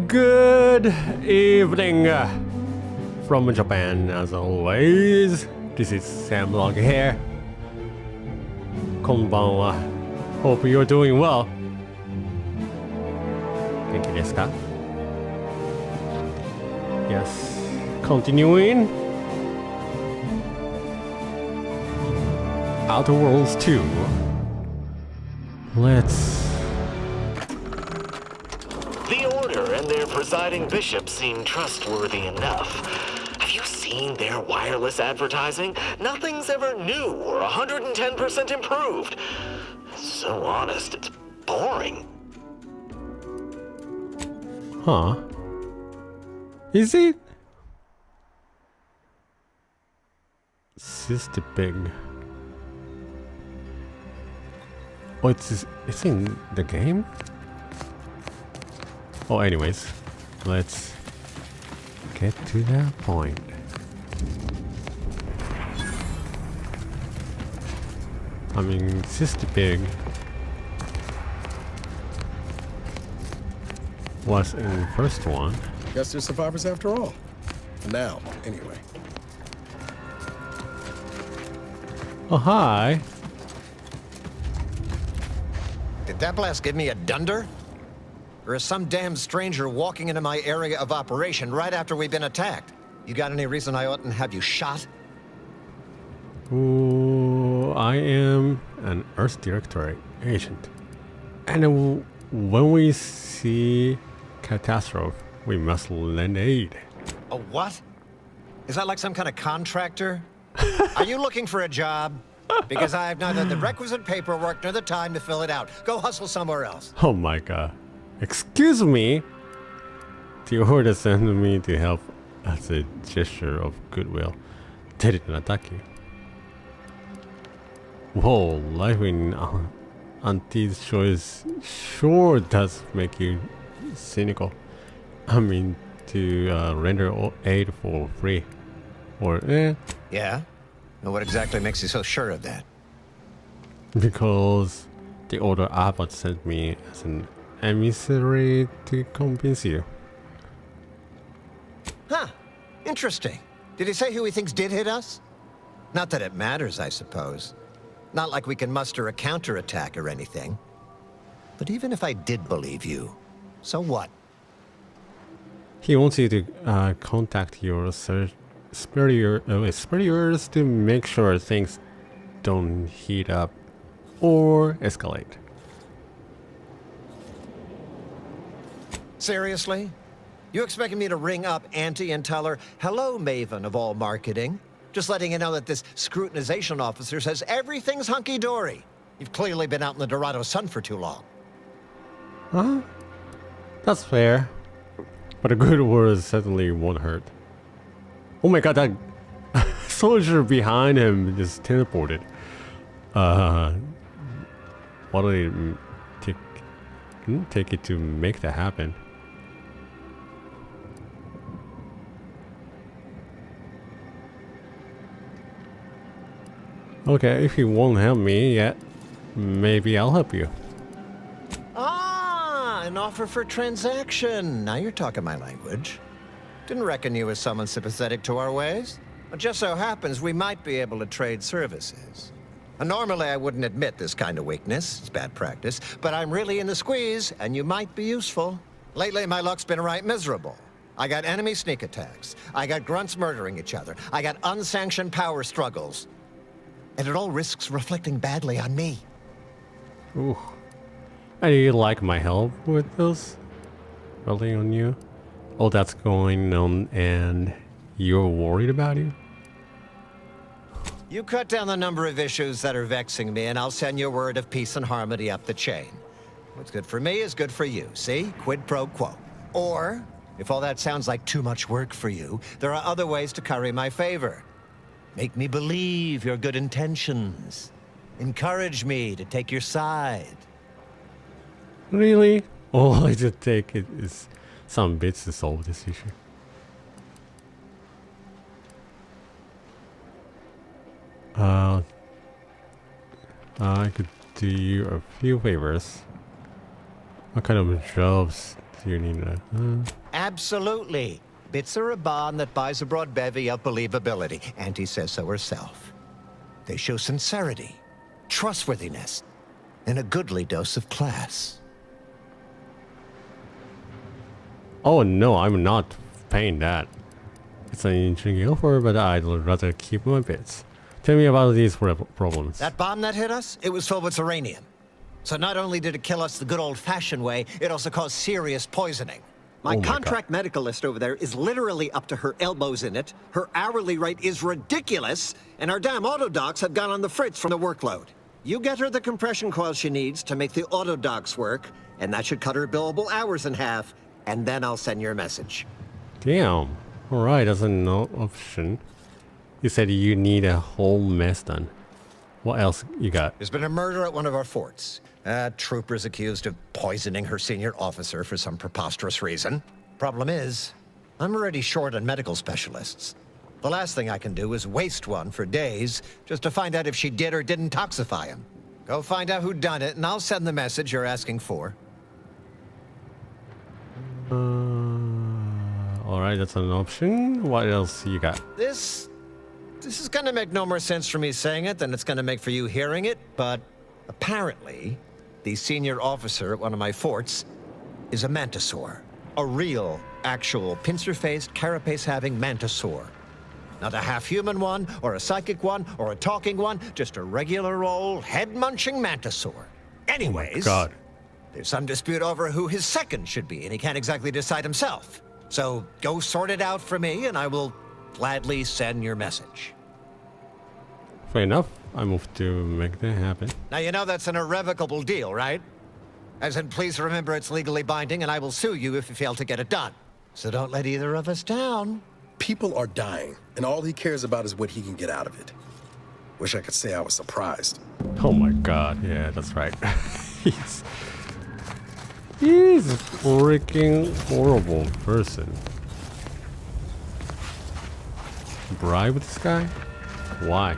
Good evening from Japan, as always. This is Sam Log here. Konbanwa. Hope you're doing well. Genki desu ka? Yes. Continuing. Outer Worlds 2. Let's... The Order and their presiding bishop seem trustworthy enough. Have you seen their wireless advertising? Nothing's ever new or 110% improved. So honest, it's boring. Huh? Is it? Sister Pig. Oh, it's in the game? Oh, anyways, let's get to that point. I mean, Sister Pig was in the first one. Guess they're survivors after all. For now, anyway. Oh, hi. Did that blast give me a dunder? Or is some damn stranger walking into my area of operation right after we've been attacked? You got any reason I oughtn't have you shot? Ooh, I am an Earth Directorate agent. And when we see catastrophe, we must lend aid. A what? Is that like some kind of contractor? Are you looking for a job? Because I have neither the requisite paperwork nor the time to fill it out. Go hustle somewhere else. Oh my god. Excuse me? The Order sent me to help as a gesture of goodwill. They didn't attack you. Whoa, life in Auntie's choice sure does make you cynical. I mean, to render aid for free. Or, Yeah? And what exactly makes you so sure of that? Because the Order Abbot sent me as an emissary to convince you. Huh. Interesting. Did he say who he thinks did hit us? Not that it matters, I suppose. Not like we can muster a counterattack or anything. But even if I did believe you, so what? He wants you to contact your superiors to make sure things don't heat up or escalate. Seriously? You expecting me to ring up Auntie and tell her, hello, Maven of all marketing? Just letting you know that this scrutinization officer says everything's hunky-dory. You've clearly been out in the Dorado sun for too long. Huh? That's fair. But a good word certainly won't hurt. Oh my god, that soldier behind him just teleported. What did it take it to make that happen? Okay, if you won't help me yet, maybe I'll help you. Ah, an offer for transaction. Now you're talking my language. Didn't reckon you as someone sympathetic to our ways. It just so happens we might be able to trade services. And normally I wouldn't admit this kind of weakness. It's bad practice. But I'm really in the squeeze, and you might be useful. Lately, my luck's been right miserable. I got enemy sneak attacks. I got grunts murdering each other. I got unsanctioned power struggles. And it all risks reflecting badly on me. Ooh. And you like my help with those? rely on you. All that's going on and you're worried about you? You cut down the number of issues that are vexing me, and I'll send you word of peace and harmony up the chain. What's good for me is good for you, see? Quid pro quo. Or, if all that sounds like too much work for you, there are other ways to curry my favor. Make me believe your good intentions. Encourage me to take your side. Really? All I just take is some bits to solve this issue. I could do you a few favors. What kind of jobs do you need? Absolutely. Bits are a bond that buys a broad bevy of believability. Auntie says so herself. They show sincerity, trustworthiness, and a goodly dose of class. Oh no, I'm not paying that. It's an intriguing offer, but I'd rather keep my bits. Tell me about these problems. That bomb that hit us, it was filled with uranium. So not only did it kill us the good old-fashioned way, it also caused serious poisoning. My Oh my contract medicalist over there is literally up to her elbows in it. Her hourly rate is ridiculous, and our damn auto docs have gone on the fritz from the workload. You get her the compression coil she needs to make the auto docs work, and that should cut her billable hours in half, and then I'll send your message. Damn. Alright, that's an option. You said you need a whole mess done. What else you got? There's been a murder at one of our forts. Trooper's accused of poisoning her senior officer for some preposterous reason. Problem is, I'm already short on medical specialists. The last thing I can do is waste one for days just to find out if she did or didn't toxify him. Go find out who done it, and I'll send the message you're asking for. Alright, that's an option. What else you got? This is gonna make no more sense for me saying it than it's gonna make for you hearing it, but apparently, the senior officer at one of my forts is a mantisaur. A real, actual, pincer-faced, carapace-having mantisaur. Not a half-human one, or a psychic one, or a talking one, just a regular old head-munching mantisaur. Anyways, God. there's some dispute over who his second should be, and he can't exactly decide himself. So go sort it out for me, and I will gladly send your message. Fair enough. I move to make that happen. Now, you know that's an irrevocable deal, right? As in, please remember it's legally binding, and I will sue you if you fail to get it done. So don't let either of us down. People are dying, and all he cares about is what he can get out of it. Wish I could say I was surprised. Oh my god, yeah, that's right. he's a freaking horrible person. Bribe this guy? Why?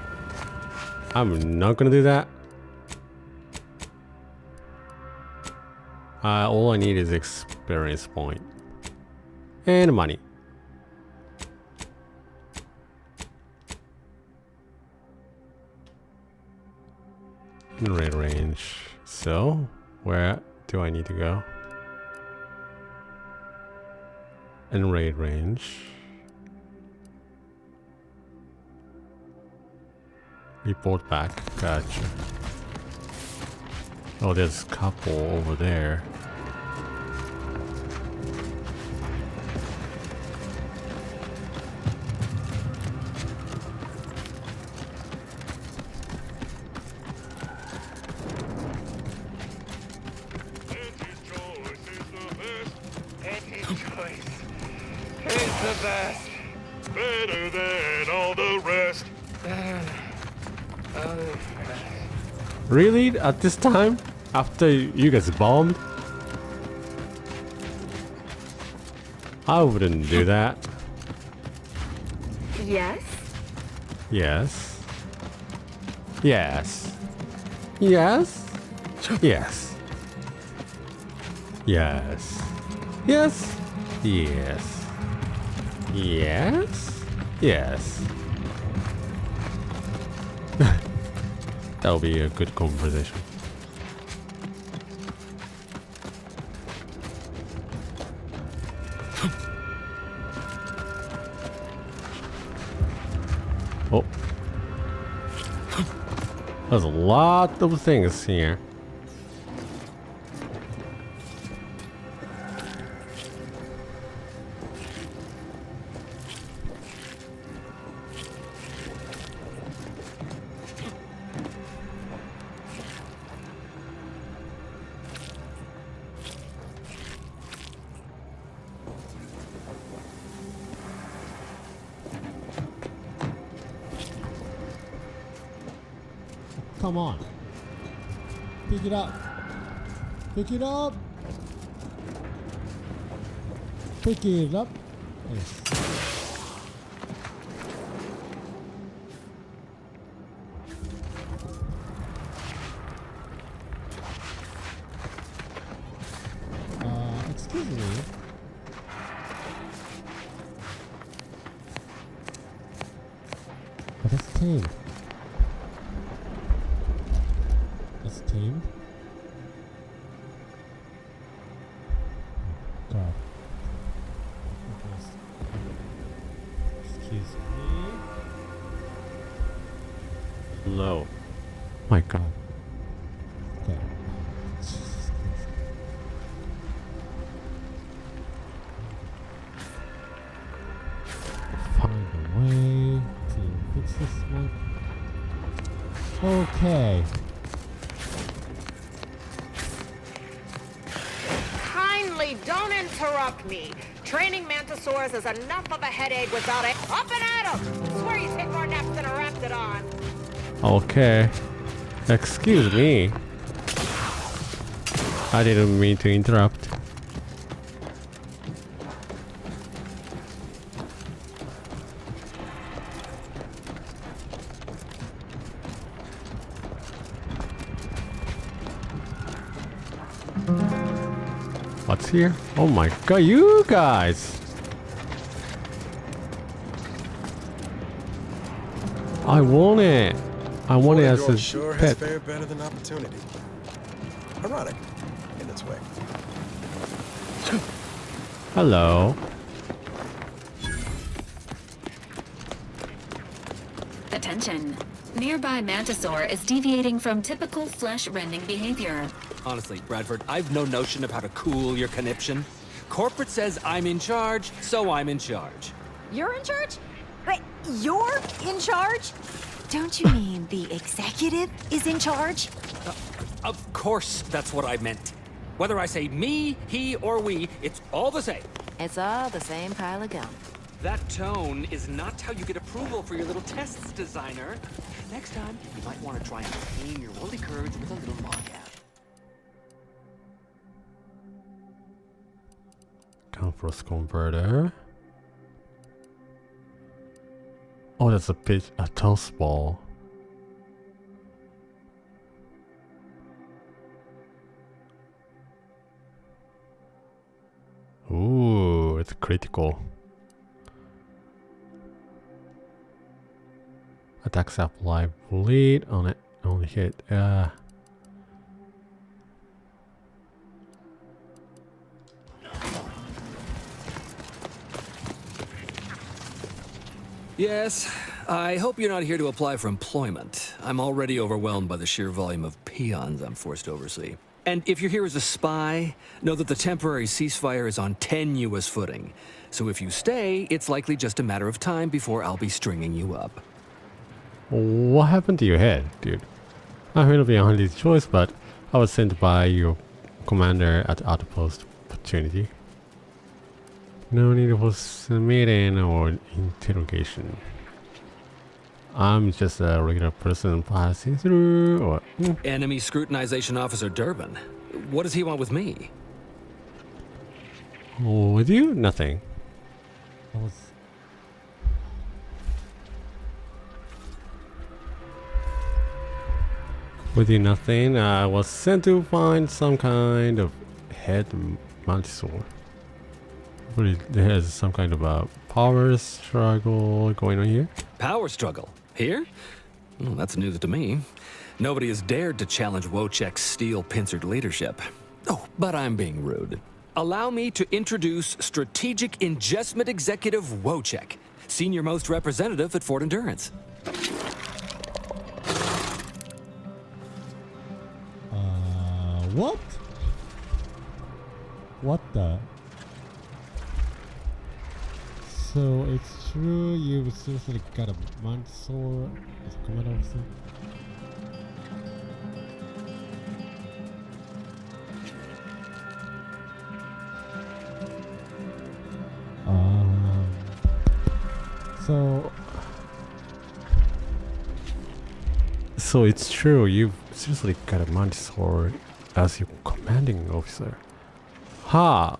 I'm not gonna do that. All I need is experience point. And money. In raid range. So, where do I need to go? In raid range. Report back. Gotcha. Oh, there's a couple over there. It's the best. Better than all the rest. Really? At this time? After you guys bombed? I wouldn't do that. Yes? Yes. Yes. Yes. Yes. Yes. Yes. Yes. Yes. Yes. That'll be a good conversation. Oh. There's a lot of things here. come on. Pick it up. Pick it up. Pick it up. Yes. Excuse me. Oh, that's tame. That's tame. God. Excuse me. Hello. My God. Okay. Jesus Christ. Find a way to fix this one. Okay. Kindly don't interrupt me. Training mantisaurs is enough of a headache without it. Up and at 'em! Swear you take more naps than a raptidon. Okay. Excuse me. I didn't mean to interrupt. What's here? Oh my god, you guys! I want it! I want it as a sure has pet. fared better than opportunity. Ironic, in its way. Hello. Attention. Nearby mantisaur is deviating from typical flesh-rending behavior. Honestly, Bradford, I've no notion of how to cool your conniption. Corporate says I'm in charge, so I'm in charge. You're in charge? Wait, you're in charge? Don't you mean the executive is in charge? Of course, that's what I meant. Whether I say me, he, or we, it's all the same. It's all the same pile of gum. That tone is not how you get approval for your little tests, designer. Next time, you might want to try and tame your woolly curds with a little logcat. Conference converter. Oh, that's a toast ball. Ooh, it's critical. Attacks apply bleed on it. Only hit. Yes, I hope you're not here to apply for employment. I'm already overwhelmed by the sheer volume of peons I'm forced to oversee. And if you're here as a spy, know that the temporary ceasefire is on tenuous footing. So if you stay, it's likely just a matter of time before I'll be stringing you up. What happened to your head, dude? I'm going to be on this choice, but I was sent by your commander at outpost opportunity. No need for submitting or interrogation. I'm just a regular person passing through, or... Enemy Scrutinization Officer Durbin. What does he want with me? With you? Nothing. With you, nothing. I was sent to find some kind of head mantisaur. There's some kind of a power struggle going on here. Power struggle? Here? Well, that's news to me. Nobody has dared to challenge Wojciech's steel-pincered leadership. Oh, but I'm being rude. Allow me to introduce Strategic Ingestment Executive Wojciech, Senior Most Representative at Fort Endurance. What? What the? So it's true you've seriously got a mantisaur as a commander officer? So it's true, you've seriously got a Mantisaur as your commanding officer. Ha!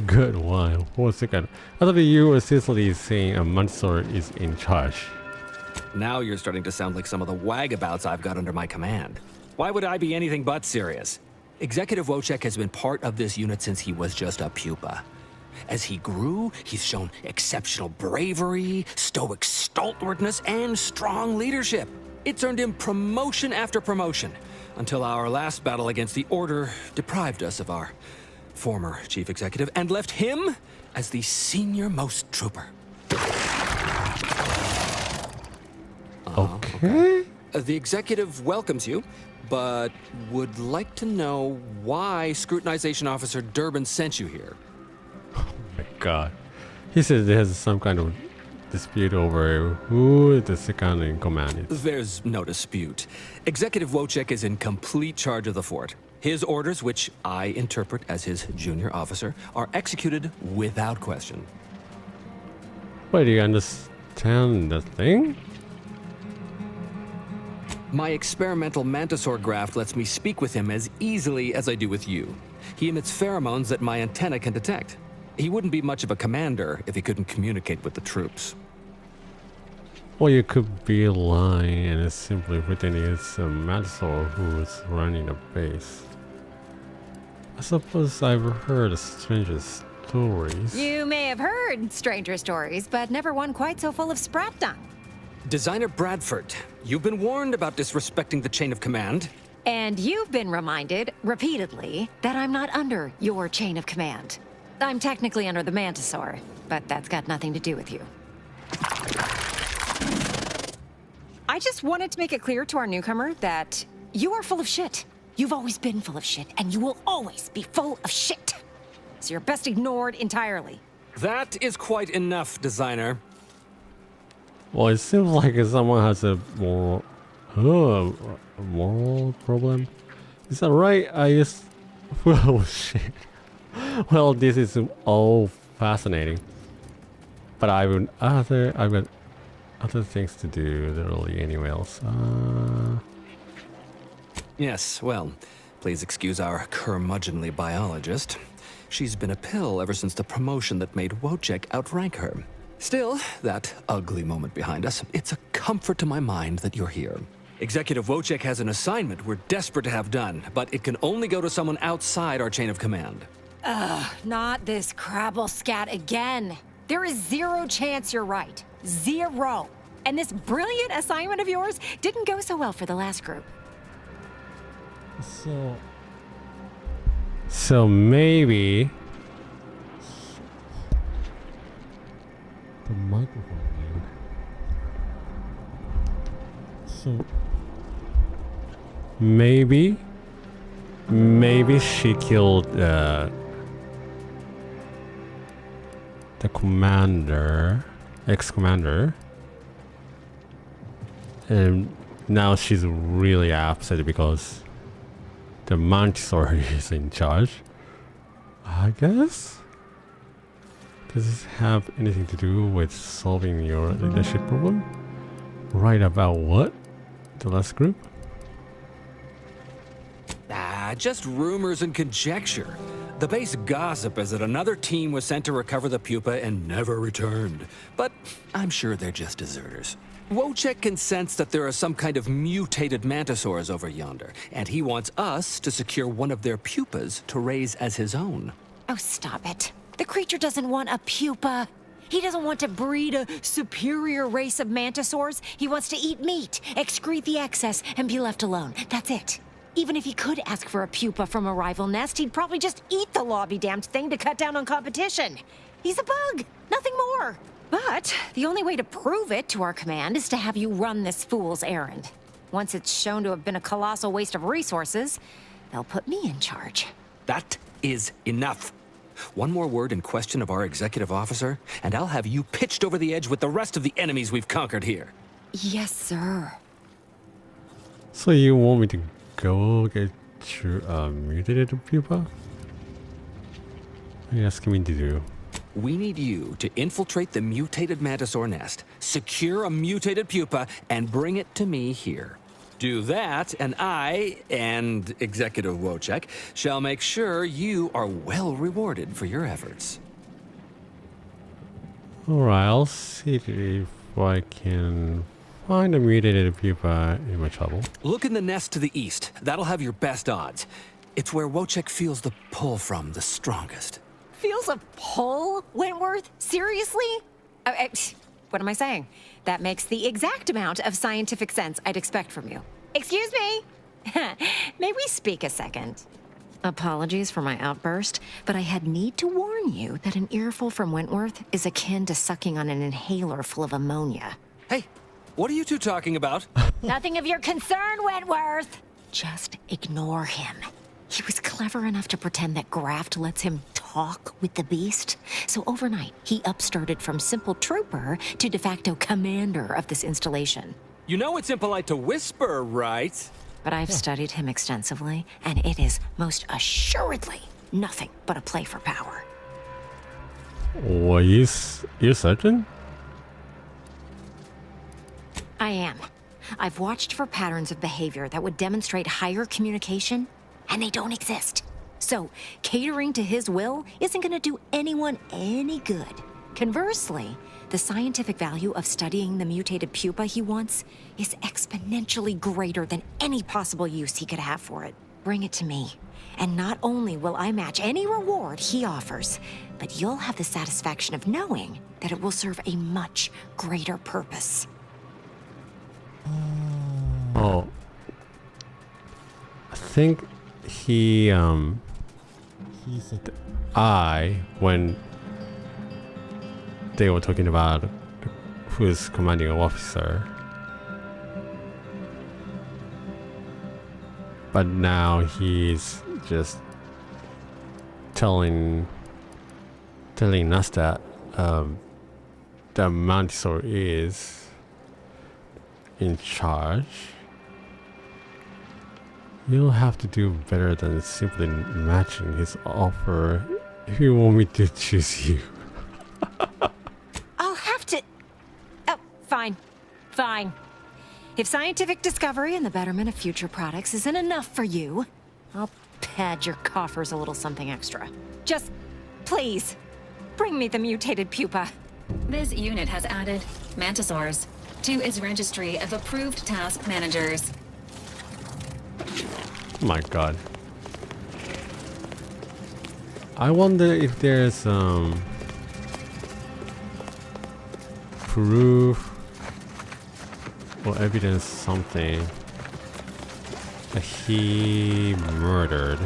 Good one. For a second, I thought you were seriously saying a Mantisaur is in charge. Now you're starting to sound like some of the wagabouts I've got under my command. Why would I be anything but serious? Executive Wojciech has been part of this unit since he was just a pupa. As he grew, he's shown exceptional bravery, stoic stalwartness, and strong leadership. It's earned him promotion after promotion, until our last battle against the Order deprived us of our former chief executive and left him as the senior-most trooper. Okay. The executive welcomes you, but would like to know why Scrutinization Officer Durbin sent you here. Oh my god. He says there's some kind of dispute over who the second in command is. There's no dispute. Executive Wojciech is in complete charge of the fort. His orders, which I interpret as his junior officer, are executed without question. Wait, do you understand the thing? My experimental Mantisaur graft lets me speak with him as easily as I do with you. He emits pheromones that my antenna can detect. He wouldn't be much of a commander if he couldn't communicate with the troops. Or you could be lying and it's simply pretending it's a Mantisaur who's running a base. I suppose I've heard stranger stories. You may have heard stranger stories, but never one quite so full of sprat dung. Designer Bradford, you've been warned about disrespecting the chain of command. And you've been reminded, repeatedly, that I'm not under your chain of command. I'm technically under the Mantisaur, but that's got nothing to do with you. I just wanted to make it clear to our newcomer that you are full of shit. You've always been full of shit, and you will always be full of shit. So you're best ignored entirely. That is quite enough, designer. Well, it seems like someone has a moral problem. Is that right? I just... Oh shit. Well, this is all fascinating. But I've got other things to do literally anyway else. Yes, well, please excuse our curmudgeonly biologist. She's been a pill ever since the promotion that made Wojciech outrank her. Still, that ugly moment behind us, it's a comfort to my mind that you're here. Executive Wojciech has an assignment we're desperate to have done, but it can only go to someone outside our chain of command. Ugh, not this crabble scat again. There is zero chance you're right. Zero. And this brilliant assignment of yours didn't go so well for the last group. So maybe the microphone thing. So maybe she killed the commander, ex-commander, and now she's really upset because the Mantisaur is in charge. I guess. Does this have anything to do with solving your leadership problem? Right about what? The last group? Just rumors and conjecture. The base gossip is that another team was sent to recover the pupa and never returned. But I'm sure they're just deserters. Wojciech can sense that there are some kind of mutated mantisaurs over yonder, and he wants us to secure one of their pupas to raise as his own. Oh, stop it. The creature doesn't want a pupa. He doesn't want to breed a superior race of mantisaurs. He wants to eat meat, excrete the excess, and be left alone. That's it. Even if he could ask for a pupa from a rival nest, he'd probably just eat the law-be-damned thing to cut down on competition. He's a bug, nothing more. But the only way to prove it to our command is to have you run this fool's errand. Once it's shown to have been a colossal waste of resources, they'll put me in charge. That is enough. One more word in question of our executive officer, and I'll have you pitched over the edge with the rest of the enemies we've conquered here. Yes, sir. So you want me to go get your mutated pupa? What are you asking me to do? We need you to infiltrate the mutated mantisaur nest, secure a mutated pupa, and bring it to me here. Do that, and I, and Executive Wojciech, shall make sure you are well rewarded for your efforts. Alright, I'll see if I can find a mutated pupa in my trouble. Look in the nest to the east. That'll have your best odds. It's where Wojciech feels the pull from the strongest. Feels a pull, Wentworth? Seriously? What am I saying? That makes the exact amount of scientific sense I'd expect from you. Excuse me? May we speak a second? Apologies for my outburst, but I had need to warn you that an earful from Wentworth is akin to sucking on an inhaler full of ammonia. Hey, what are you two talking about? Nothing of your concern, Wentworth! Just ignore him. He was clever enough to pretend that Graft lets him talk with the beast. So overnight, he upstarted from simple trooper to de facto commander of this installation. You know it's impolite to whisper, right? But I've studied him extensively, and it is most assuredly nothing but a play for power. Oh, you certain? I am. I've watched for patterns of behavior that would demonstrate higher communication, and they don't exist. So, catering to his will isn't going to do anyone any good. Conversely, the scientific value of studying the mutated pupa he wants is exponentially greater than any possible use he could have for it. Bring it to me, and not only will I match any reward he offers, but you'll have the satisfaction of knowing that it will serve a much greater purpose. Oh. I think he said I when they were talking about who's commanding officer. But now he's just telling us that the Mantisaur is in charge. You'll have to do better than simply matching his offer if you want me to choose you. I'll have to... Oh, fine. Fine. If scientific discovery and the betterment of future products isn't enough for you, I'll pad your coffers a little something extra. Just, please, bring me the mutated pupa. This unit has added Mantisaurs to its registry of approved task managers. Oh my god. I wonder if there's proof or evidence something that he murdered.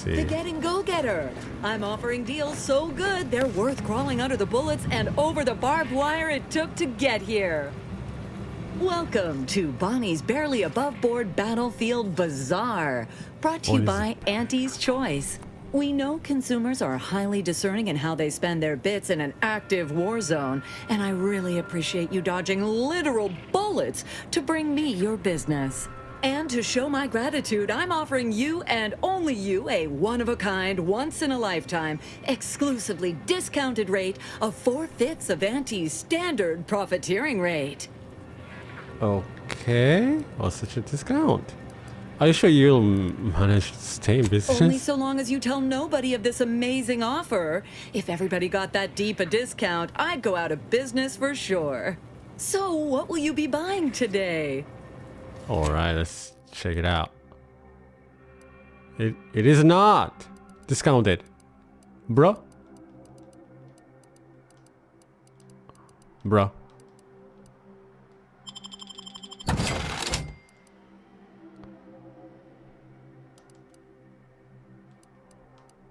The Getting Go-Getter. I'm offering deals so good, they're worth crawling under the bullets and over the barbed wire it took to get here. Welcome to Bonnie's Barely Above Board Battlefield Bazaar, brought to you by Auntie's Choice. We know consumers are highly discerning in how they spend their bits in an active war zone, and I really appreciate you dodging literal bullets to bring me your business. And to show my gratitude, I'm offering you and only you a one-of-a-kind, once-in-a-lifetime, exclusively discounted rate of 4/5 of Auntie's standard profiteering rate. Okay, what's such a discount? Are you sure you'll manage to stay in business? Only so long as you tell nobody of this amazing offer. If everybody got that deep a discount, I'd go out of business for sure. So, what will you be buying today? Alright, let's check it out. It is not discounted. Bruh. Bruh.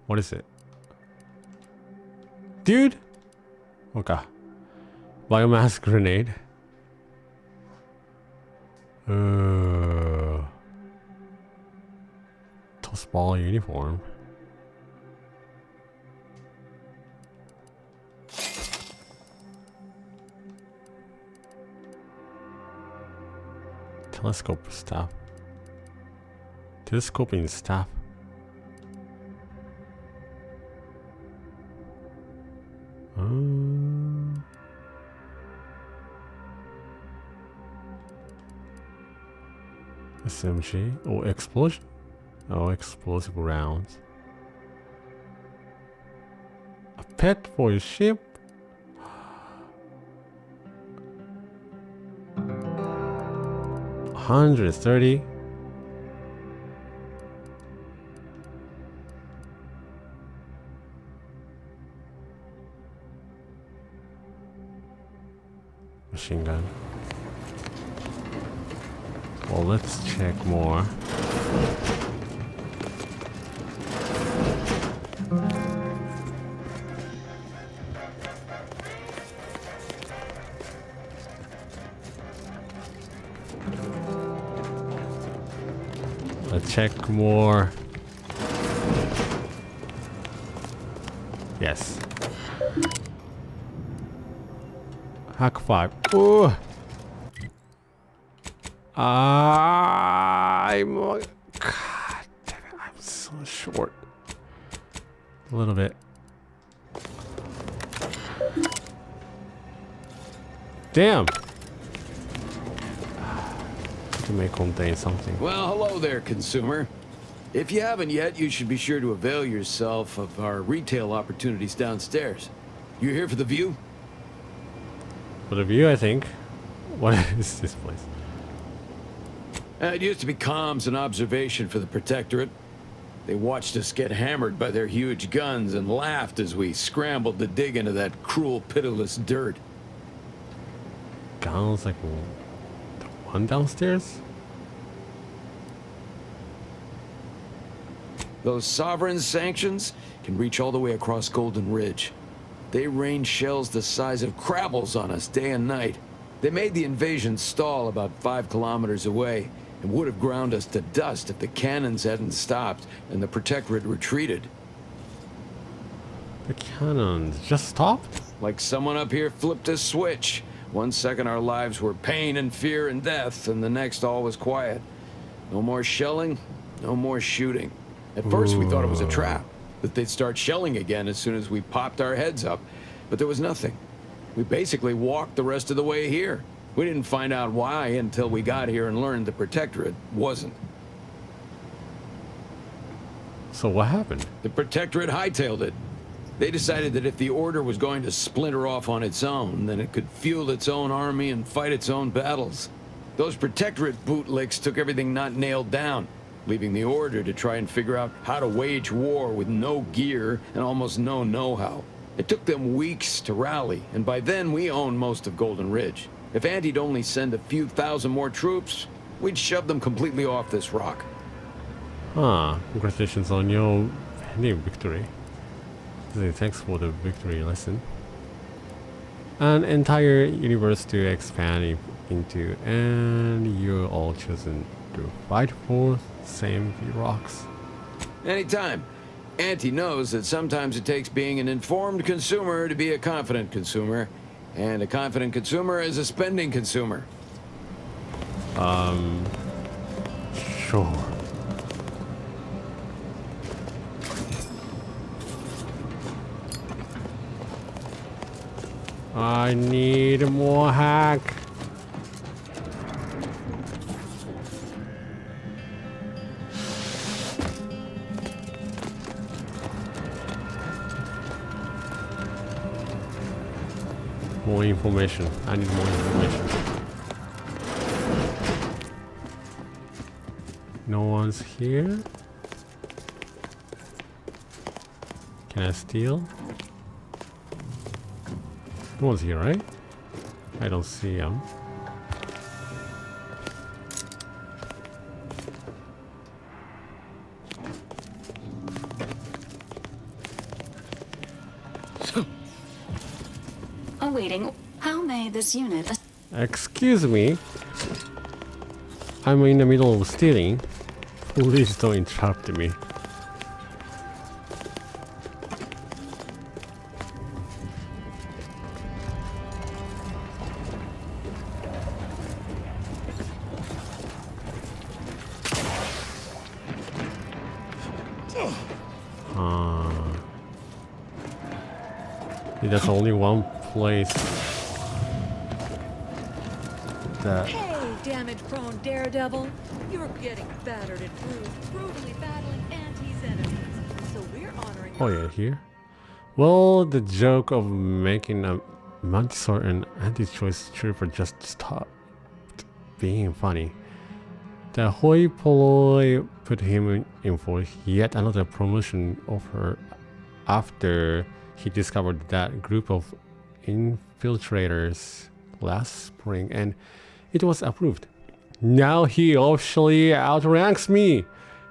What is it? Dude! Okay. Biomass grenade. Toss ball uniform. Telescope stuff. Telescoping staff. SMG. Oh, explosion. Oh, explosive rounds. A pet for your ship. $130. Machine gun. Well, let's check more. Let's check more. Yes. Hack 5. Ooh. God damn it, I'm so short. A little bit. Damn. It may contain something. Well, hello there, consumer. If you haven't yet, you should be sure to avail yourself of our retail opportunities downstairs. You here for the view? For the view, I think. What is this place? It used to be comms and observation for the Protectorate. They watched us get hammered by their huge guns and laughed as we scrambled to dig into that cruel, pitiless dirt. Guns like the one downstairs? Those sovereign sanctions can reach all the way across Golden Ridge. They rain shells the size of crabbles on us day and night. They made the invasion stall about 5 kilometers away and would have ground us to dust if the cannons hadn't stopped and the Protectorate retreated. The cannons just stopped? Like someone up here flipped a switch. One second our lives were pain and fear and death, and the next all was quiet. No more shelling, no more shooting. At first we thought it was a trap, that they'd start shelling again as soon as we popped our heads up. But there was nothing. We basically walked the rest of the way here. We didn't find out why until we got here and learned the Protectorate wasn't. So what happened? The Protectorate hightailed it. They decided that if the Order was going to splinter off on its own, then it could fuel its own army and fight its own battles. Those Protectorate bootlicks took everything not nailed down, leaving the Order to try and figure out how to wage war with no gear and almost no know-how. It took them weeks to rally, and by then we owned most of Golden Ridge. If Auntie'd only send a few thousand more troops, we'd shove them completely off this rock. Congratulations on your pending victory. Thanks for the victory lesson. An entire universe to expand into, and you're all chosen to fight for same rocks. Anytime. Auntie knows that sometimes it takes being an informed consumer to be a confident consumer, and a confident consumer is a spending consumer. Sure. I need more hack. More information. I need more information. No one's here. Can I steal? No one's here, right? I don't see him. Awaiting. How may this unit... Excuse me. I'm in the middle of stealing. Please don't interrupt me. There's only one place that... Hey, damage-prone daredevil. You're getting battered and bruised, brutally battling Auntie's enemies. So we're honoring... Oh yeah, here? Well, the joke of making a Mantisaur an anti-choice trooper just stopped being funny. The hoi polloi put him in for yet another promotion offer after he discovered that group of infiltrators last spring, and it was approved. Now he officially outranks me,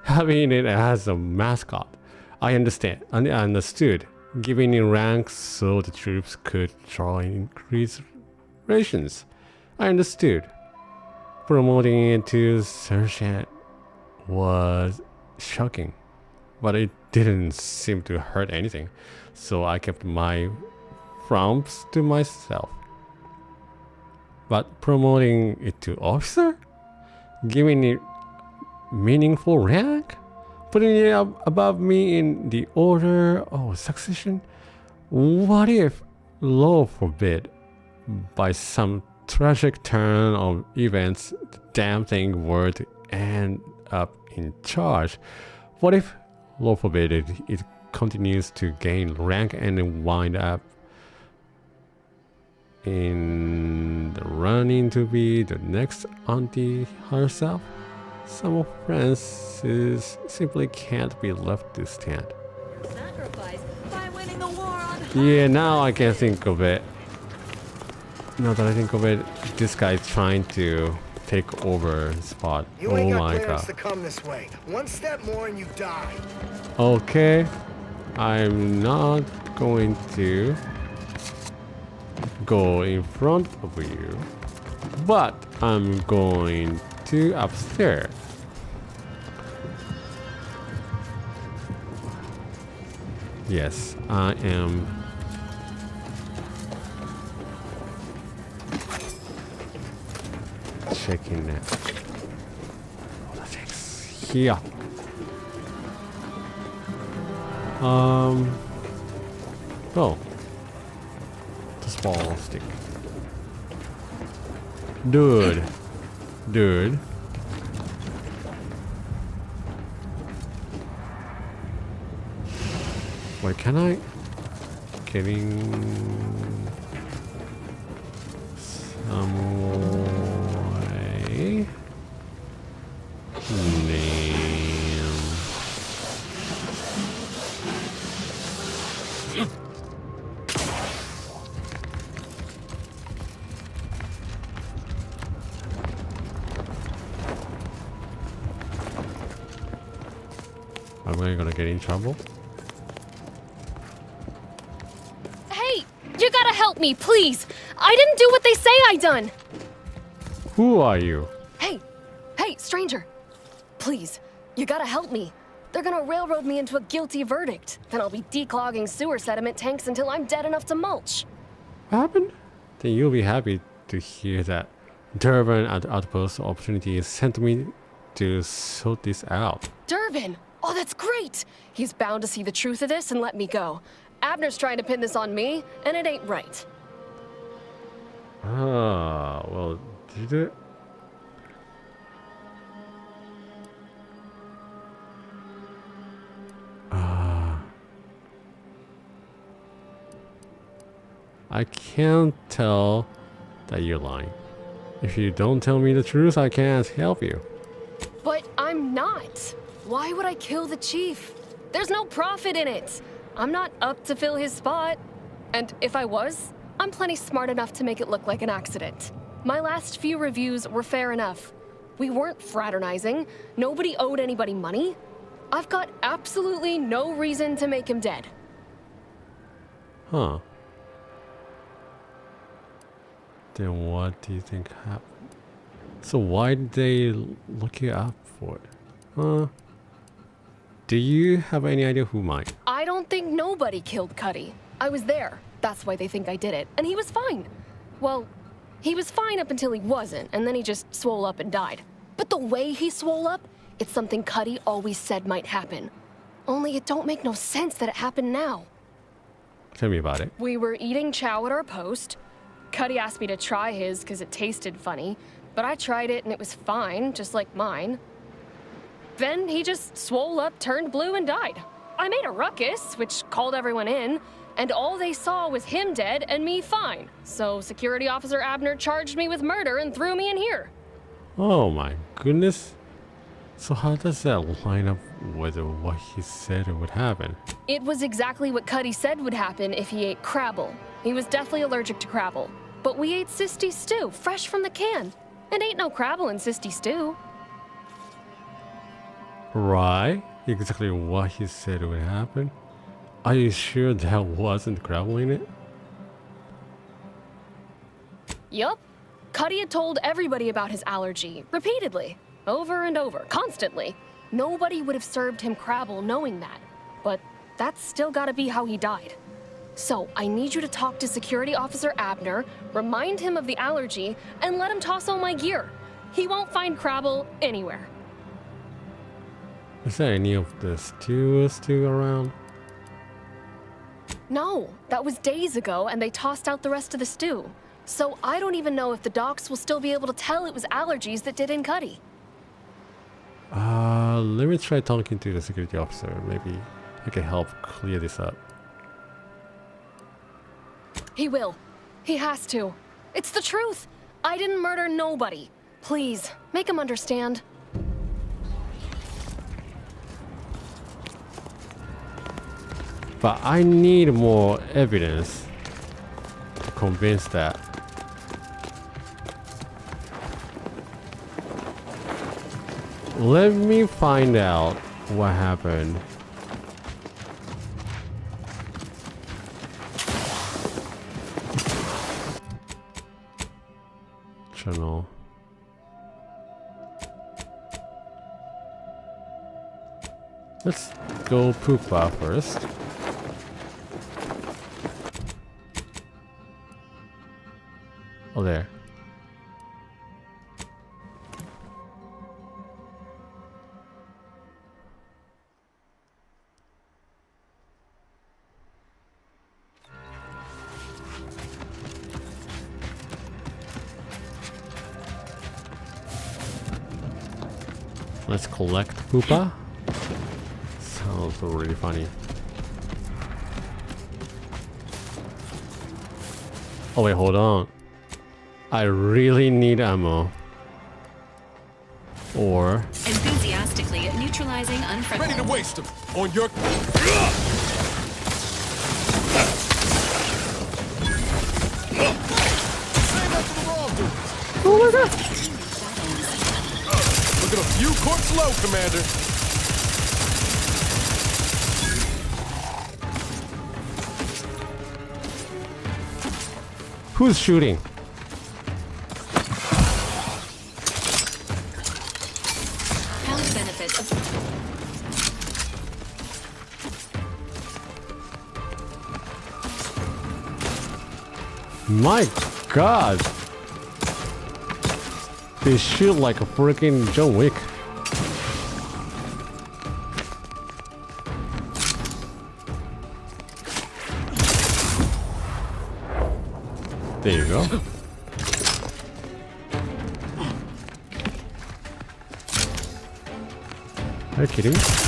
having it as a mascot. I understood, giving in ranks so the troops could draw increased rations. I understood. Promoting it to sergeant was shocking, but it didn't seem to hurt anything, so I kept my frowns to myself. But promoting it to officer? Giving it meaningful rank? Putting it up above me in the order of succession? What if, Lord forbid, by some tragic turn of events, the damn thing were to end up in charge? What if, Lord forbid, it continues to gain rank and wind up in the running to be the next auntie herself? Some of Francis simply can't be left to stand. Sacrifice by winning the war on... Yeah, now I can think of it. Now that I think of it, this guy's trying to take over the spot. You ain't Oh got my clearance god. to come this way. One step more and you die. Okay, I'm not going to go in front of you, but I'm going to upstairs. Yes, I am. Checking that. Oh, that's here. Oh. The small stick. Dude. Wait, can I? Getting some way. Am I gonna get in trouble? Hey, you gotta help me, please. I didn't do what they say I done. Who are you? Hey, stranger. Please, you gotta help me. They're gonna railroad me into a guilty verdict. Then I'll be declogging sewer sediment tanks until I'm dead enough to mulch. What happened? Then you'll be happy to hear that Durban at the Outpost Opportunity sent me to sort this out. Durbin! Oh, that's great! He's bound to see the truth of this and let me go. Abner's trying to pin this on me, and it ain't right. Ah, well, did it? I can't tell that you're lying. If you don't tell me the truth, I can't help you. But I'm not. Why would I kill the chief? There's no profit in it. I'm not up to fill his spot. And if I was, I'm plenty smart enough to make it look like an accident. My last few reviews were fair enough. We weren't fraternizing. Nobody owed anybody money. I've got absolutely no reason to make him dead. Huh. Then what do you think happened? So why did they look you up for it? Huh? Do you have any idea who might? I don't think nobody killed Cuddy. I was there. That's why they think I did it. And he was fine. Well, he was fine up until he wasn't, and then he just swole up and died. But the way he swole up, it's something Cuddy always said might happen. Only it don't make no sense that it happened now. Tell me about it. We were eating chow at our post. Cuddy asked me to try his because it tasted funny, but I tried it and it was fine, just like mine. Then he just swole up, turned blue, and died. I made a ruckus, which called everyone in, and all they saw was him dead and me fine. So Security Officer Abner charged me with murder and threw me in here. Oh my goodness. So how does that line up with what he said would happen? It was exactly what Cuddy said would happen if he ate Crabble. He was deathly allergic to Crabble. But we ate Sisty stew, fresh from the can. And ain't no Crabble in Sisty stew. Right? Exactly what he said would happen? Are you sure that wasn't Crabble in it? Yup. Cuddy had told everybody about his allergy, repeatedly. Over and over, constantly. Nobody would have served him Crabble knowing that. But that's still gotta be how he died. So, I need you to talk to Security Officer Abner, remind him of the allergy, and let him toss all my gear. He won't find Crabble anywhere. Is there any of the stew around? No, that was days ago, and they tossed out the rest of the stew. So I don't even know if the docs will still be able to tell it was allergies that did in Cuddy. Let me try talking to the security officer. Maybe I can help clear this up. He will. He has to. It's the truth. I didn't murder nobody. Please, make him understand. But I need more evidence to convince that. Let me find out what happened. Channel. Let's go Poopa first. Oh, there. Let's collect Poopa. Sounds really funny. Oh wait, hold on. I really need ammo. Or enthusiastically neutralizing unfriendly. Ready to waste them on your. oh my god! Look at a few corpse low, Commander. Who's shooting? Health benefits of My god! They shoot like a freaking John Wick. There you go. Are you kidding me?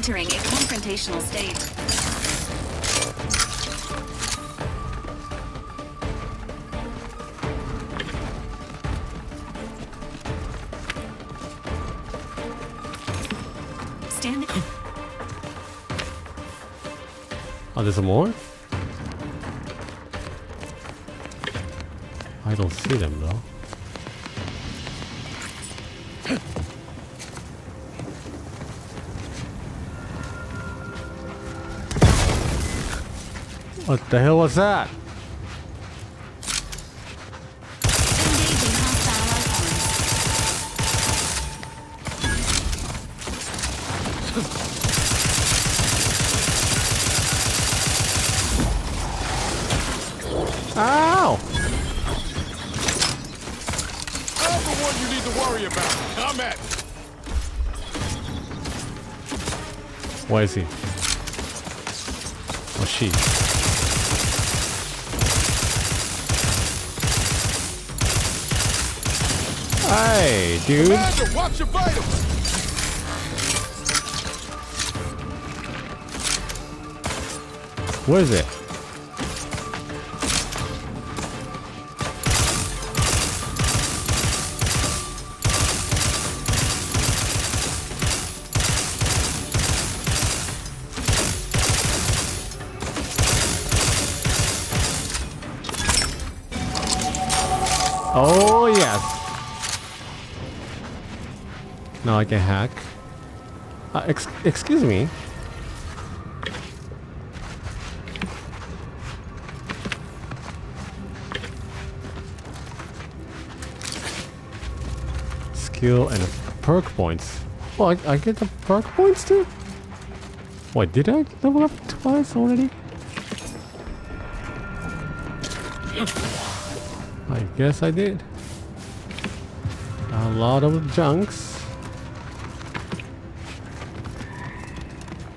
entering a confrontational state. Stand. Oh, there's more? I don't see them though. What the hell was that? Engaging hostile Ow! I'm the one you need to worry about. Come at me. Where is he? Oh, she. Hey, dude. Commander, watch your vitals. Where is it? Oh, yes. Now I can hack. Excuse me. Skill and perk points. Oh, I get the perk points too? Wait, did I level up twice already? I guess I did. A lot of junks.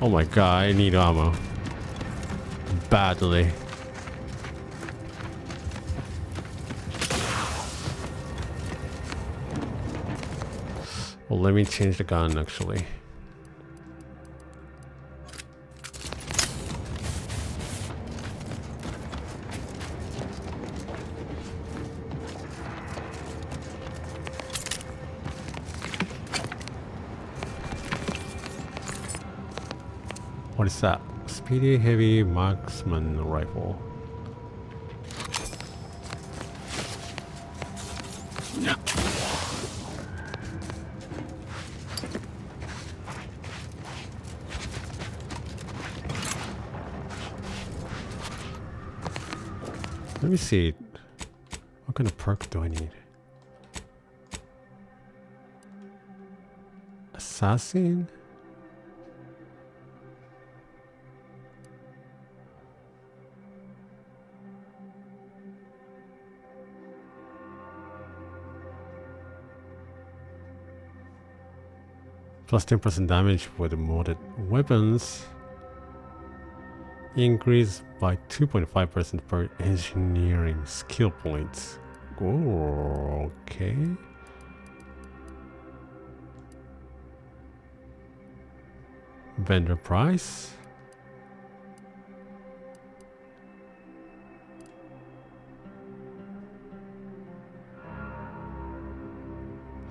Oh my god, I need ammo. Badly. Well, let me change the gun actually. What is that? Speedy heavy marksman rifle. Let me see. What kind of perk do I need? Assassin? Plus 10% damage with modded weapons. Increase by 2.5% per engineering skill points. Oh, okay. Vendor price.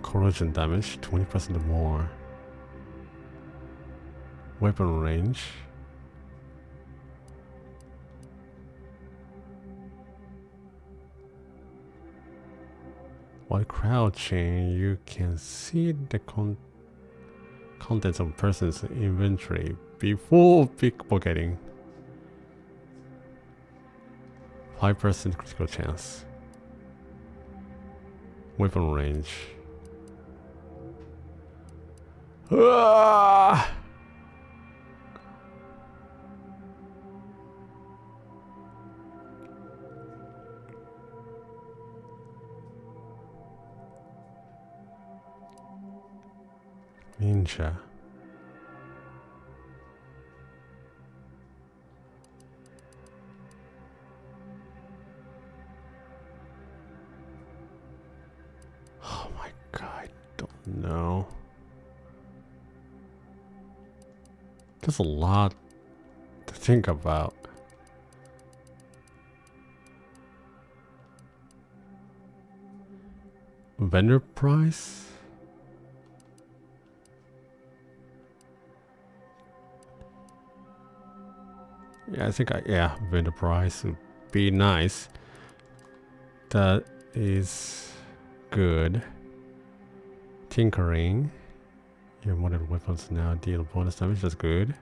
Corrosion damage 20% more. Weapon range. While crouching, you can see the contents of a person's inventory before pickpocketing. 5% critical chance. Weapon range. Ah! Ninja. Oh my god, I don't know. There's a lot to think about. Vendor price? Yeah, I think vendor price would be nice. That is good. Tinkering. Your modern weapons now deal bonus damage, that's good.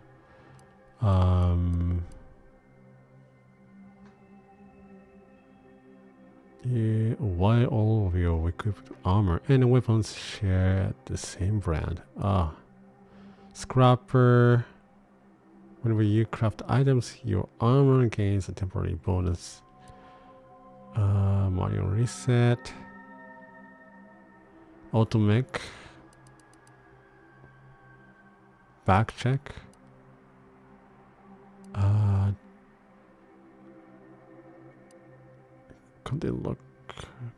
Yeah, why all of your equipped armor and weapons share the same brand? Scrapper. Whenever you craft items, your armor gains a temporary bonus Manual reset. Automech. Back check. Content look.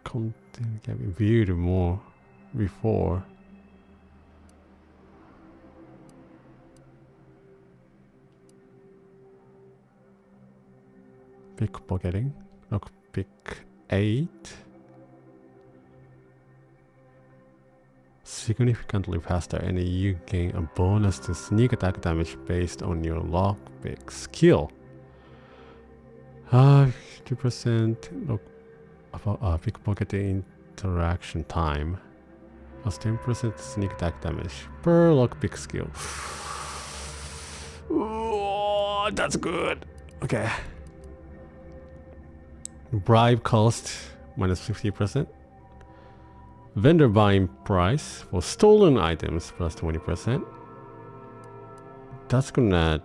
Content can be viewed more before. Pickpocketing. Lockpick 8. Significantly faster, and you gain a bonus to sneak attack damage based on your lockpick skill. 50% lock pickpocket interaction time. Plus 10% sneak attack damage per lockpick skill. Oh, that's good. Okay. Bribe cost minus 50%. Vendor buying price for stolen items plus 20%. That's gonna...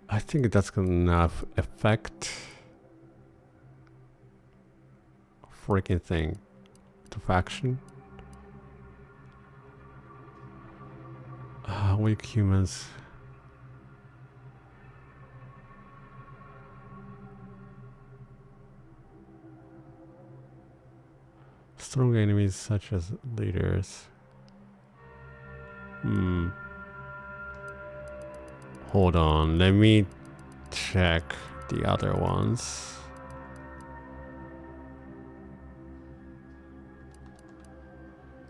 I think that's gonna affect freaking thing to faction. Weak humans. Strong enemies such as leaders. Hold on, let me check the other ones.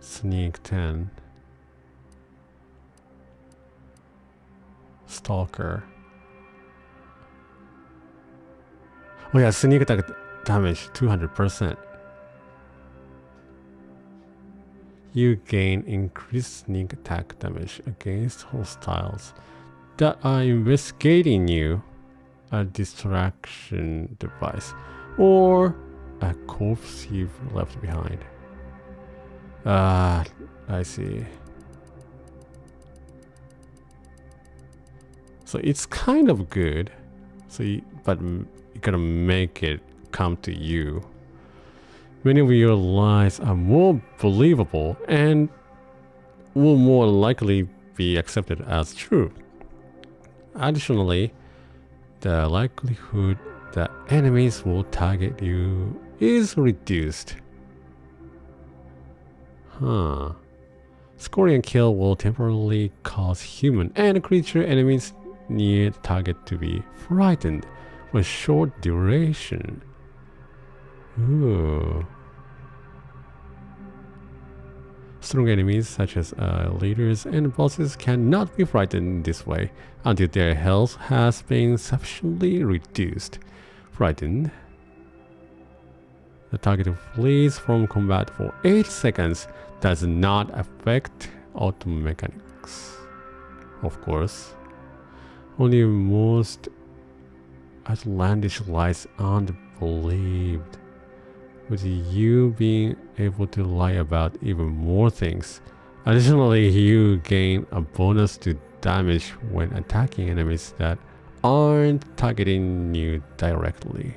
Sneak 10. Stalker. Oh yeah, sneak attack damage 200%. You gain increased sneak attack damage against hostiles that are investigating you, a distraction device, or a corpse you've left behind. I see. So it's kind of good. But you gotta make it come to you. Many of your lies are more believable and will more likely be accepted as true. Additionally, the likelihood that enemies will target you is reduced. Scoring a kill will temporarily cause human and creature enemies near the target to be frightened for a short duration. Ooh. Strong enemies such as leaders and bosses cannot be frightened this way until their health has been sufficiently reduced. Frightened. The target flees from combat for 8 seconds. Does not affect auto mechanics. Of course. Only most outlandish lies aren't believed. With you being able to lie about even more things. Additionally, you gain a bonus to damage when attacking enemies that aren't targeting you directly.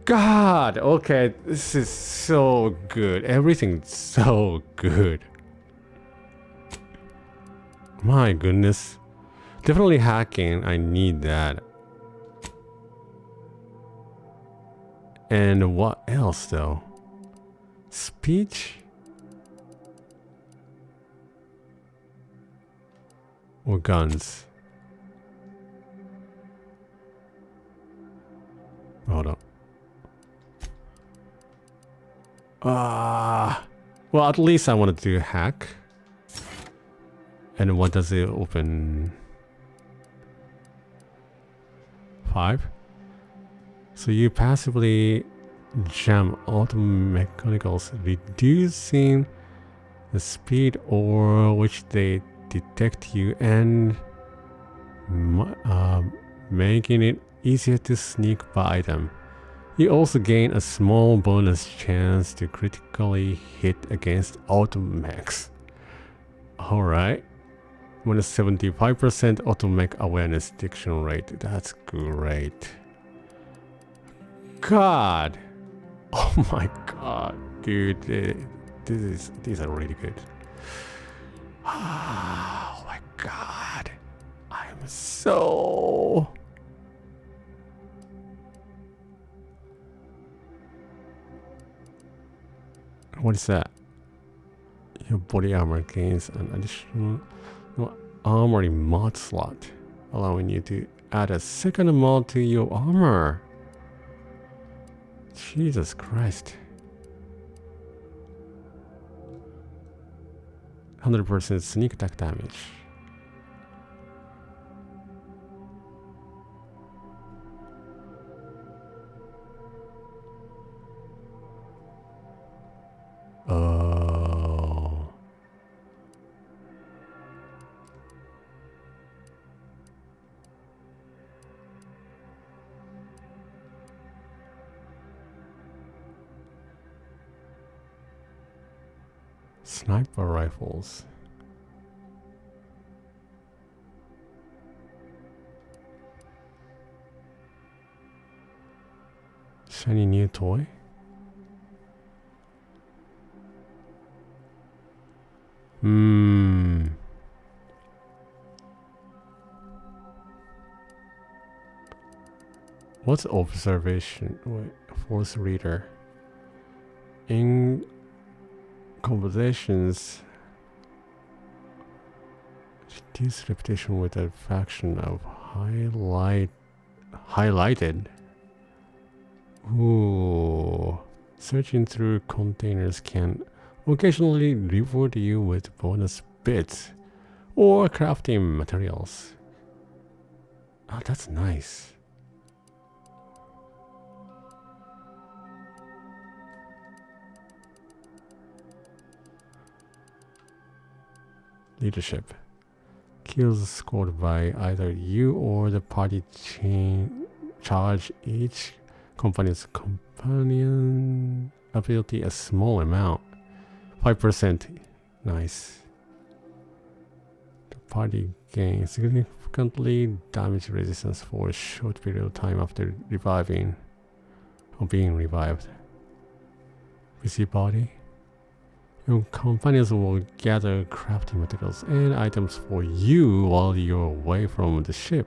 God, okay, this is so good. Everything's so good. My goodness. Definitely hacking, I need that. And what else though? Speech? Or guns? Hold on. Well, at least I want to do hack. And what does it open? 5. So you passively jam auto mechanicals, reducing the speed or which they detect you and making it easier to sneak by them. You also gain a small bonus chance to critically hit against auto mechs. Alright. Minus 75% automatic awareness detection rate. That's great. God. Oh my god, dude. These are really good. Oh my god. I'm so... What is that? Your body armor gains an additional armory mod slot, allowing you to add a second mod to your armor. Jesus Christ. 100% sneak attack damage. Oh. Sniper rifles. Shiny new toy. What's observation? Wait, force reader. In conversations, reduce repetition with a fraction of highlighted. Ooh. Searching through containers can occasionally reward you with bonus bits or crafting materials. Oh, that's nice. Leadership. Kills scored by either you or the party charge each company's companion ability a small amount. 5%. Nice. The party gains significantly damage resistance for a short period of time after reviving or being revived. Busybody. Your companions will gather crafting materials and items for you while you're away from the ship.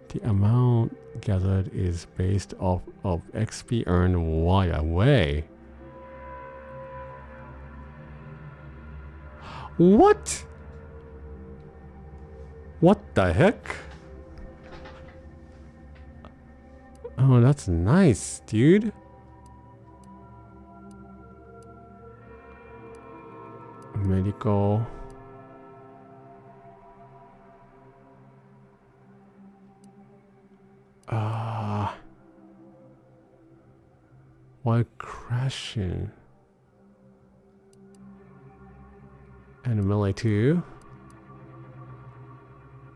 The amount gathered is based off of XP earned while away. What? What the heck? Oh, that's nice, dude. Medical. While crashing. And melee 2.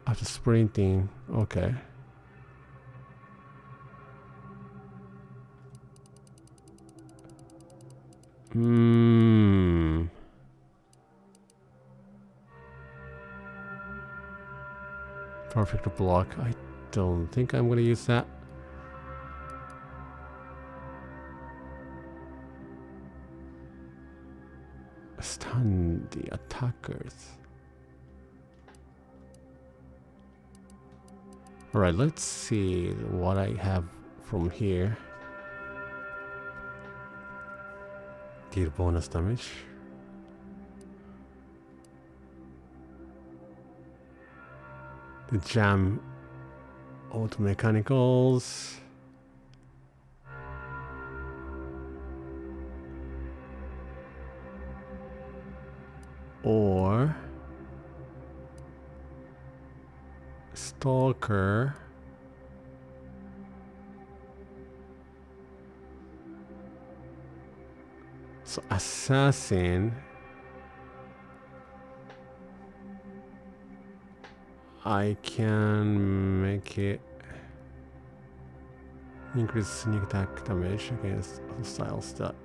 After sprinting. Okay. Perfect block. I don't think I'm gonna use that. Stun the attackers. Alright, let's see what I have from here. Deal bonus damage. The jam auto mechanicals. Or Stalker. So Assassin. I can make it increase sneak attack damage against hostiles that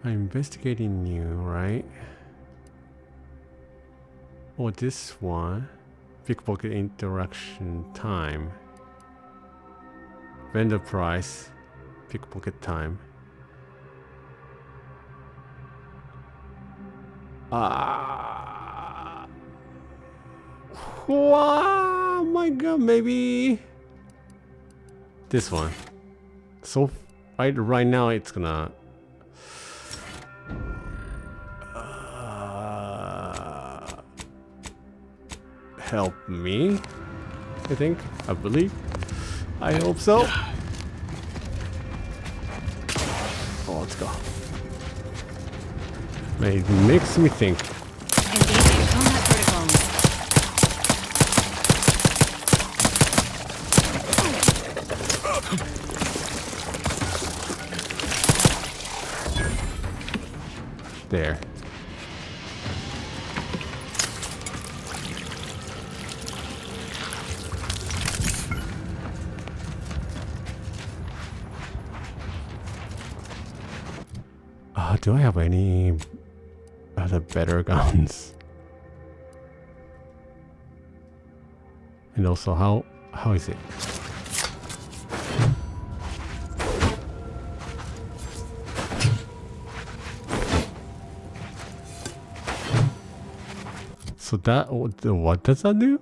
are investigating you, right? Or this one. Pickpocket interaction time. Vendor price. Pickpocket time. Oh my god, maybe this one. So right now it's gonna help me, I think, I believe, I hope so. Oh, let's go. It makes me think. Engaging combat protocols. There. Do I have any other better guns? And also, how is it? So that, what does that do?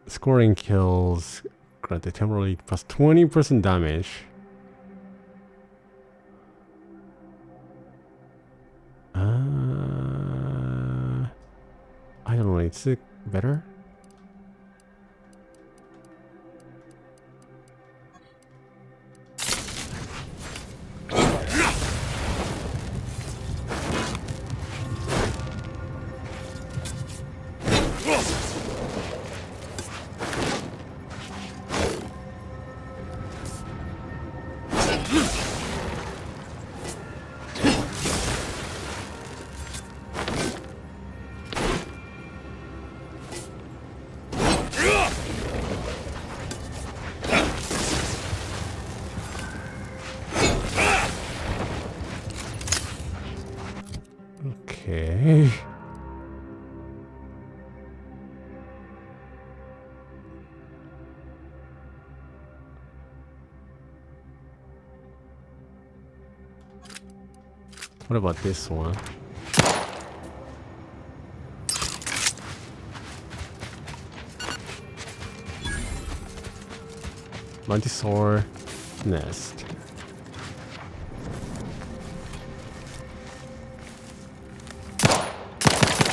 Scoring kills granted temporarily plus 20% damage. I don't know, is it better? Okay. What about this one? Mantisaur nest.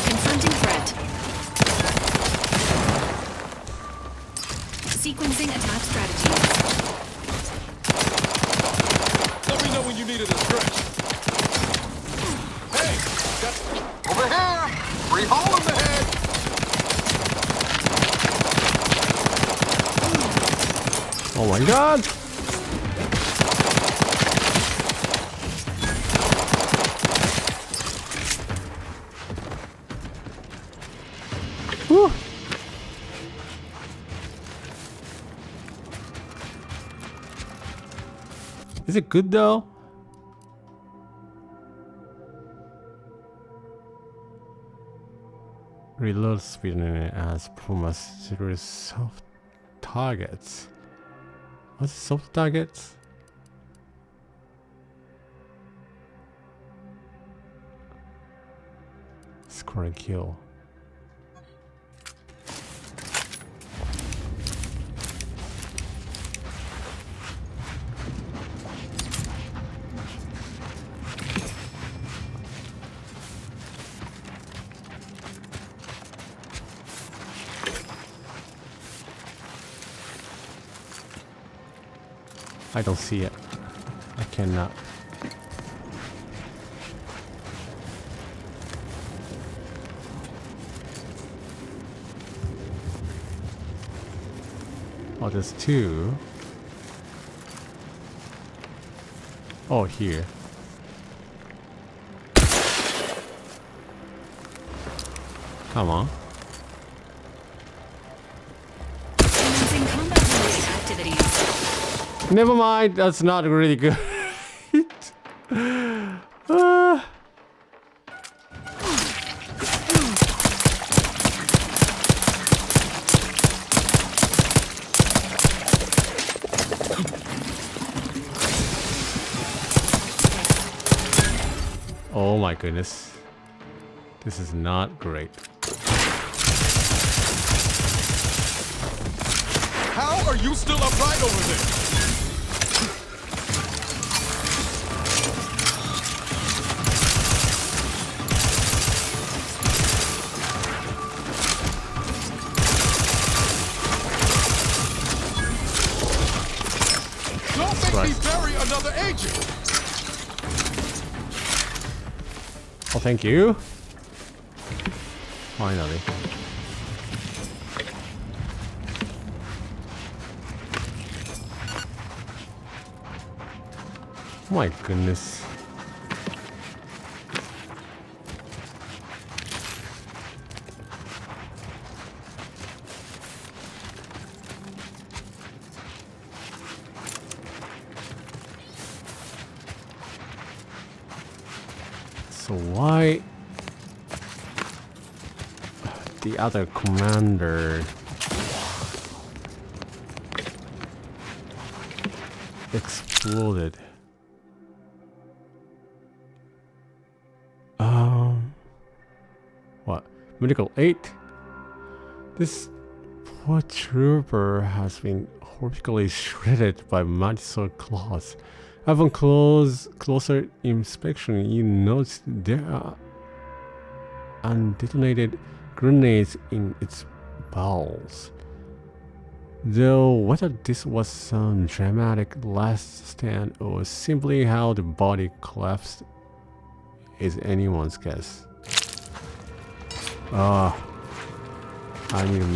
Confronting threat. Sequencing attack strategies. Let me know when you needed a stretch. Hey! Over here! Free hole in the head! Oh my god! Whew. Is it good though? Reload speed as performance series soft targets. What's soft targets? Score and kill. I don't see it. I cannot. Oh, there's two. Oh, here. Come on. Commencing combat-related activities. Never mind, that's not really good. my goodness. This is not great. How are you still upright over there? Don't make me bury another agent! Oh, thank you. Finally. Oh my goodness. So why the other commander exploded? What? Medical aid? This poor trooper has been horrifically shredded by Mantisaur claws. Upon closer inspection, you notice there are undetonated grenades in its bowels. Though whether this was some dramatic last stand or simply how the body collapsed is anyone's guess. I need a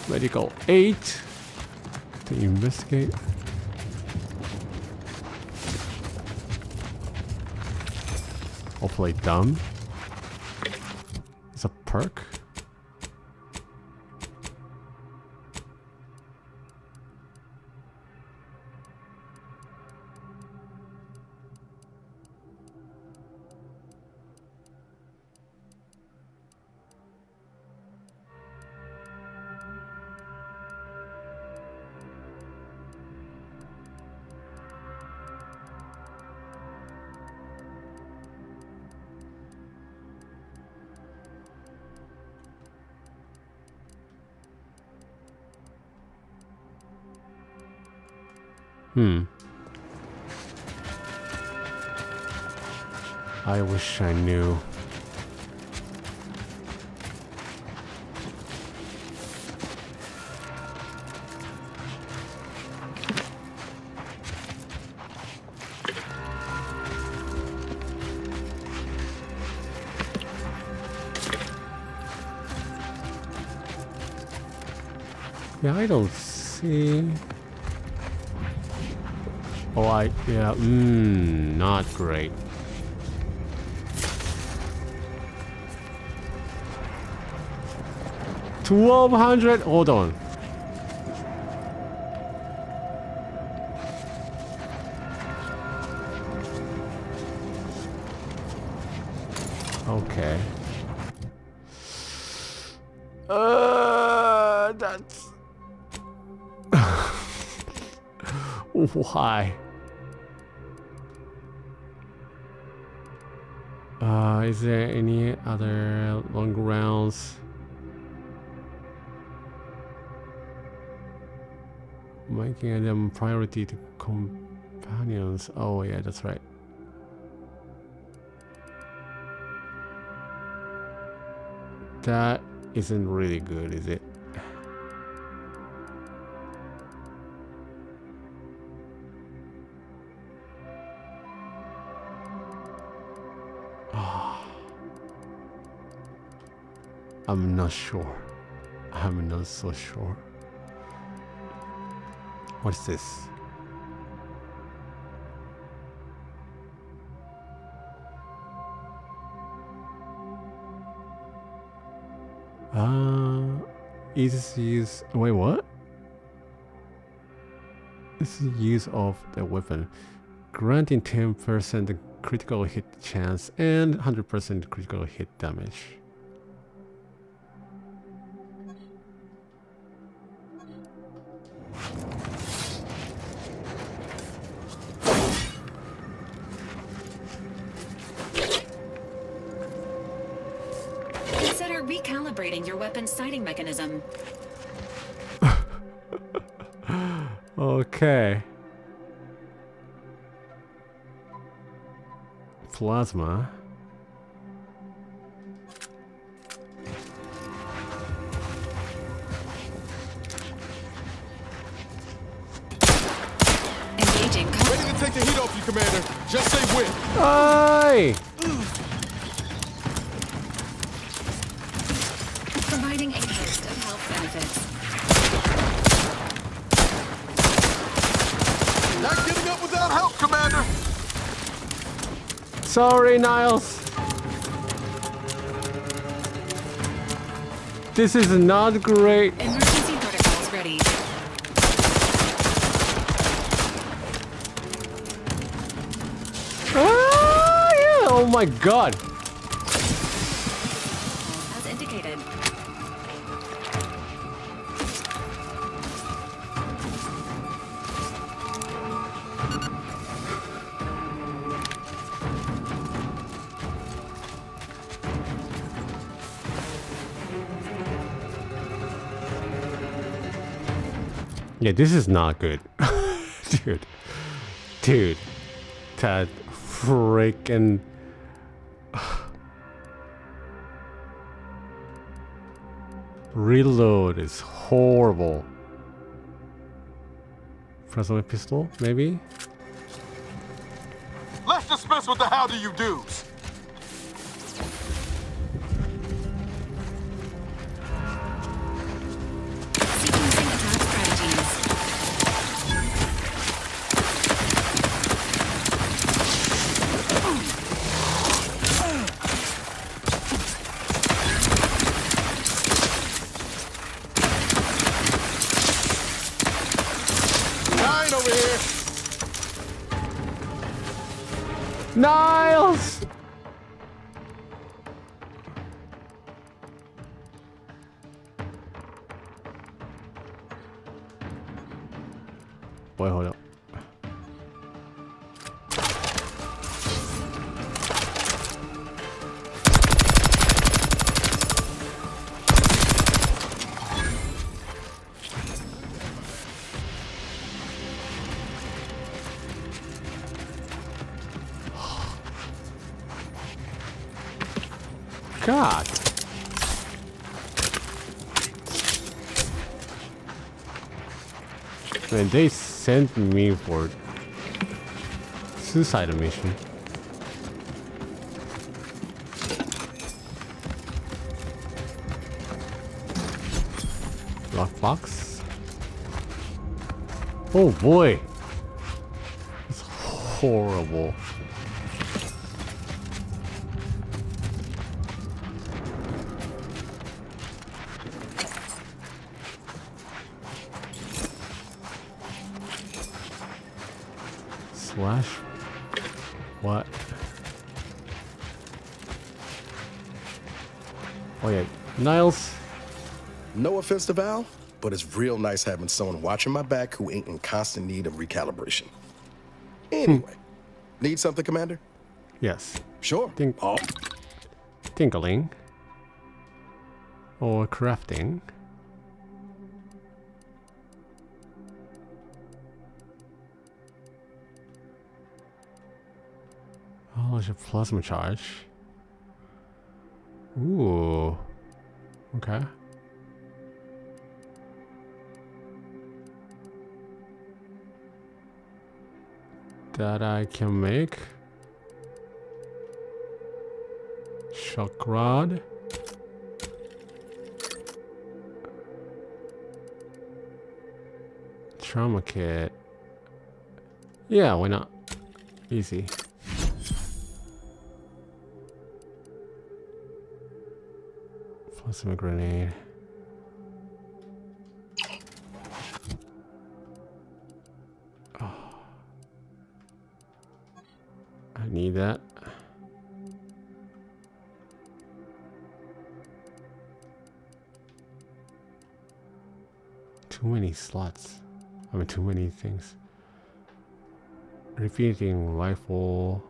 medical aid to investigate. Hopefully dumb. It's a perk. I wish I knew. Yeah, I don't see. Oh, yeah, not great. $1,200. Hold on. Okay. That's why. Is there any other long rounds? Making them priority to companions. Oh yeah, that's right. That isn't really good, is it? I'm not sure. I'm not so sure. What's this? Easy use. Wait, what? This is use of the weapon, granting 10% critical hit chance and 100% critical hit damage. consider recalibrating your weapon's sighting mechanism. Okay. Plasma. Engaging. Ready to take the heat off you, Commander. Just say when. Aye! Providing a host of health benefits. Not getting up without help, Commander. Sorry, Niles. This is not great. Emergency protocols ready. Ah, yeah. Oh my god. As indicated. Yeah, this is not good. Dude. That freaking... Reload is horrible. Plasma pistol, maybe? Let's dispense with the how do you do's. Sequencing attack strategies. Nine over here. Niles! Wait, hold up. God. Man, they sent me for suicide mission. Lockbox. Oh boy. It's horrible. Slash. What? Oh yeah, Niles. No offense to Val, but it's real nice having someone watching my back who ain't in constant need of recalibration. Anyway, need something, Commander? Yes. Sure. Tinkling. Or crafting. Oh, there's a plasma charge. Ooh. Okay. That I can make. Shock rod. Trauma kit. Yeah, why not? Easy. Plasma grenade. Oh. I need that. Too many slots. I mean, too many things. Repeating rifle.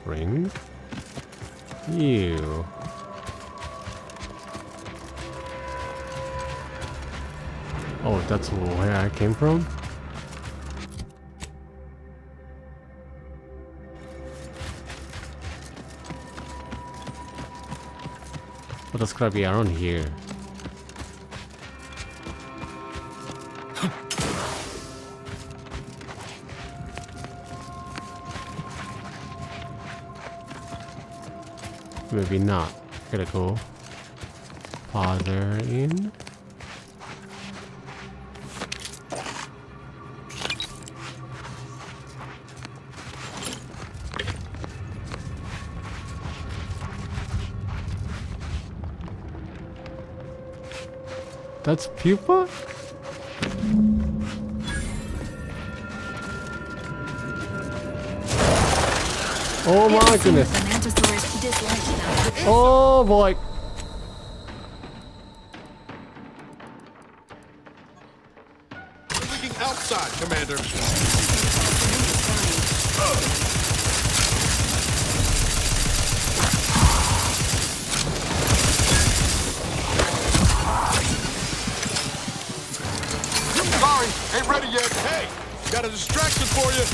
spring. You. Oh, that's where I came from? Well, that's gotta be around here. Maybe not. Gotta go farther in. That's pupa? Oh my goodness. Oh boy. Leaking outside, Commander. Sorry, ain't ready yet. Hey, got a distraction for you.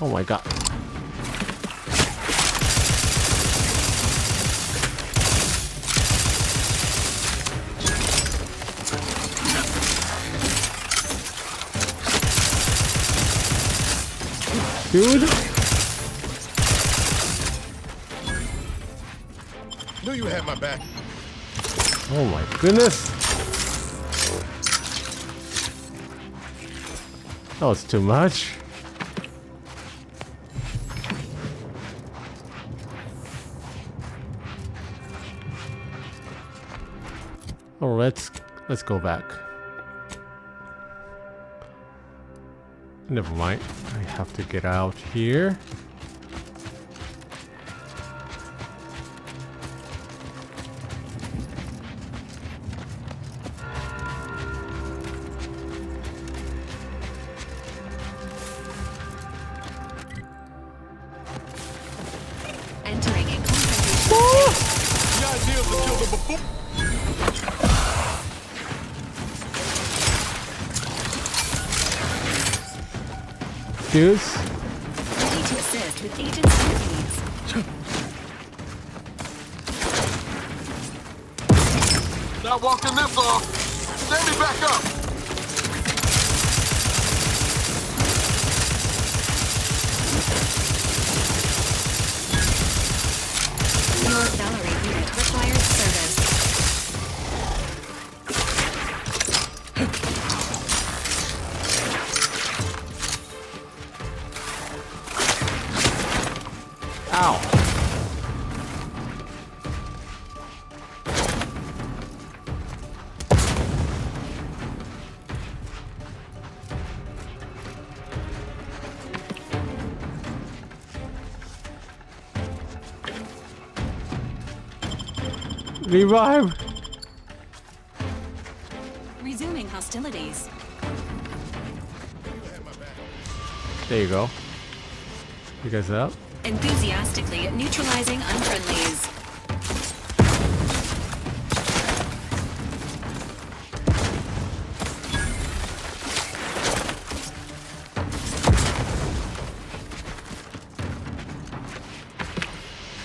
Oh my god. Dude. Knew you had my back. Oh my goodness. That was too much. Oh, let's go back. Never mind. I have to get out here. Entering a The idea is to kill them before. Dudes. ready to assist with agent's needs. Not walking this off. Stand me back up. Your Valerie unit requires service. Ow. Revive. Resuming hostilities. There you go. You guys up? Enthusiastically neutralizing unfriendlies.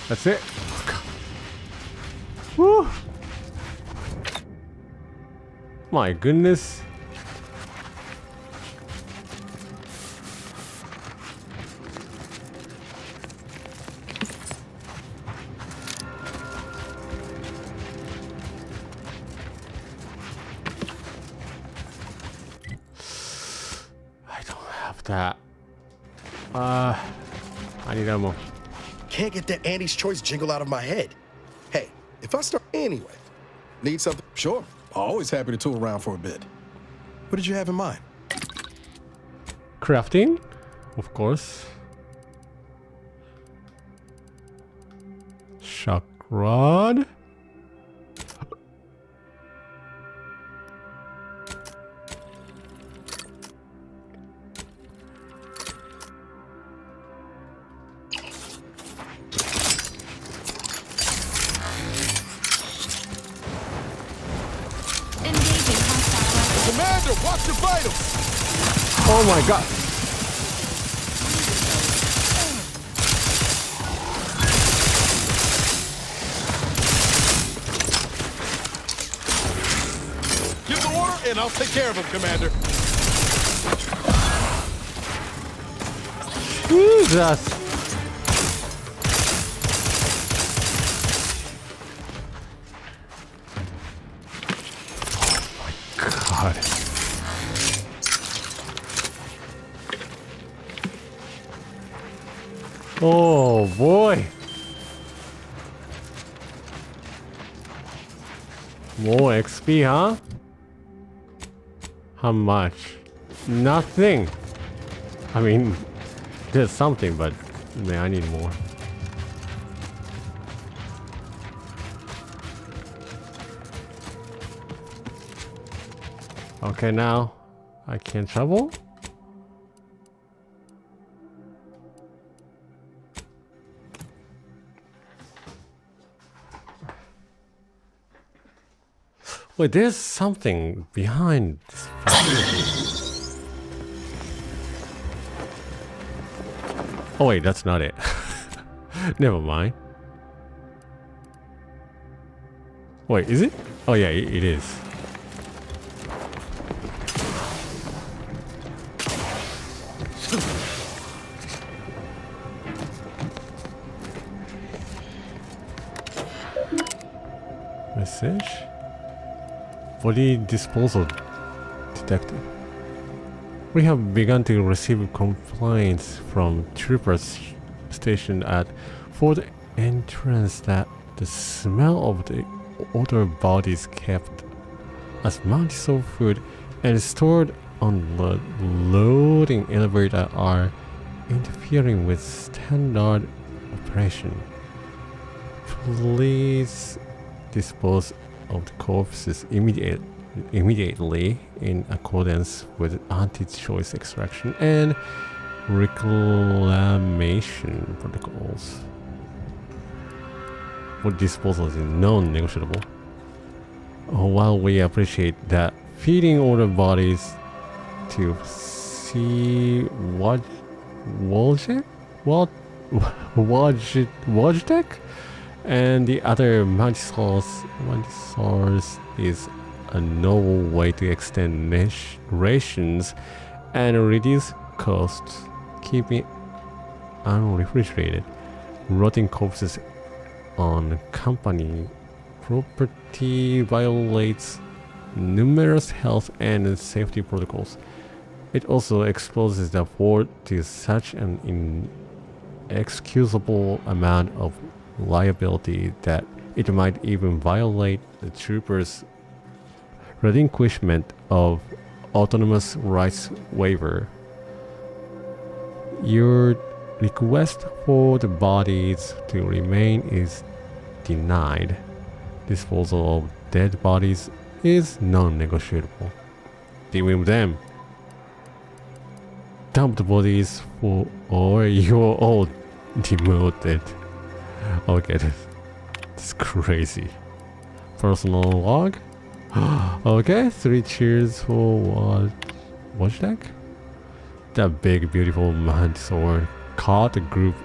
That's it. Woo! My goodness. I don't have that. I need ammo. Can't get that Andy's Choice jingle out of my head. Hey, if I start anyway, need something? Sure, always happy to tool around for a bit. What did you have in mind? crafting, of course. Shock rod. Commander, watch your vitals! Oh my god. Give the order and I'll take care of him, Commander. Jesus. God. Oh boy. More XP, huh? How much? Nothing. I mean, there's something, but man, I need more. Okay, now I can travel. Wait, there's something behind this facility. Oh wait, that's not it. Never mind. Wait, is it? Oh yeah, it is. Message. Body disposal detected. We have begun to receive complaints from troopers stationed at Fort Entrance that the smell of the other bodies kept as Mantisaur food and stored on the loading elevator are interfering with standard operation. Please dispose of the corpses immediately in accordance with anti-choice extraction and reclamation protocols. For disposal is non-negotiable. While we appreciate that feeding other bodies to see Wojtek and the other Mantisaurs is a novel way to extend rations and reduce costs. Keeping unrefrigerated, rotting corpses on company property violates numerous health and safety protocols. It also exposes the fort to such an inexcusable amount of liability that it might even violate the troopers' relinquishment of autonomous rights waiver. Your request for the bodies to remain is denied. Disposal of dead bodies is non-negotiable. Deal with them. Dump the bodies or you're all demoted. Okay, that's crazy. Personal log. Okay, 3 cheers for Wojtek. That big, beautiful Mantisaur caught a group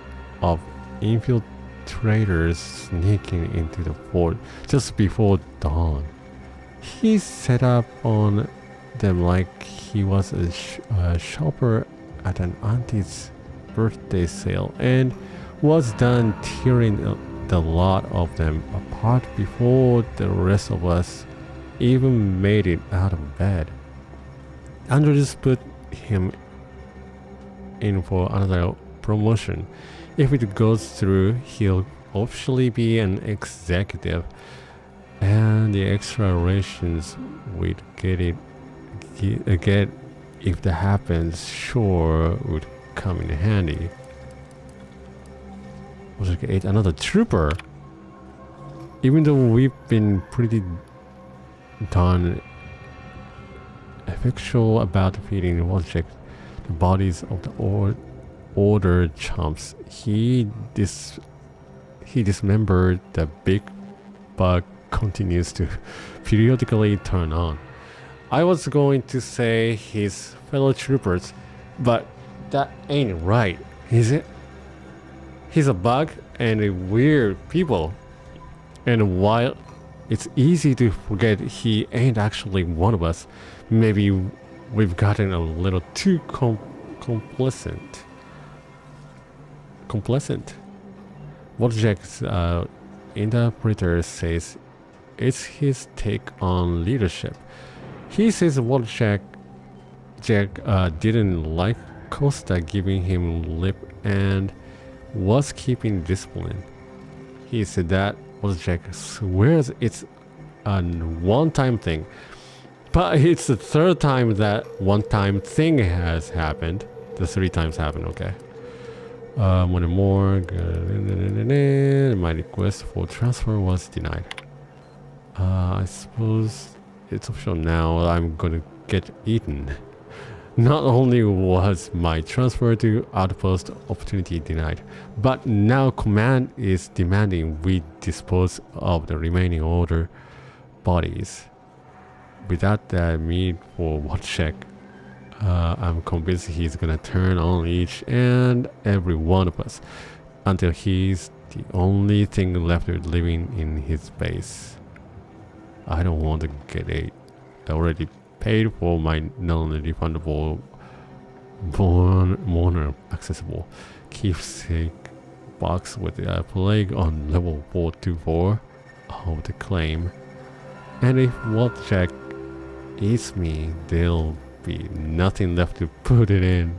of infiltrators sneaking into the fort just before dawn. He set up on them like he was a shopper at an auntie's birthday sale and was done tearing the lot of them apart before the rest of us even made it out of bed. Andrews put him in for another promotion. If it goes through, he'll officially be an executive, and the extra rations we'd get if that happens, sure would come in handy. Was like 8, another trooper. Even though we've been pretty darn effectual about defeating the Wojciech, the bodies of the order chumps, he dismembered the big bug continues to periodically turn on. I was going to say his fellow troopers, but that ain't right, is it? He's a bug and a weird people. And while it's easy to forget he ain't actually one of us, maybe we've gotten a little too complacent. Wojciech's interpreter says it's his take on leadership. He says Wojciech didn't like Costa giving him lip and was keeping discipline. He said that Wojciech swears it's a one-time thing, but it's the 3rd time that one-time thing has happened. The 3 times happened, okay. One more. My request for transfer was denied. I suppose it's official now. I'm gonna get eaten. Not only was my transfer to outpost opportunity denied, but now command is demanding we dispose of the remaining order bodies. Without that need for Wojciech, I'm convinced he's gonna turn on each and every one of us until he's the only thing left living in his base. I don't want to get I already paid for my non-refundable mourner accessible keepsake box with a plague on level 424 of the claim. And if Wojciech eats me, there'll be nothing left to put it in.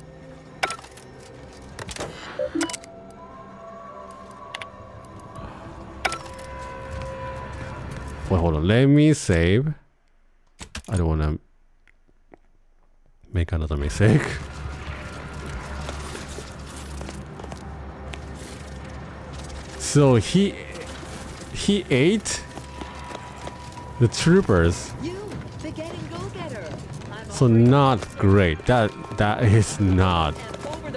Well, hold on, let me save. I don't want to make another mistake. So he ate the troopers. So not great. That is not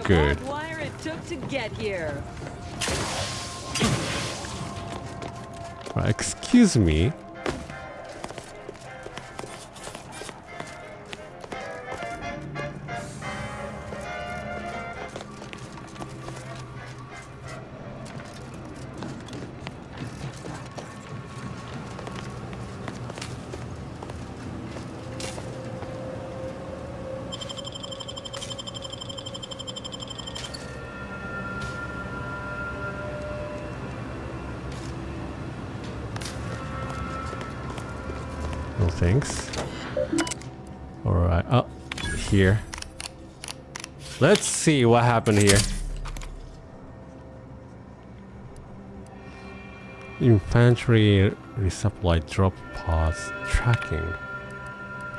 good. Wire it took to get here. Right, excuse me. No thanks. Alright, up here. Let's see what happened here. Infantry resupply drop pods tracking.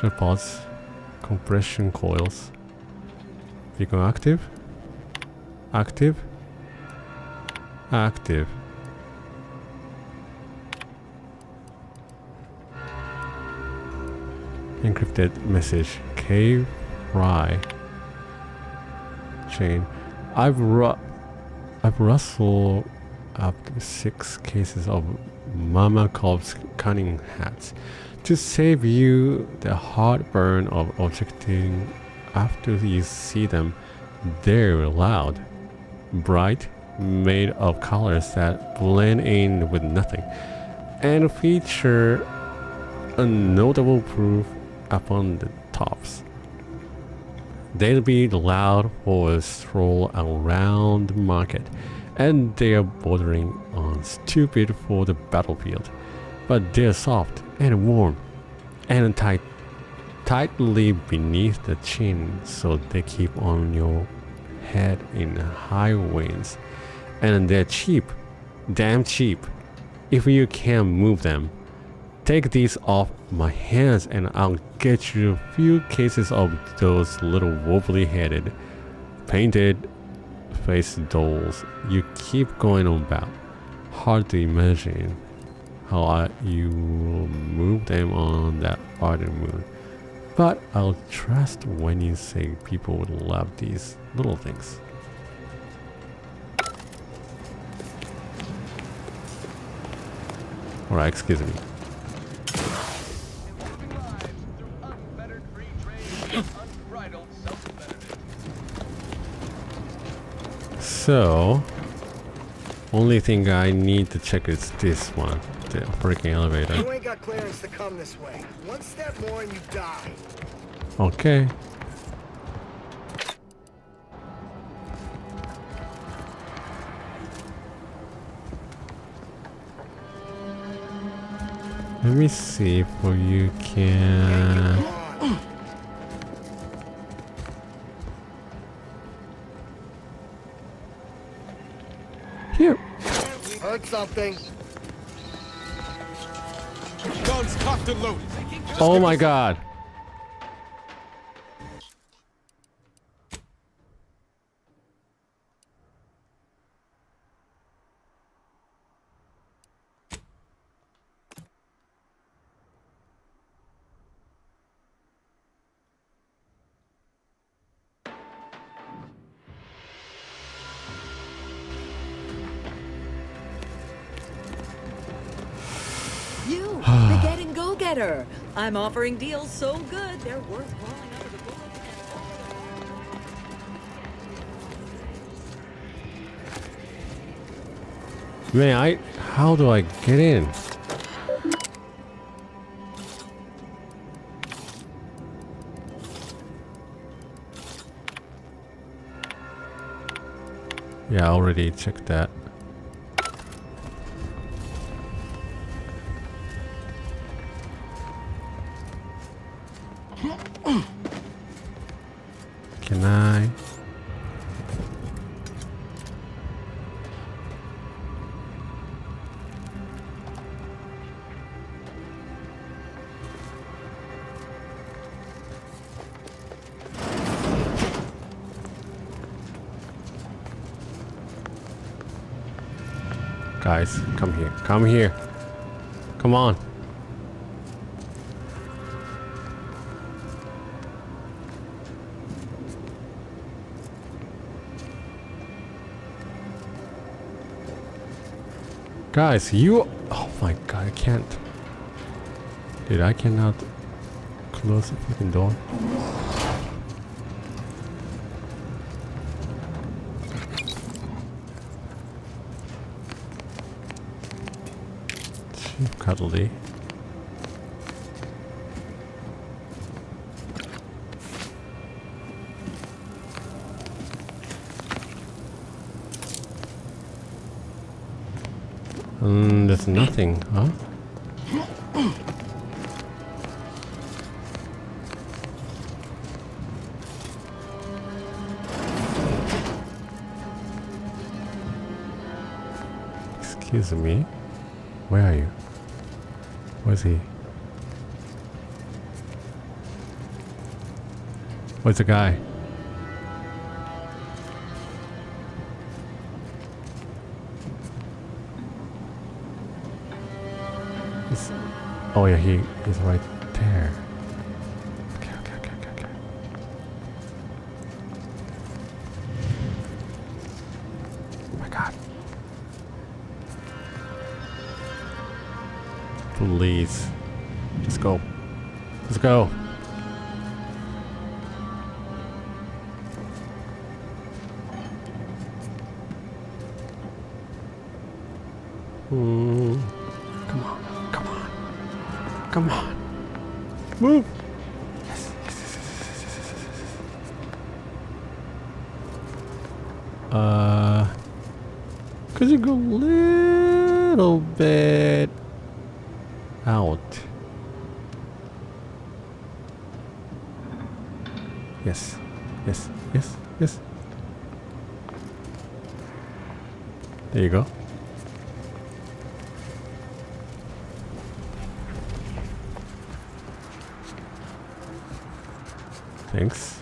Drop pods, compression coils. Beacon active? Active? Active. Encrypted message. K-Fry. Chain. I've rustled up 6 cases of Mama Cobb's cunning hats to save you the heartburn of objecting after you see them. They're loud, bright, made of colors that blend in with nothing, and feature a notable proof upon the tops. They'll be loud for a stroll around the market, and they're bordering on stupid for the battlefield. But they're soft and warm and tightly beneath the chin, so they keep on your head in high winds. And they're cheap, damn cheap, if you can move them. take these off my hands and I'll get you a few cases of those little wobbly-headed, painted face dolls you keep going on about. Hard to imagine how you move them on that autumn moon. But I'll trust when you say people would love these little things. Alright, excuse me. So, only thing I need to check is this one, the freaking elevator. You ain't got clearance to come this way. One step more and you die. Okay. Let me see if you can. Here. Heard something. Guns cocked and loaded. Oh my god. You, the getting go-getter. I'm offering deals so good, they're worth crawling under the bullets. Man, how do I get in? Yeah, I already checked that. Can I? Guys, come here. Come here. Come on. Guys, you... Oh my god, I can't. Dude, I cannot close the freaking door. Too cuddly. There's nothing, huh? Excuse me. Where are you? Where's he? Where's the guy? Oh yeah, he's right there. Okay. Oh my god. Please. Let's go. Let's go. Come on. Move. Yes. Could you go a little bit out? Yes. There you go. Thanks.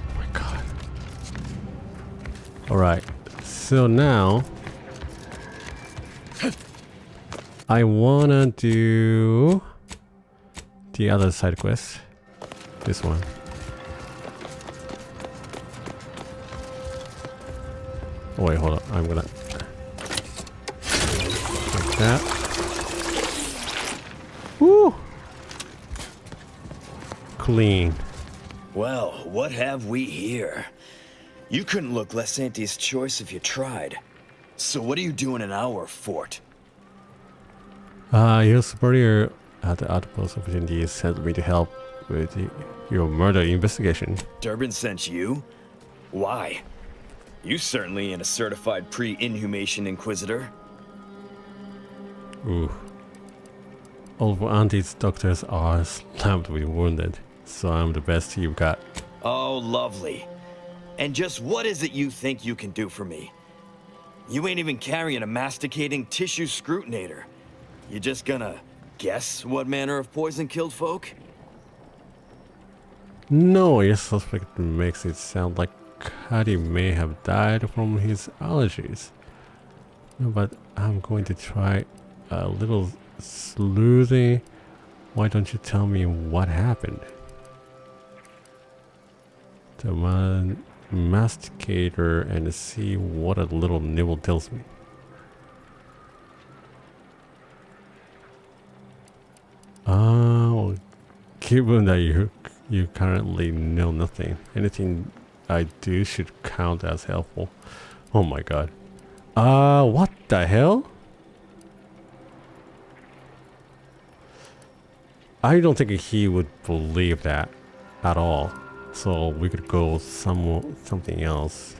Oh my god. Alright, so now I wanna do the other side quest. This one. Oh wait, hold on. I'm gonna like that. Woo! Clean. Well, what have we here? You couldn't look less Auntie's choice if you tried. So what are you doing in our fort? Your superior at the outpost of India sent me to help with your murder investigation. Durbin sent you? Why? You certainly ain't a certified pre-inhumation inquisitor. Ooh. All of Auntie's doctors are slammed with wounded, so I'm the best you've got. Oh, lovely. And just what is it you think you can do for me? You ain't even carrying a masticating tissue scrutinator. You just gonna guess what manner of poison killed folk? No, your suspect makes it sound like Cuddy may have died from his allergies. But I'm going to try a little sleuthing. Why don't you tell me what happened? The masticator and see what a little nibble tells me. Oh, given that you currently know nothing, anything I do should count as helpful. Oh my god. What the hell? I don't think he would believe that at all. So we could go something else.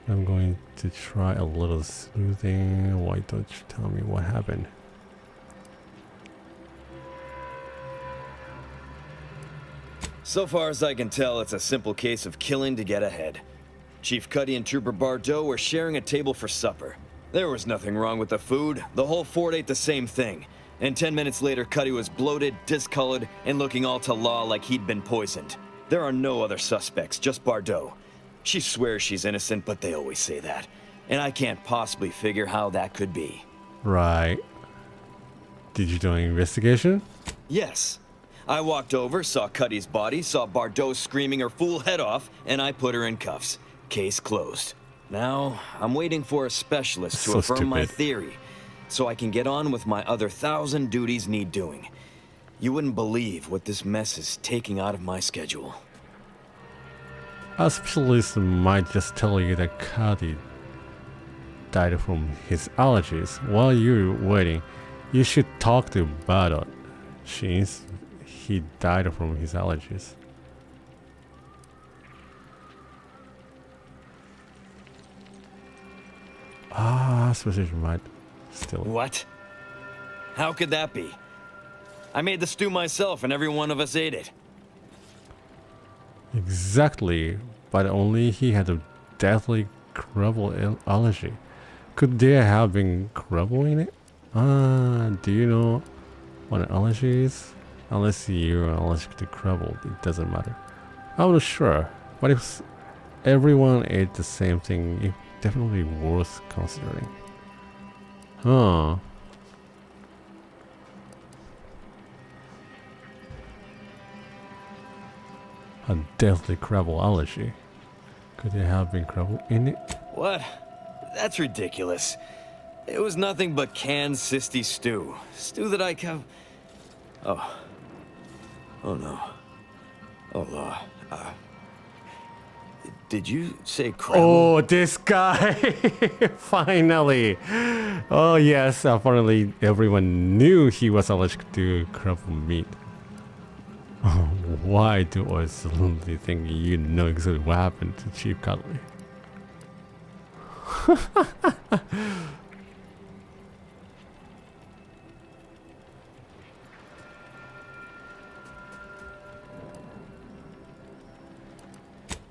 I'm going to try a little sleuthing. Why don't you tell me what happened? So far as I can tell, it's a simple case of killing to get ahead. Chief Cuddy and Trooper Bardot were sharing a table for supper. There was nothing wrong with the food. The whole fort ate the same thing. And 10 minutes later, Cuddy was bloated, discolored, and looking all ta-la like he'd been poisoned. There are no other suspects, just Bardot. She swears she's innocent, but they always say that. And I can't possibly figure how that could be. Right. Did you do an investigation? Yes. I walked over, saw Cuddy's body, saw Bardot screaming her fool head off, and I put her in cuffs. Case closed. Now, I'm waiting for a specialist to affirm my theory, so I can get on with my other 1,000 duties need doing. You wouldn't believe what this mess is taking out of my schedule. A specialist might just tell you that Cuddy died from his allergies. While you're waiting, you should talk to Bardot. He died from his allergies. Specialist might still. What? How could that be? I made the stew myself and every one of us ate it. Exactly, but only he had a deathly crumble allergy. Could there have been crumble in it? Do you know what an allergy is? Unless you're allergic to crumble, it doesn't matter. I'm not sure, but if everyone ate the same thing, it's definitely worth considering. Huh. A deathly crumble allergy. Could there have been crumble in it? What? That's ridiculous. It was nothing but canned cysty stew. Stew that I Oh. Oh no. Oh, did you say crumble? Oh, this guy! Finally! Oh yes, apparently everyone knew he was allergic to crumble meat. Oh, why do I suddenly think you know exactly what happened to Chief Cutlery?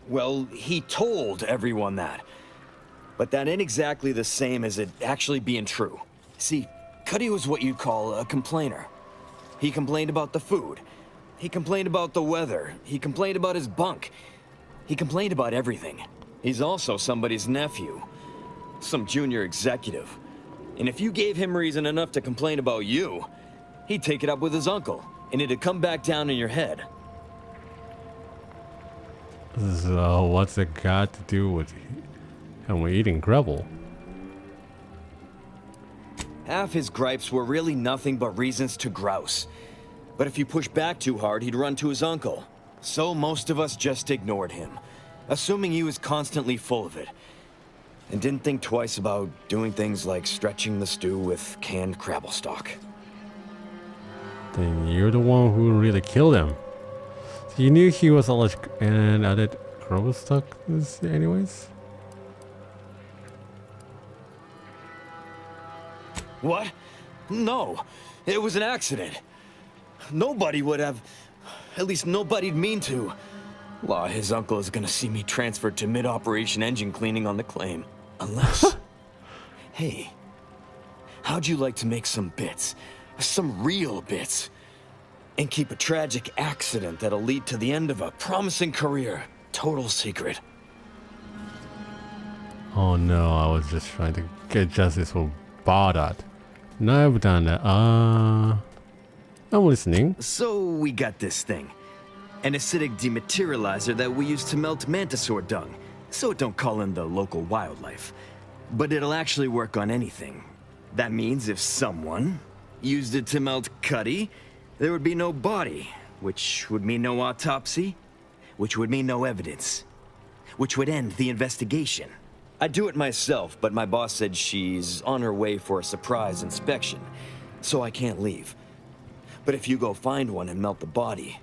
Well, he told everyone that. But that ain't exactly the same as it actually being true. See, Cuddy was what you'd call a complainer. He complained about the food. He complained about the weather. He complained about his bunk. He complained about everything. He's also somebody's nephew. Some junior executive. And if you gave him reason enough to complain about you, he'd take it up with his uncle, and it'd come back down in your head. So, what's it got to do with him eating gravel? Half his gripes were really nothing but reasons to grouse. But if you push back too hard, he'd run to his uncle. So most of us just ignored him, assuming he was constantly full of it. And didn't think twice about doing things like stretching the stew with canned crabble stock. Then you're the one who really killed him. So you knew he was allergic and added crabble stock anyways? What? No, it was an accident. Nobody would have... At least nobody'd mean to. Law, his uncle is gonna see me transferred to mid-operation engine cleaning on the claim. Unless... Hey, how'd you like to make some bits? Some real bits? And keep a tragic accident that'll lead to the end of a promising career. Total secret. Oh no, I was just trying to get justice for Bardat. No, I've done that. I'm listening. So we got this thing. An acidic dematerializer that we use to melt mantisaur dung, so it don't call in the local wildlife. But it'll actually work on anything. That means if someone used it to melt Cuddy, there would be no body, which would mean no autopsy, which would mean no evidence, which would end the investigation. I'd do it myself, but my boss said she's on her way for a surprise inspection, so I can't leave. But if you go find one and melt the body,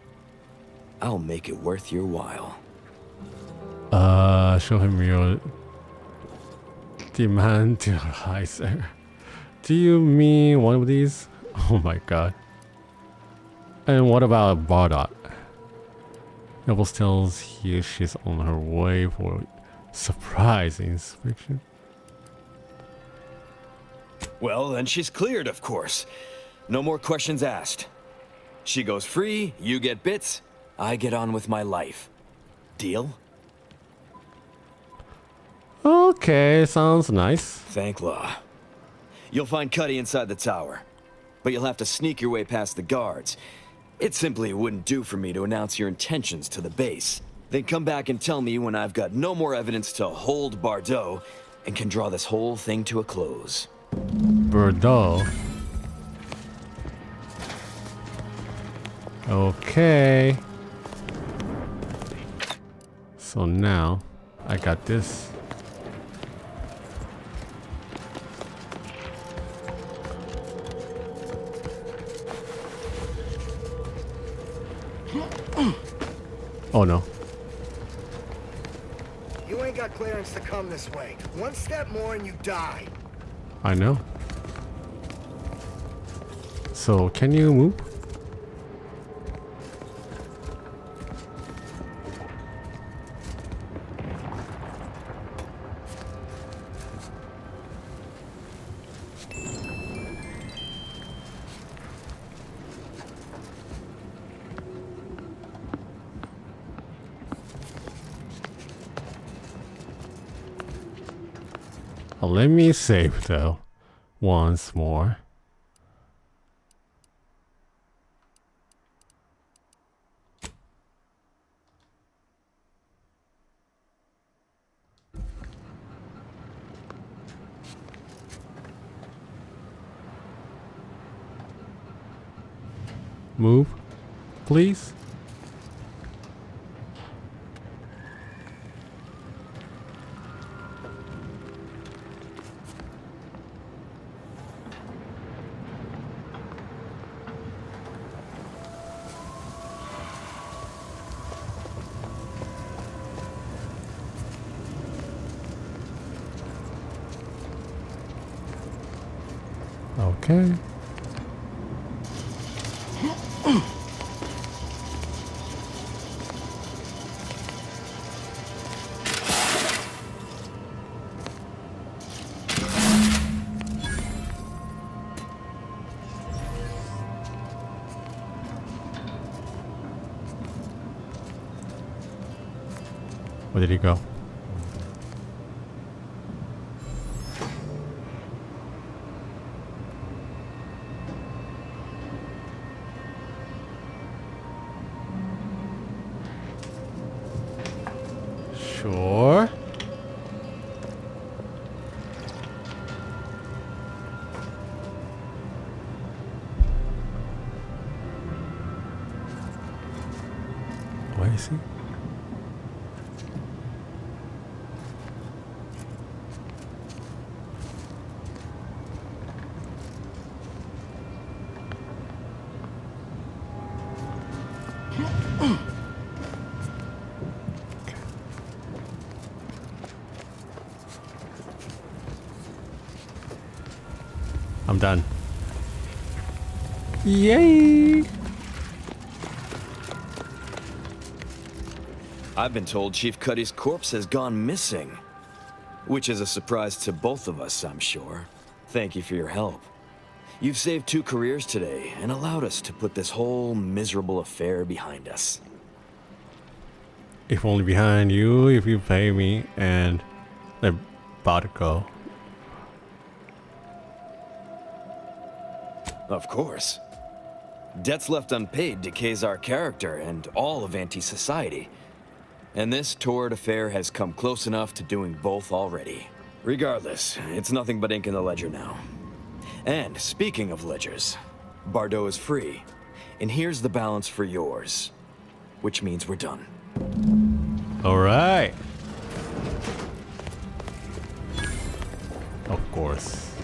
I'll make it worth your while. Show him your dematerializer. Do you mean one of these? Oh my god. And what about Bardat? Nobles tells here she's on her way for surprise inspection. Well, then she's cleared, of course. No more questions asked. She goes free, you get bits, I get on with my life. Deal? Okay, sounds nice. Thank law. You'll find Cuddy inside the tower, but you'll have to sneak your way past the guards. It simply wouldn't do for me to announce your intentions to the base. Then come back and tell me when I've got no more evidence to hold Bardot and can draw this whole thing to a close. Bordeaux. Okay. So now I got this. Oh no. You ain't got clearance to come this way. One step more and you die. I know. So can you move? Let me save though, once more. Move, please. Okay. Where did he go? Sure. Where is he? I'm done. Yay! I've been told Chief Cuddy's corpse has gone missing. Which is a surprise to both of us, I'm sure. Thank you for your help. You've saved 2 careers today and allowed us to put this whole miserable affair behind us. If only behind you, if you pay me, and let about go. Of course. Debts left unpaid decays our character and all of anti-society. And this torrid affair has come close enough to doing both already. Regardless, it's nothing but ink in the ledger now. And speaking of ledgers, Bardot is free. And here's the balance for yours. Which means we're done. Alright. Of course.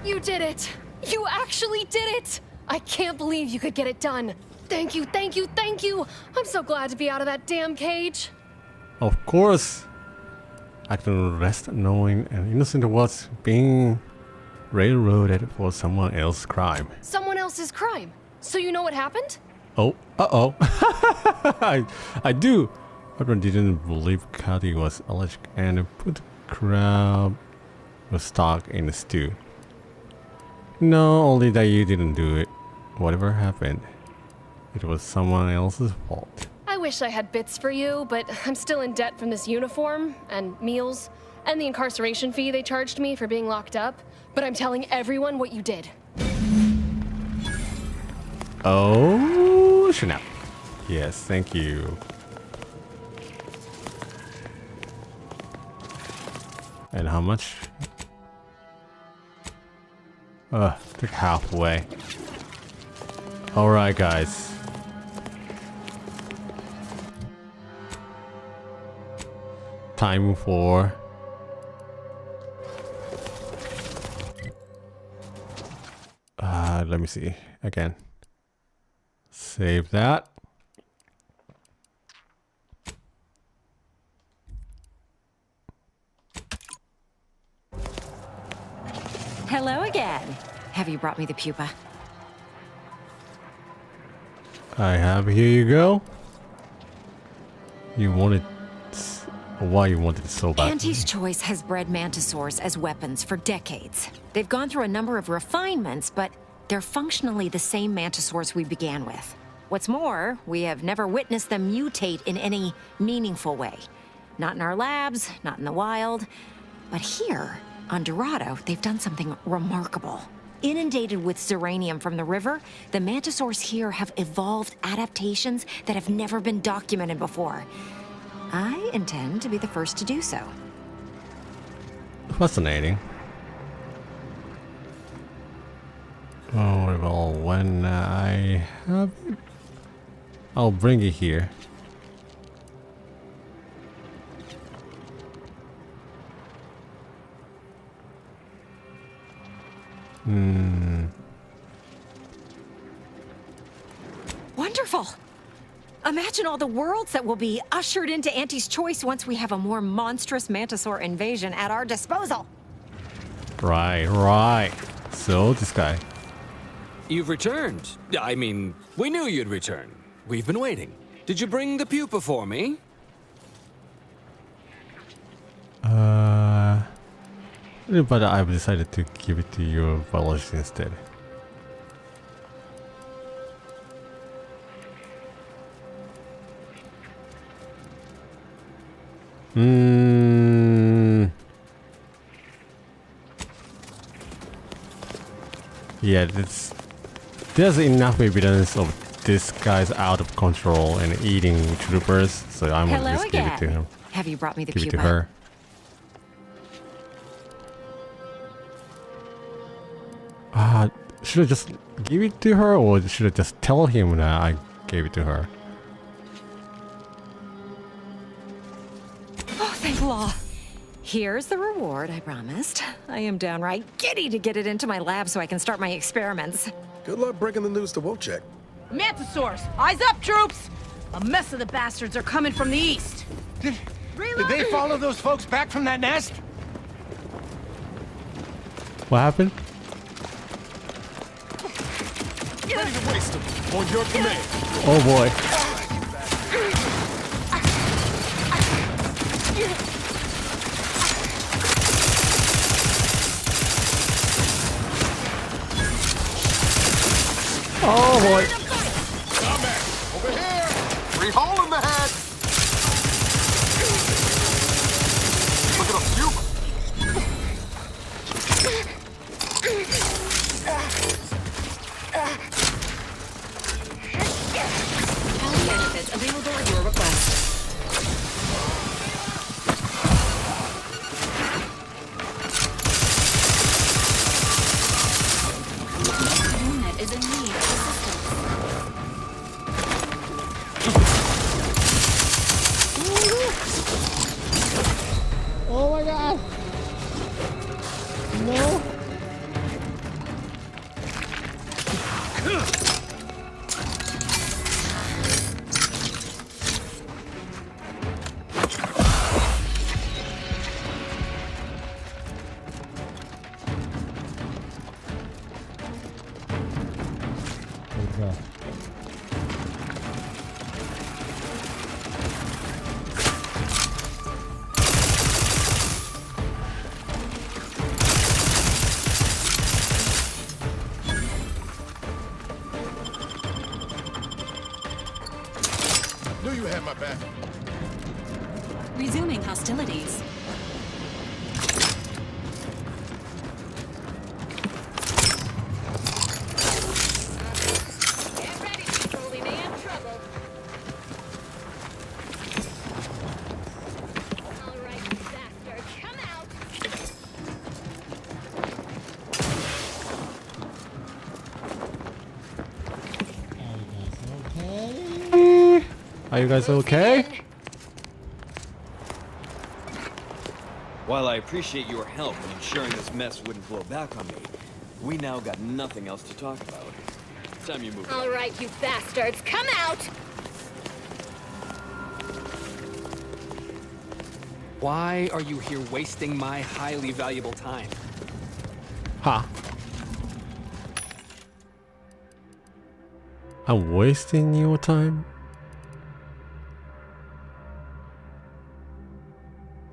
You did it! You actually did it! I can't believe you could get it done. Thank you, thank you, thank you! I'm so glad to be out of that damn cage. Of course. I can rest knowing an innocent was being railroaded for someone else's crime. Someone else's crime. So you know what happened? Oh, uh-oh. I do. Everyone didn't believe Cuddy was allergic and put crab stock in the stew. No, only that you didn't do it. Whatever happened, it was someone else's fault. I wish I had bits for you, but I'm still in debt from this uniform, and meals, and the incarceration fee they charged me for being locked up. But I'm telling everyone what you did. Oh, snap. Yes, thank you. And how much? Took halfway. Alright, guys. Time for let me see again. Save that. Hello again. Have you brought me the pupa? I have. Here you go. You wanted. Why you wanted it so bad? Auntie's Choice has bred mantisaurs as weapons for decades. They've gone through a number of refinements, but they're functionally the same mantisaurs we began with. What's more, we have never witnessed them mutate in any meaningful way. Not in our labs, not in the wild. But here, on Dorado, they've done something remarkable. Inundated with zeranium from the river, the mantisaurs here have evolved adaptations that have never been documented before. I intend to be the first to do so. Fascinating. Oh, well, when I have it, I'll bring it here. Wonderful! Imagine all the worlds that will be ushered into Auntie's Choice once we have a more monstrous mantisaur invasion at our disposal. Right, right. So, this guy. You've returned. I mean, we knew you'd return. We've been waiting. Did you bring the pupa for me? But I've decided to give it to your village instead. Yeah, there's enough evidence of this guy's out of control and eating troopers, so I'm gonna just give it to him. Have you brought me the Give it pupa? to her. Should I just give it to her, or should I just tell him that I gave it to her? Oh, thank law. Here's the reward I promised. I am downright giddy to get it into my lab so I can start my experiments. Good luck breaking the news to Wojciech. Mantisaurs, eyes up, troops! A mess of the bastards are coming from the east. Did they follow those folks back from that nest? What happened? Ready to waste them. On your command. Oh boy. Oh boy. Combat. Over here. Free hole in the head. Look at him puke. Health benefits available at your request. Unit is in need of assistance. Oh my god. No. Knew you had my back. Resuming hostilities. Get ready, people, we may have trouble. All right, you bastards, come out! Are you guys okay? While I appreciate your help in ensuring this mess wouldn't blow back on me, we now got nothing else to talk about. Time you move on. All right, you bastards, come out! Why are you here wasting my highly valuable time? Huh. I'm wasting your time?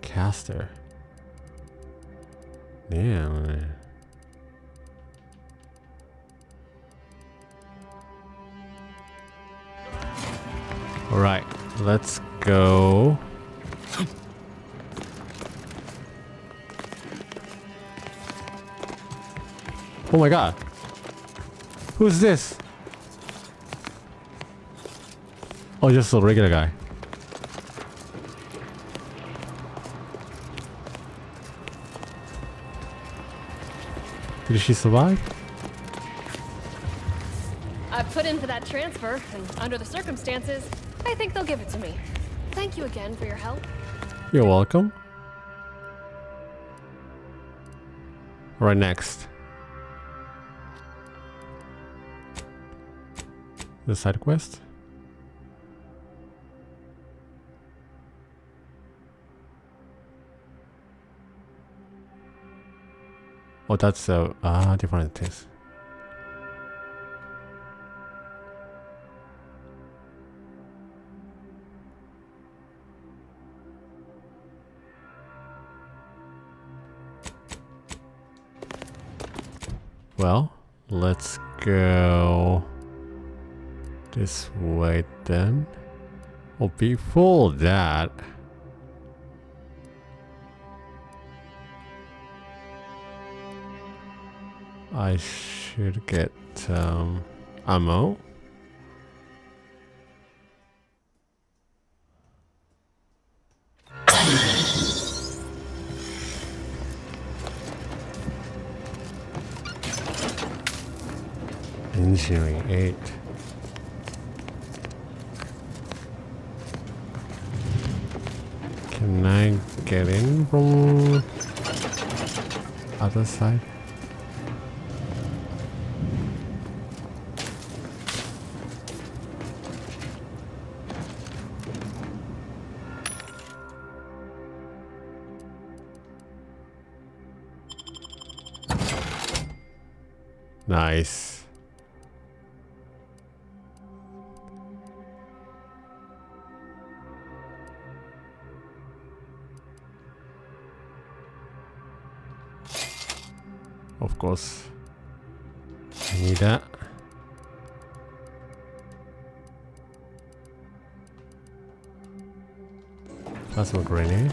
Caster. Yeah. Alright, let's go. Oh my god. Who's this? Oh, just a regular guy. Did she survive? I put in for that transfer, and under the circumstances, I think they'll give it to me. Thank you again for your help. You're welcome. Right, next. The side quest. Oh, that's different things. Well, let's go this way then. Oh, before that, I should get ammo. Engineering 8. Can I get in from other side? Nice. Of course. I need that. Plasma grenade.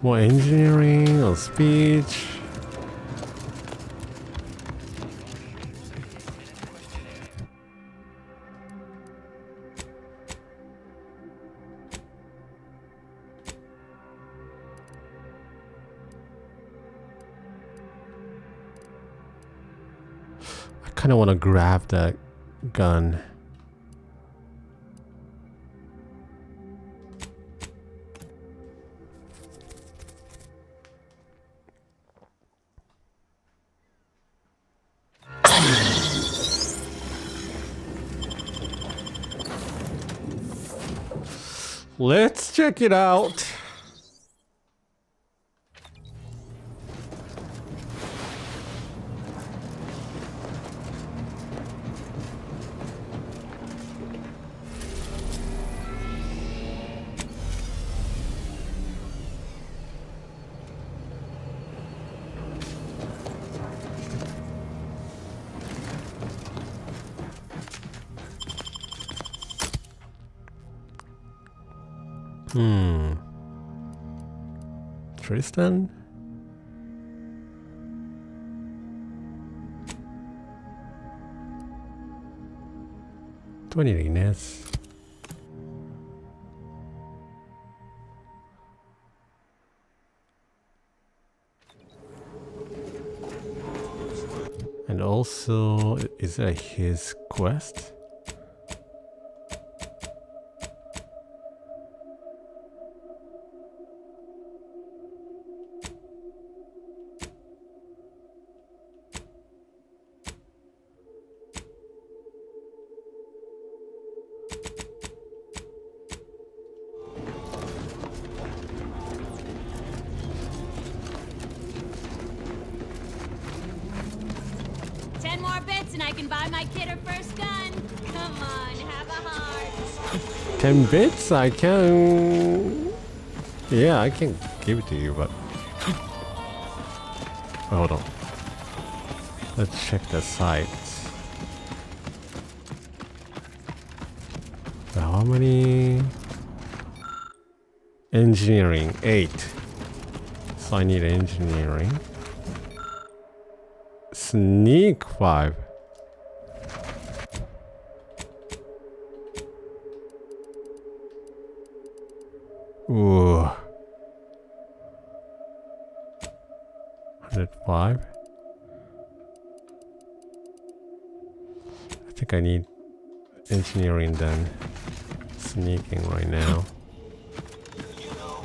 More engineering or speech. I kind of want to grab that gun. Let's check it out. Tristan? Yes. And also, is that his quest? And I can buy my kid her first gun. Come on, have a heart. 10 bits? I can... Yeah, I can give it to you, but... Oh, hold on. Let's check the sites. So how many... Engineering, 8. So I need engineering. Sneak 5. Ooh. 105. I think I need engineering than sneaking right now.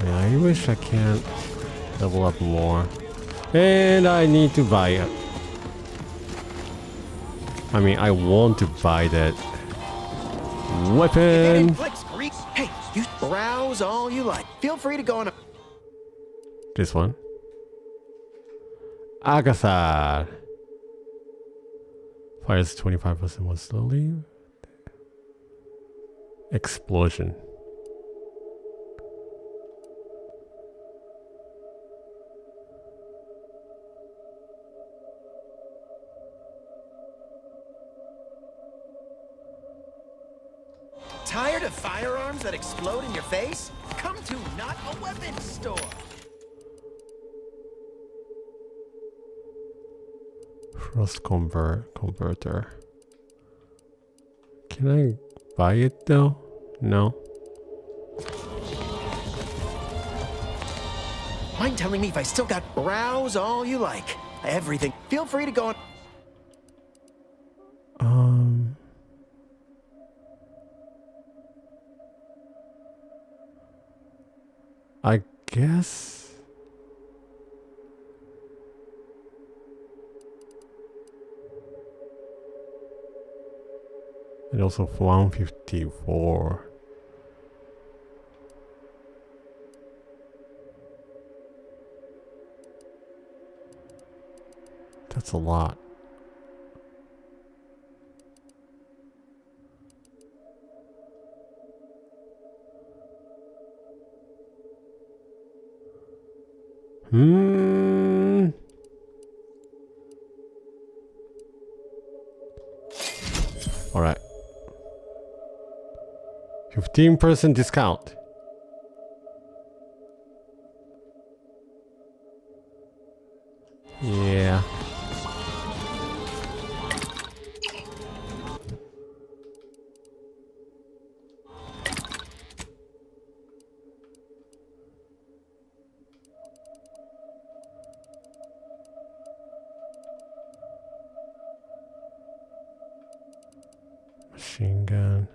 I wish I can level up more. And I need to buy it. I mean, I want to buy that weapon. Hey, you browse all you like. Feel free to go on a... This one. Agatha. Fires 25% more slowly. Explosion. Tired? Scared of firearms that explode in your face? Come to Not a Weapons Store. Frost converter. Can I buy it though? No. Mind telling me if I still got browse all you like? Everything. Feel free to go on. I guess. And also 154. That's a lot. All right. 15% discount. Yeah. Machine gun.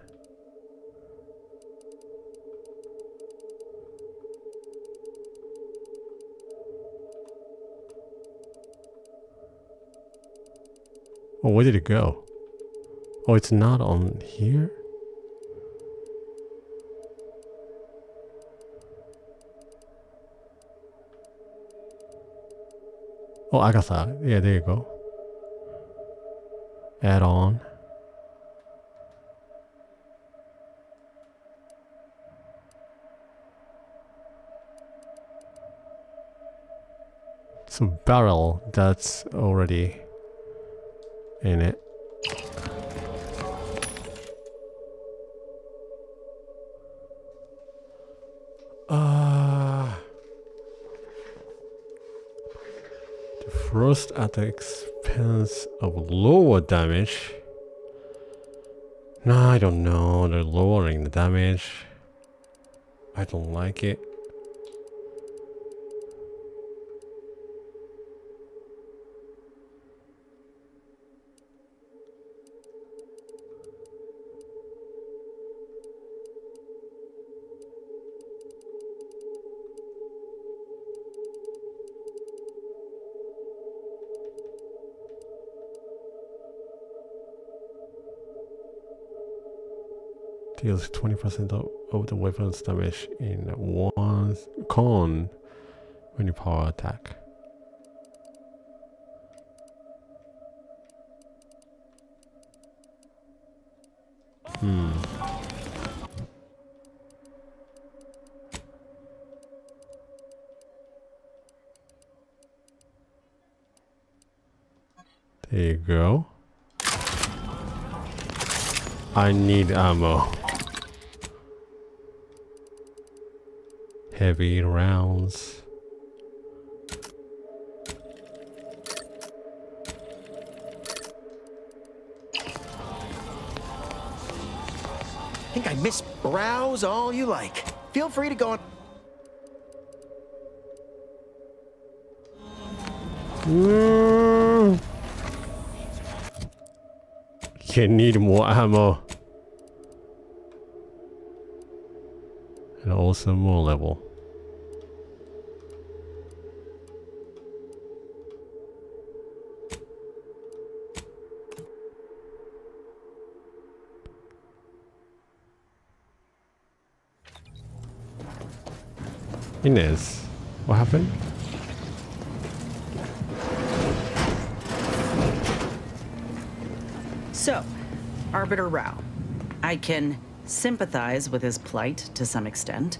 Oh, where did it go? Oh, it's not on here? Oh, Agatha. Yeah, there you go. Add on. It's a barrel that's already in it. The frost at the expense of lower damage. No, I don't know. They're lowering the damage. I don't like it. Deals 20% of the weapon's damage in one con when you power attack. There you go. I need ammo. Heavy rounds. Think I miss browse all you like. Feel free to go on. You need more ammo. And also more level. Inez, what happened? So, Arbiter Rao. I can sympathize with his plight to some extent.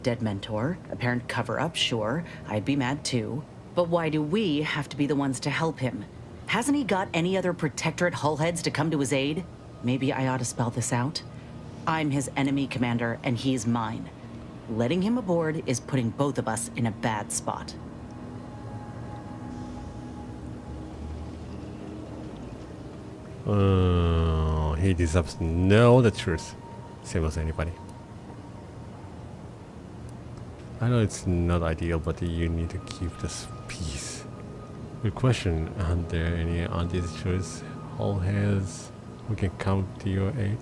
Dead mentor, apparent cover-up, sure. I'd be mad too. But why do we have to be the ones to help him? Hasn't he got any other Protectorate hullheads to come to his aid? Maybe I ought to spell this out. I'm his enemy, Commander, and he's mine. Letting him aboard is putting both of us in a bad spot. He deserves to know the truth, same as anybody. I know it's not ideal, but you need to keep this peace. Good question. Are there any undisclosed whole heads we can come to your aid?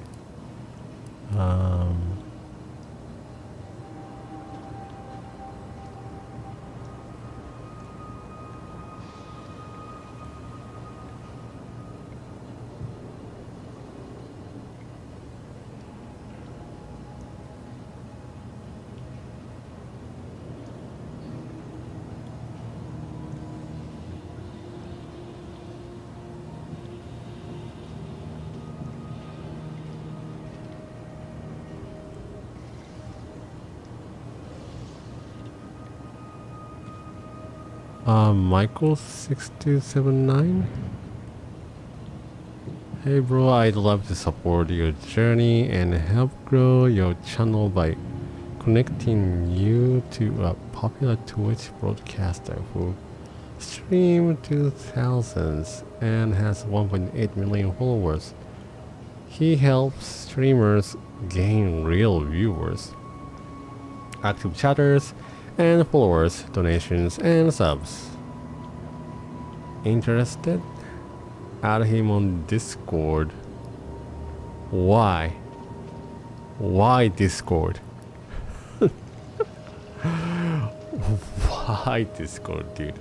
Michael 6279. Hey bro, I'd love to support your journey and help grow your channel by connecting you to a popular Twitch broadcaster who streams to thousands and has 1.8 million followers. He helps streamers gain real viewers, active chatters, and followers, donations, and subs. Interested? Add him on Discord. Why? Why Discord? Why Discord, dude?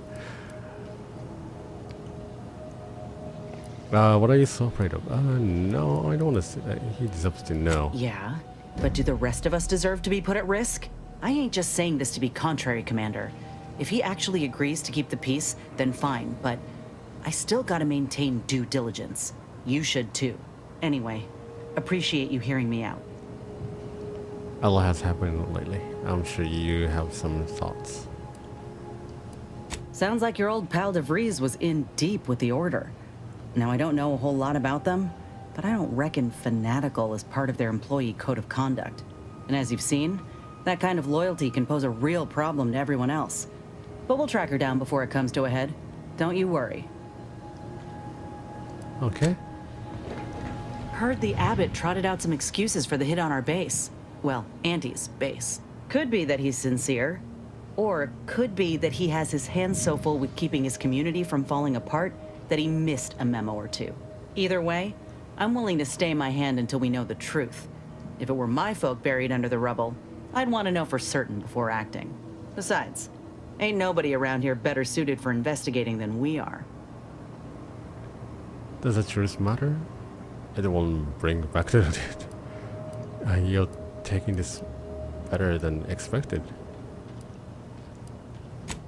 What are you so afraid of? No, I don't want to say that. He deserves to know. Yeah, but do the rest of us deserve to be put at risk? I ain't just saying this to be contrary, Commander. If he actually agrees to keep the peace, then fine, but I still gotta maintain due diligence. You should too. Anyway, appreciate you hearing me out. A lot has happened lately. I'm sure you have some thoughts. Sounds like your old pal DeVries was in deep with the Order. Now, I don't know a whole lot about them, but I don't reckon fanatical is part of their employee code of conduct. And as you've seen, that kind of loyalty can pose a real problem to everyone else. But we'll track her down before it comes to a head. Don't you worry. Okay. Heard the abbot trotted out some excuses for the hit on our base. Well, Andy's base. Could be that he's sincere, or could be that he has his hands so full with keeping his community from falling apart that he missed a memo or two. Either way, I'm willing to stay my hand until we know the truth. If it were my folk buried under the rubble, I'd want to know for certain before acting. Besides, ain't nobody around here better suited for investigating than we are. Does the truth matter? I don't want to bring back to it. You're taking this better than expected.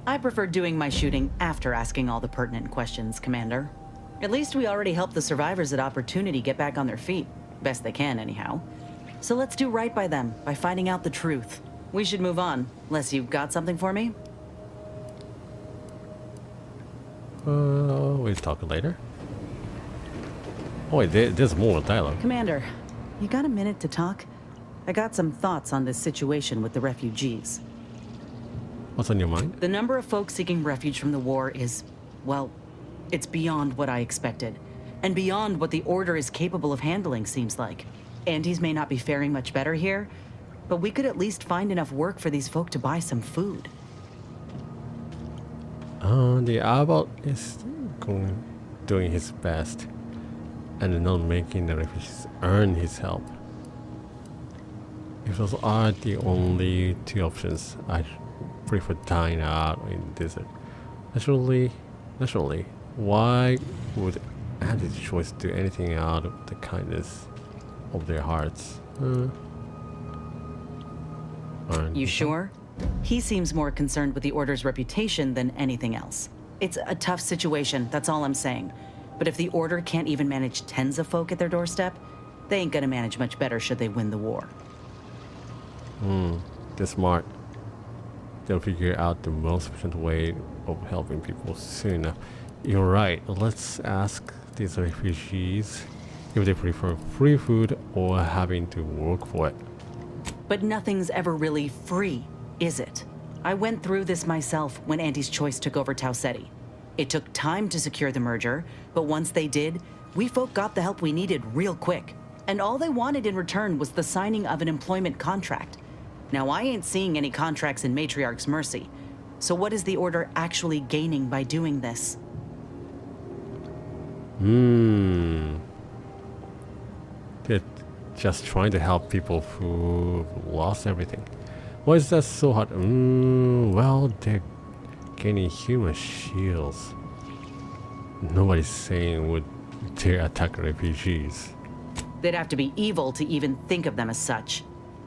I prefer doing my shooting after asking all the pertinent questions, Commander. At least we already helped the survivors at Opportunity get back on their feet. Best they can, anyhow. So let's do right by them by finding out the truth. We should move on, unless you've got something for me? We'll talk later. Oh wait, there's more dialogue. Commander, you got a minute to talk? I got some thoughts on this situation with the refugees. What's on your mind? The number of folks seeking refuge from the war is, well, it's beyond what I expected. And beyond what the Order is capable of handling, seems like. Andes may not be faring much better here, but we could at least find enough work for these folk to buy some food. The abbot is doing his best and not making the refugees earn his help. If those are the only two options, I prefer dying out in the desert. Naturally, why would Andy's choice do anything out of the kindness of their hearts? You sure? He seems more concerned with the Order's reputation than anything else. It's a tough situation, that's all I'm saying. But if the Order can't even manage tens of folk at their doorstep, they ain't gonna manage much better should they win the war. They're smart. They'll figure out the most efficient way of helping people soon enough. You're right. Let's ask these refugees if they prefer free food or having to work for it. But nothing's ever really free, is it? I went through this myself when Anti's Choice took over Tau Ceti. It took time to secure the merger, but once they did, we folk got the help we needed real quick. And all they wanted in return was the signing of an employment contract. Now, I ain't seeing any contracts in Matriarch's Mercy. So what is the Order actually gaining by doing this? They're just trying to help people who lost everything. Why is that so hard? Well, they're gaining human shields. Nobody's saying would they attack refugees. They'd have to be evil to even think of them as such.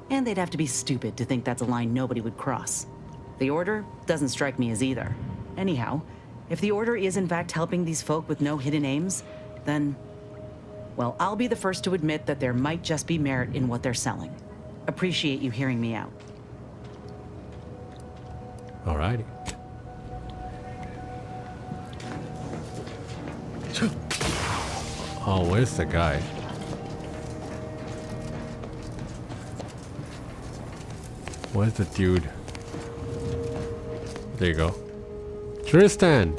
And they'd have to be stupid to think that's a line nobody would cross. The Order doesn't strike me as either. Anyhow, if the Order is in fact helping these folk with no hidden aims, then... well, I'll be the first to admit that there might just be merit in what they're selling. Appreciate you hearing me out. Alrighty. Oh, where's the guy? Where's the dude? There you go. Tristan!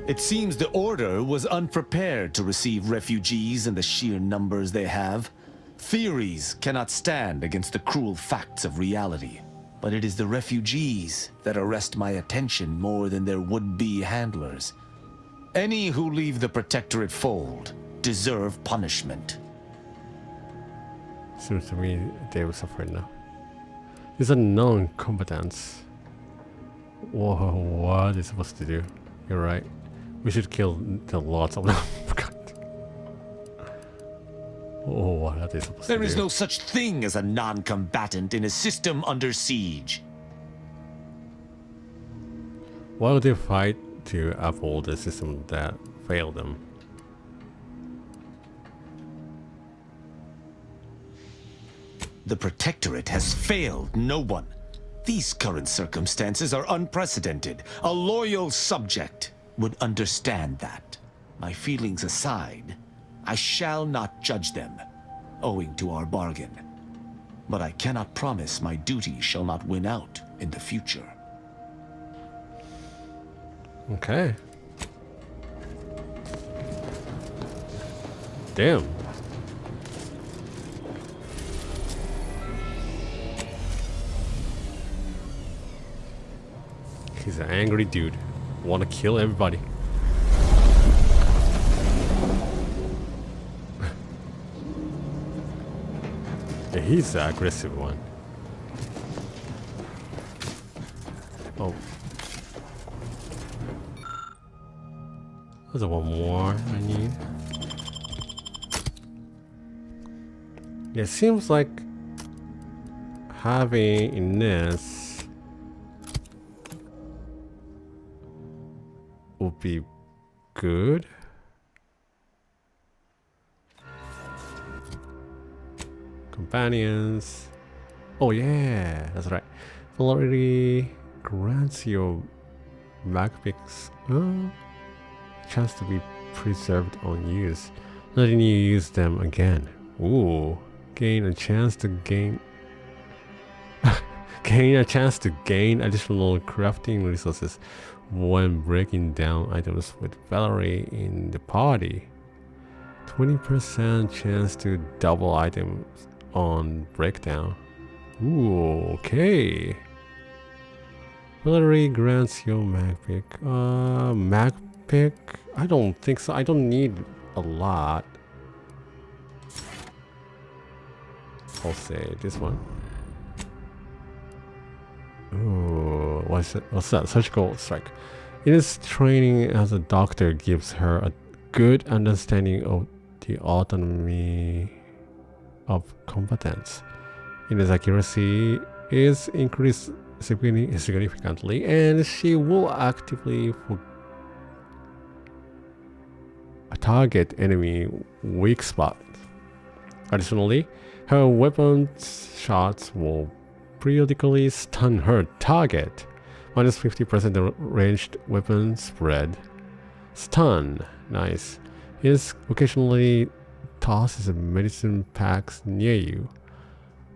It seems the Order was unprepared to receive refugees in the sheer numbers they have. Theories cannot stand against the cruel facts of reality. But it is the refugees that arrest my attention more than their would-be handlers. Any who leave the Protectorate fold deserve punishment. Seems to me they will suffer now. It's a non-competence. Whoa, what is supposed to do? You're right. We should kill the lots of them. Oh, what are they supposed to do? There is no such thing as a non-combatant in a system under siege. Why would they fight to uphold the system that failed them? The Protectorate has failed no one. These current circumstances are unprecedented. A loyal subject would understand that. My feelings aside, I shall not judge them, owing to our bargain. But I cannot promise my duty shall not win out in the future. Okay. Damn. He's an angry dude. Want to kill everybody. Yeah, he's the aggressive one. Oh. There's one more I need. Yeah, it seems like having in this would be good. Companions. Oh yeah, that's right. Validity grants your MacBooks chance to be preserved on use. Letting you use them again. Ooh, gain a chance to gain gain additional crafting resources when breaking down items with Valerie in the party. 20% chance to double items on breakdown. Ooh, okay. Valerie grants your MacBook. MacBook? I don't think so. I don't need a lot. I'll say this one. Ooh, what's that? Surgical strike. In its training as a doctor gives her a good understanding of the autonomy of competence. In its accuracy is increased significantly, and she will actively target enemy weak spots. Additionally, her weapons shots will periodically stun her target. Minus 50% ranged weapon spread. Stun. Nice. He occasionally tosses medicine packs near you.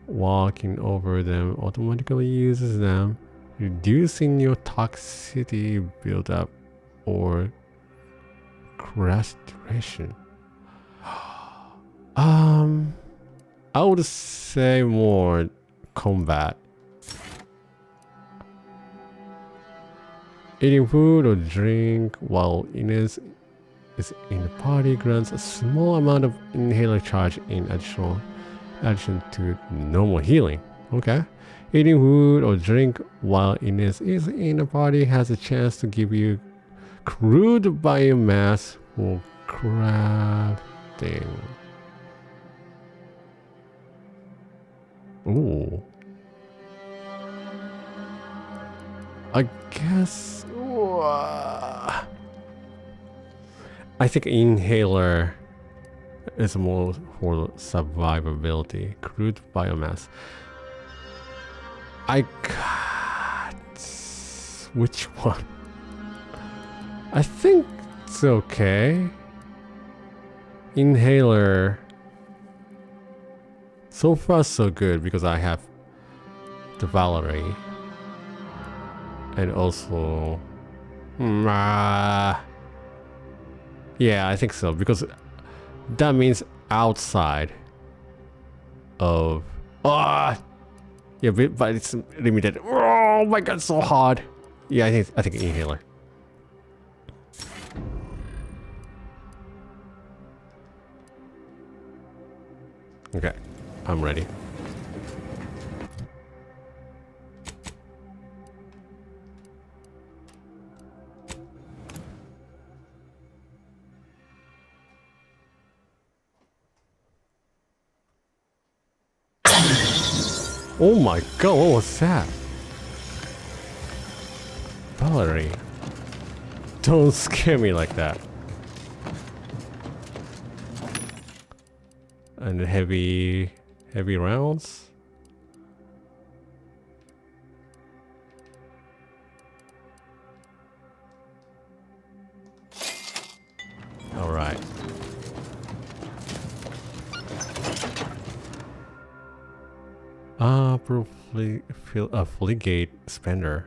Walking over them automatically uses them, reducing your toxicity buildup or crash duration. I would say more combat. Eating food or drink while Ines is in the party grants a small amount of inhaler charge in addition to normal healing. Okay. Eating food or drink while Ines is in the party has a chance to give you crude biomass for crafting. Ooh. I guess. I think inhaler is more for survivability. Crude biomass. I got which one? I think it's okay. Inhaler. So far so good because I have the Valerie. And also yeah, I think so because that means outside of yeah, but it's limited. Oh my god, so hard. Yeah, I think inhaler. Okay, I'm ready. Oh my god, what was that? Valerie. Don't scare me like that. And heavy rounds. All right. Probably feel a Fligate spender.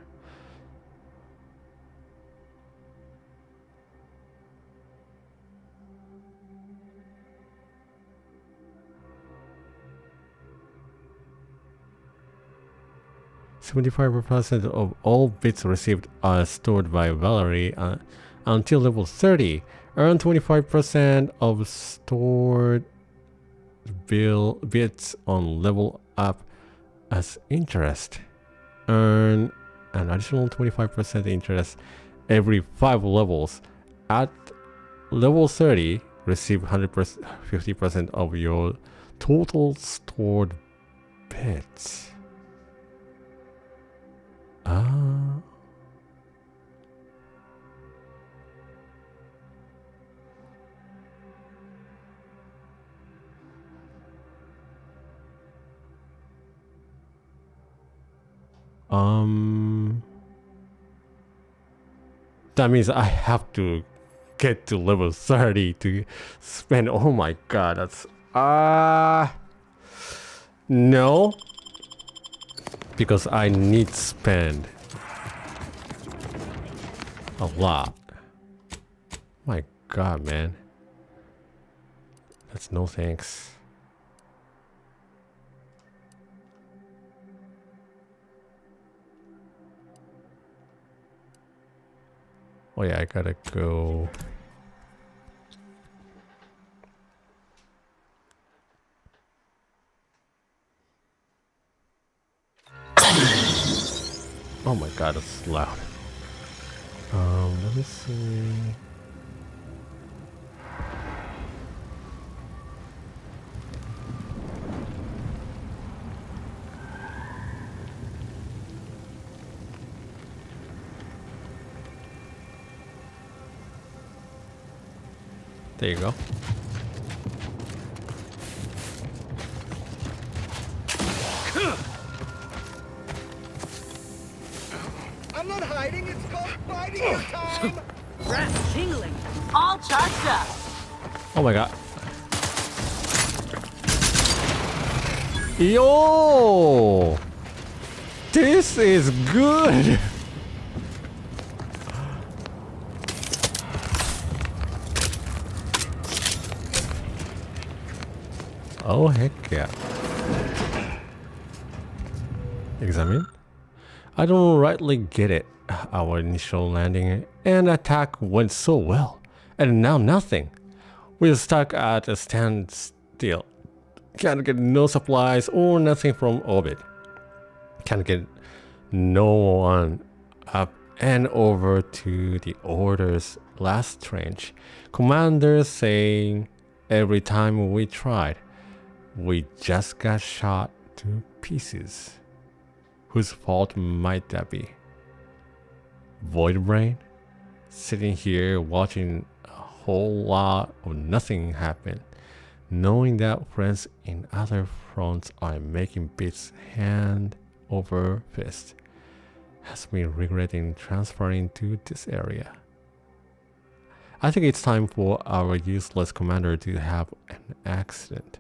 %75% of all bits received are stored by Valerie until level 30. Earn 25% of stored bits on level up as interest. Earn an additional 25% interest every 5 levels. At level 30, receive 50% of your total stored bits. That means I have to get to level 30 to spend. Oh my god, that's no, because I need to spend a lot. My god, man, that's no thanks. Oh yeah, I gotta go. Oh my god, it's loud. Let me see. There you go. I'm not hiding, it's called biding your time! Breath tingling. All charged up. Oh my god. Yo! This is good! Oh heck yeah. Examine? I don't rightly get it. Our initial landing and attack went so well, and now nothing. We're stuck at a standstill. Can't get no supplies or nothing from orbit. Can't get no one up and over to the order's last range. Commander saying every time we tried, we just got shot to pieces. Whose fault might that be? Void Brain? Sitting here watching a whole lot of nothing happen, knowing that friends in other fronts are making bits hand over fist, has me regretting transferring to this area. I think it's time for our useless commander to have an accident.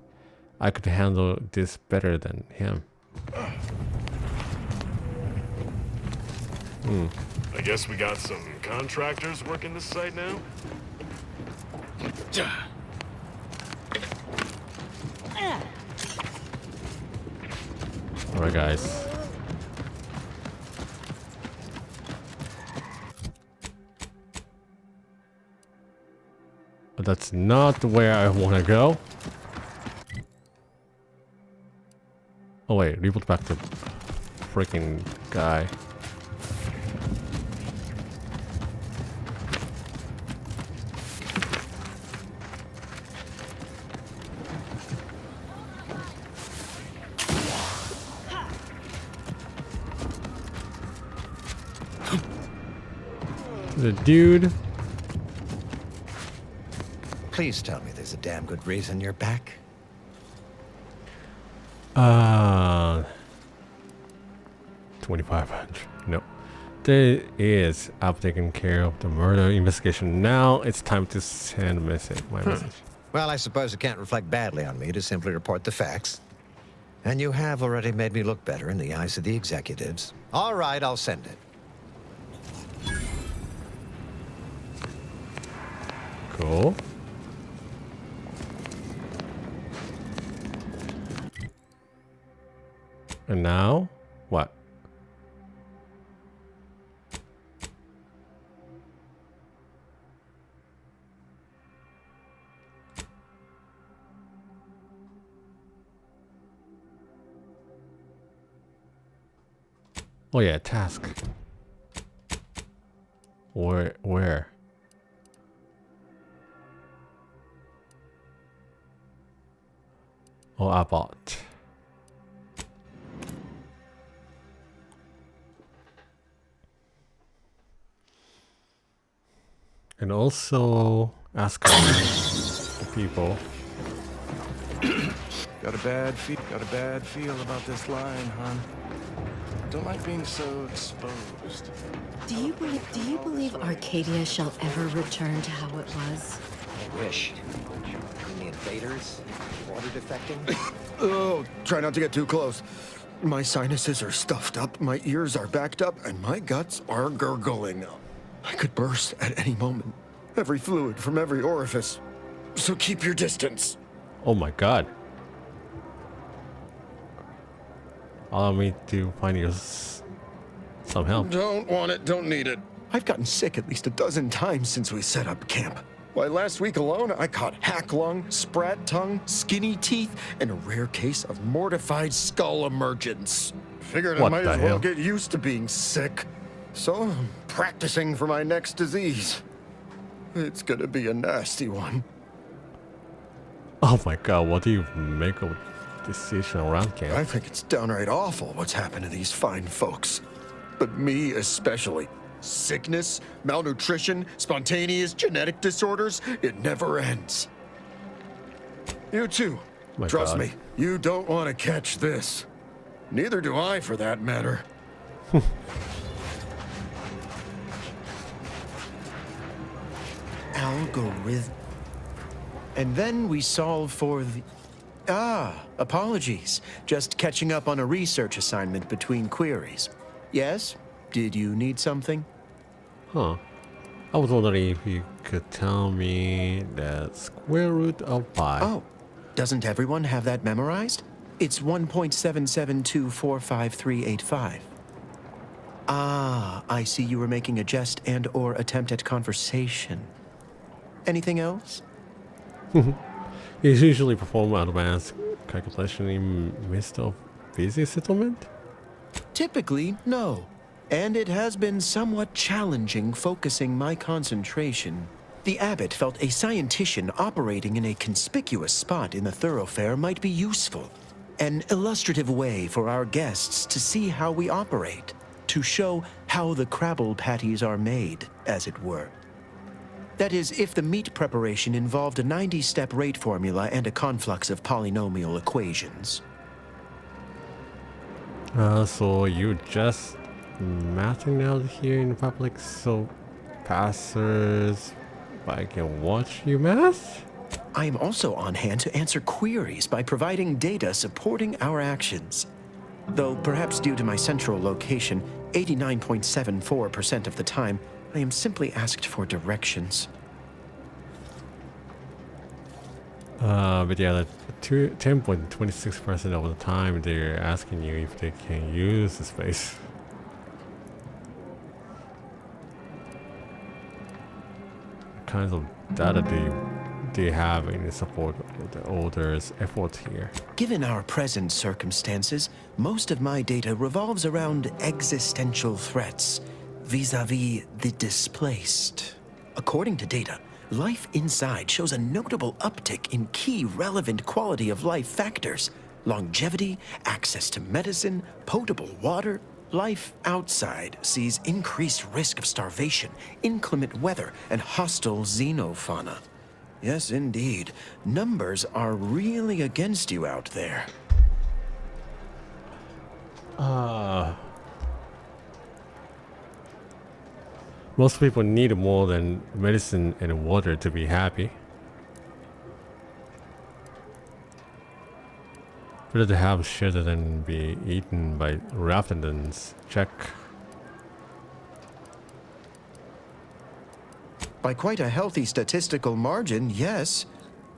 I could handle this better than him. I guess we got some contractors working this site now? Alright guys. But that's not where I want to go. Oh wait, reboot back to freaking guy. The dude. Please tell me there's a damn good reason you're back. 2500. No. There is. I've taken care of the murder investigation. Now it's time to send a message. My message. Well, I suppose it can't reflect badly on me to simply report the facts. And you have already made me look better in the eyes of the executives. All right, I'll send it. Cool. And now, what? Oh yeah, task. Where? Oh, I bought. And also ask people. Got a bad feel about this line, hon. Don't like being so exposed. Do you believe Arcadia shall ever return to how it was? I wish. And the invaders? Water defecting? Oh, try not to get too close. My sinuses are stuffed up, my ears are backed up, and my guts are gurgling. I could burst at any moment. Every fluid from every orifice. So keep your distance. Oh my god. Allow me to find you some help. Don't want it, don't need it. I've gotten sick at least a dozen times since we set up camp. Why, last week alone, I caught hack lung, sprat tongue, skinny teeth, and a rare case of mortified skull emergence. Figured I might as well get used to being sick. So I'm practicing for my next disease. It's gonna be a nasty one. Oh my god, what do you make of decision around camp? I think it's downright awful what's happened to these fine folks. But me especially. Sickness, malnutrition, spontaneous genetic disorders, it never ends. You too. Trust me, you don't want to catch this. Neither do I, for that matter. And then we solve for the... apologies. Just catching up on a research assignment between queries. Yes? Did you need something? Huh. I was wondering if you could tell me the square root of pi. Oh, doesn't everyone have that memorized? It's 1.772455385. Ah, I see you were making a jest and/or attempt at conversation. Anything else? You usually perform advanced calculation in midst of busy settlement? Typically, no. And it has been somewhat challenging focusing my concentration. The abbot felt a scientician operating in a conspicuous spot in the thoroughfare might be useful. An illustrative way for our guests to see how we operate, to show how the crabble patties are made, as it were. That is, if the meat preparation involved a 90-step rate formula and a conflux of polynomial equations. So you just mathing out here in public so passers-by can watch you math? I am also on hand to answer queries by providing data supporting our actions. Though perhaps due to my central location, 89.74% of the time, I am simply asked for directions. But yeah, 10.26% of the time they're asking you if they can use the space. What kinds of data do you have in support of the author's efforts here? Given our present circumstances, most of my data revolves around existential threats vis-a-vis the displaced. According to data, life inside shows a notable uptick in key relevant quality of life factors: longevity, access to medicine, potable water. Life outside sees increased risk of starvation, inclement weather, and hostile xenofauna. Yes, indeed. Numbers are really against you out there. Most people need more than medicine and water to be happy. Better to have shelter than be eaten by raptidons. Check. By quite a healthy statistical margin, yes.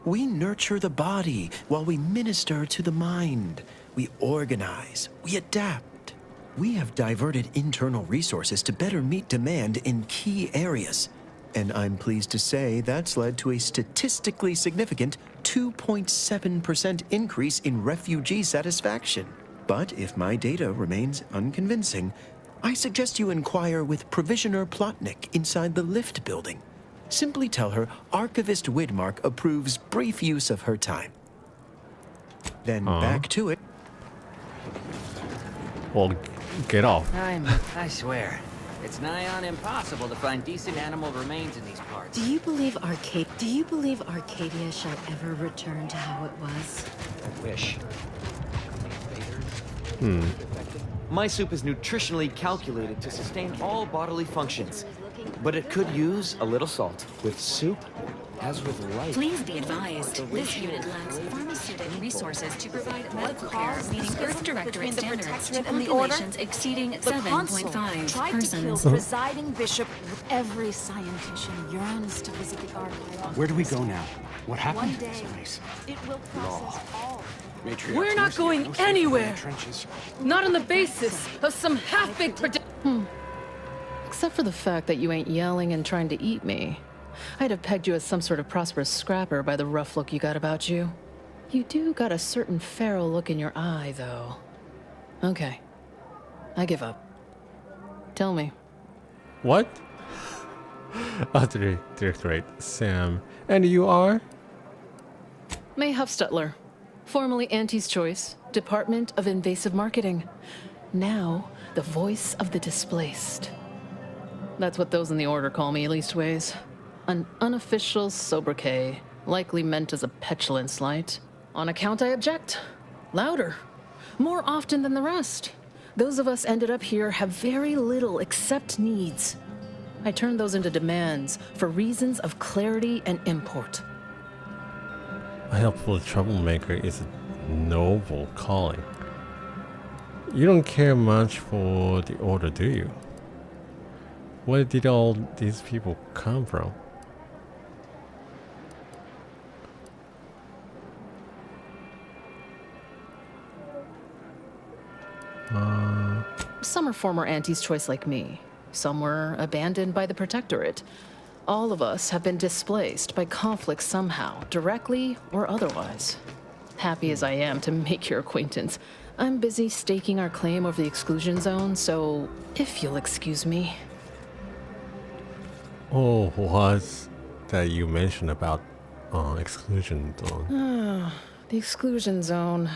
We nurture the body while we minister to the mind. We organize, we adapt. We have diverted internal resources to better meet demand in key areas. And I'm pleased to say that's led to a statistically significant 2.7% increase in refugee satisfaction. But if my data remains unconvincing, I suggest you inquire with Provisioner Plotnik inside the lift building. Simply tell her Archivist Widmark approves brief use of her time. Then back to it. Well, get off. I swear, it's nigh on impossible to find decent animal remains in these parts. Do you believe Arcadia shall ever return to how it was? I wish. My soup is nutritionally calculated to sustain all bodily functions, but it could use a little salt. With soup, as with life. Please be advised, this unit lacks pharmaceutical resources to provide medical care meeting Earth Directorate standards to populations exceeding 7.5 persons. Presiding bishop, every scientician yearns to visit the archive. Where do we go now? What happened to One this day, place? it will process all. We're not going anywhere! Not on the basis of some half-baked Except for the fact that you ain't yelling and trying to eat me. I'd have pegged you as some sort of prosperous scrapper by the rough look you got about you. You do got a certain feral look in your eye, though. Okay. I give up. Tell me. What? Directorate, Sam. And you are? May Huffstutler. Formerly Auntie's Choice, Department of Invasive Marketing. Now, the voice of the displaced. That's what those in the order call me, leastways. An unofficial sobriquet, likely meant as a petulant slight. On account I object. Louder. More often than the rest. Those of us ended up here have very little except needs. I turn those into demands for reasons of clarity and import. A helpful troublemaker is a noble calling. You don't care much for the order, do you? Where did all these people come from? Some are former Auntie's choice like me. Some were abandoned by the Protectorate. All of us have been displaced by conflict somehow, directly or otherwise. Happy as I am to make your acquaintance, I'm busy staking our claim over the exclusion zone, so if you'll excuse me. Oh, was that you mentioned about exclusion zone? The exclusion zone.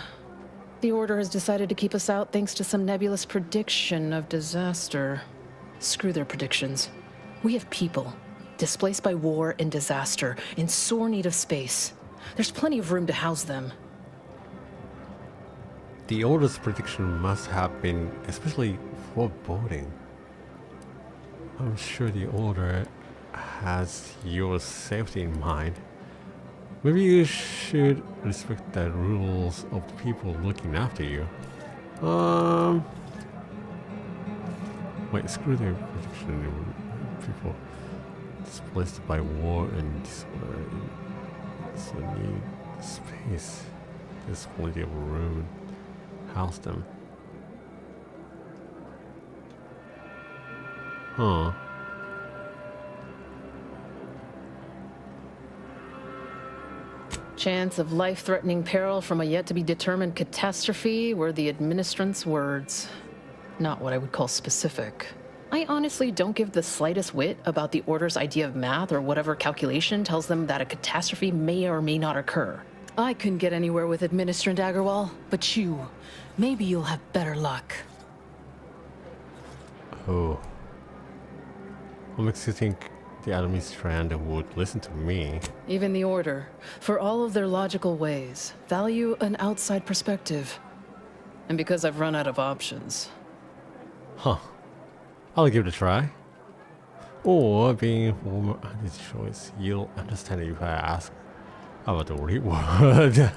The Order has decided to keep us out thanks to some nebulous prediction of disaster. Screw their predictions. We have people, displaced by war and disaster, in sore need of space. There's plenty of room to house them. The Order's prediction must have been especially foreboding. I'm sure the Order has your safety in mind. Maybe you should respect the rules of the people looking after you. Wait, screw their prediction. People displaced by war and disorder. So need space. There's plenty of room. House them. Huh. Chance of life-threatening peril from a yet-to-be-determined catastrophe were the administrant's words. Not what I would call specific. I honestly don't give the slightest whit about the Order's idea of math or whatever calculation tells them that a catastrophe may or may not occur. I couldn't get anywhere with Administrant Agarwal, but you, maybe you'll have better luck. Oh. What makes you think the Administrand would listen to me? Even the Order, for all of their logical ways, value an outside perspective. And because I've run out of options. Huh. I'll give it a try. Or, being former Andy's choice, you'll understand if I ask about the reward.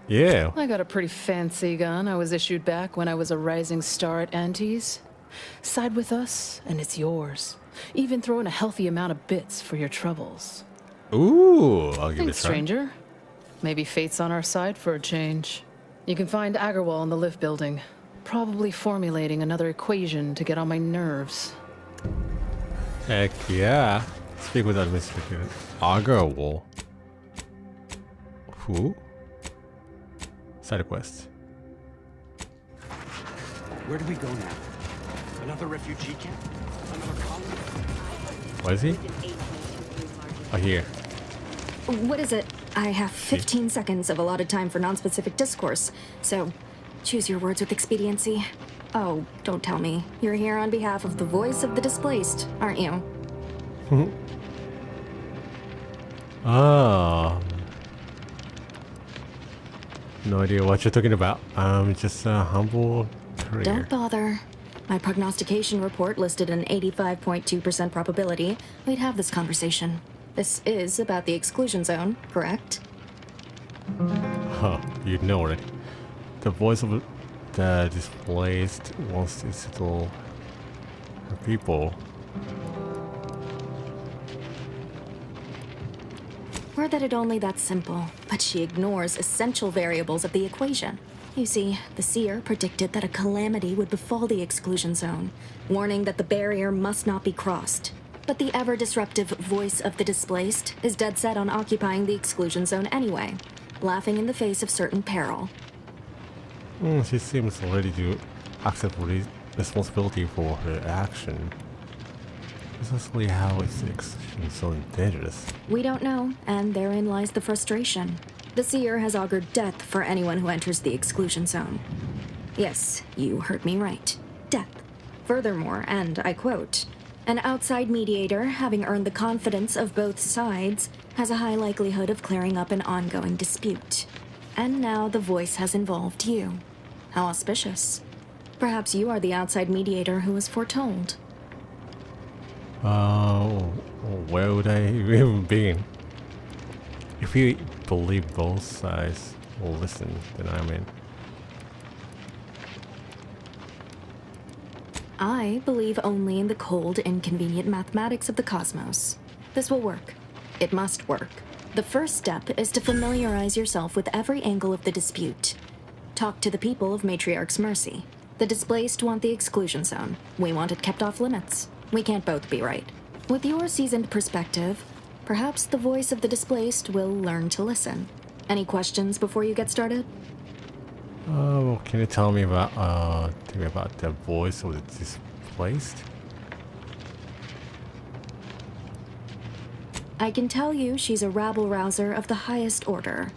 Yeah. I got a pretty fancy gun I was issued back when I was a rising star at Auntie's. Side with us, and it's yours. Even throw in a healthy amount of bits for your troubles. Ooh, I'll give it a Thanks, try. stranger. Maybe fate's on our side for a change. You can find Agarwal in the lift building, probably formulating another equation to get on my nerves. Heck yeah. Speak with Administrator Agarwal. Who? Side quest. Where do we go now? Another refugee camp? Another colony? What is he? Oh, here. What is it? I have 15 seconds of allotted time for non-specific discourse, so choose your words with expediency. Oh, don't tell me. You're here on behalf of the voice of the displaced, aren't you? Oh. No idea what you're talking about. I'm just a humble courier. Don't bother. My prognostication report listed an 85.2% probability we'd have this conversation. This is about the exclusion zone, correct? Huh, you know it. The voice of the displaced wants to settle her people. Or that it only that simple, but she ignores essential variables of the equation. You see, the seer predicted that a calamity would befall the exclusion zone, warning that the barrier must not be crossed. But the ever-disruptive voice of the displaced is dead set on occupying the exclusion zone anyway, laughing in the face of certain peril. She seems ready to accept responsibility for her action. Precisely how is the exclusion zone dangerous? We don't know, and therein lies the frustration. The seer has augured death for anyone who enters the exclusion zone. Yes, you heard me right. Death. Furthermore, and I quote, "An outside mediator, having earned the confidence of both sides, has a high likelihood of clearing up an ongoing dispute." And now the voice has involved you. How auspicious. Perhaps you are the outside mediator who was foretold. where would I even begin? If you believe both sides will listen, then I'm in. I believe only in the cold, inconvenient mathematics of the cosmos. This will work. It must work. The first step is to familiarize yourself with every angle of the dispute. Talk to the people of Matriarch's Mercy. The displaced want the exclusion zone. We want it kept off limits. We can't both be right. With your seasoned perspective, perhaps the voice of the displaced will learn to listen. Any questions before you get started? Can you tell me about the voice of the displaced? I can tell you she's a rabble-rouser of the highest order.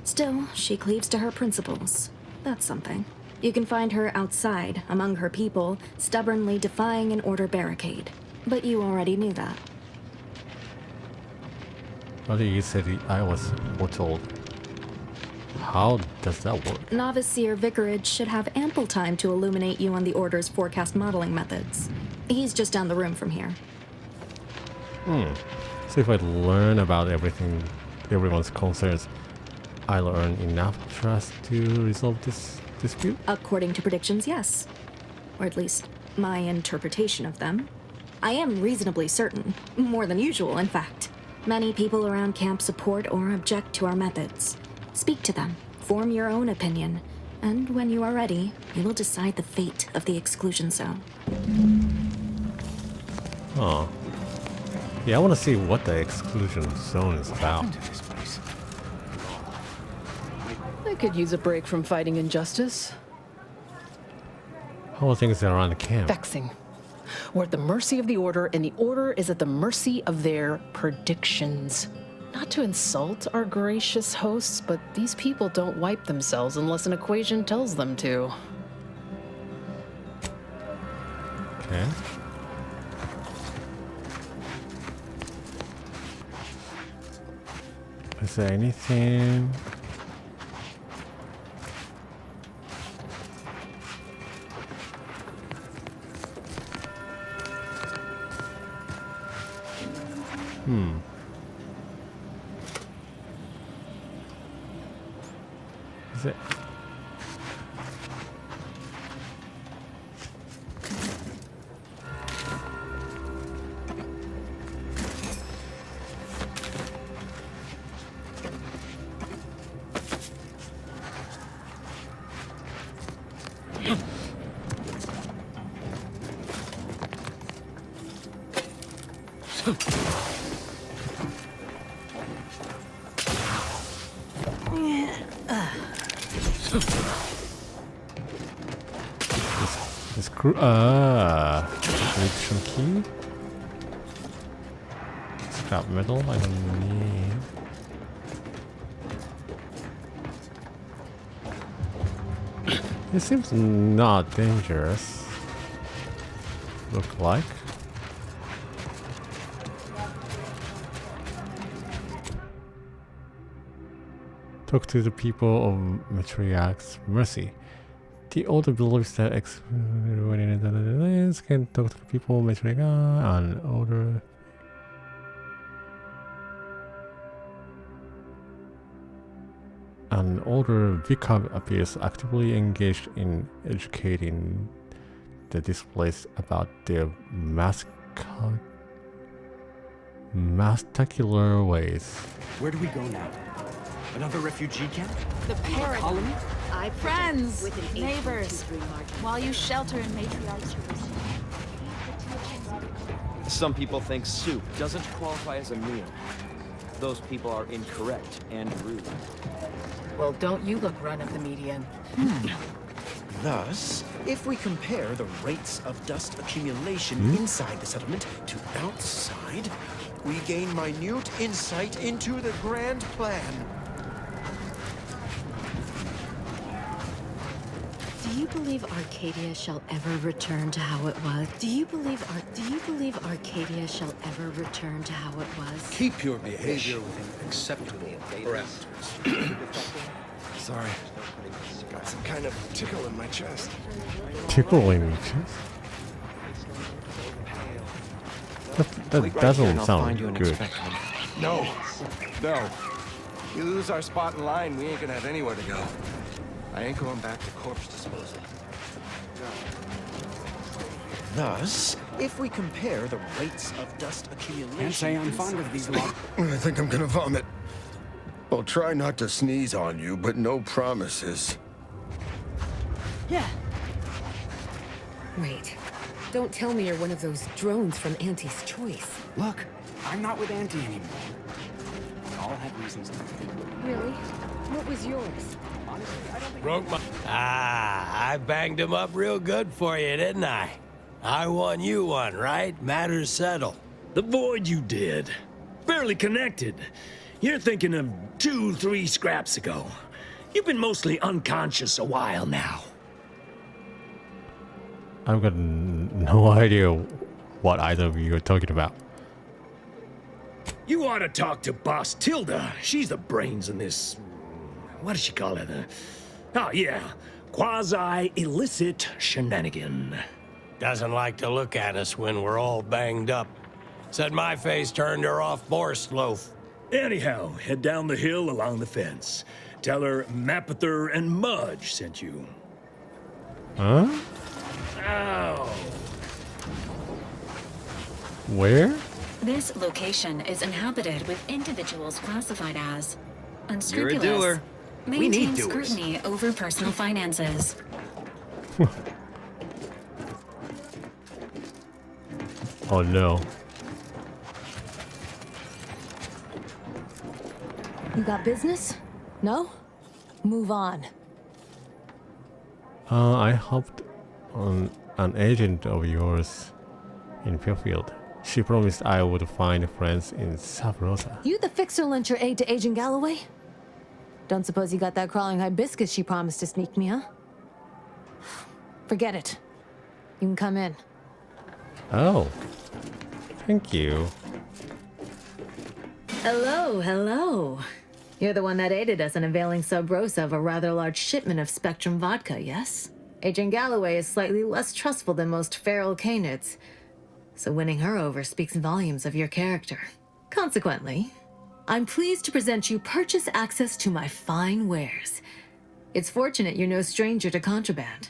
Still, she cleaves to her principles. That's something. You can find her outside, among her people, stubbornly defying an order barricade. But you already knew that. Well, you said I was foretold. How does that work? Novice Seer Vicarage should have ample time to illuminate you on the Order's forecast modeling methods. He's just down the room from here. So if I learn about everyone's concerns, I'll earn enough trust to resolve this dispute? According to predictions, yes. Or at least, my interpretation of them. I am reasonably certain. More than usual, in fact. Many people around camp support or object to our methods. Speak to them, form your own opinion, and when you are ready, you will decide the fate of the exclusion zone. Oh. Yeah, I want to see what the exclusion zone is about. I could use a break from fighting injustice. How are things around the camp? Vexing. We're at the mercy of the Order, and the Order is at the mercy of their predictions. Not to insult our gracious hosts, but these people don't wipe themselves unless an equation tells them to. Okay. Is there anything? Is it? This connection key. Scrap metal. I don't need. It seems not dangerous. Look like. Talk to the people of Matriarch's Mercy. The Order believes that can talk to the people of Matriarch and Order. An older vicar appears actively engaged in educating the displaced about their mastacular ways. Where do we go now? Another refugee camp? The paradigm. Colony? Friends, neighbors, while you shelter in Matriarch's Mercy. Some people think soup doesn't qualify as a meal. Those people are incorrect and rude. Well, don't you look run of the median. Thus, if we compare the rates of dust accumulation inside the settlement to outside, we gain minute insight into the grand plan. Do you believe Arcadia shall ever return to how it was? Do you believe Arcadia shall ever return to how it was? Keep your behavior within acceptable parameters. Sorry. Got some kind of tickle in my chest. Tickle in your chest? Wait right doesn't here and I'll sound find you an good. expectorant. No. No. You lose our spot in line, we ain't gonna have anywhere to go. I ain't going back to corpse disposal. Thus, if we compare the rates of dust accumulation... Can't say I'm fond of these long... I think I'm gonna vomit. I'll try not to sneeze on you, but no promises. Yeah. Wait. Don't tell me you're one of those drones from Auntie's Choice. Look, I'm not with Auntie anymore. We all had reasons to think. Really? What was yours? Honestly, I don't think... Broke my... I banged him up real good for you, didn't I? I won, you won, right? Matters settled. The void you did. Barely connected. You're thinking of 2-3 scraps ago. You've been mostly unconscious a while now. I've got no idea what either of you are talking about. You ought to talk to Boss Tilda. She's the brains in this... What does she call it? Oh, yeah. Quasi-illicit shenanigan. Doesn't like to look at us when we're all banged up. Said my face turned her off Borscht loaf. Anyhow, head down the hill along the fence. Tell her Mapother and Mudge sent you. Huh? Ow. Where? This location is inhabited with individuals classified as You're a unscrupulous, doer. We need maintain doers. scrutiny over personal finances. Oh no. You got business? No? Move on. I helped on an agent of yours in Fairfield. She promised I would find friends in Sub Rosa. You the fixer lent your aid to Agent Galloway? Don't suppose you got that crawling hibiscus she promised to sneak me, huh? Forget it. You can come in. Oh. Thank you. Hello, hello. You're the one that aided us in availing Sub Rosa of a rather large shipment of Spectrum vodka, yes? Agent Galloway is slightly less trustful than most feral canids, so winning her over speaks volumes of your character. Consequently, I'm pleased to present you purchase access to my fine wares. It's fortunate you're no stranger to contraband.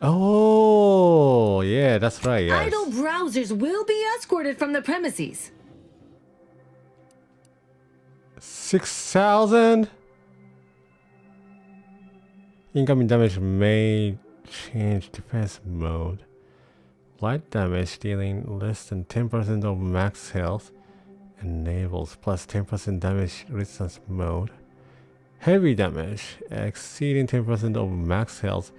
Oh, yeah, that's right, yes. Idle browsers will be escorted from the premises. 6,000? Incoming damage may change defense mode. Light damage dealing less than 10% of max health enables plus 10% damage resistance mode. Heavy damage exceeding 10% of max health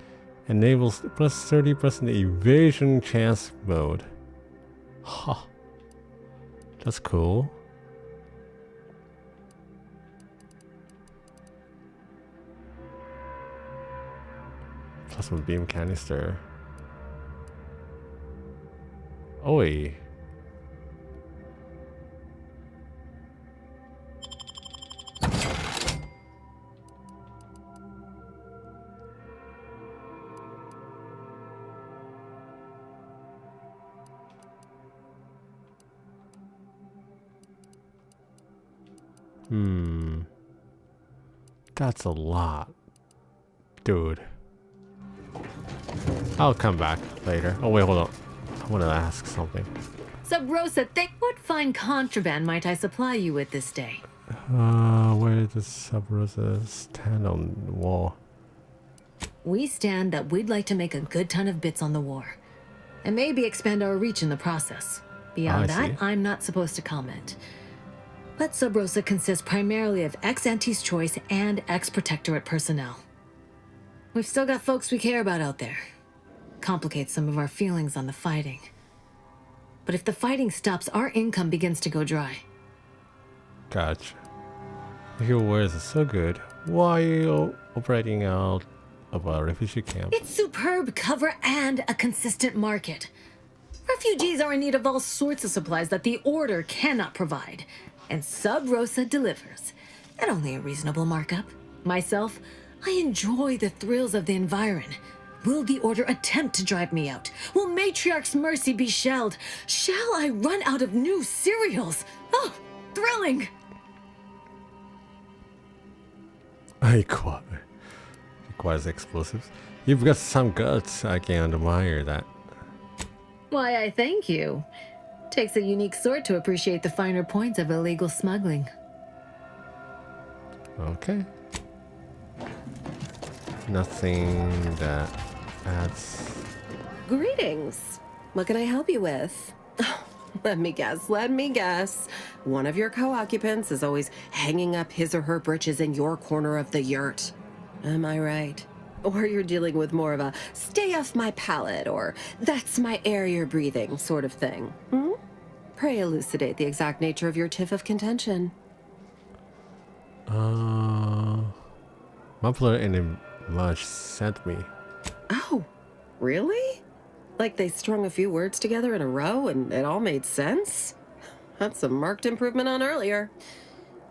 enables plus 30% evasion chance mode. Huh. That's cool. Plasma beam canister. Oi. That's a lot. Dude. I'll come back later. Oh wait, hold on. I want to ask something. Sub Rosa, what fine contraband might I supply you with this day? Where does Sub Rosa stand on the wall? We stand that we'd like to make a good ton of bits on the war, and maybe expand our reach in the process. Beyond that, I'm not supposed to comment. But Sub Rosa consists primarily of ex-Auntie's Choice and ex-Protectorate personnel. We've still got folks we care about out there. Complicates some of our feelings on the fighting. But if the fighting stops, our income begins to go dry. Gotcha. If your wares are so good, why are you operating out of a refugee camp? It's superb cover and a consistent market. Refugees are in need of all sorts of supplies that the Order cannot provide. And Sub Rosa delivers. At only a reasonable markup. Myself, I enjoy the thrills of the environ. Will the Order attempt to drive me out? Will Matriarch's mercy be shelled? Shall I run out of new cereals? Oh, thrilling! Requires explosives. You've got some guts. I can admire that. Why, I thank you. Takes a unique sort to appreciate the finer points of illegal smuggling. Okay. Nothing that adds. Greetings. What can I help you with? Let me guess. One of your co-occupants is always hanging up his or her britches in your corner of the yurt. Am I right? Or you're dealing with more of a stay off my palate or that's my air you're breathing sort of thing. Hmm? Pray elucidate the exact nature of your tiff of contention. Muffler and Mush sent me. Oh, really? Like they strung a few words together in a row and it all made sense? That's a marked improvement on earlier.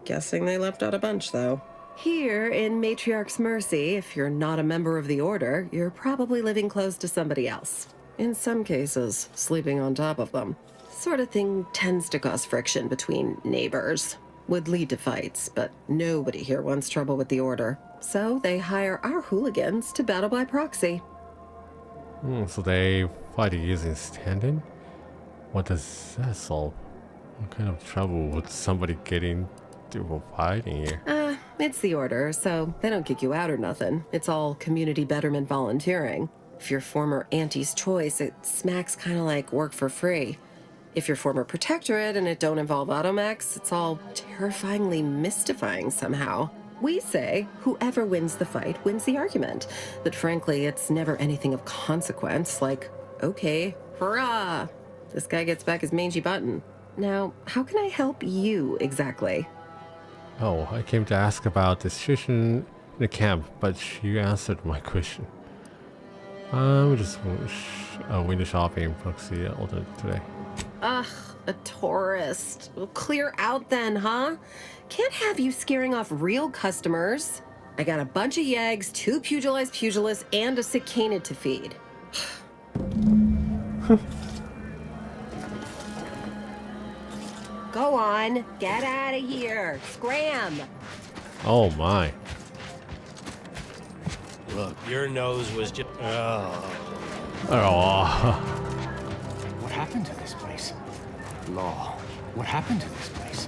Guessing they left out a bunch, though. Here in Matriarch's Mercy, if you're not a member of the Order, you're probably living close to somebody else. In some cases, sleeping on top of them. Sort of thing tends to cause friction between neighbors. Would lead to fights, but nobody here wants trouble with the Order. So they hire our hooligans to battle by proxy. So they fight using stand-in? What does that solve? What kind of trouble would somebody get into a fight in here? It's the Order, so they don't kick you out or nothing. It's all community betterment volunteering. If you're former Auntie's Choice, it smacks kind of like work for free. If you're former Protectorate and it don't involve automechs, it's all terrifyingly mystifying somehow. We say whoever wins the fight wins the argument, but frankly, it's never anything of consequence, like, okay, hurrah, this guy gets back his mangy button. Now, how can I help you exactly? Oh, I came to ask about the situation in the camp, but you answered my question. We just window shopping proxy order today. Ugh, a tourist. Well, clear out then, huh? Can't have you scaring off real customers. I got a bunch of yeggs, 2 pugilists, and a cicada to feed. Go on, get out of here. Scram. Oh my. Look, your nose was just... What happened to this place? Law. What happened to this place?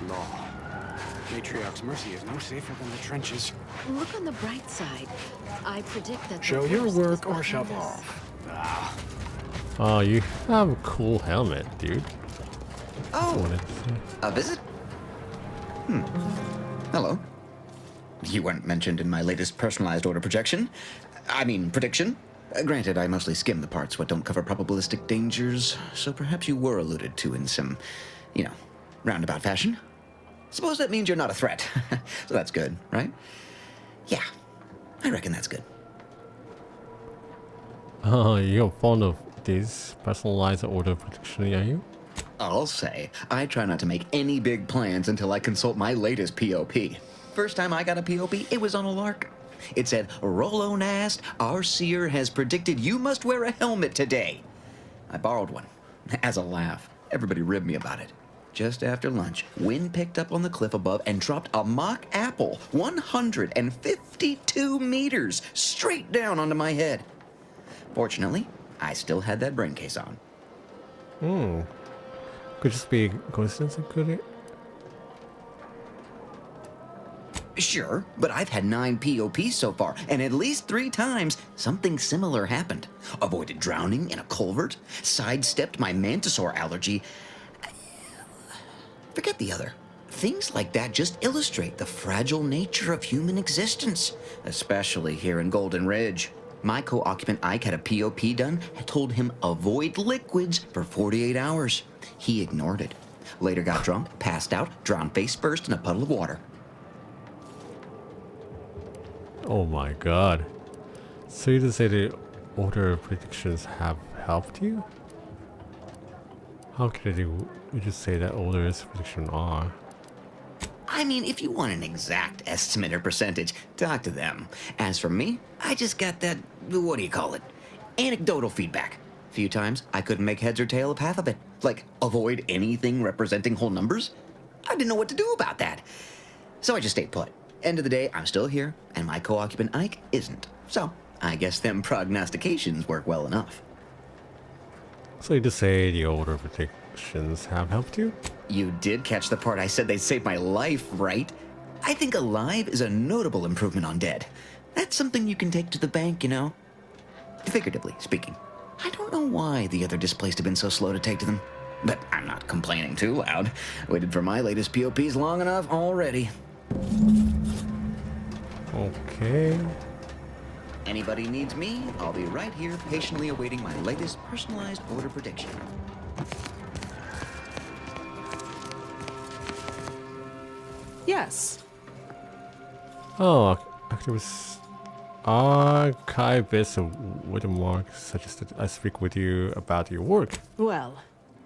Law. Matriarch's Mercy is no safer than the trenches. Look on the bright side. I predict that. Show your work or shove off. Oh, you have a cool helmet, dude. Oh, a visit? Hello. You weren't mentioned in my latest personalized order prediction. Granted, I mostly skim the parts what don't cover probabilistic dangers, so perhaps you were alluded to in some, roundabout fashion. Suppose that means you're not a threat. So that's good, right? Yeah, I reckon that's good. You're fond of this personalized order prediction, are you? I'll say, I try not to make any big plans until I consult my latest POP. First time I got a POP, it was on a lark. It said, Rollo Nast, our seer has predicted you must wear a helmet today. I borrowed one. As a laugh, everybody ribbed me about it. Just after lunch, wind picked up on the cliff above and dropped a mock apple 152 meters straight down onto my head. Fortunately, I still had that brain case on. Could just be a coincidence, could it? Sure, but I've had 9 POPs so far, and at least 3 times something similar happened. Avoided drowning in a culvert, sidestepped my mantisaur allergy. Forget the other. Things like that just illustrate the fragile nature of human existence, especially here in Golden Ridge. My co-occupant Ike had a POP done and told him avoid liquids for 48 hours. He ignored it. Later got drunk, passed out, drowned face first in a puddle of water. Oh my god. So you just say the order predictions have helped you? How could you just say that orders prediction are? I mean, if you want an exact estimate or percentage, talk to them. As for me, I just got that, what do you call it? Anecdotal feedback. A few times, I couldn't make heads or tail of half of it. Like, avoid anything representing whole numbers? I didn't know what to do about that. So I just stayed put. End of the day, I'm still here, and my co-occupant Ike isn't. So, I guess them prognostications work well enough. So you just say the older predictions have helped you? You did catch the part I said they'd save my life, right? I think alive is a notable improvement on dead. That's something you can take to the bank, you know? Figuratively speaking. I don't know why the other displaced have been so slow to take to them. But I'm not complaining too loud. Waited for my latest POPs long enough already. Okay. Anybody needs me, I'll be right here patiently awaiting my latest personalized order prediction. Yes. Oh, activist archivist Whitmark suggested I speak with you about your work. Well,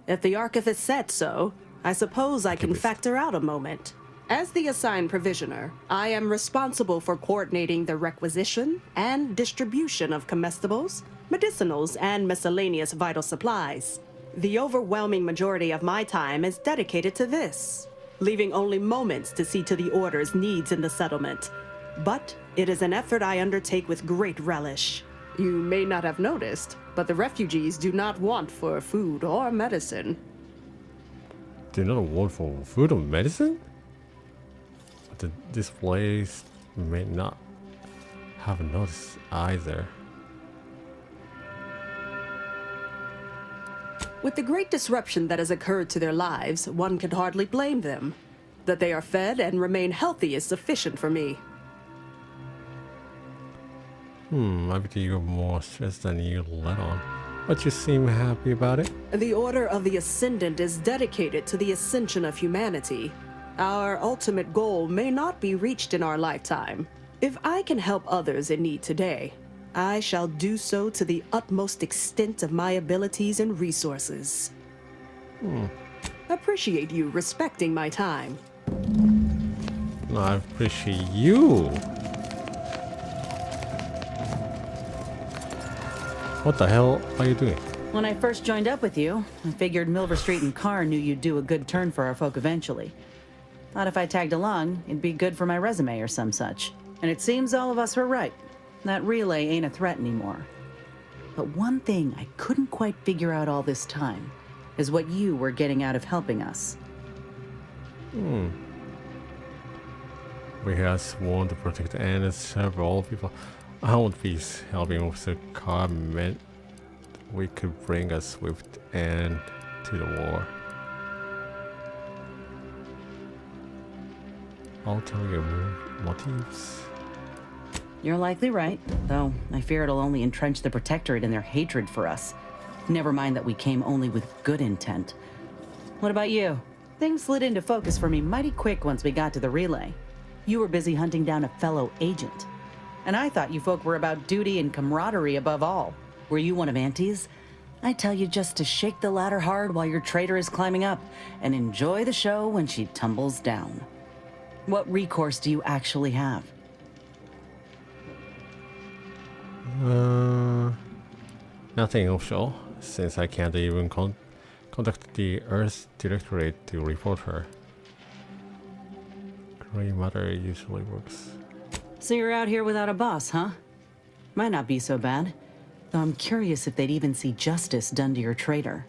if the archivist said so, I suppose I can factor out a moment. As the assigned provisioner, I am responsible for coordinating the requisition and distribution of comestibles, medicinals, and miscellaneous vital supplies. The overwhelming majority of my time is dedicated to this, leaving only moments to see to the Order's needs in the settlement. But it is an effort I undertake with great relish. You may not have noticed, but the refugees do not want for food or medicine. Do not want for food or medicine? This place may not have noticed either. With the great disruption that has occurred to their lives, one can hardly blame them. That they are fed and remain healthy is sufficient for me. Maybe you're more stressed than you let on. But you seem happy about it. The Order of the Ascendant is dedicated to the ascension of humanity. Our ultimate goal may not be reached in our lifetime. If I can help others in need today, I shall do so to the utmost extent of my abilities and resources. Appreciate you respecting my time. No, I appreciate you. What the hell are you doing? When I first joined up with you, I figured Milver Street and Carr knew you'd do a good turn for our folk eventually. Thought if I tagged along, it'd be good for my resume or some such. And it seems all of us were right. That relay ain't a threat anymore. But one thing I couldn't quite figure out all this time is what you were getting out of helping us. We have sworn to protect and serve all people. I won't be helping Officer Carr meant we could bring a swift end to the war. Ulterior motives. You're likely right, though I fear it'll only entrench the Protectorate in their hatred for us. Never mind that we came only with good intent. What about you? Things slid into focus for me mighty quick once we got to the relay. You were busy hunting down a fellow agent. And I thought you folk were about duty and camaraderie above all. Were you one of Auntie's? I tell you just to shake the ladder hard while your traitor is climbing up, and enjoy the show when she tumbles down. What recourse do you actually have? Nothing official, since I can't even contact the Earth Directorate to report her. Gray matter usually works. So you're out here without a boss, huh? Might not be so bad, though I'm curious if they'd even see justice done to your traitor.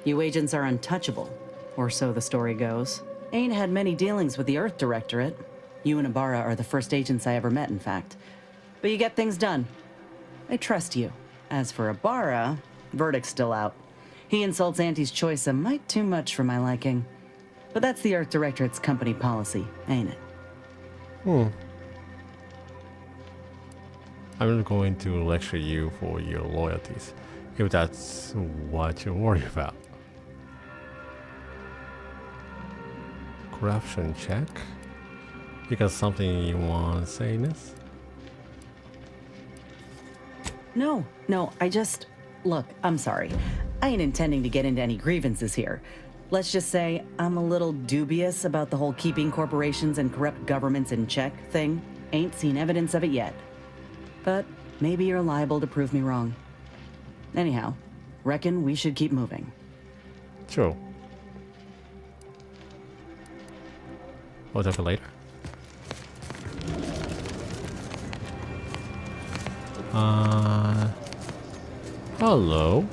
You agents are untouchable, or so the story goes. Ain't had many dealings with the Earth Directorate. You and Ibarra are the first agents I ever met, in fact. But you get things done. I trust you. As for Ibarra, verdict's still out. He insults Auntie's choice a mite too much for my liking. But that's the Earth Directorate's company policy, ain't it? I'm not going to lecture you for your loyalties, if that's what you're worried about. Corruption check? You got something you want to say, Ness? No, I just... Look, I'm sorry. I ain't intending to get into any grievances here. Let's just say I'm a little dubious about the whole keeping corporations and corrupt governments in check thing. Ain't seen evidence of it yet. But maybe you're liable to prove me wrong. Anyhow, reckon we should keep moving. Sure. We'll talk later. Hello.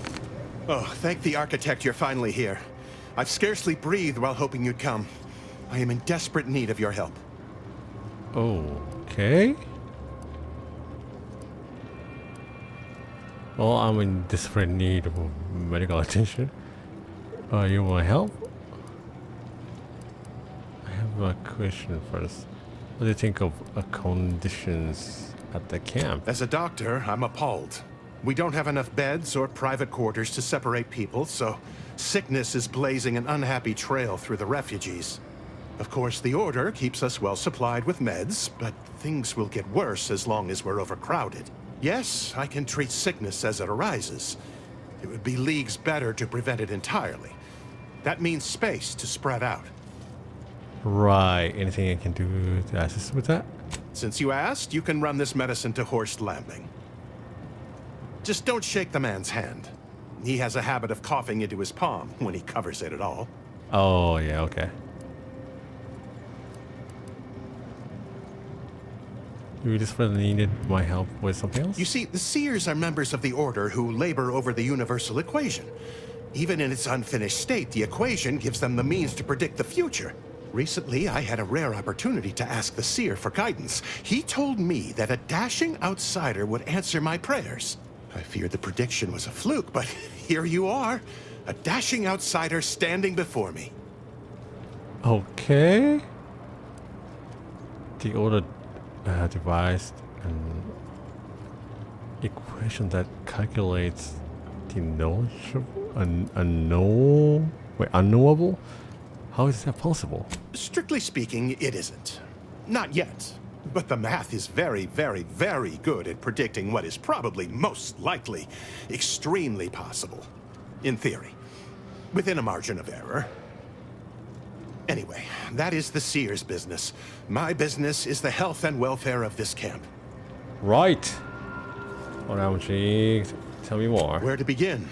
Oh, thank the architect you're finally here. I've scarcely breathed while hoping you'd come. I am in desperate need of your help. Okay. Well, I'm in desperate need of medical attention. You want help? I have a question first. What do you think of conditions at the camp? As a doctor, I'm appalled. We don't have enough beds or private quarters to separate people, so sickness is blazing an unhappy trail through the refugees. Of course, the Order keeps us well supplied with meds, but things will get worse as long as we're overcrowded. Yes, I can treat sickness as it arises. It would be leagues better to prevent it entirely. That means space to spread out. Right. Anything I can do to assist with that? Since you asked, you can run this medicine to Horst Lambing. Just don't shake the man's hand. He has a habit of coughing into his palm when he covers it at all. Oh, yeah, okay. You just really needed my help with something else? You see, the Seers are members of the Order who labor over the universal equation. Even in its unfinished state, the equation gives them the means to predict the future. Recently, I had a rare opportunity to ask the Seer for guidance. He told me that a dashing outsider would answer my prayers. I feared the prediction was a fluke, but here you are. A dashing outsider standing before me. Okay. The Order devised an equation that calculates the unknowable? How is that possible? Strictly speaking, it isn't. Not yet. But the math is very, very, very good at predicting what is probably most likely extremely possible. In theory. Within a margin of error. Anyway, that is the Seer's business. My business is the health and welfare of this camp. Right. Tell me more. Where to begin?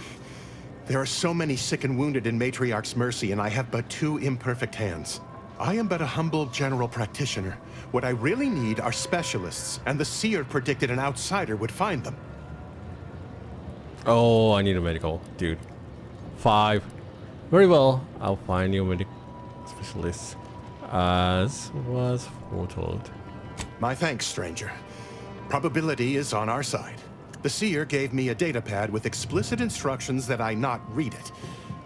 There are so many sick and wounded in Matriarch's Mercy, and I have but 2 imperfect hands. I am but a humble general practitioner. What I really need are specialists, and the Seer predicted an outsider would find them. Oh, I need a medical, dude. 5. Very well. I'll find you a medical specialist, as was foretold. My thanks, stranger. Probability is on our side. The Seer gave me a datapad with explicit instructions that I not read it,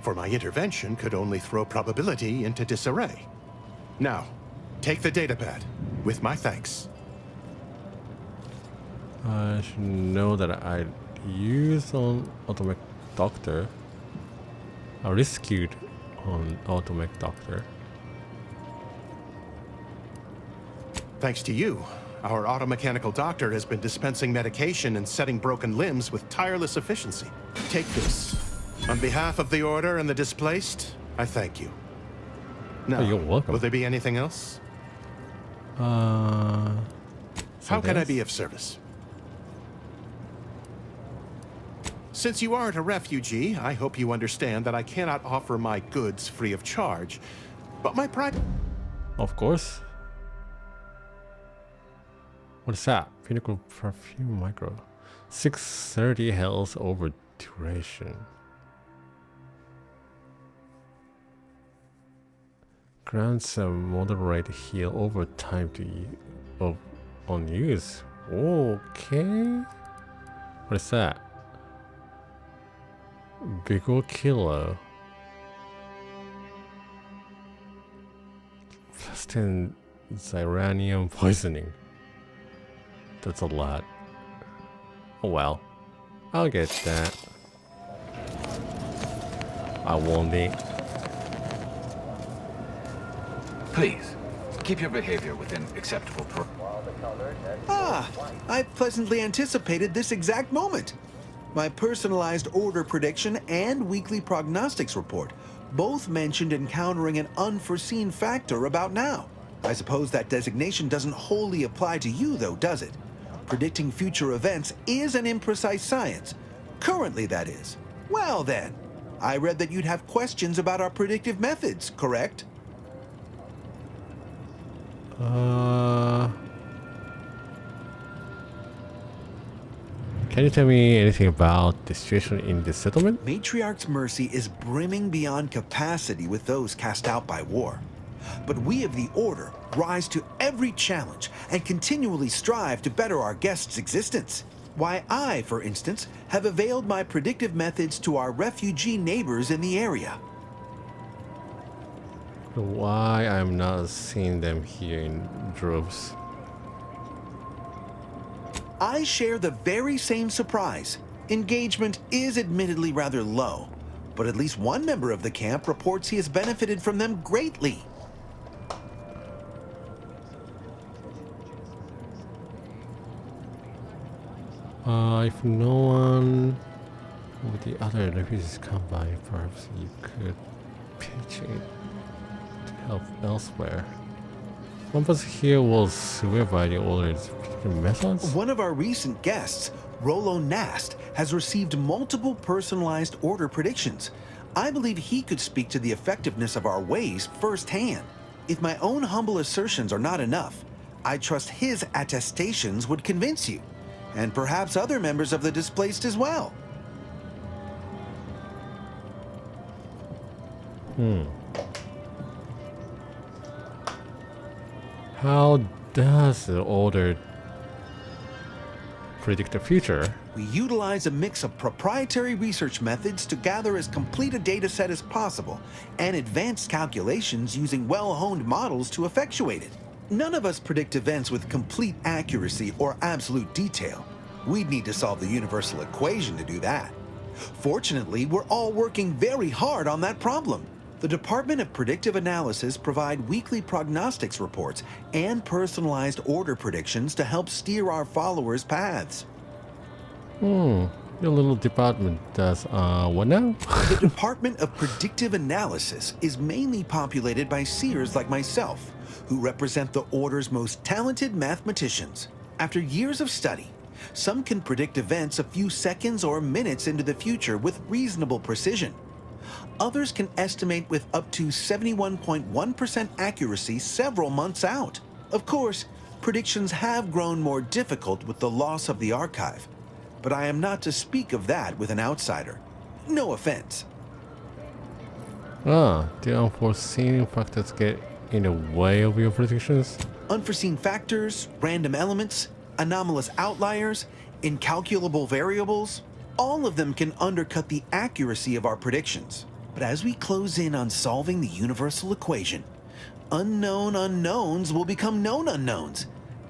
for my intervention could only throw probability into disarray. Now, take the datapad, with my thanks. I should know that I used on Automatic Doctor. I rescued on Automatic Doctor. Thanks to you, our automechanical doctor has been dispensing medication and setting broken limbs with tireless efficiency. Take this. On behalf of the Order and the displaced, I thank you. Now, you're welcome. Will there be anything else? How can I be of service? Since you aren't a refugee, I hope you understand that I cannot offer my goods free of charge. But my pride... Of course. What is that? Pinnacle perfume micro. 630 health over duration. Grants a moderate heal over time on use. Okay. What is that? Bigger killer. Plus 10 Xyranium poisoning. That's a lot. Oh well. I'll get that. I won't be. Please, keep your behavior within acceptable I pleasantly anticipated this exact moment. My personalized order prediction and weekly prognostics report, both mentioned encountering an unforeseen factor about now. I suppose that designation doesn't wholly apply to you, though, does it? Predicting future events is an imprecise science. Currently, that is. Well, then. I read that you'd have questions about our predictive methods, correct? Can you tell me anything about the situation in the settlement? Matriarch's mercy is brimming beyond capacity with those cast out by war. But we of the Order rise to every challenge and continually strive to better our guests' existence. Why, I, for instance, have availed my predictive methods to our refugee neighbors in the area. Why I'm not seeing them here in droves? I share the very same surprise. Engagement is admittedly rather low, but at least one member of the camp reports he has benefited from them greatly. If no one with the other refugees come by, perhaps you could pitch it to help elsewhere. One person here will swear by the Order's methods. One of our recent guests, Rollo Nast, has received multiple personalized Order predictions. I believe he could speak to the effectiveness of our ways firsthand. If my own humble assertions are not enough, I trust his attestations would convince you, and perhaps other members of the displaced as well. How does the Order predict the future? We utilize a mix of proprietary research methods to gather as complete a data set as possible, and advanced calculations using well-honed models to effectuate it. None of us predict events with complete accuracy or absolute detail. We'd need to solve the universal equation to do that. Fortunately, we're all working very hard on that problem. The Department of Predictive Analysis provide weekly prognostics reports and personalized Order predictions to help steer our followers' paths. Your little department does, what now? The Department of Predictive Analysis is mainly populated by seers like myself, who represent the Order's most talented mathematicians. After years of study, some can predict events a few seconds or minutes into the future with reasonable precision. Others can estimate with up to 71.1% accuracy several months out. Of course, predictions have grown more difficult with the loss of the archive, but I am not to speak of that with an outsider. No offense. The unforeseen factors get in the way of your predictions? Unforeseen factors, random elements, anomalous outliers, incalculable variables, all of them can undercut the accuracy of our predictions. But as we close in on solving the universal equation, unknown unknowns will become known unknowns.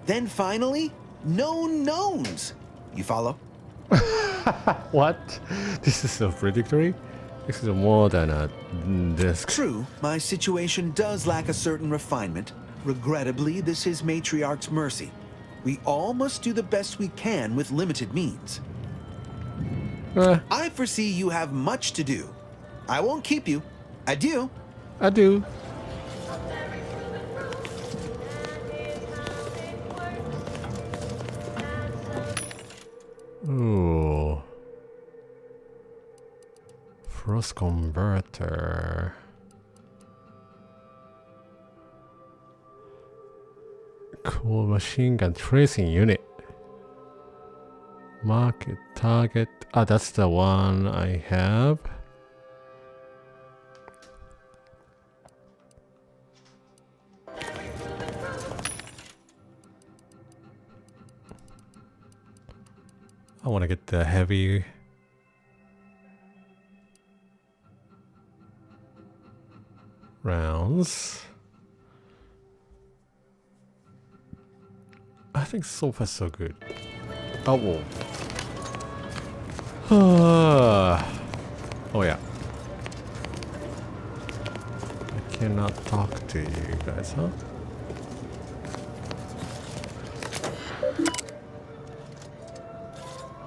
Then finally, known knowns. You follow? What? This is so predictory? This is more than a disc. True, my situation does lack a certain refinement. Regrettably, this is Matriarch's mercy. We all must do the best we can with limited means. I foresee you have much to do. I won't keep you. Adieu. Adieu. Ooh. Frost converter. Cool machine gun tracing unit. Market target. That's the one I have. I want to get the heavy rounds. I think so far so good. Oh, whoa. Oh yeah. I cannot talk to you guys, huh?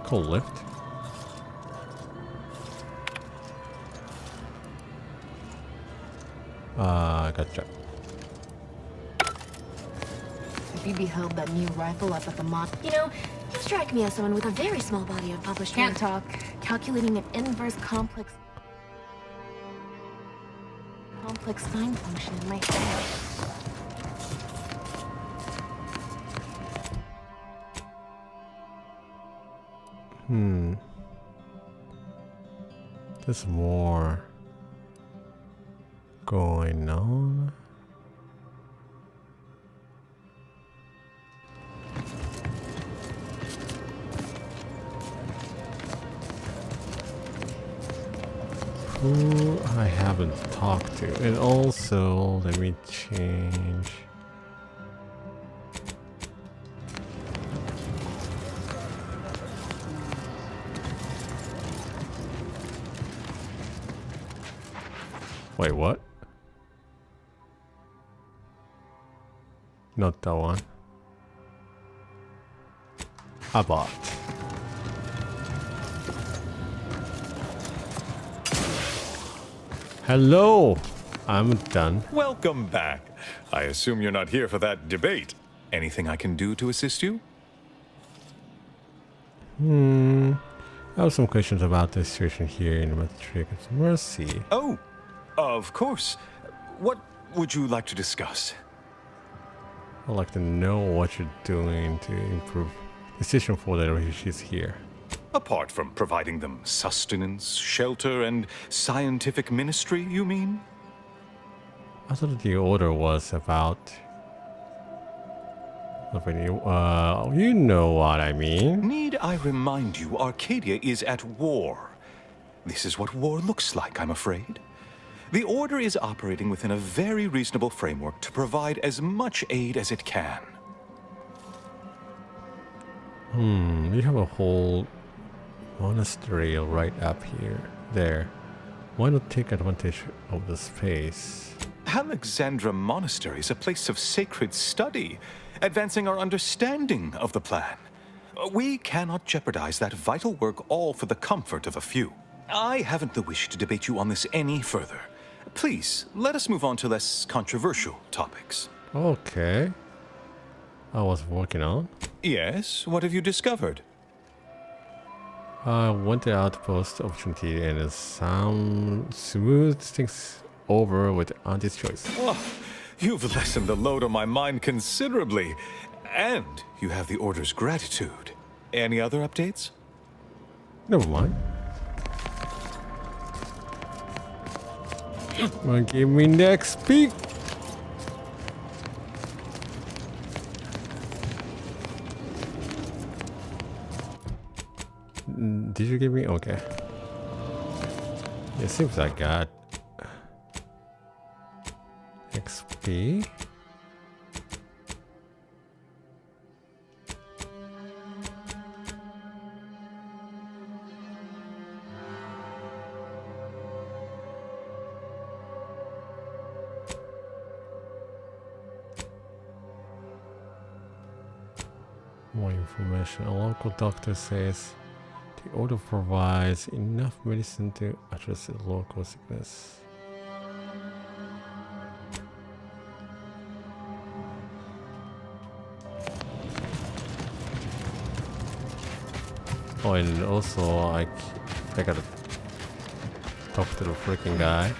Cool lift. Gotcha. Have you beheld that new rifle up at the mod? You know, you strike me as someone with a very small body of published Can't talk. Calculating an inverse complex sine function in my head. There's more going on. Who I haven't talked to, and also let me change. Wait, what? Not that one. I bought. Hello! I'm done. Welcome back. I assume you're not here for that debate. Anything I can do to assist you? I have some questions about the situation here in Matrix Mercy. Oh, of course. What would you like to discuss? I'd like to know what you're doing to improve the situation for the refugees here. Apart from providing them sustenance, shelter, and scientific ministry, you mean? I thought the order was about... you know what I mean. Need I remind you, Arcadia is at war. This is what war looks like, I'm afraid. The Order is operating within a very reasonable framework to provide as much aid as it can. We have a whole monastery right up here, there. Why not take advantage of the space? Alexandra Monastery is a place of sacred study, advancing our understanding of the plan. We cannot jeopardize that vital work all for the comfort of a few. I haven't the wish to debate you on this any further. Please, let us move on to less controversial topics. Okay. I was working on. Yes, what have you discovered? I went to outpost opportunity and some smooth things over with Auntie's choice. Oh, you've lessened the load on my mind considerably. And you have the Order's gratitude. Any other updates? Never mind. Give me next peek. Did you give me? Okay. It seems I got XP. More information. A local doctor says the Order provides enough medicine to address the local sickness. Oh, and also I gotta talk to the freaking guy.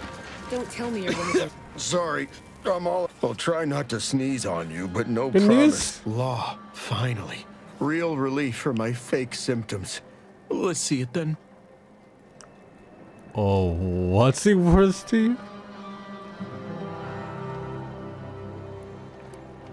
Don't tell me you're gonna Sorry, I'll try not to sneeze on you, but no Good promise. news? Law, finally. Real relief for my fake symptoms. Let's see it then. Oh, what's it worth to you?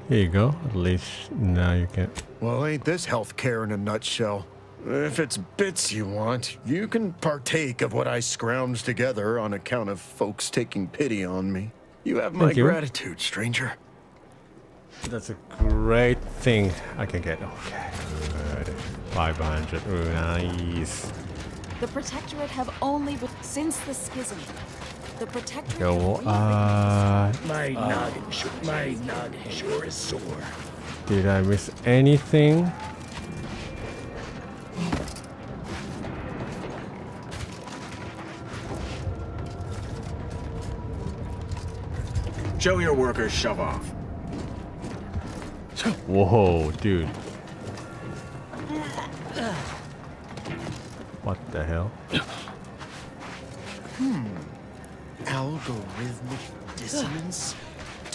Here you go. At least now you can. Well, ain't this healthcare in a nutshell? If it's bits you want, you can partake of what I scrounged together on account of folks taking pity on me. You have my gratitude, stranger. That's a great thing I can get. Okay, good. 500. Ooh, nice. The Protectorate have only been since the schism. The Protectorate. Go. My noggin sure is sore. Did I miss anything? Show your workers shove off. Whoa, dude. What the hell? Algorithmic dissonance?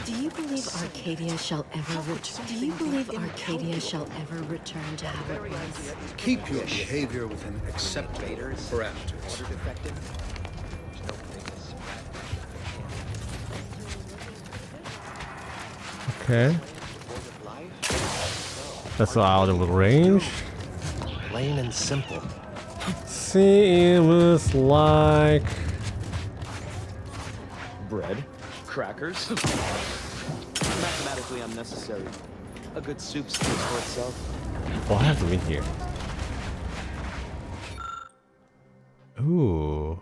Do you believe Arcadia shall ever return? Do you believe Arcadia shall ever return to how it was? Keep your behavior within acceptable parameters. Okay. That's out of range. Plain and simple. Seems like bread, crackers, mathematically unnecessary. A good soup speaks for itself. oh, I have them in here. Ooh.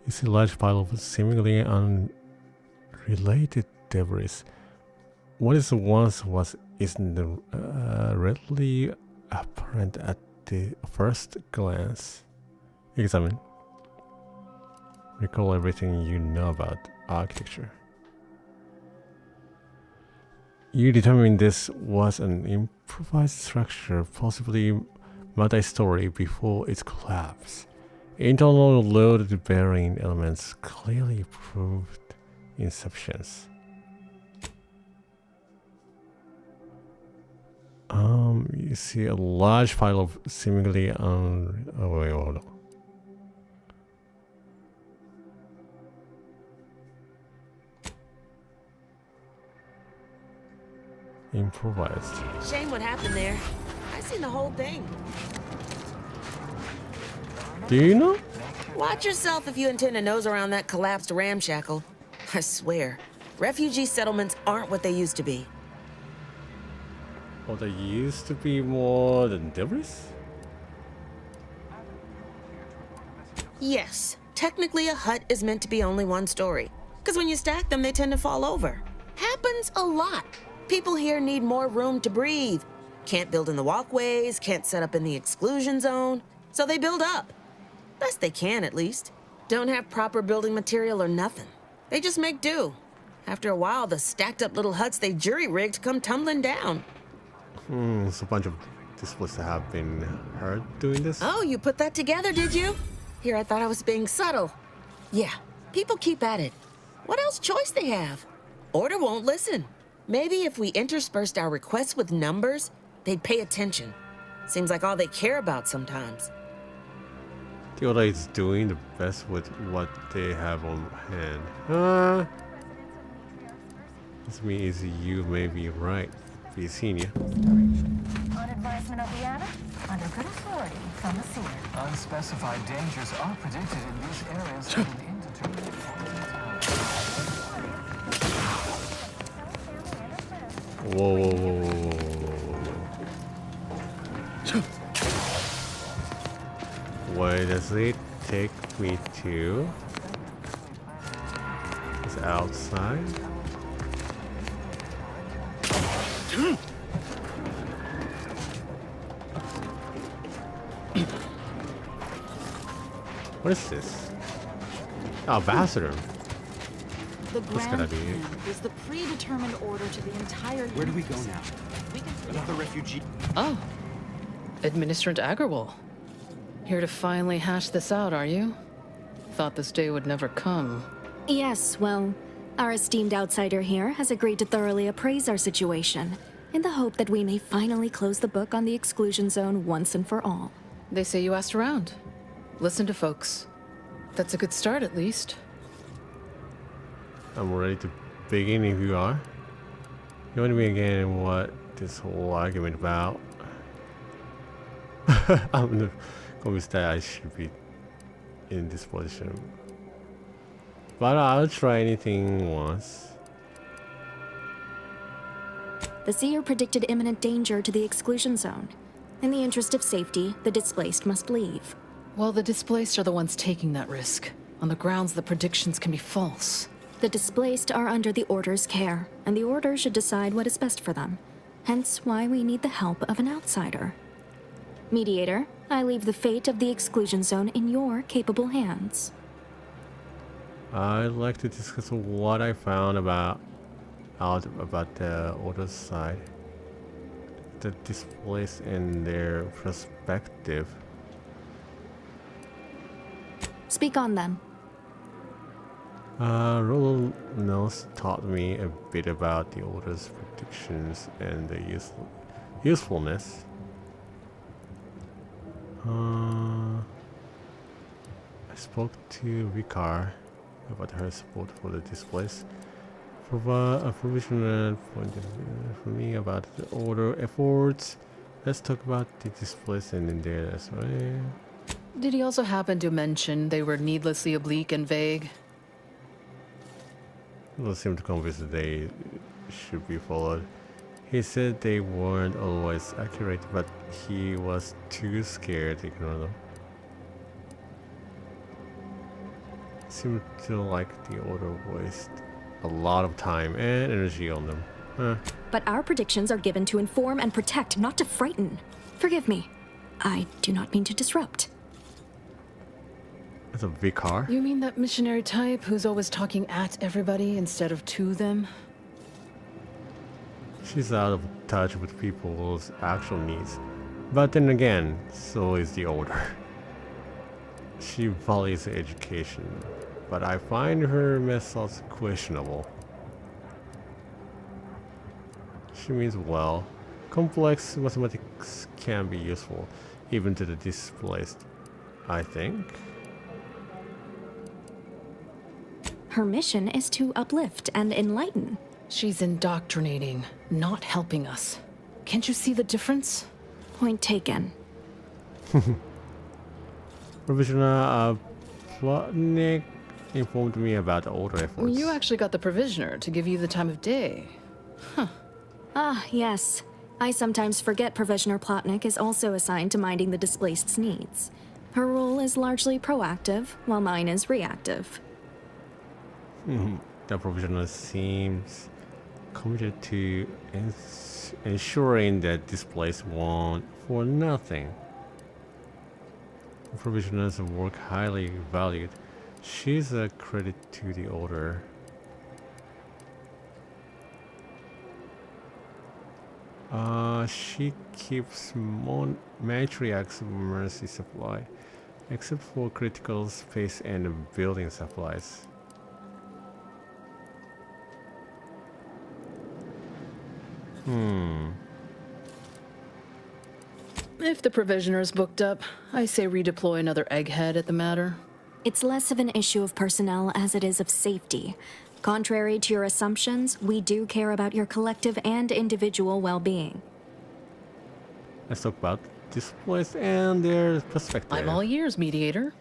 You see a large pile of seemingly unrelated debris. What is once isn't readily apparent at the first glance. Examine. Recall everything you know about architecture. You determine this was an improvised structure, possibly multi-story before its collapse. Internal load-bearing elements clearly proved insufficiency. You see a large pile of seemingly oh wait, hold on. Improvised. Shame what happened there. I seen the whole thing. Do you know? Watch yourself if you intend to nose around that collapsed ramshackle. I swear, refugee settlements aren't what they used to be. Well, there used to be more than debris? Yes, technically a hut is meant to be only one story. Because when you stack them, they tend to fall over. Happens a lot. People here need more room to breathe. Can't build in the walkways, can't set up in the exclusion zone. So they build up. Best they can, at least. Don't have proper building material or nothing. They just make do. After a while, the stacked up little huts they jury-rigged come tumbling down. It's a bunch of displays that have been hurt doing this. Oh, you put that together, did you? Here, I thought I was being subtle. Yeah, people keep at it. What else choice they have? Order won't listen. Maybe if we interspersed our requests with numbers, they'd pay attention. Seems like all they care about sometimes. The order is doing the best with what they have on hand. This means you may be right. Be senior. On advisement of the abbot, under good authority from the seer. Unspecified dangers are predicted in these areas at an indeterminate point in time. Whoa. Where does it take me to? It's outside. What is this? Oh, bathroom. The That's gotta grand be it. plan was the predetermined order to the entire Where do we universe. go now? We can... Another refugee. Oh, Administrator Agarwal. Here to finally hash this out, are you? Thought this day would never come. Yes, well, our esteemed outsider here has agreed to thoroughly appraise our situation, in the hope that we may finally close the book on the exclusion zone once and for all. They say you asked around. Listen to folks. That's a good start, at least. I'm ready to begin if you are. You want me again what this whole argument about? I'm convinced that I should be in this position. But I'll try anything once. The seer predicted imminent danger to the exclusion zone. In the interest of safety, the displaced must leave. Well, the displaced are the ones taking that risk, on the grounds that predictions can be false. The displaced are under the Order's care, and the Order should decide what is best for them. Hence why we need the help of an outsider. Mediator, I leave the fate of the exclusion zone in your capable hands. I'd like to discuss what I found about the other side. The displays and their perspective. Speak on them. Roland Mills taught me a bit about the Order's predictions and the usefulness. I spoke to Vicar about her support for the displays. Provide a provisional point for me about the Order efforts. Let's talk about the displays and their as well. Did he also happen to mention they were needlessly oblique and vague? It seemed convinced that they should be followed. He said they weren't always accurate, but he was too scared to ignore them. Seemed to like the Order waste a lot of time and energy on them. But our predictions are given to inform and protect, not to frighten. Forgive me. I do not mean to disrupt. It's a vicar? You mean that missionary type who's always talking at everybody instead of to them? She's out of touch with people's actual needs. But then again, so is the Order. She values education, but I find her methods questionable. She means well. Complex mathematics can be useful, even to the displaced, I think. Her mission is to uplift and enlighten. She's indoctrinating, not helping us. Can't you see the difference? Point taken. Provisioner Plotnik informed me about the Order efforts. You actually got the Provisioner to give you the time of day. Huh. Ah, yes. I sometimes forget Provisioner Plotnik is also assigned to minding the displaced's needs. Her role is largely proactive, while mine is reactive. The Provisioner seems committed to ensuring that displaced want for nothing. The Provisioner's work highly valued. She's a credit to the Order. She keeps Matriarch's mercy supply, except for critical space and building supplies. If the Provisioner's booked up, I say redeploy another egghead at the matter. It's less of an issue of personnel as it is of safety. Contrary to your assumptions, we do care about your collective and individual well-being. Let's talk about displays and their perspective. I'm all ears, mediator.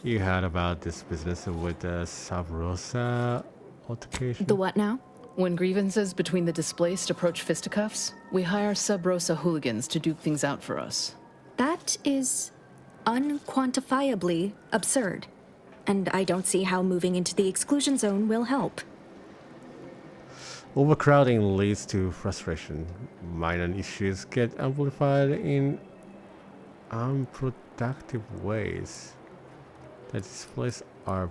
You heard about this business with the Sub Rosa altercation? The what now? When grievances between the displaced approach fisticuffs, we hire Sub Rosa hooligans to duke things out for us. That is unquantifiably absurd. And I don't see how moving into the exclusion zone will help. Overcrowding leads to frustration. Minor issues get amplified in unproductive ways. The displays are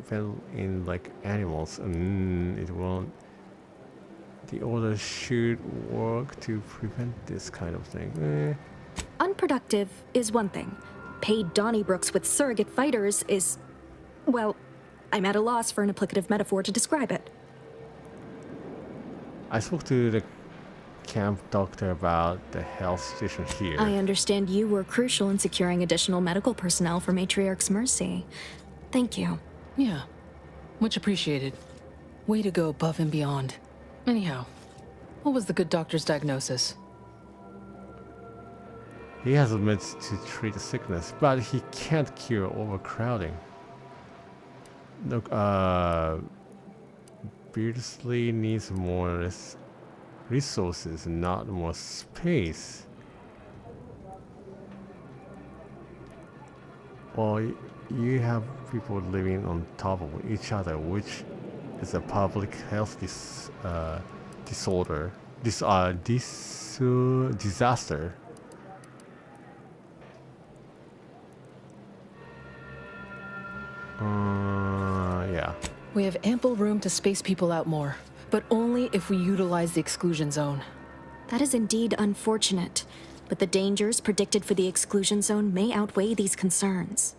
fell in like animals. It won't. The Order should work to prevent this kind of thing. Unproductive is one thing. Paid Donnybrooks with surrogate fighters is... well, I'm at a loss for an applicative metaphor to describe it. I spoke to the camp doctor about the health situation here. I understand you were crucial in securing additional medical personnel for Matriarch's Mercy. Thank you. Yeah, much appreciated. Way to go above and beyond. Anyhow, what was the good doctor's diagnosis? He has meant to treat the sickness, but he can't cure overcrowding. Look, Beardsley needs more resources, not more space. Well, you have people living on top of each other, which is a public health disorder, disaster. We have ample room to space people out more, but only if we utilize the exclusion zone. That is indeed unfortunate, but the dangers predicted for the exclusion zone may outweigh these concerns.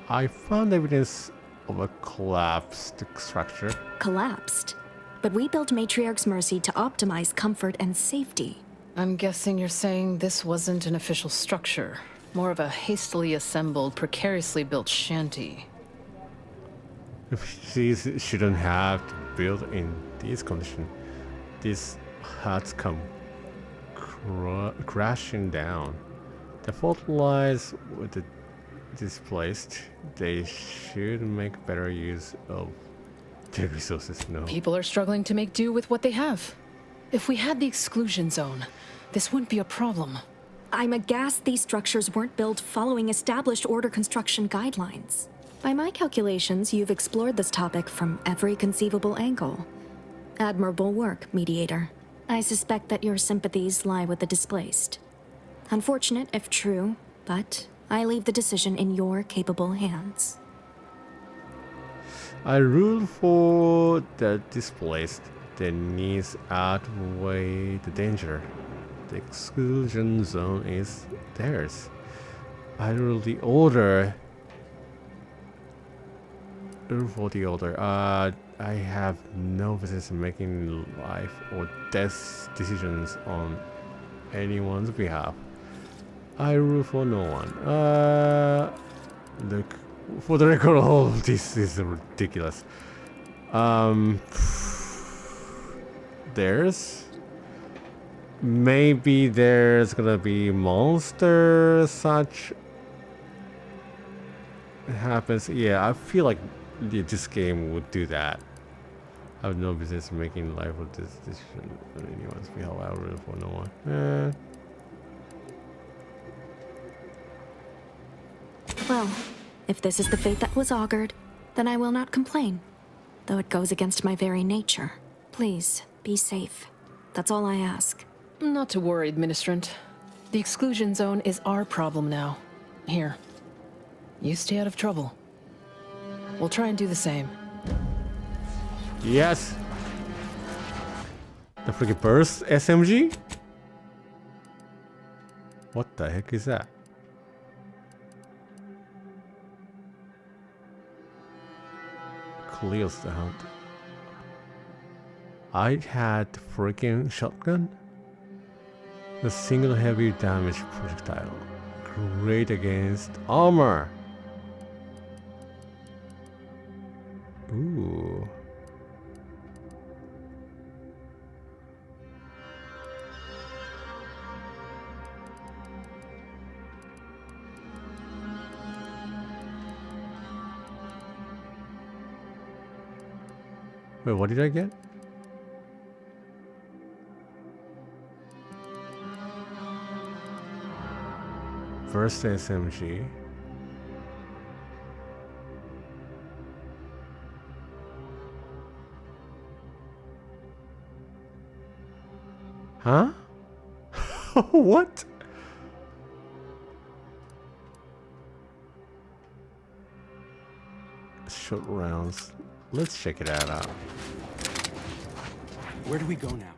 I found evidence of a collapsed structure. Collapsed? But we built Matriarch's Mercy to optimize comfort and safety. I'm guessing you're saying this wasn't an official structure, more of a hastily assembled, precariously built shanty. These shouldn't have to build in these conditions. These huts come crashing down. The fault lies with the displaced. They should make better use of their resources. No. People are struggling to make do with what they have. If we had the exclusion zone, this wouldn't be a problem. I'm aghast these structures weren't built following established order construction guidelines. By my calculations, you've explored this topic from every conceivable angle. Admirable work, Mediator. I suspect that your sympathies lie with the displaced. Unfortunate if true, but I leave the decision in your capable hands. I rule for the displaced. The needs outweigh the danger. The exclusion zone is theirs. I rule the order. Rule for the order. I have no business making life or death decisions on anyone's behalf. I rule for no one. Look, for the record, all of this is ridiculous. Maybe there's gonna be monsters such happens. Yeah, I feel like this game would do that. I have no business making life or this decision on anyone's behalf. I rule for no one. Well, if this is the fate that was augured, then I will not complain, though it goes against my very nature. Please, be safe. That's all I ask. Not to worry, Administrant. The exclusion zone is our problem now. Here. You stay out of trouble. We'll try and do the same. Yes. The freaking burst SMG? What the heck is that? Clears the hunt. I had freaking shotgun. The single heavy damage projectile. Great against armor. Ooh. Wait, what did I get? First SMG. Huh? What? Short rounds. Let's check it out. Where do we go now?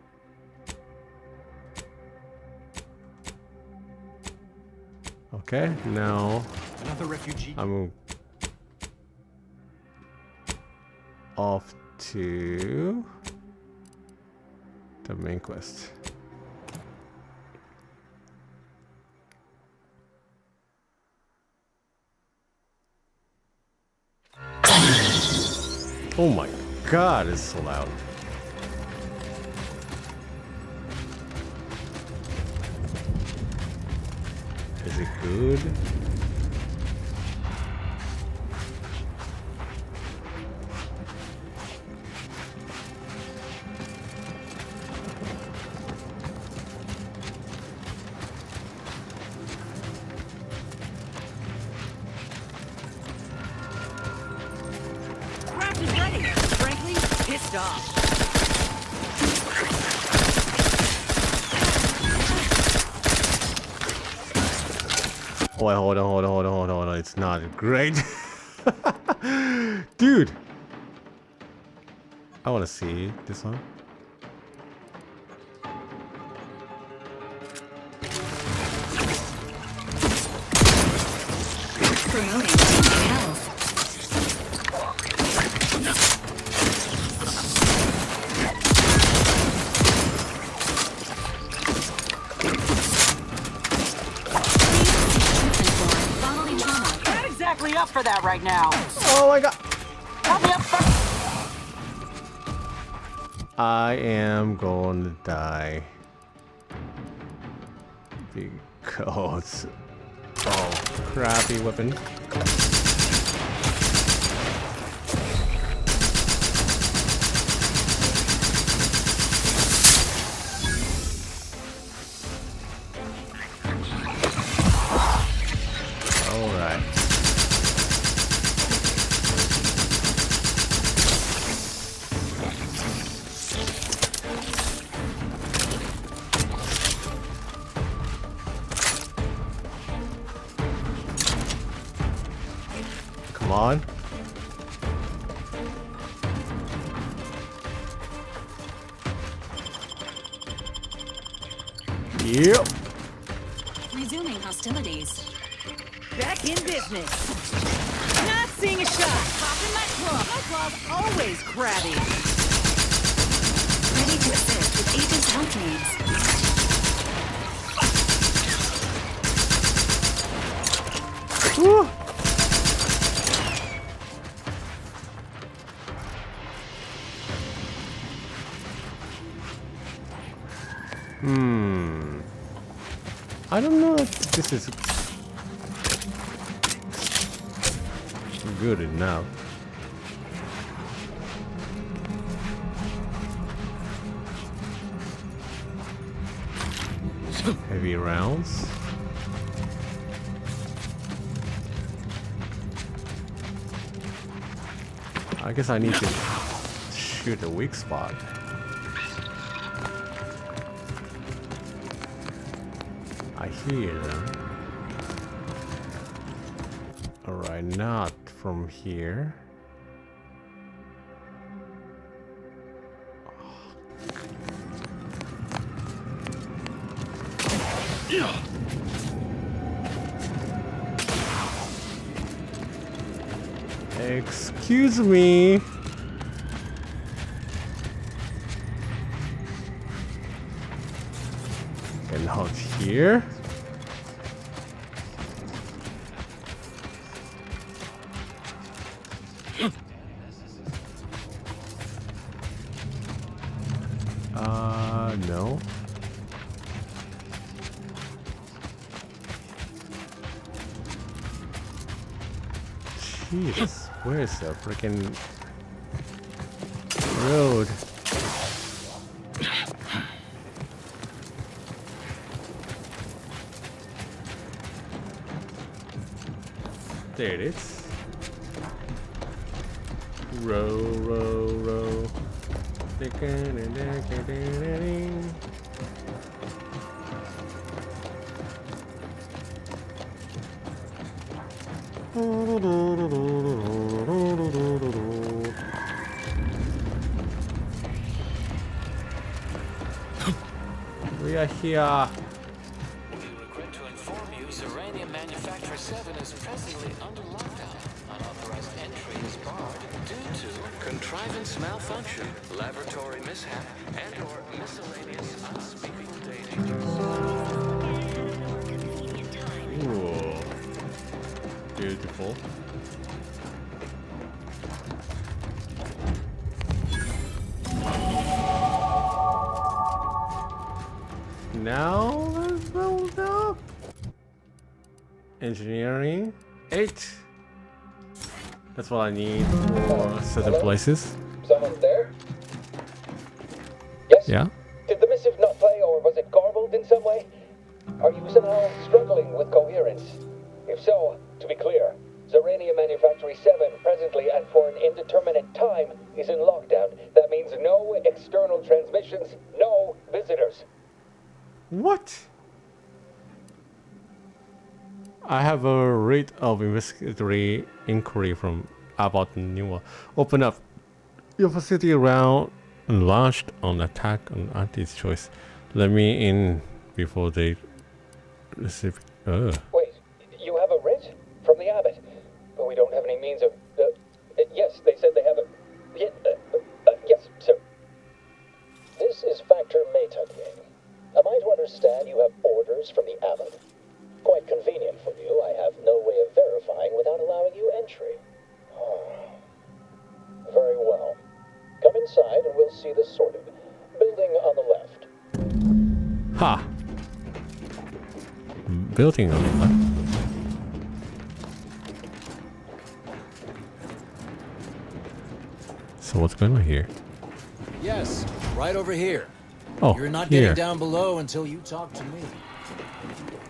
Okay, now Another refugee. I'm off to the main quest. Oh my god, it's so loud. Is it good? Craft is ready. Frankly, pissed off. Oh, wait, hold on. it's not great. Dude! I want to see this one. Promoting team health. Not exactly up for that right now. Oh my god. Help me up first. I am going to die. Because... Oh, crappy weapon. Alright. Come on. Yep. Resuming hostilities. Back in business. Not seeing a shot. Popping my club. My club's always crabby. Ready to assist with agent's health needs. Woo. I don't know if this is good enough. Heavy rounds. I guess I need to shoot a weak spot. I hear them. Alright, not from here. Excuse me. And not here. No. Jesus, where is the freaking road? There it is. Row, row, row. We are here. We regret to inform you, Uranium Manufacturer 7 is presently under lockdown. Unauthorized entry is barred due to contrivance malfunction, laboratory mishap, and/or miscellaneous unspeakable dangers. Ooh. Beautiful. Now let's build up. Engineering 8. That's what I need for certain places. Someone there? Yes? Yeah. Did the missive not play, or was it garbled in some way? Are you somehow struggling with coherence? If so, to be clear, Uranium Manufacturer 7 presently and for an indeterminate time is in lockdown. That means no external transmissions, no visitors. What? I have a writ of investigatory inquiry from Abbott Newell. Open up. Your facility around and launched an attack on Auntie's choice. Let me in before they receive. Wait, you have a writ from the abbot, but we don't have any means of. Yes, they said they have a. Yes, sir. This is Factor Maytucking. Am I to understand you have orders from the abbot? Quite convenient for you. I have no way of verifying without allowing you entry. Very well. Come inside and we'll see this sorted. Building on the left. Ha! Building on the left. So what's going on here? Yes, right over here. Oh, you're not here. getting down below until you talk to me.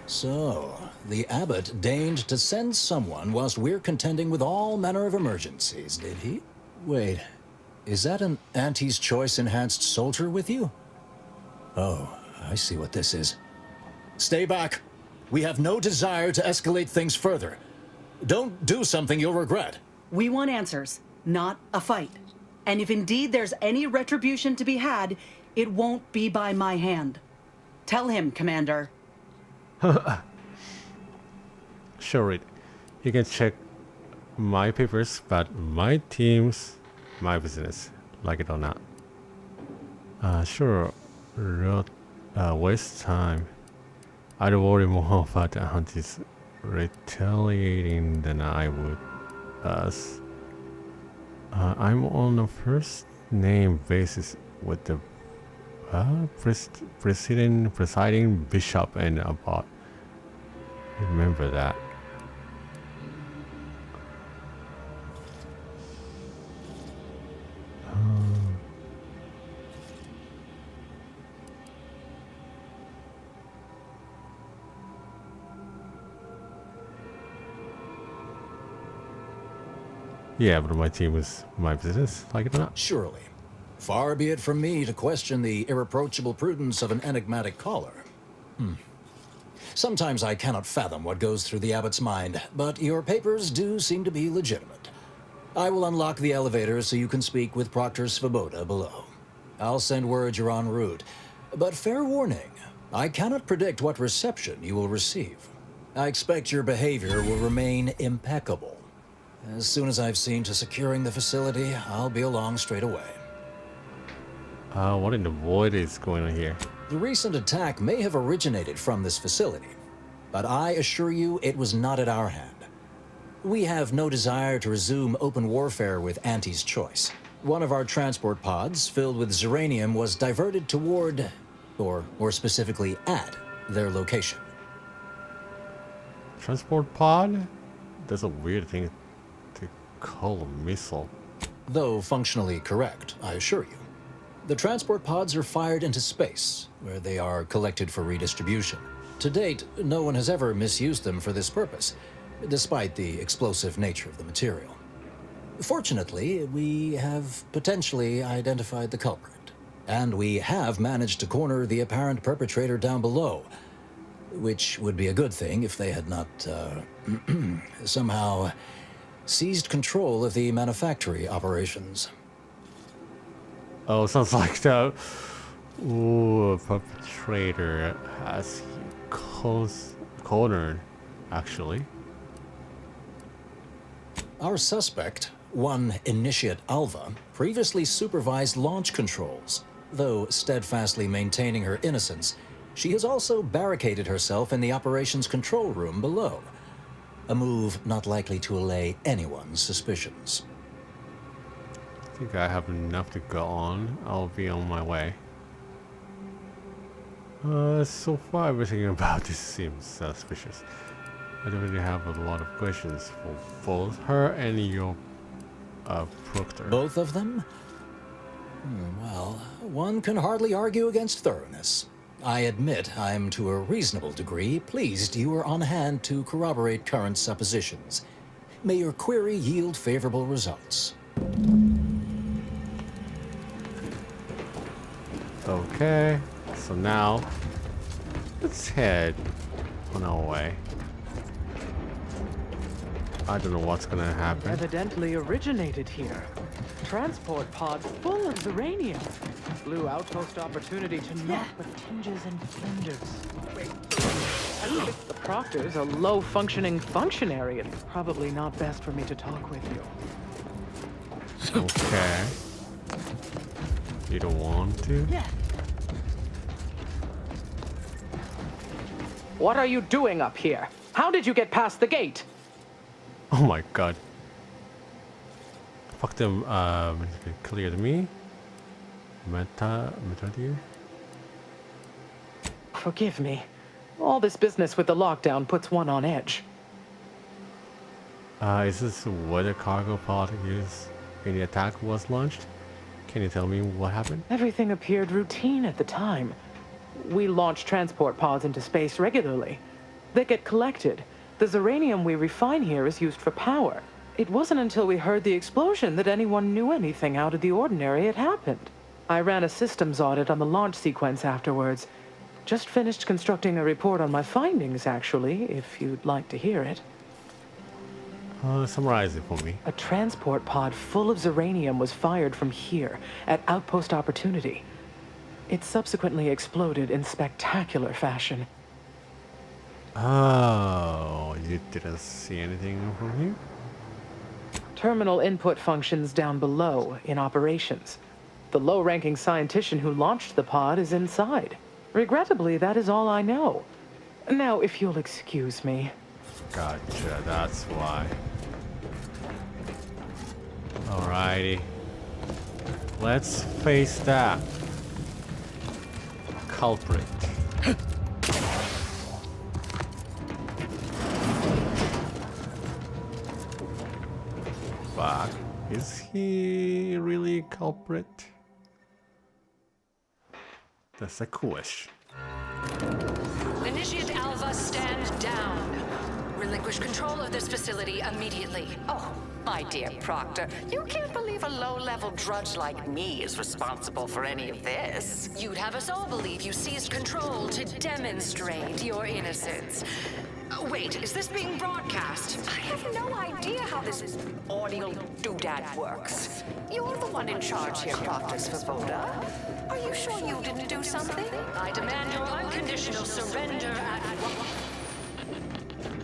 So, the abbot deigned to send someone whilst we're contending with all manner of emergencies, did he? Wait, is that an Auntie's Choice enhanced soldier with you? Oh, I see what this is. Stay back. We have no desire to escalate things further. Don't do something you'll regret. We want answers, not a fight. And if indeed there's any retribution to be had, it won't be by my hand. Tell him, Commander. Sure, you can check my papers, but my team's my business, like it or not. Sure, waste time. I'd worry more about the Auntie's retaliating than I would us. I'm on a first name basis with the presiding bishop and abbot. Remember that. Yeah, but my team is my business, like it or not. Surely. Far be it from me to question the irreproachable prudence of an enigmatic caller. Sometimes I cannot fathom what goes through the abbot's mind, but your papers do seem to be legitimate. I will unlock the elevator so you can speak with Proctor Svoboda below. I'll send word you're en route, but fair warning, I cannot predict what reception you will receive. I expect your behavior will remain impeccable. As soon as I've seen to securing the facility, I'll be along straight away. What in the void is going on here? The recent attack may have originated from this facility, but I assure you it was not at our hand. We have no desire to resume open warfare with Auntie's Choice. One of our transport pods filled with Zeranium was diverted toward, or more specifically at, their location. Transport pod? That's a weird thing to call a missile. Though functionally correct, I assure you. The transport pods are fired into space, where they are collected for redistribution. To date, no one has ever misused them for this purpose, despite the explosive nature of the material. Fortunately, we have potentially identified the culprit, and we have managed to corner the apparent perpetrator down below, which would be a good thing if they had not, somehow seized control of the manufactory operations. Oh, sounds like the perpetrator has cornered, actually. Our suspect, one Initiate Alva, previously supervised launch controls. Though steadfastly maintaining her innocence, she has also barricaded herself in the operations control room below. A move not likely to allay anyone's suspicions. I think I have enough to go on. I'll be on my way. So far everything about this seems suspicious. I don't really have a lot of questions for both her and your proctor. Both of them? Well, one can hardly argue against thoroughness. I admit I'm to a reasonable degree pleased you are on hand to corroborate current suppositions. May your query yield favorable results. Okay, so now let's head on our way. I don't know what's gonna happen. Evidently originated here. Transport pod full of uranium. Blue outpost opportunity to naught but tinges and flinders. The Proctor's a low-functioning functionary. It's probably not best for me to talk with you. Okay. You don't want to? What are you doing up here? How did you get past the gate? Oh my god. Fuck them, clear to me. Meta dear. Forgive me. All this business with the lockdown puts one on edge. Is this where the cargo pod is when the attack was launched? Can you tell me what happened? Everything appeared routine at the time. We launch transport pods into space regularly. They get collected. The uranium we refine here is used for power. It wasn't until we heard the explosion that anyone knew anything out of the ordinary had happened. I ran a systems audit on the launch sequence afterwards. Just finished constructing a report on my findings, actually, if you'd like to hear it. Summarize it for me. A transport pod full of uranium was fired from here, at Outpost Opportunity. It subsequently exploded in spectacular fashion. Oh, you didn't see anything from here? Terminal input functions down below in operations. The low-ranking scientist who launched the pod is inside. Regrettably, that is all I know. Now, if you'll excuse me. Gotcha, that's why. Alrighty. Let's face that culprit. Fuck. Is he really a culprit? That's a question. Initiate Alpha, stand down. Relinquish control of this facility immediately. Oh, my dear Proctor, you can't believe a low-level drudge like me is responsible for any of this. You'd have us all believe you seized control to demonstrate your innocence. Wait, is this being broadcast? I have no idea how this audio doodad works. You're the one in charge here, Proctor Svoboda. Are you sure you didn't do something? I demand your unconditional surrender at once.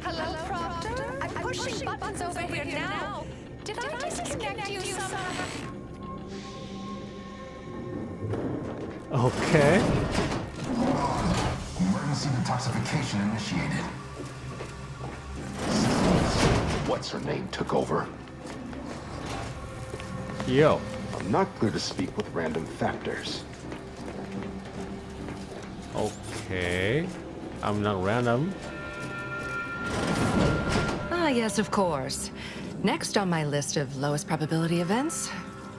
Hello, Proctor? I'm pushing buttons over here now. Did I disconnect you somehow? Okay. Emergency detoxification initiated. What's her name took over? Yo. I'm not clear to speak with random factors. Okay. I'm not random. Ah, yes, of course. Next on my list of lowest probability events,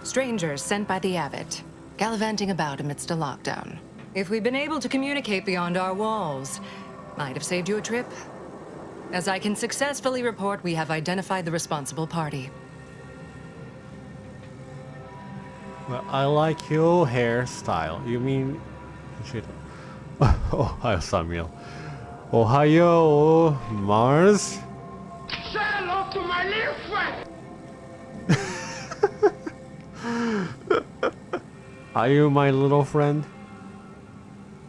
strangers sent by the Abbot, gallivanting about amidst a lockdown. If we'd been able to communicate beyond our walls, might have saved you a trip. As I can successfully report, we have identified the responsible party. Well, I like your hairstyle. You mean... Shit. Ohio, Samuel. Ohio, Mars. Say hello to my little friend! Are you my little friend?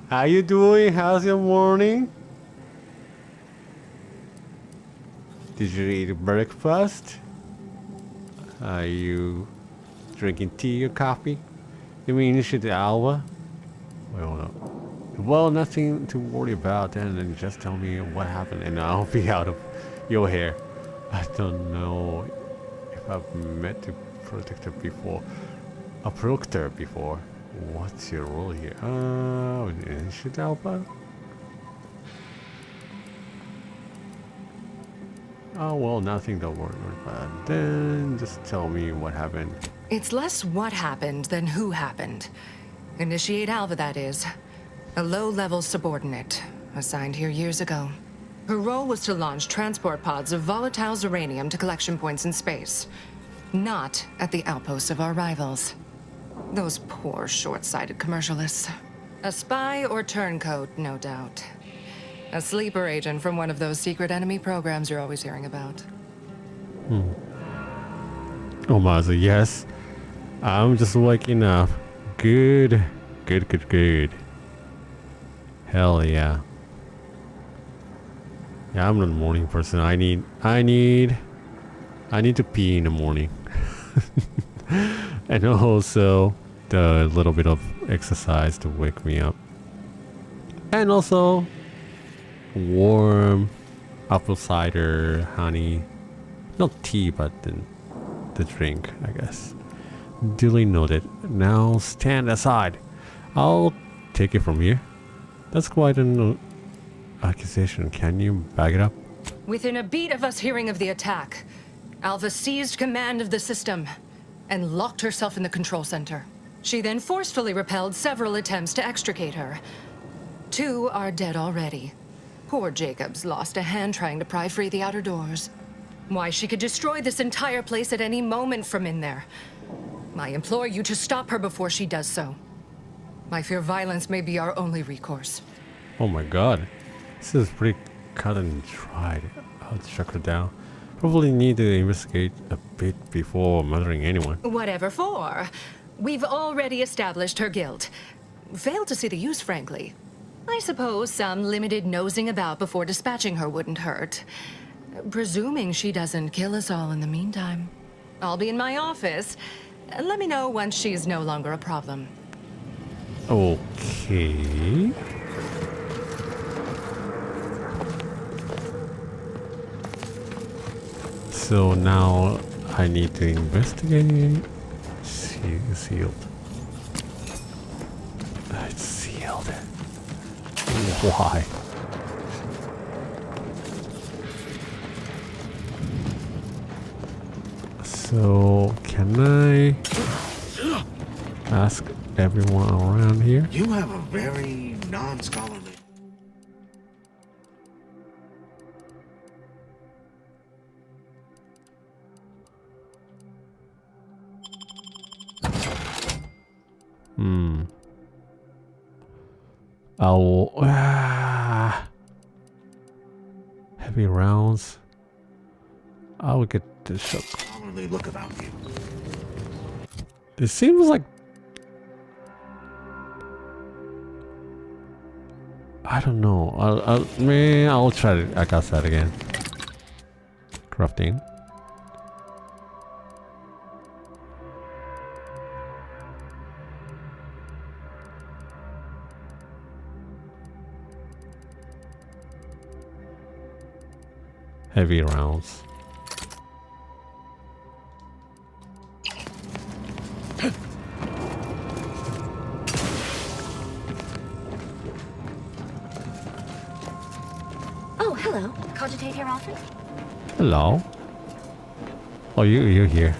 How you doing? How's your morning? Did you eat breakfast? Are you drinking tea or coffee? You mean you should Alva? Well, nothing to worry about then, and just tell me what happened and I'll be out of your hair. I don't know if I've met a protector before. A proctor before. What's your role here? Should Alpha? Oh, well, nothing to worry about. Then just tell me what happened. It's less what happened than who happened. Initiate Alva, that is. A low-level subordinate, assigned here years ago. Her role was to launch transport pods of volatile uranium to collection points in space. Not at the outposts of our rivals. Those poor, short-sighted commercialists. A spy or turncoat, no doubt. A sleeper agent from one of those secret enemy programs you're always hearing about. Omazu, yes. I'm just waking up. Good. Hell yeah. Yeah, I'm not a morning person. I need to pee in the morning. And also the little bit of exercise to wake me up. And also warm apple cider, honey. Not tea, but the drink, I guess. Duly noted. Now stand aside. I'll take it from here. That's quite an accusation. Can you back it up? Within a beat of us hearing of the attack, Alva seized command of the system and locked herself in the control center. She then forcefully repelled several attempts to extricate her. 2 are dead already. Poor Jacobs lost a hand trying to pry free the outer doors. Why, she could destroy this entire place at any moment from in there. I implore you to stop her before she does so. I fear violence may be our only recourse. Oh my god. This is pretty cut and dried. I'll chuck her down. Probably need to investigate a bit before murdering anyone. Whatever for. We've already established her guilt. Failed to see the use, frankly. I suppose some limited nosing about before dispatching her wouldn't hurt. Presuming she doesn't kill us all in the meantime. I'll be in my office. Let me know once she's no longer a problem. Okay. So now I need to investigate. Sealed. It's sealed. Why? So can I ask everyone around here? You have a very non-scholarly... Heavy rounds. I will get the shock. Scholarly look about you. It seems like I don't know. I'll try it. I got that again. Crafting. Heavy rounds. Oh, hello. Cogitate here often? Hello. Oh, you're here.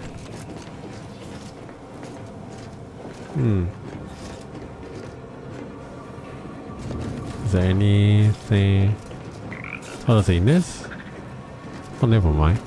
Is there anything? Oh, there's in this? Oh, never mind.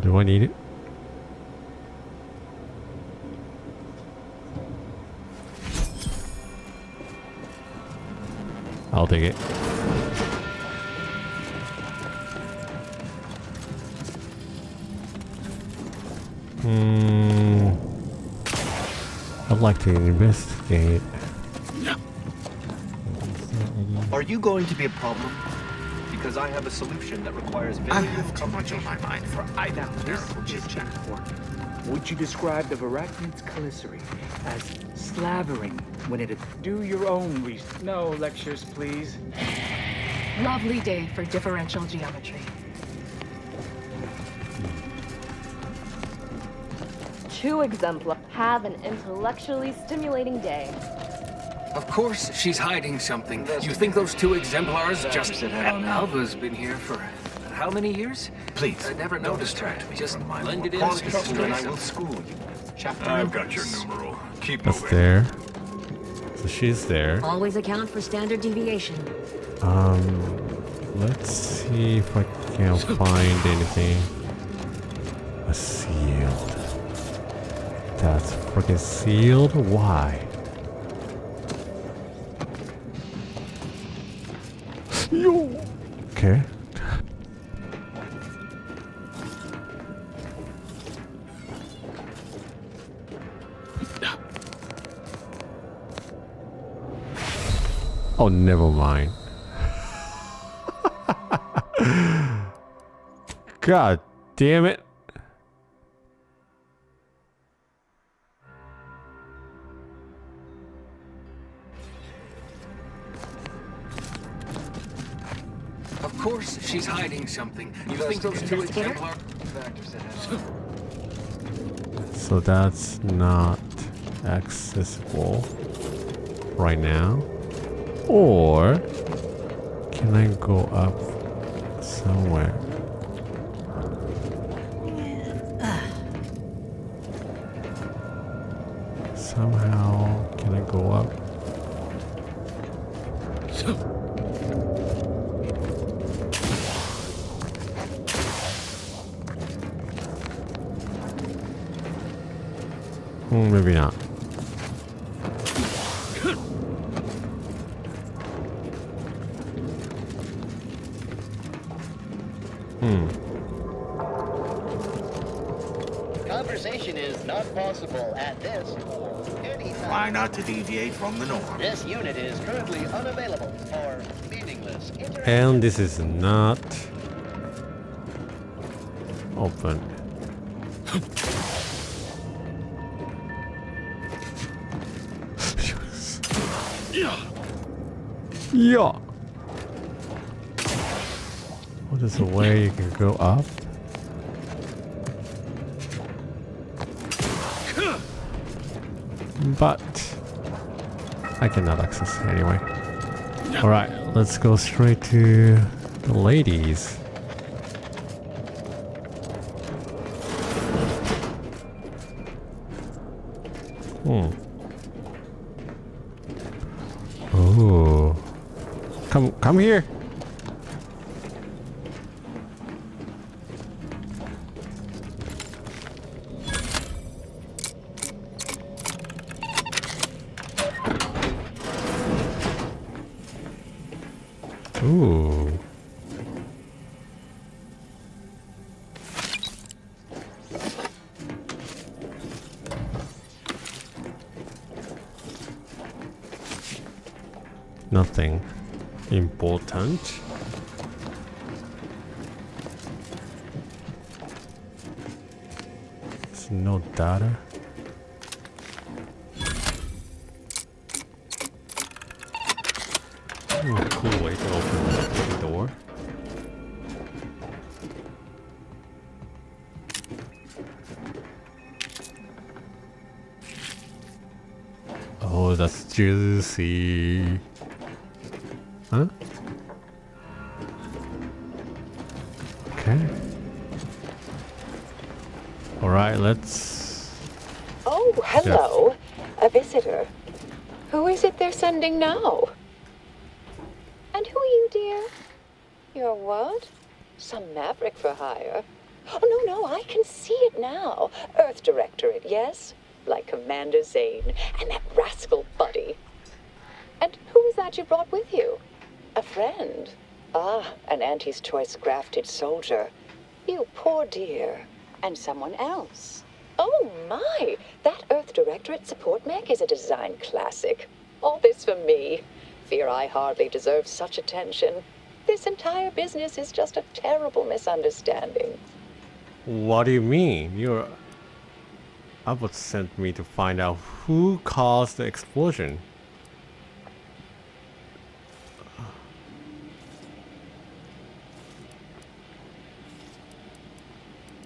Do I need it? I'll take it. I'd like to investigate. Are you going to be a problem? Because I have a solution that requires very I have too much on my mind for either terrible chit-chat. Would you describe the Varachid's Calicity as slavering when it is... Do your own research. No lectures, please. Lovely day for differential geometry. Two exemplars have an intellectually stimulating day. Of course she's hiding something. You think those 2 exemplars just... Alva's been here for how many years? Please. I never noticed her. Just blended in. And I will school you. I've got your numeral. Keep That's moving. there. So she's there. Always account for standard deviation. Let's see if I can find anything. A sealed. That's freaking sealed? Why? Yo! Okay. Oh, never mind. God damn it. Of course she's hiding something. You think those two exemplars... So that's not accessible right now. Or can I go up somewhere? Somehow, can I go up? Maybe not. Conversation is not possible at this or any time. Try not to deviate from the norm. This unit is currently unavailable for meaningless interaction. And this is not open. Yeah. What is the way you can go up? But I cannot access it anyway. Alright, let's go straight to the ladies. Oh. Come here. Ooh. Nothing important. There's no data. Cool way to open the door. Oh, that's juicy. Huh? Okay. Alright, let's... Oh, hello. A visitor. Who is it they're sending now? And who are you, dear? You're what? Some maverick for hire? Oh, no, I can see it now. Earth Directorate, yes? Like Commander Zane and that rascal Buddy. And who is that you brought with you? A friend? Ah, an Auntie's Choice grafted soldier. You poor dear. And someone else. Oh, my! That Earth Directorate support mech is a design classic. All this for me. Fear I hardly deserve such attention. This entire business is just a terrible misunderstanding. What do you mean? You're... Abbott sent me to find out who caused the explosion.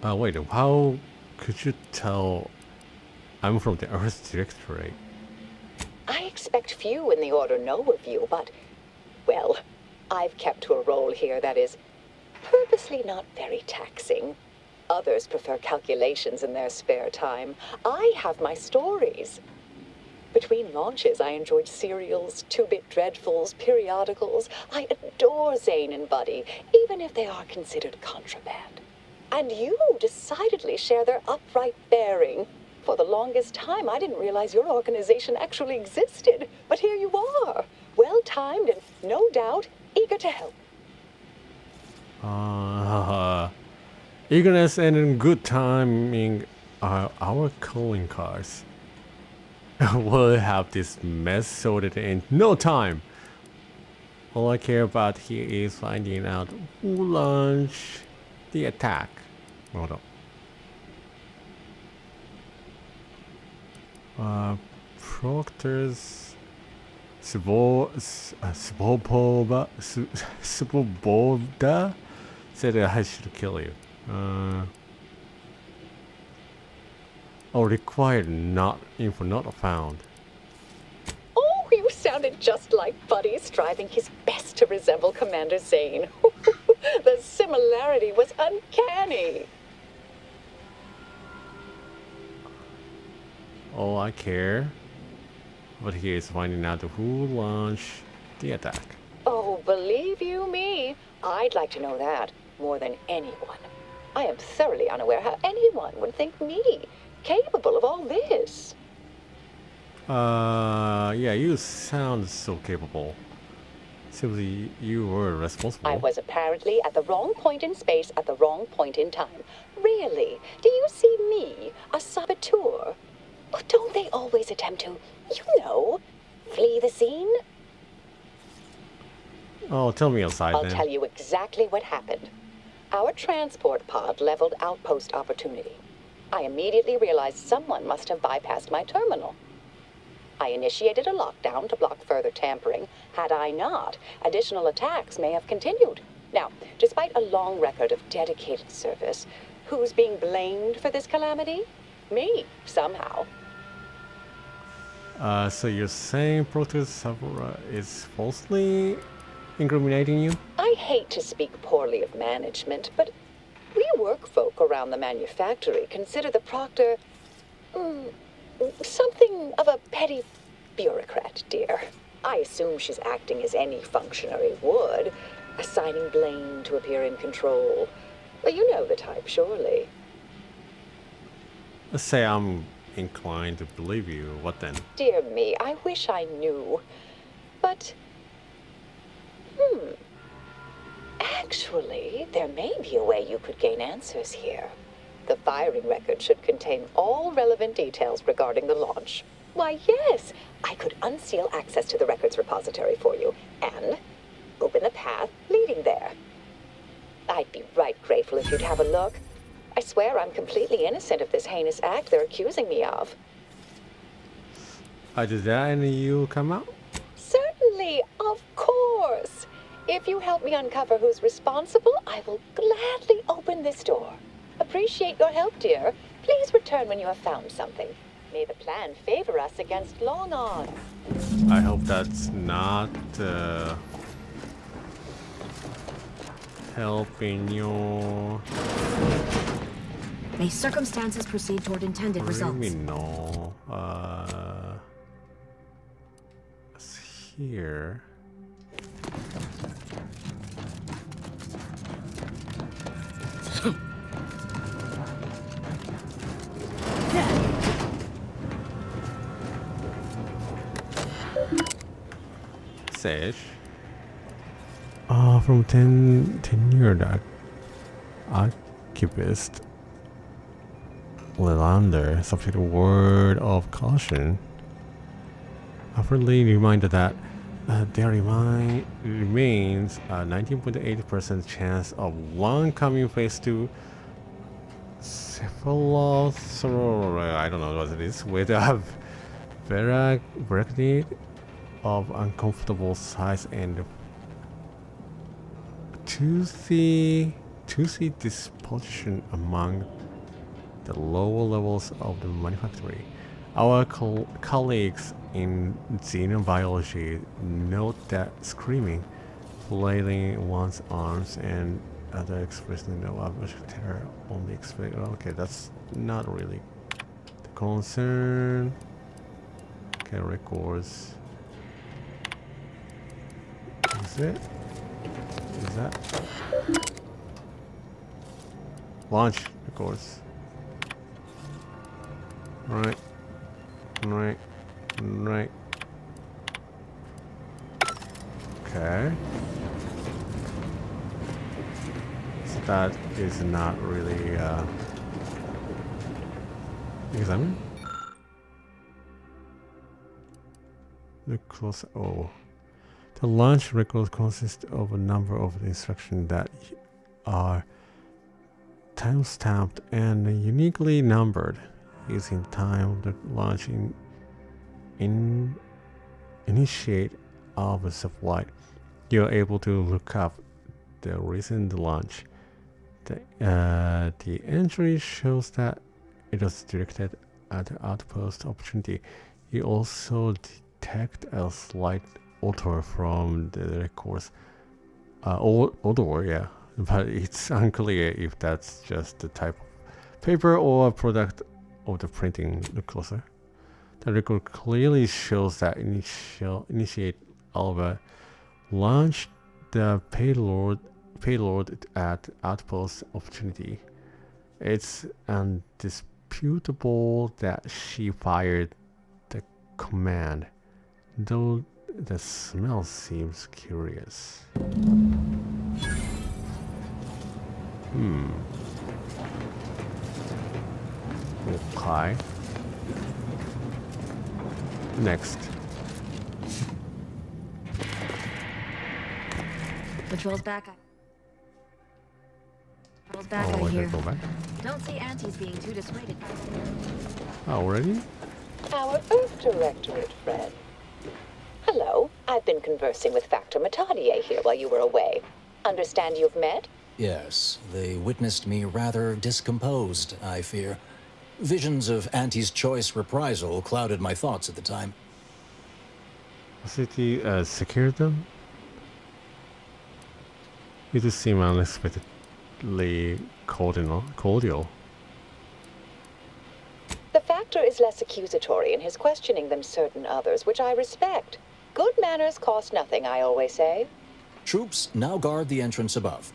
Wait, how could you tell I'm from the Earth Directorate? I expect few in the Order know of you, but, well, I've kept to a role here that is purposely not very taxing. Others prefer calculations in their spare time. I have my stories. Between launches, I enjoyed serials, two-bit dreadfuls, periodicals. I adore Zane and Buddy, even if they are considered contraband. And you decidedly share their upright bearing. For the longest time, I didn't realize your organization actually existed. But here you are, well-timed and, no doubt, eager to help. Eagerness and good timing are our calling cards. We'll have this mess sorted in no time. All I care about here is finding out who launched the attack. Hold on. Proctor's Svoboda said I should kill you. Required info not found. Oh, you sounded just like Buddy, striving his best to resemble Commander Zane. The similarity was uncanny. All I care but here is finding out who launched the attack. Oh, believe you me, I'd like to know that more than anyone. I am thoroughly unaware how anyone would think me capable of all this. Yeah, you sound so capable. Simply, you were responsible. I was apparently at the wrong point in space at the wrong point in time. Really? Do you see me, a saboteur? Oh, don't they always attempt to, flee the scene? Oh, tell me outside then. I'll tell you exactly what happened. Our transport pod leveled outpost opportunity. I immediately realized someone must have bypassed my terminal. I initiated a lockdown to block further tampering. Had I not, additional attacks may have continued. Now, despite a long record of dedicated service, who's being blamed for this calamity? Me, somehow. So you're saying Proteus is falsely incriminating you? I hate to speak poorly of management, but we work folk around the manufactory consider the proctor something of a petty bureaucrat, dear. I assume she's acting as any functionary would, assigning blame to appear in control. Well, you know the type, surely. Let's say I'm inclined to believe you. What then? Dear me, I wish I knew. But, actually, there may be a way you could gain answers here. The firing record should contain all relevant details regarding the launch. Why, yes, I could unseal access to the records repository for you and open the path leading there. I'd be right grateful if you'd have a look. I swear I'm completely innocent of this heinous act they're accusing me of. Did that and you come out? Certainly, of course. If you help me uncover who's responsible, I will gladly open this door. Appreciate your help, dear. Please return when you have found something. May the plan favor us against long odds. I hope that's not helping you. May circumstances proceed toward intended results. What do you mean, no? Here. Sage. From tenured archivist Lelander, subject word of caution. I friendly reminded that there remains a 19.8% chance of one coming phase 2 cephalothror, I don't know what it is, with a variety of uncomfortable size and toothy disposition among the lower levels of the manufactory. Our colleagues in xenobiology note that screaming, flailing one's arms, and other expressing no abstract terror only expect. Okay, that's not really the concern. Okay, records. Is it? Is that? Launch records. Right. Right. Right. Okay. So that is not really examine. The close The launch record consists of a number of instructions that are time-stamped and uniquely numbered. Using time, the launch initiate hours of flight. You're able to look up the recent launch. The entry shows that it was directed at the outpost opportunity. You also detect a slight odor from the records. Odor, yeah, but it's unclear if that's just the type of paper or a product of the printing. Look closer. The record clearly shows that initiate Alva launched the payload at outpost opportunity. It's undisputable that she fired the command, though the smell seems curious. Okay. Next. Patrol's back. Patrol's back, I hear. Go back? Don't see Auntie's being too dissuaded. Already? Our Earth Directorate friend. Hello. I've been conversing with Factor Matadier here while you were away. Understand you've met? Yes, they witnessed me rather discomposed, I fear. Visions of Auntie's choice reprisal clouded my thoughts at the time. City secured them? You just seem unexpectedly cordial. The Factor is less accusatory in his questioning than certain others, which I respect. Good manners cost nothing, I always say. Troops now guard the entrance above.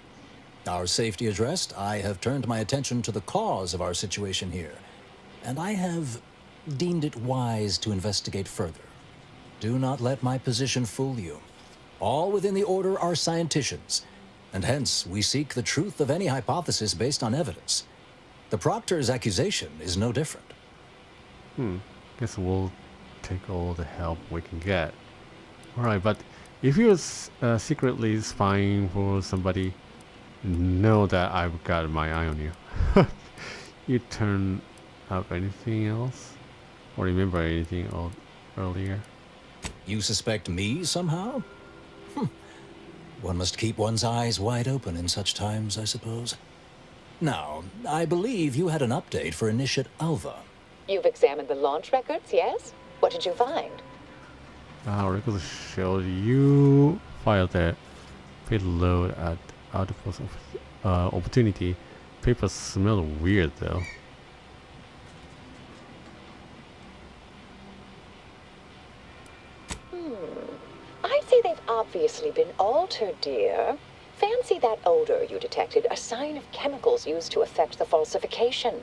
Our safety addressed, I have turned my attention to the cause of our situation here, and I have deemed it wise to investigate further. Do not let my position fool you. All within the Order are scienticians, and hence we seek the truth of any hypothesis based on evidence. The Proctor's accusation is no different. Guess we'll take all the help we can get. Alright, but if you're secretly spying for somebody, know that I've got my eye on you. You turn up anything else? Or remember anything earlier? You suspect me somehow? One must keep one's eyes wide open in such times, I suppose. Now, I believe you had an update for Initiate Alva. You've examined the launch records, yes? What did you find? Records show you filed the payload at outpost opportunity. Papers smell weird though. I'd say they've obviously been altered, dear. Fancy that odor you detected, a sign of chemicals used to effect the falsification.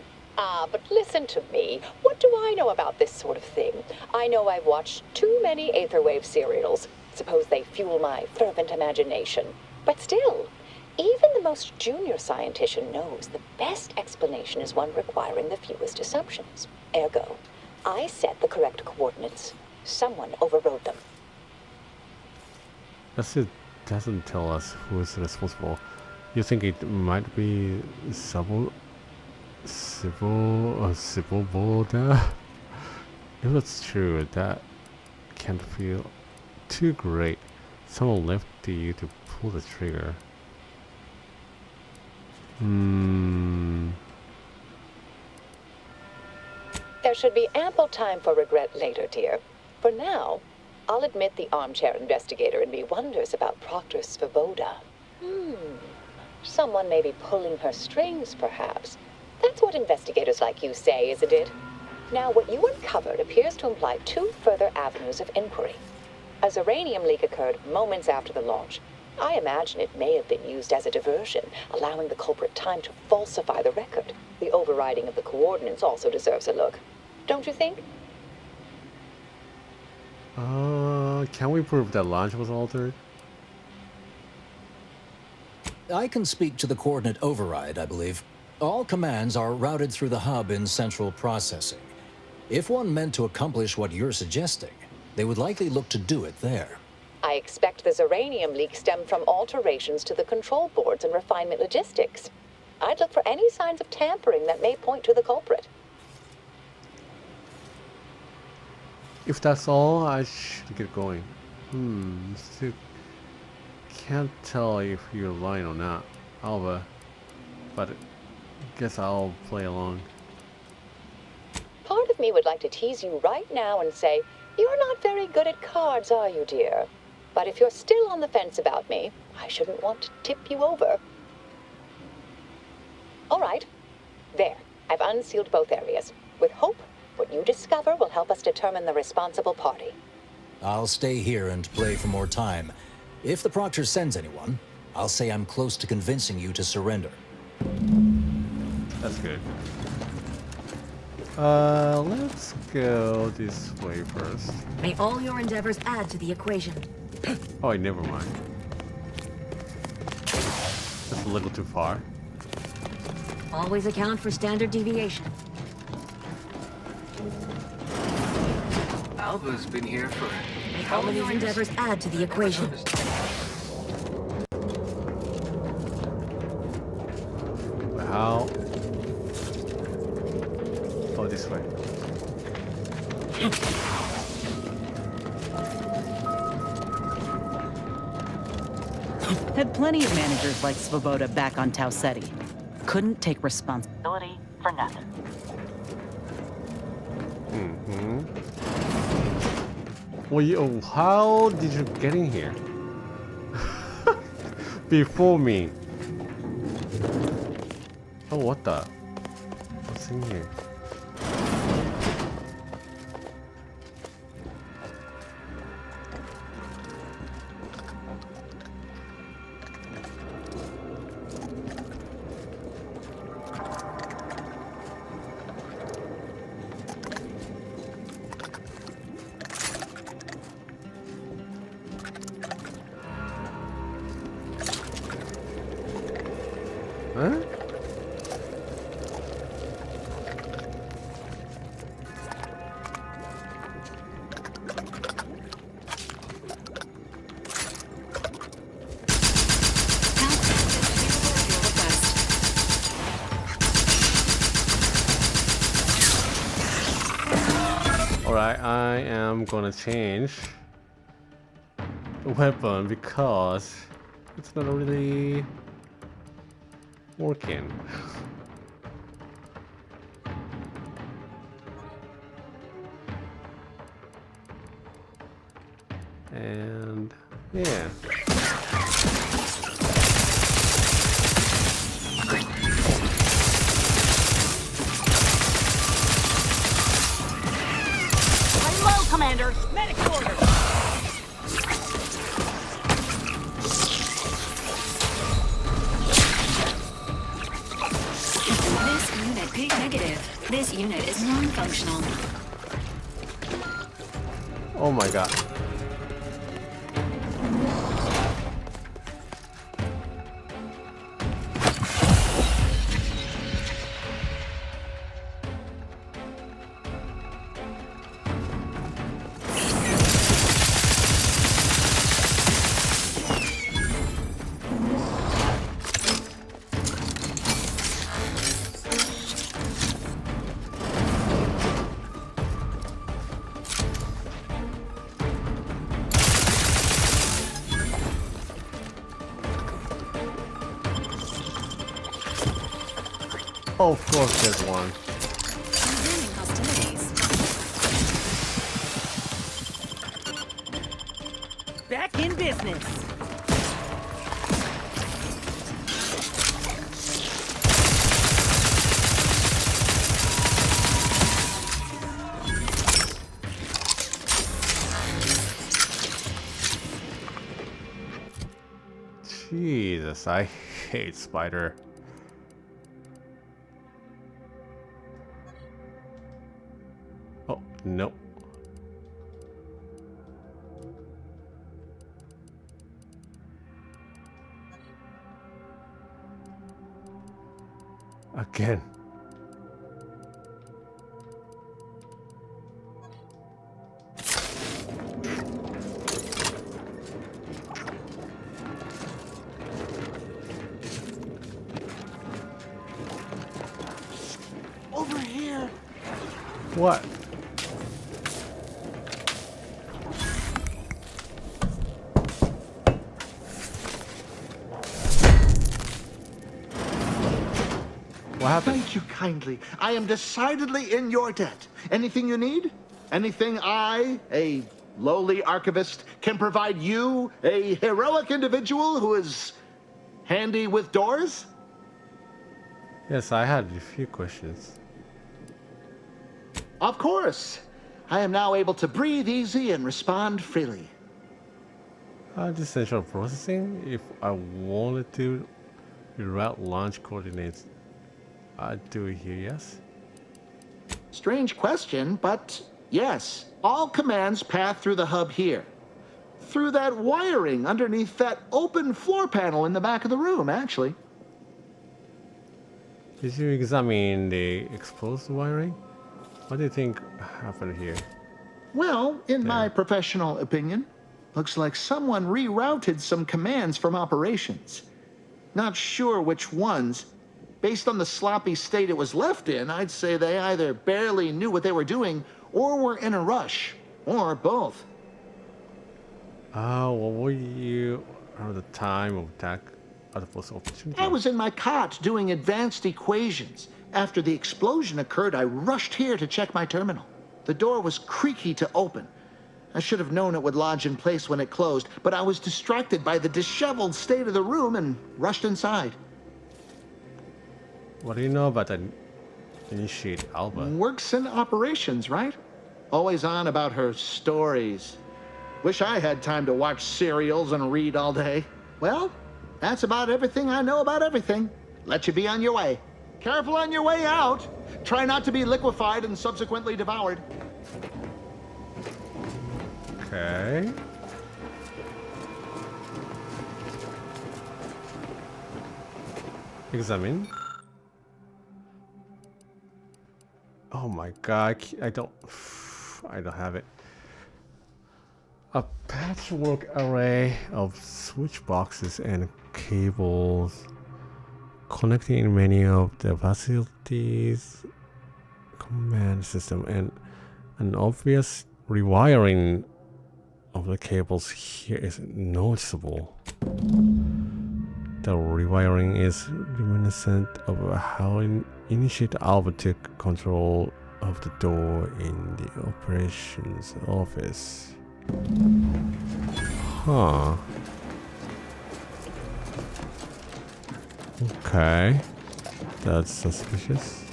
But listen to me. What do I know about this sort of thing? I know I've watched too many Aetherwave serials. Suppose they fuel my fervent imagination. But still, even the most junior scientician knows the best explanation is one requiring the fewest assumptions. Ergo, I set the correct coordinates. Someone overrode them. It doesn't tell us who's responsible. You think it might be civil border? If it's true, that can't feel too great. Someone left to you to pull the trigger. There should be ample time for regret later, dear. For now, I'll admit the armchair investigator in me wonders about Proctor Svoboda. Someone may be pulling her strings, perhaps. That's what investigators like you say, isn't it? Now, what you uncovered appears to imply two further avenues of inquiry. A Zeranium leak occurred moments after the launch. I imagine it may have been used as a diversion, allowing the culprit time to falsify the record. The overriding of the coordinates also deserves a look. Don't you think? Can we prove that launch was altered? I can speak to the coordinate override, I believe. All commands are routed through the hub in central processing. If one meant to accomplish what you're suggesting, they would likely look to do it there. I expect the Zeranium leak stemmed from alterations to the control boards and refinement logistics. I'd look for any signs of tampering that may point to the culprit. If that's all, I should get going. Still can't tell if you're lying or not, Alva, but guess I'll play along. Part of me would like to tease you right now and say, you're not very good at cards, are you, dear? But if you're still on the fence about me, I shouldn't want to tip you over. All right. There. I've unsealed both areas. With hope, what you discover will help us determine the responsible party. I'll stay here and play for more time. If the Proctor sends anyone, I'll say I'm close to convincing you to surrender. That's good. Let's go this way first. May all your endeavors add to the equation. Oh, never mind. That's a little too far. Always account for standard deviation. Alva's been here for May how all many your years? endeavors add to the equation. How? Oh, this way. Had plenty of managers like Svoboda back on Tau Ceti. Couldn't take responsibility for nothing. Well, how did you get in here? Before me. Oh, what the? What's in here? Huh? Alright, I am gonna change the weapon because it's not really working. And yeah. Hello, Commander! Medic order! This unit, P negative. This unit is non-functional. Oh my god. Oh, of course there's one. Resuming hostilities. Back in business! Jesus, I hate spider. Oh, no. Again. Over here. What? What happened? Thank you kindly. I am decidedly in your debt. Anything you need? Anything I, a lowly archivist, can provide you, a heroic individual who is handy with doors? Yes, I had a few questions. Of course. I am now able to breathe easy and respond freely. The central processing, if I wanted to reroute launch coordinates, I'd do it here, yes? Strange question, but yes. All commands pass through the hub here. Through that wiring underneath that open floor panel in the back of the room, actually. Did you examine the exposed wiring? What do you think happened here? Well, in my professional opinion, looks like someone rerouted some commands from operations. Not sure which ones. Based on the sloppy state it was left in, I'd say they either barely knew what they were doing or were in a rush, or both. What were you at the time of attack at the first opportunity? I was in my cot doing advanced equations. After the explosion occurred, I rushed here to check my terminal. The door was creaky to open. I should have known it would lodge in place when it closed, but I was distracted by the disheveled state of the room and rushed inside. What do you know about the Initiate Alba? Works in operations, right? Always on about her stories. Wish I had time to watch serials and read all day. Well, that's about everything I know about everything. Let you be on your way. Careful on your way out. Try not to be liquefied and subsequently devoured. Okay. Examine. Oh my god, I don't have it. A patchwork array of switch boxes and cables connecting many of the facilities command system, and an obvious rewiring of the cables here is noticeable. The rewiring is reminiscent of how Initiate Alba took control of the door in the operations office. Huh. Okay. That's suspicious.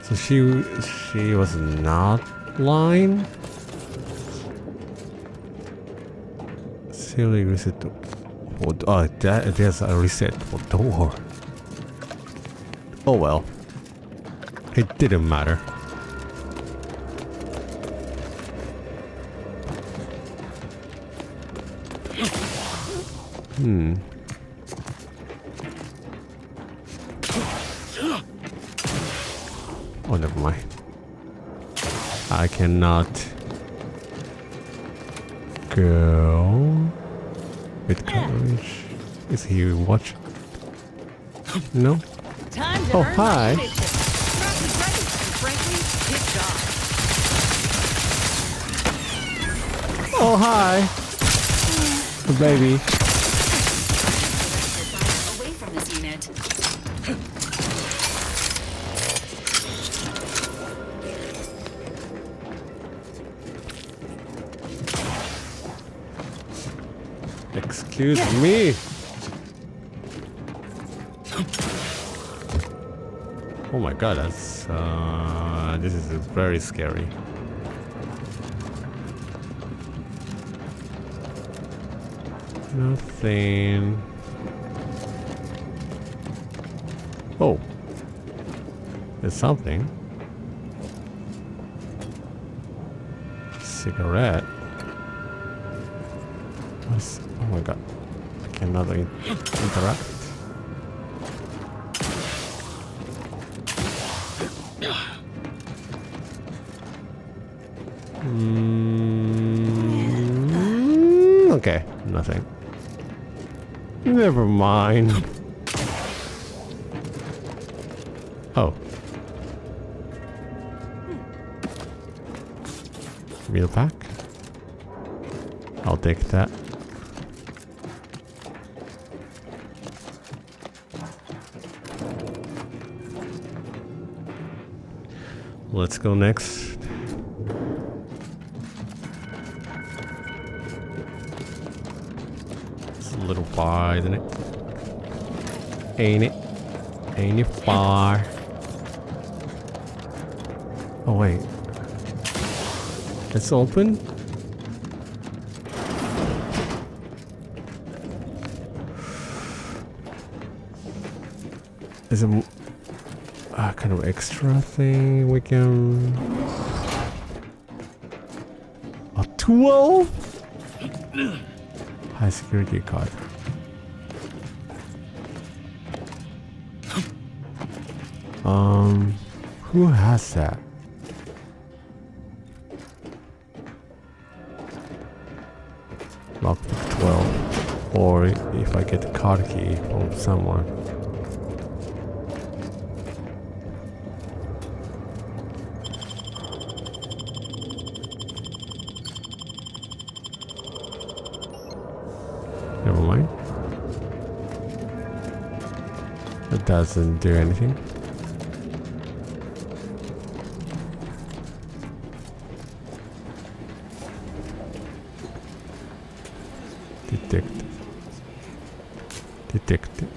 So she was not lying? Silly reset for there's a reset for door. Oh well. It didn't matter. Oh, never mind. I cannot go with courage. Is he watching? No? Oh, hi. Oh, hi. Baby. Away from this unit. Excuse me. Oh my god, that's this is very scary. Nothing. Oh. There's something. Cigarette. What's, oh my god. I cannot interact. Okay, nothing. Never mind. Oh. Meal pack. I'll take that. Let's go next. It's a little far, isn't it? Ain't it? Ain't it far? Oh wait. It's open? Is it kind of extra thing we can... A 12? High security card. Who has that? Lockpick 12. Or if I get the card key from someone. Never mind. It doesn't do anything. Detected.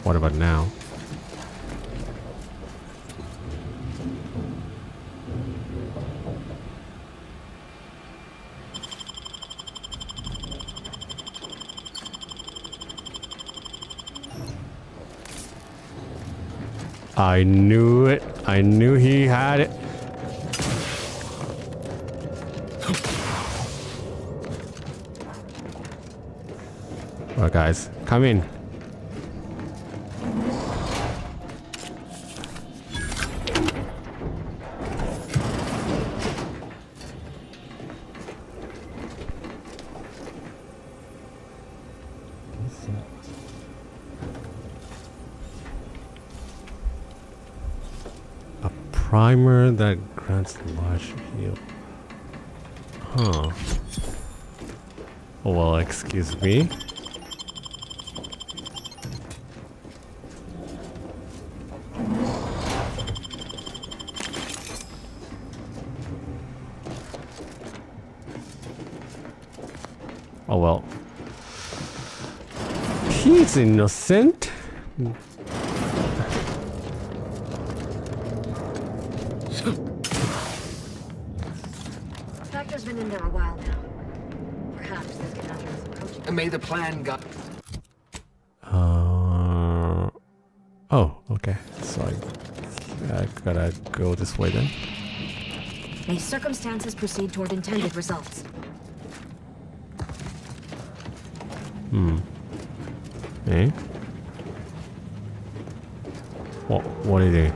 What about now? I knew it. I knew he had it. Alright guys, come in. Primer that grants large heal. Huh. Oh well, excuse me. Oh well. He's innocent. Factor's been in there a while now. Perhaps this commander is approaching. May the plan go. Oh, okay. So I gotta go this way then. May circumstances proceed toward intended results. Eh? What are you doing?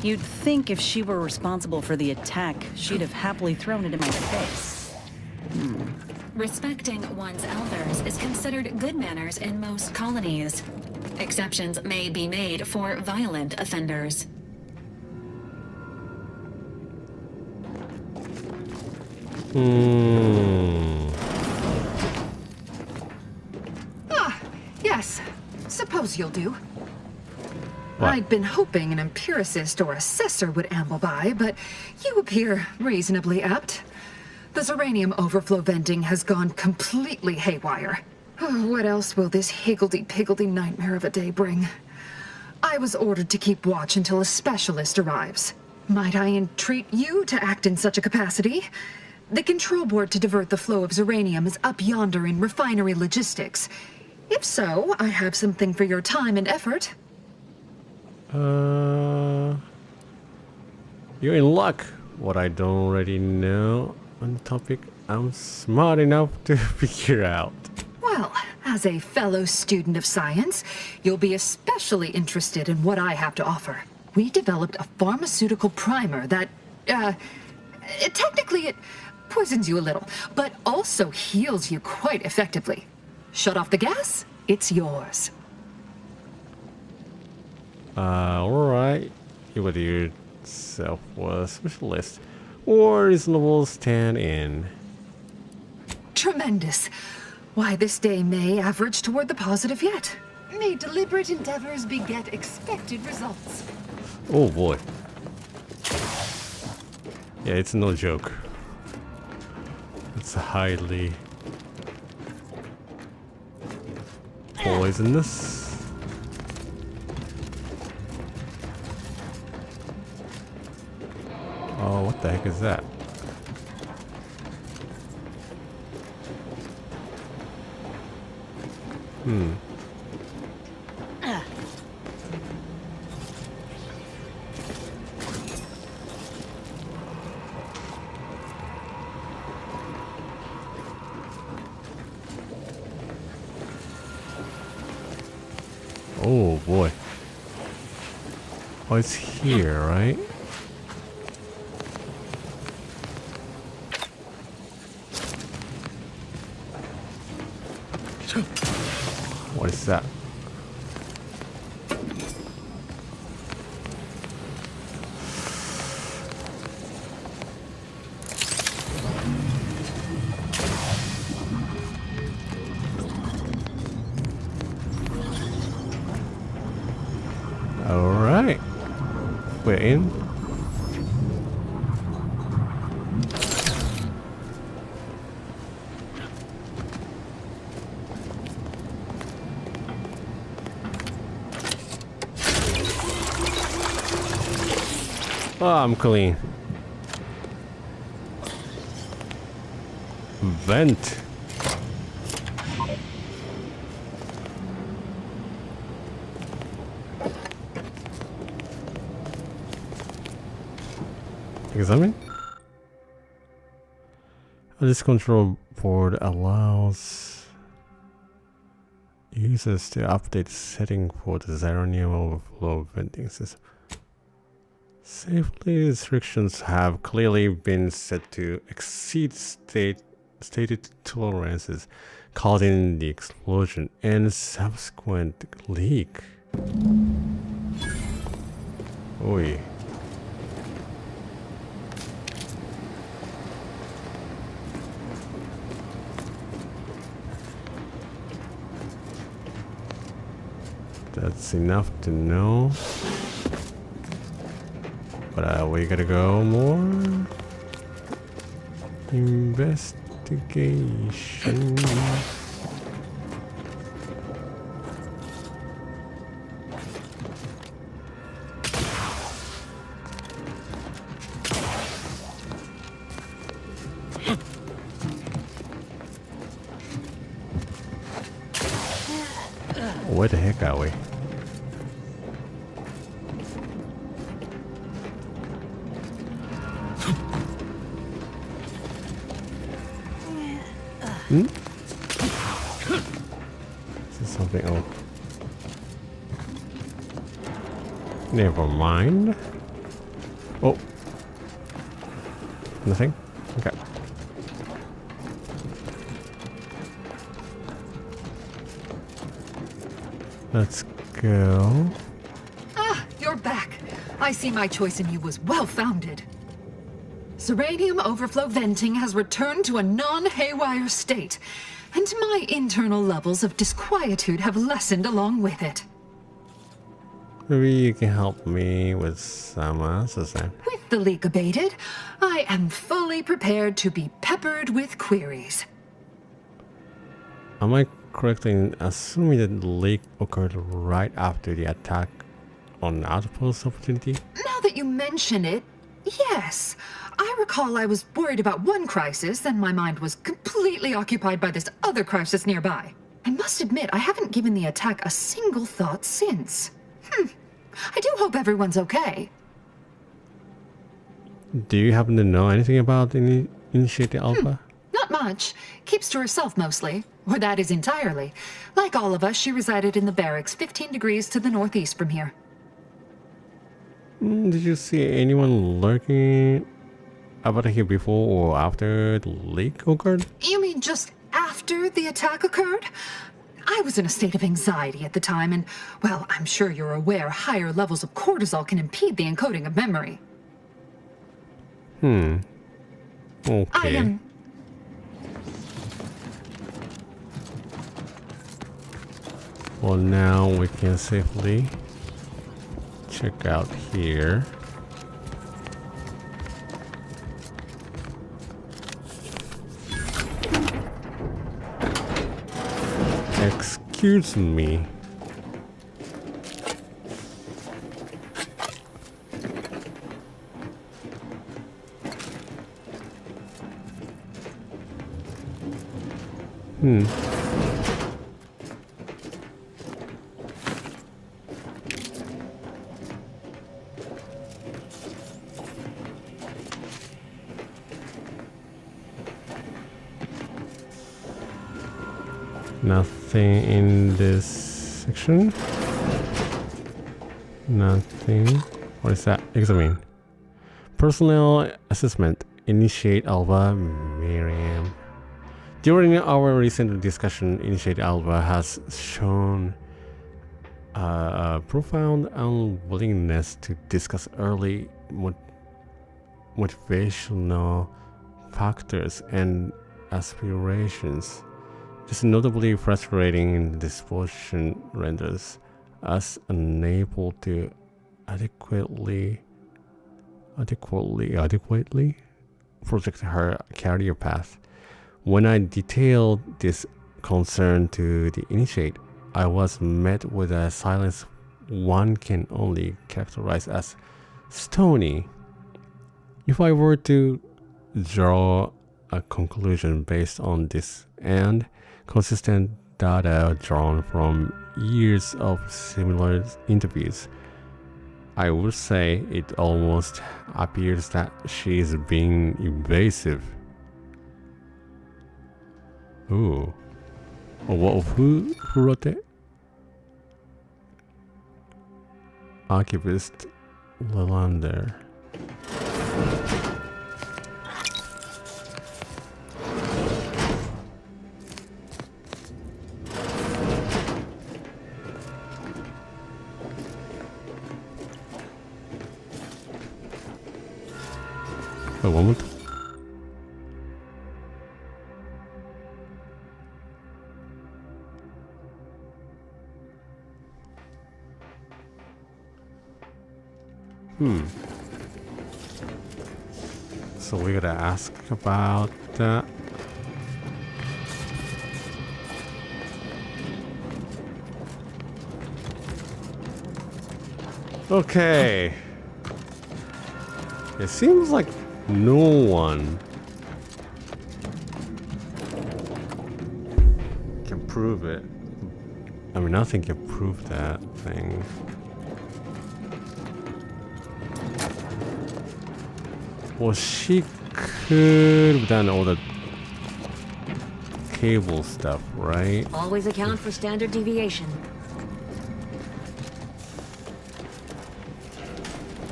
You'd think if she were responsible for the attack, she'd have happily thrown it in my face. Respecting one's elders is considered good manners in most colonies. Exceptions may be made for violent offenders. Yes. Suppose you'll do. What? I'd been hoping an empiricist or assessor would amble by, but you appear reasonably apt. The Zeranium overflow venting has gone completely haywire. Oh, what else will this higgledy-piggledy nightmare of a day bring? I was ordered to keep watch until a specialist arrives. Might I entreat you to act in such a capacity? The control board to divert the flow of Zeranium is up yonder in refinery logistics. If so, I have something for your time and effort. You're in luck. What I don't already know on the topic, I'm smart enough to figure out. Well, as a fellow student of science, you'll be especially interested in what I have to offer. We developed a pharmaceutical primer that, technically it poisons you a little, but also heals you quite effectively. Shut off the gas, it's yours. Alright. You would yourself was a specialist or reasonable stand-in. Tremendous. Why, this day may average toward the positive yet. May deliberate endeavors beget expected results. Oh boy. Yeah, it's no joke. It's highly poisonous. Oh, what the heck is that? Oh boy. Oh, it's here, right? What is that? All right, we're in. Oh, I'm clean. Vent. Examine. This control board allows users to update setting for the Zeranium overflow venting system. Safety restrictions have clearly been set to exceed stated tolerances, causing the explosion and subsequent leak. Oi. That's enough to know. But we gotta go more. Investigation. Where the heck are we? This is something else. Never mind. Oh. Nothing? Okay. Let's go. Ah, you're back. I see my choice in you was well-founded. Zeranium overflow venting has returned to a non-haywire state, and my internal levels of disquietude have lessened along with it. Maybe you can help me with some answers then. With the leak abated, I am fully prepared to be peppered with queries. Am I correct in assuming that the leak occurred right after the attack on Outpost Opportunity? Now that you mention it, yes. I recall I was worried about one crisis, then my mind was completely occupied by this other crisis nearby. I must admit, I haven't given the attack a single thought since. I do hope everyone's okay. Do you happen to know anything about Initiate Alpha? Not much. Keeps to herself mostly. Or that is entirely. Like all of us, she resided in the barracks 15 degrees to the northeast from here. Did you see anyone lurking about here before or after the leak occurred? You mean just after the attack occurred? I was in a state of anxiety at the time, and, well, I'm sure you're aware higher levels of cortisol can impede the encoding of memory. Okay. Well, now we can safely check out here. Excuse me. Nothing in this section. Nothing. What is that? Examine. Personnel assessment. Initiate Alpha. Miriam. During our recent discussion, Initiate Alpha has shown a profound unwillingness to discuss early motivational factors and aspirations. This is notably frustrating. This position renders us unable to adequately project her career path. When I detailed this concern to the Initiate, I was met with a silence one can only characterize as stony. If I were to draw a conclusion based on this and consistent data drawn from years of similar interviews, I would say it almost appears that she is being evasive. Ooh. Oh, who wrote it? Archivist Lelander. Wait, one more time. So we gotta ask about that. Okay. It seems like no one can prove it. I mean, nothing can prove that thing. Well, she could have done all the cable stuff, right? Always account for standard deviation.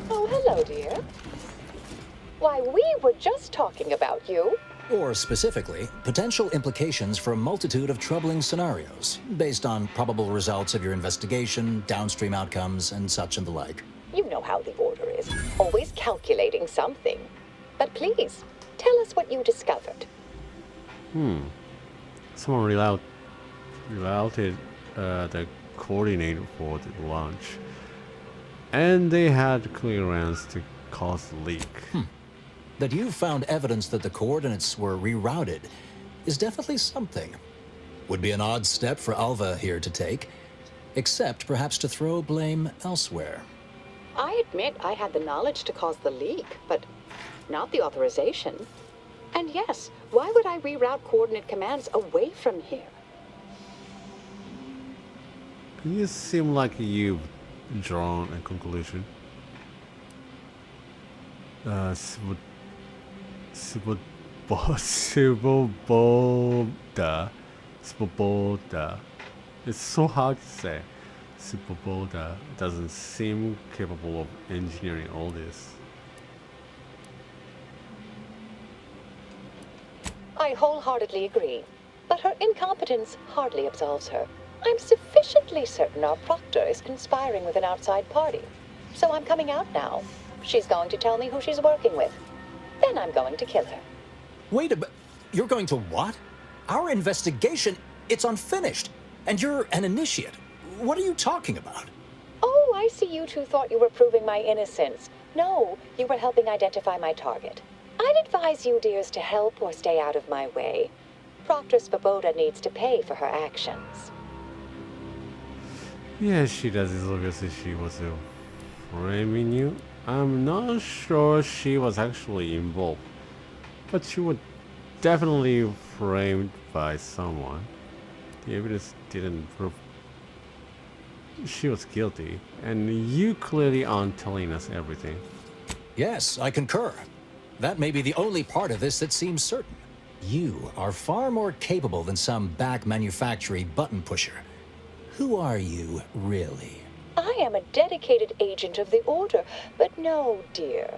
Oh, hello, dear. Why, we were just talking about you. Or specifically, potential implications for a multitude of troubling scenarios, based on probable results of your investigation, downstream outcomes, and such and the like. You know how the Order is, always calculating something. But please, tell us what you discovered. Someone routed the coordinator for the launch, and they had clearance to cause the leak. That you found evidence that the coordinates were rerouted is definitely something. Would be an odd step for Alva here to take, except perhaps to throw blame elsewhere. I admit I had the knowledge to cause the leak, but not the authorization. And yes, why would I reroute coordinate commands away from here? You seem like you've drawn a conclusion. Svoboda. It's so hard to say. Svoboda doesn't seem capable of engineering all this. I wholeheartedly agree, but her incompetence hardly absolves her. I'm sufficiently certain our proctor is conspiring with an outside party, so I'm coming out now. She's going to tell me who she's working with. Then I'm going to kill her. Wait a minute. You're going to what? Our investigation, it's unfinished. And you're an initiate. What are you talking about? Oh, I see you two thought you were proving my innocence. No, you were helping identify my target. I'd advise you dears to help or stay out of my way. Proctor Svoboda needs to pay for her actions. Yeah, she does. It's obviously she was framing you. I'm not sure she was actually involved, but she was definitely framed by someone. The evidence didn't prove she was guilty, and you clearly aren't telling us everything. Yes, I concur. That may be the only part of this that seems certain. You are far more capable than some back manufacturing button pusher. Who are you, really? I am a dedicated agent of the Order, but no, dear.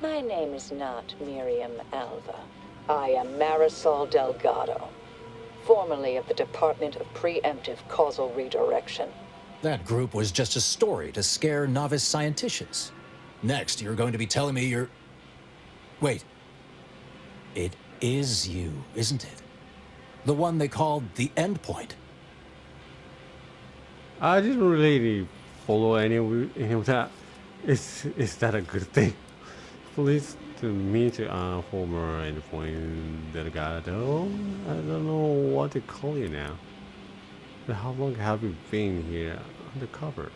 My name is not Miriam Alva. I am Marisol Delgado, formerly of the Department of Preemptive Causal Redirection. That group was just a story to scare novice scienticians. Next, you're going to be telling me you're... Wait. It is you, isn't it? The one they called the Endpoint. I didn't really follow any of that. Is that a good thing? Please to meet former Endpoint Delgado. I don't know what to call you now. But how long have you been here undercover?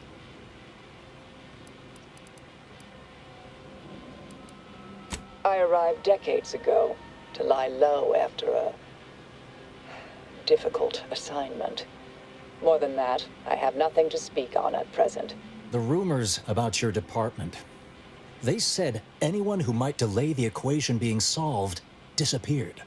I arrived decades ago to lie low after a difficult assignment. More than that, I have nothing to speak on at present. The rumors about your department. They said anyone who might delay the equation being solved disappeared.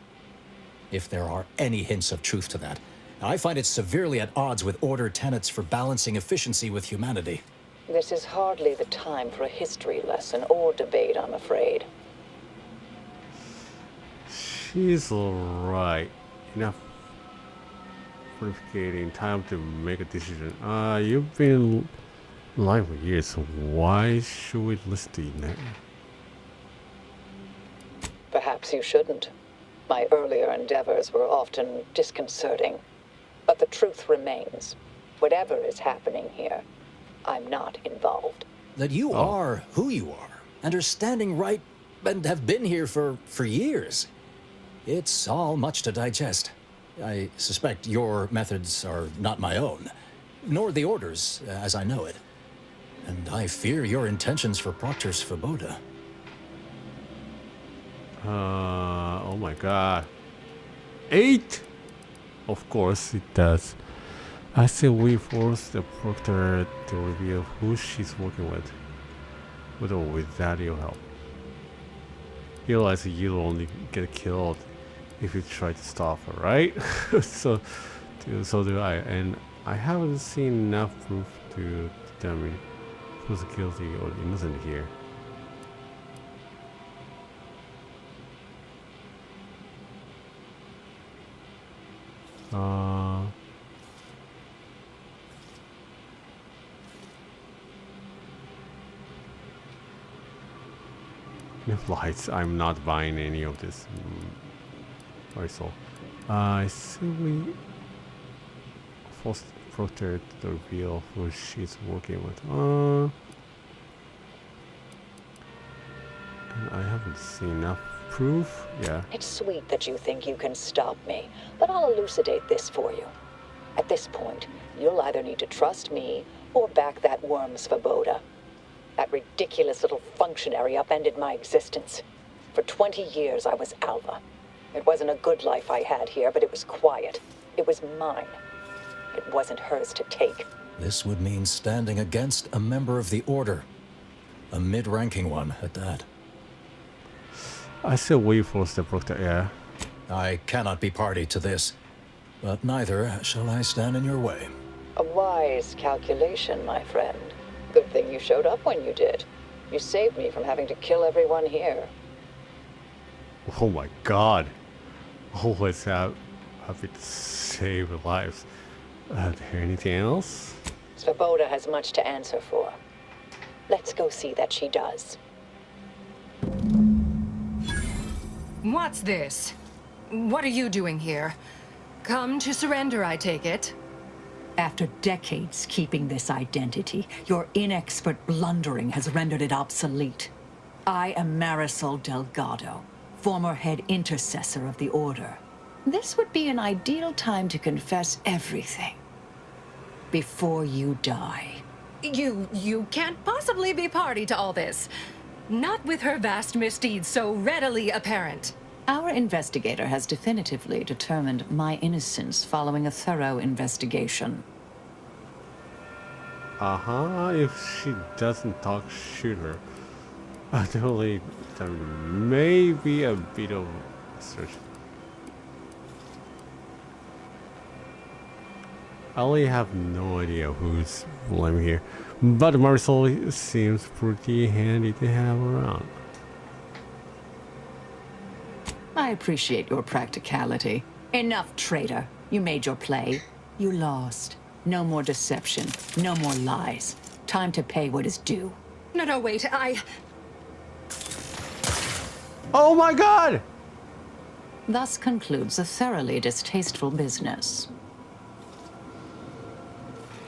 If there are any hints of truth to that, I find it severely at odds with Order tenets for balancing efficiency with humanity. This is hardly the time for a history lesson or debate, I'm afraid. She's alright. Enough purificating time to make a decision. You've been alive for years, so why should we listen to you now? Perhaps you shouldn't. My earlier endeavors were often disconcerting. But the truth remains. Whatever is happening here, I'm not involved. That you are who you are, and are standing right and have been here for years. It's all much to digest. I suspect your methods are not my own, nor the Order's, as I know it. And I fear your intentions for Proctor Svoboda. Oh my god. 8? Of course it does. I say we force the Proctor to reveal who she's working with or without your help. You realize you'll only get killed if you try to stop her, right? so do I, and I haven't seen enough proof to determine who's guilty or innocent here. Lights. I'm not buying any of this. Alright, so I simply forced Proctor to reveal who she's working with. I haven't seen enough proof. Yeah. It's sweet that you think you can stop me, but I'll elucidate this for you. At this point, you'll either need to trust me or back that worm Svoboda. That ridiculous little functionary upended my existence. For 20 years, I was Alva. It wasn't a good life I had here, but it was quiet. It was mine. It wasn't hers to take. This would mean standing against a member of the Order. A mid-ranking one, at that. I still wait for the Proctor, yeah. I cannot be party to this, but neither shall I stand in your way. A wise calculation, my friend. Good thing you showed up when you did. You saved me from having to kill everyone here. Oh my god. Always happy to save lives. Anything else? Svoboda has much to answer for. Let's go see that she does. What's this? What are you doing here? Come to surrender, I take it? After decades keeping this identity, your inexpert blundering has rendered it obsolete. I am Marisol Delgado, former head intercessor of the Order. This would be an ideal time to confess everything before you die. You can't possibly be party to all this. Not with her vast misdeeds so readily apparent. Our investigator has definitively determined my innocence following a thorough investigation. If she doesn't talk, shoot her. Definitely, there may be a bit of search. I really have no idea who's blaming here, but Marisol seems pretty handy to have around. I appreciate your practicality. Enough, traitor. You made your play. You lost. No more deception. No more lies. Time to pay what is due. No, wait, Oh my god! Thus concludes a thoroughly distasteful business.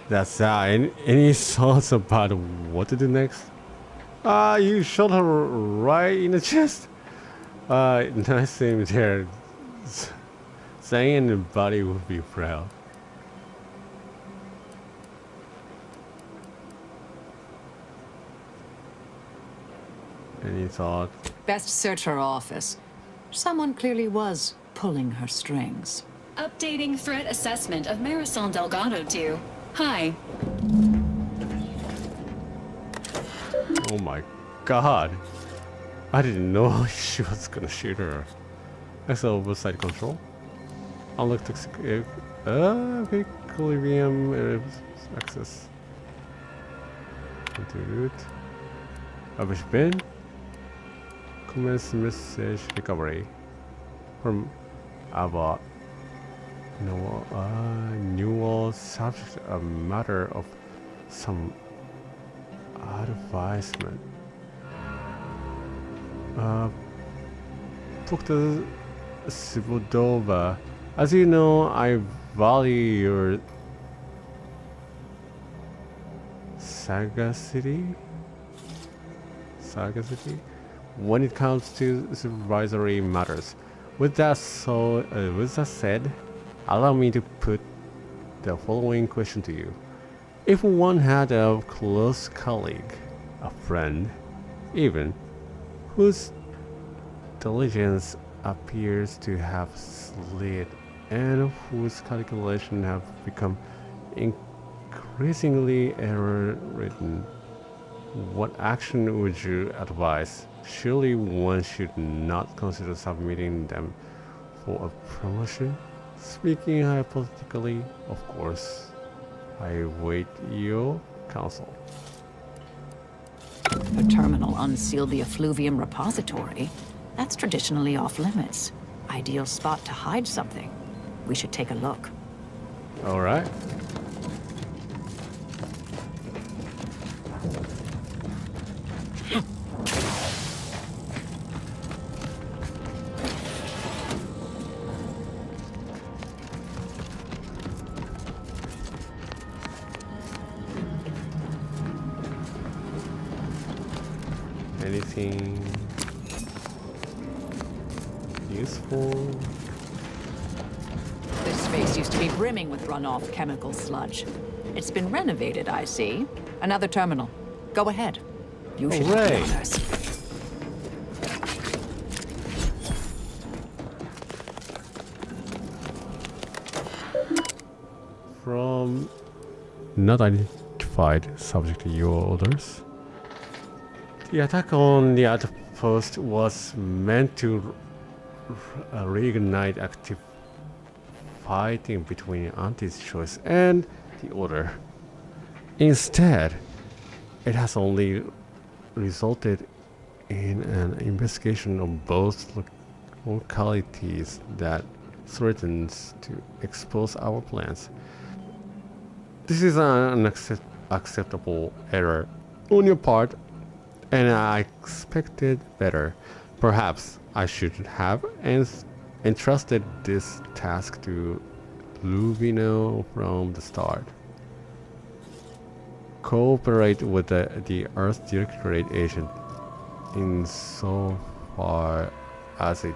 That's any thoughts about what to do next? You shot her right in the chest. Nice thing there. Saying the body would be proud. Any thought? Best search her office. Someone clearly was pulling her strings. Updating threat assessment of Marisol Delgado to hi. Oh my god. I didn't know she was gonna shoot her. Exit oversight control. Unlock toxic equilibrium access. Rubbish bin. Commence message recovery from about new subject, a matter of some advisement. Dr. Svoboda, as you know, I value your sagacity when it comes to supervisory matters. With that said, allow me to put the following question to you. If one had a close colleague, a friend, even, whose diligence appears to have slid and whose calculations have become increasingly error-ridden, what action would you advise? Surely one should not consider submitting them for a promotion? Speaking hypothetically, of course. I await your counsel. Her terminal unsealed the effluvium repository. That's traditionally off limits. Ideal spot to hide something. We should take a look. All right. Anything useful. This space used to be brimming with runoff chemical sludge. It's been renovated, I see. Another terminal. Go ahead. You should have the honors. From not identified subject to your orders. The attack on the outpost was meant to reignite active fighting between Auntie's choice and the Order. Instead, it has only resulted in an investigation of both localities that threatens to expose our plans. This is an unacceptable error on your part, and I expected better. Perhaps I should have entrusted this task to Luvino from the start. Cooperate with the Earth Directorate agent insofar as it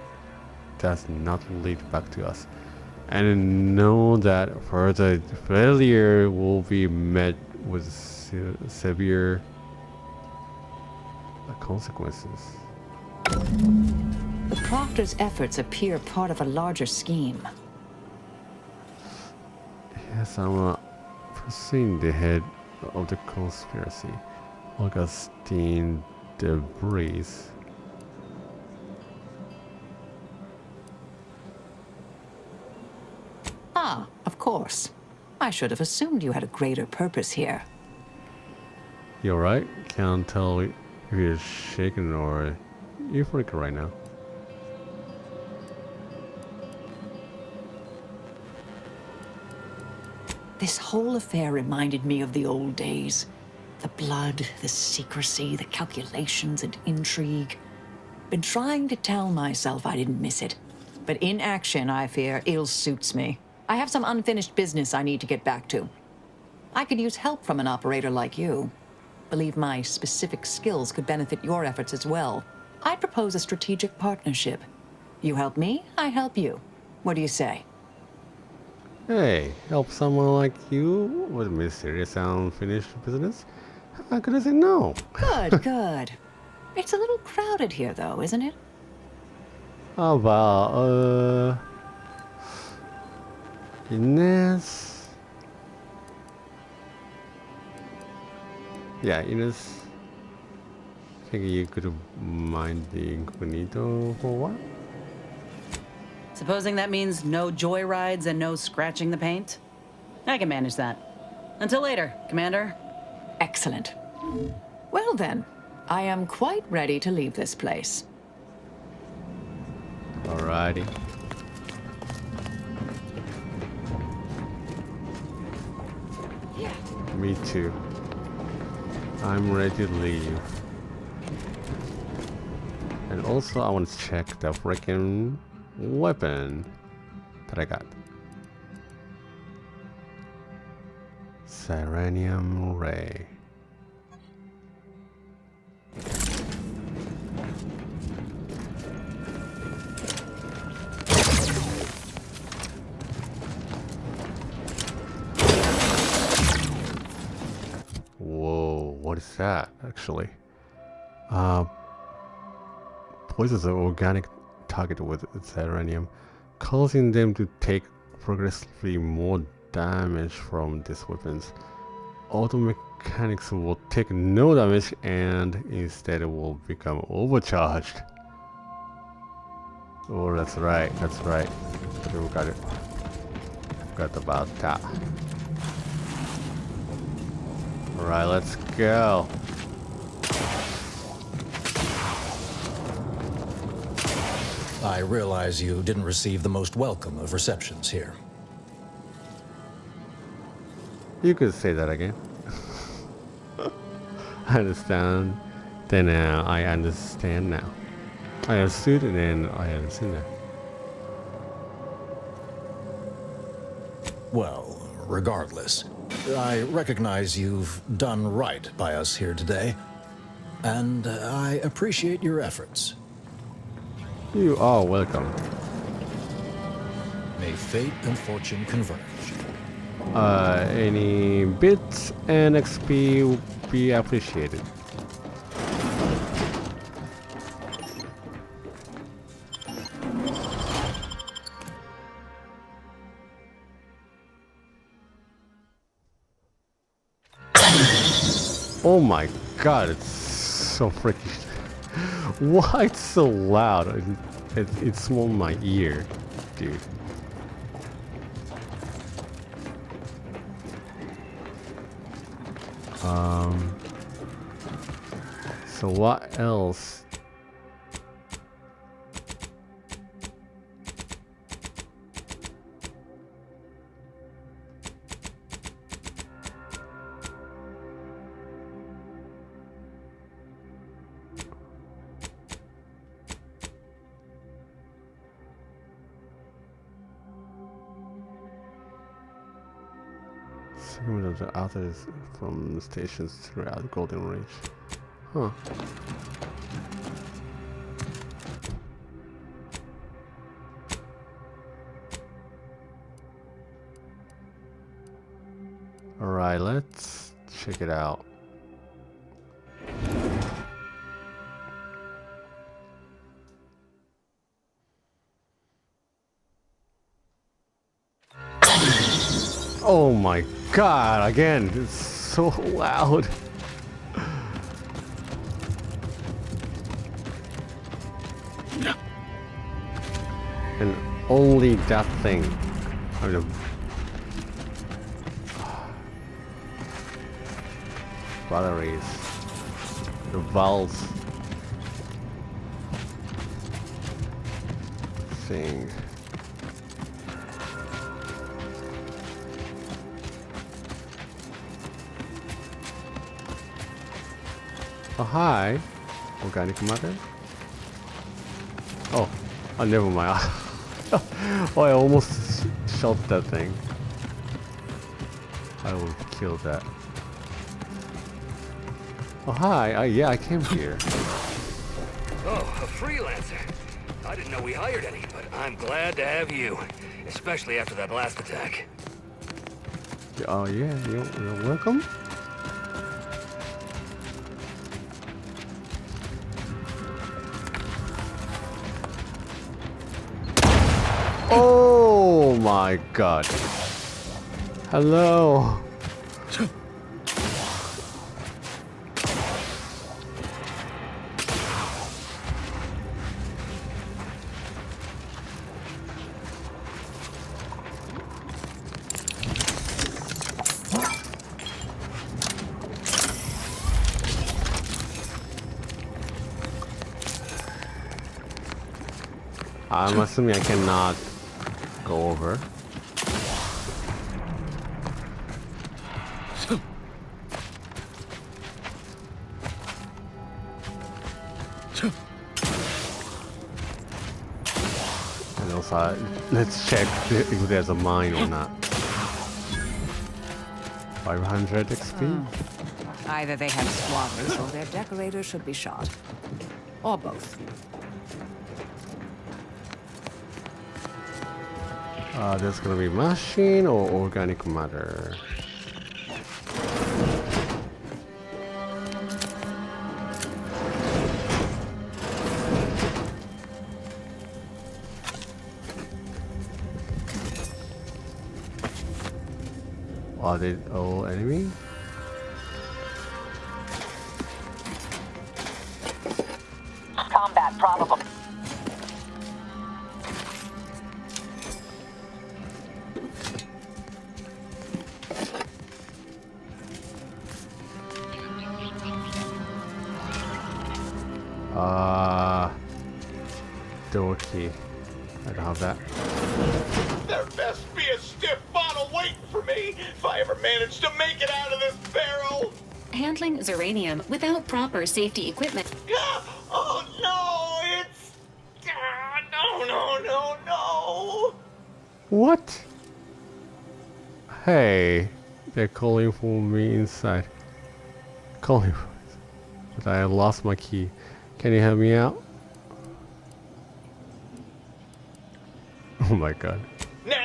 does not lead back to us, and know that further failure will be met with severe consequences. The Proctor's efforts appear part of a larger scheme. Yes, I'm pursuing the head of the conspiracy, Augustine Debris. Ah, of course. I should have assumed you had a greater purpose here. You're right. Can't tell if you're shaken or euphoric right now. This whole affair reminded me of the old days. The blood, the secrecy, the calculations and intrigue. Been trying to tell myself I didn't miss it. But in action, I fear, ill suits me. I have some unfinished business I need to get back to. I could use help from an operator like you. Believe my specific skills could benefit your efforts as well. I'd propose a strategic partnership. You help me, I help you. What do you say? Hey, help someone like you with mysterious unfinished business? How could I say no? Good, good. It's a little crowded here, though, isn't it? How about, Ines? Yeah, Ines. I think you could mind the incognito for a while. Supposing that means no joyrides and no scratching the paint? I can manage that. Until later, Commander. Excellent. Well then, I am quite ready to leave this place. Alrighty. Me too. I'm ready to leave. And also I want to check the freaking weapon that I got. Serenium Ray. Whoa, what is that actually? Poisons an organic target with Serenium, causing them to take progressively more damage from these weapons. Auto mechanics will take no damage and instead will become overcharged. Oh, that's right, that's right. Okay, we got it. Forgot about that. Alright, let's go. I realize you didn't receive the most welcome of receptions here. You could say that again. I understand. Then I understand now. I understood and then I understand now. Well, regardless, I recognize you've done right by us here today, and I appreciate your efforts. You are welcome. May fate and fortune converge. Any bits and XP will be appreciated. Oh my god, it's so freaking... Why it's so loud? It's on my ear, dude. So what else? Similar to others from the stations throughout the Golden Range. Huh. Alright, let's check it out. Oh my god, again, it's so loud. And only that thing. I mean, batteries, the valves thing. Oh, hi, organic matter. Oh, never mind. Oh, I almost shot that thing. I will kill that. Oh, hi. Yeah, I came here. Oh, a freelancer. I didn't know we hired any, but I'm glad to have you. Especially after that last attack. Oh, yeah, you're welcome. Oh my god. Hello. I'm assuming I cannot go over. And also, let's check if there's a mine or not. 500 XP? Either they have squatters or their decorators should be shot. Or both. There's gonna be machine or organic matter. Are they all enemy? Combat probable. Door key. I don't have that. There best be a stiff bottle waiting for me if I ever manage to make it out of this barrel. Handling Zeranium without proper safety equipment. Oh no, it's... No. What? Hey, they're calling for me inside. Calling for me. But I lost my key. Can you help me out? Oh my god. Now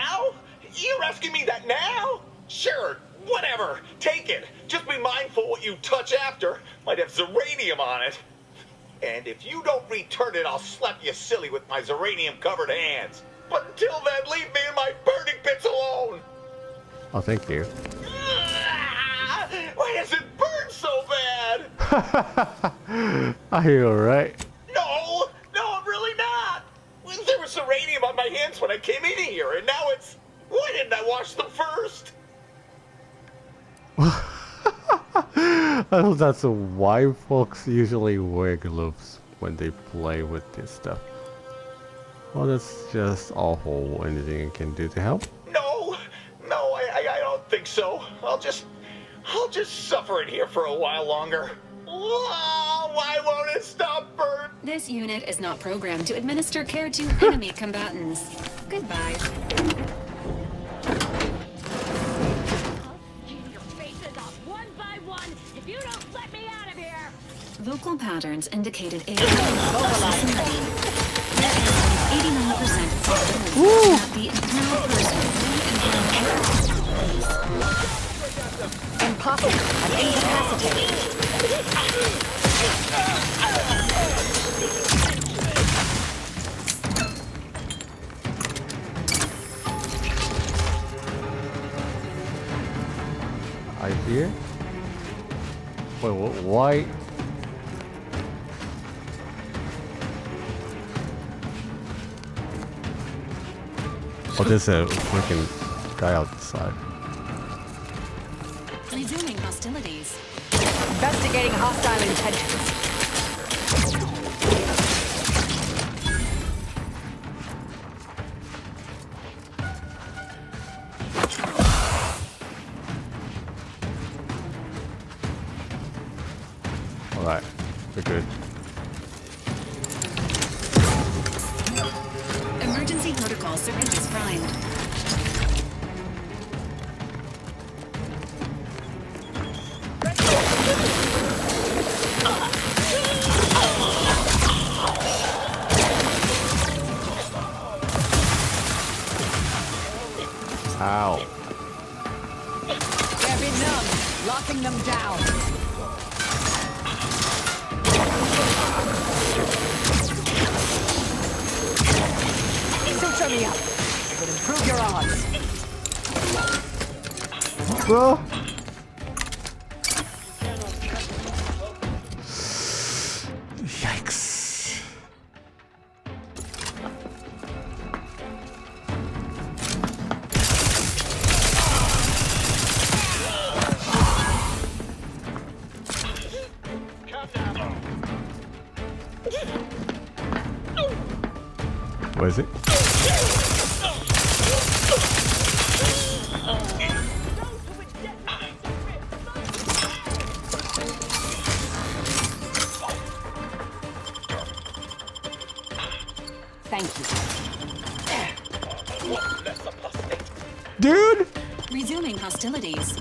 asking me that now? Sure, whatever. Take it. Just be mindful what you touch after. Might have zeranium on it. And if you don't return it, I'll slap you silly with my zeranium-covered hands. But until then, leave me and my burning bits alone! Oh, thank you. Why does it burn so bad? Are you alright? No, I'm really not. There was zeranium on my hands when I came in here, and now it's... Why didn't I wash them first? I know that's why folks usually wear gloves when they play with this stuff. Well, that's just awful. Anything I can do to help? No, I don't think so. I'll just suffer it here for a while longer. Oh, why won't it stop burning? This unit is not programmed to administer care to enemy combatants. Goodbye. Vocal patterns indicated a 89% probability that the internal person Impossible. I'm incapacitated. Idea? Wait, why? Oh, there's a freaking guy outside. resuming hostilities. Investigating hostile intentions. Alright, we're good. Emergency protocol syringes primed. Ow. They're benumbed, locking them down. Suture me up. It would improve your odds. Bro. Yikes. What is it? Thank you. Dude! Resuming hostilities.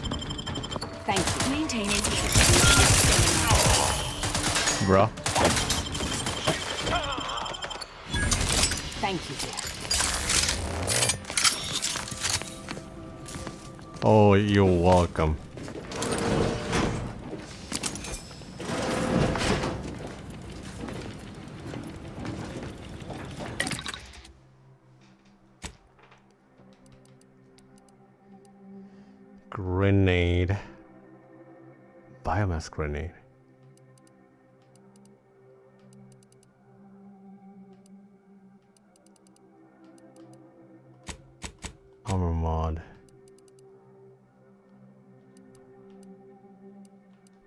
Thank you. Maintaining. Bro. Thank you, dear. Oh, you're welcome. Grenade. Biomass grenade. Armor mod.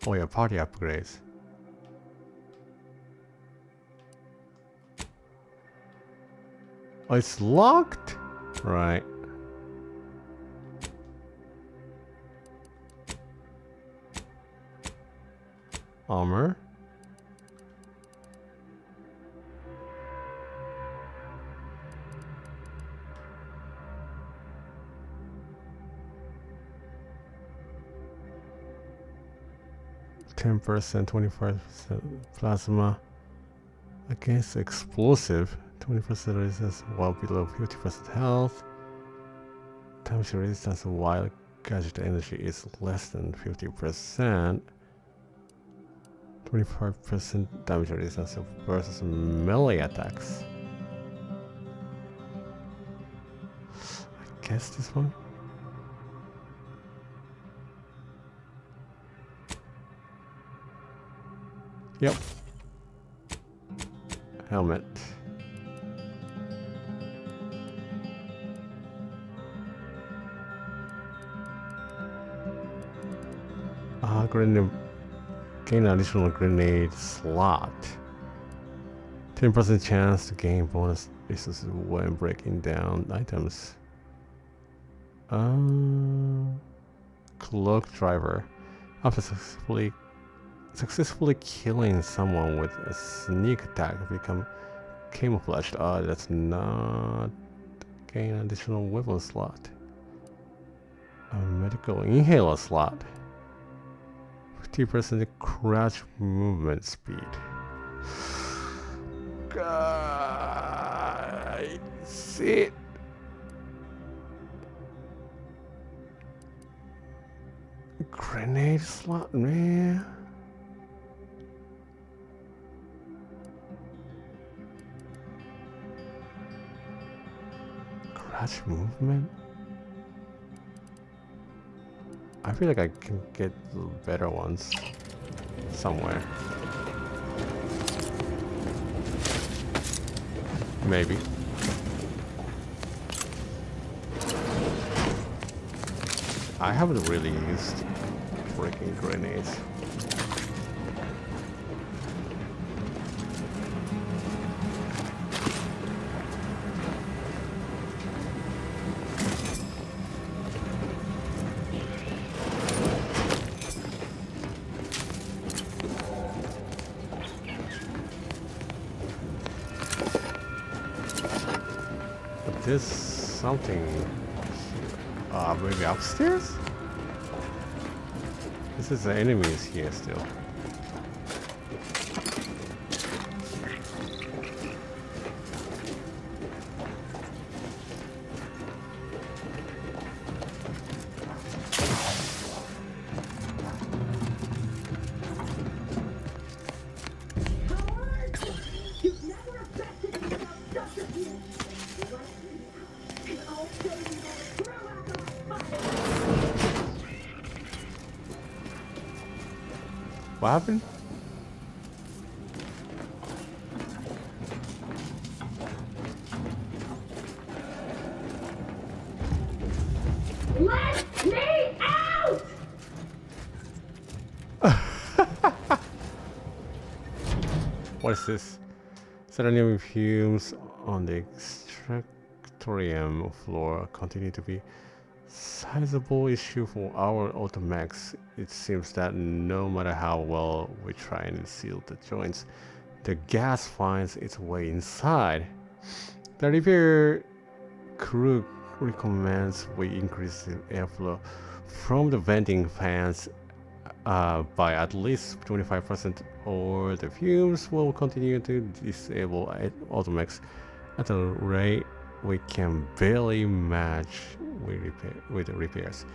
Oh yeah, party upgrades. Oh, it's locked? Right. Armor. %, 25% plasma against explosive, 20% resistance while below 50% health. damage resistance while gadget energy is less than 50%. 25% damage resistance versus melee attacks. I guess this one? Yep. Helmet. Grenade. Gain additional grenade slot. 10% chance to gain bonus resources when breaking down items. Cloak driver. After successfully killing someone with a sneak attack, become camouflaged. That's not gain additional weapon slot. A medical inhaler slot. 50% crouch movement speed. Guys, it. Grenade slot, man. Crouch movement. I feel like I can get better ones somewhere. Maybe. I haven't really used freaking grenades. There's something maybe upstairs? This is the enemies here still. What happened? Let me out! What is this? Selenium fumes on the extractorium floor continue to be sizable issue for our automechs. It seems that no matter how well we try and seal the joints, the gas finds its way inside. The repair crew recommends we increase the airflow from the venting fans by at least 25%, or the fumes will continue to disable automechs at a rate we can barely match with the repairs.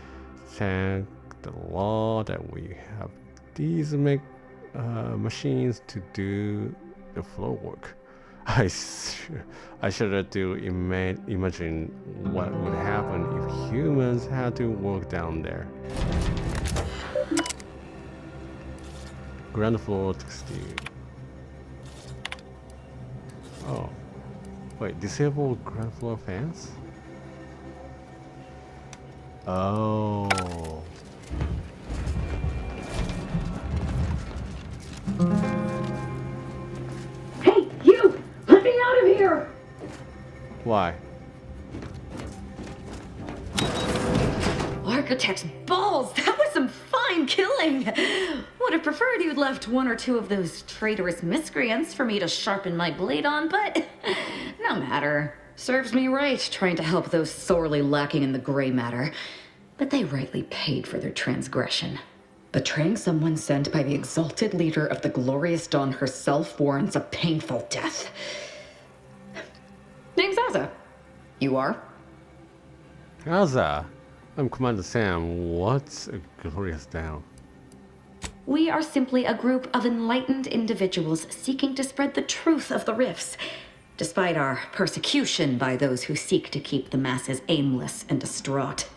Thank the Lord that we have these machines to do the floor work. I should do imagine what would happen if humans had to work down there. Ground floor textile. Oh. Wait, disable ground floor fans? Oh. Hey, you! Let me out of here! Why? Architect's balls! That was some fine killing! Would have preferred you'd left one or two of those traitorous miscreants for me to sharpen my blade on, but no matter. Serves me right trying to help those sorely lacking in the gray matter. But they rightly paid for their transgression. Betraying someone sent by the exalted leader of the glorious dawn herself warrants a painful death. Name's Azza. You are? Gaza, I'm Commander Sam. What's a glorious down? We are simply a group of enlightened individuals seeking to spread the truth of the rifts, despite our persecution by those who seek to keep the masses aimless and distraught.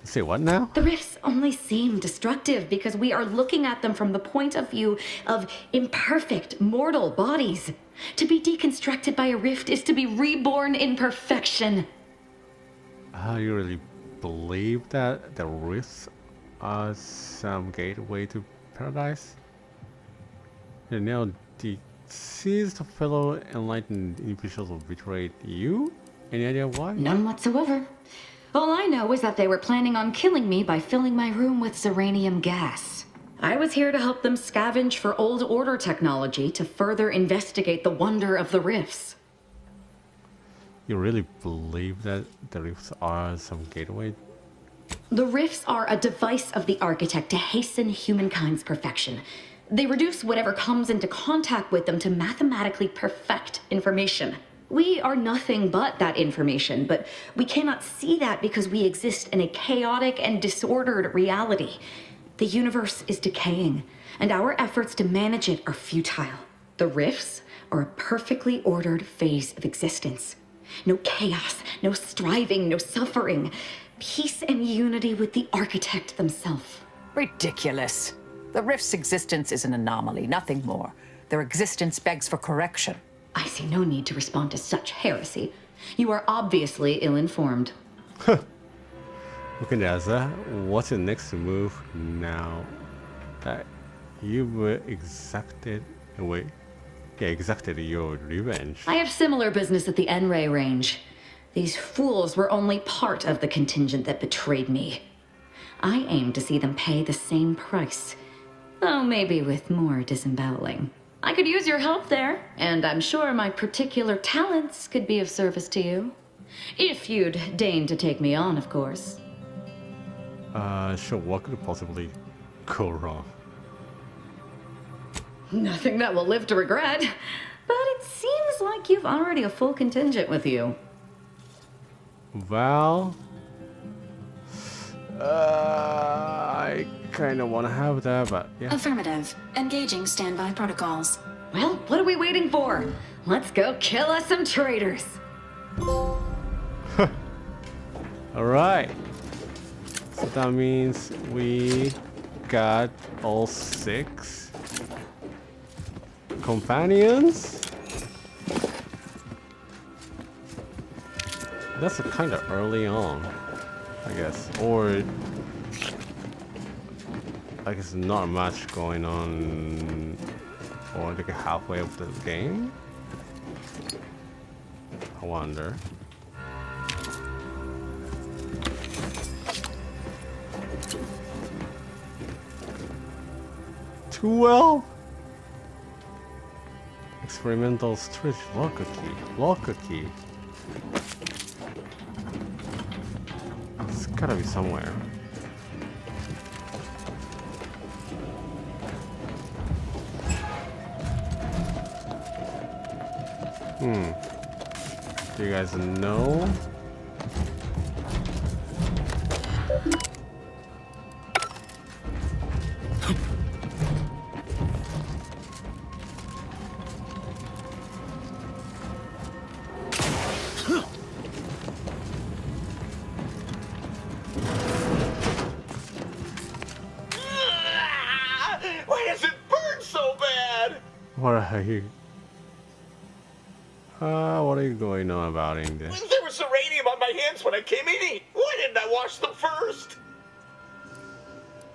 Say what now? The rifts only seem destructive because we are looking at them from the point of view of imperfect, mortal bodies. To be deconstructed by a rift is to be reborn in perfection. You really believe that the rifts are some gateway to paradise? And now the deceased fellow enlightened individuals betrayed you? Any idea why? None whatsoever. All I know is that they were planning on killing me by filling my room with uranium gas. I was here to help them scavenge for old order technology to further investigate the wonder of the rifts. You really believe that the rifts are some gateway? The rifts are a device of the architect to hasten humankind's perfection. They reduce whatever comes into contact with them to mathematically perfect information. We are nothing but that information, but we cannot see that because we exist in a chaotic and disordered reality. The universe is decaying, and our efforts to manage it are futile. The rifts are a perfectly ordered phase of existence. No chaos, no striving, no suffering. Peace and unity with the architect themselves. Ridiculous. The rift's existence is an anomaly, nothing more. Their existence begs for correction. I see no need to respond to such heresy. You are obviously ill-informed. Okay, Naza, what's your next move now that you've exacted your revenge? I have similar business at the N-Ray range. These fools were only part of the contingent that betrayed me. I aim to see them pay the same price, though maybe with more disemboweling. I could use your help there, and I'm sure my particular talents could be of service to you. If you'd deign to take me on, of course. Sure, what could possibly go wrong? Nothing that will live to regret, but it seems like you've already a full contingent with you. Well, I kind of want to have that, but yeah. Affirmative. Engaging standby protocols. Well, what are we waiting for? Let's go kill us some traitors. All right. So that means we got all 6 companions. That's kind of early on, I guess. Or I guess not much going on, or like halfway of the game. I wonder. Too well. Experimental stretch locker key. It's gotta be somewhere. Do you guys know? Why does it burn so bad? What are you? What are you going on about in this? There was uranium on my hands when I came in. Why didn't I wash them first?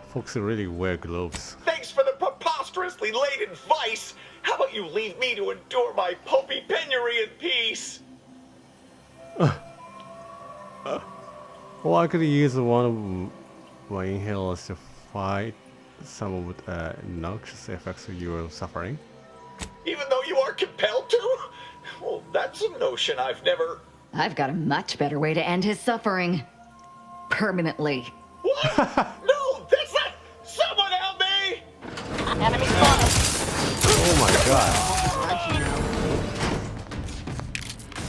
Folks really wear gloves. Thanks for the preposterously late advice. How about you leave me to endure my pulpy penury in peace? Well, I could use one of my inhalers to fight some of the noxious effects you are suffering. Even though you are compelled to? Well, that's a notion I've never... I've got a much better way to end his suffering. Permanently. What? No, that's not... Someone help me! Enemy spotted. Oh my god.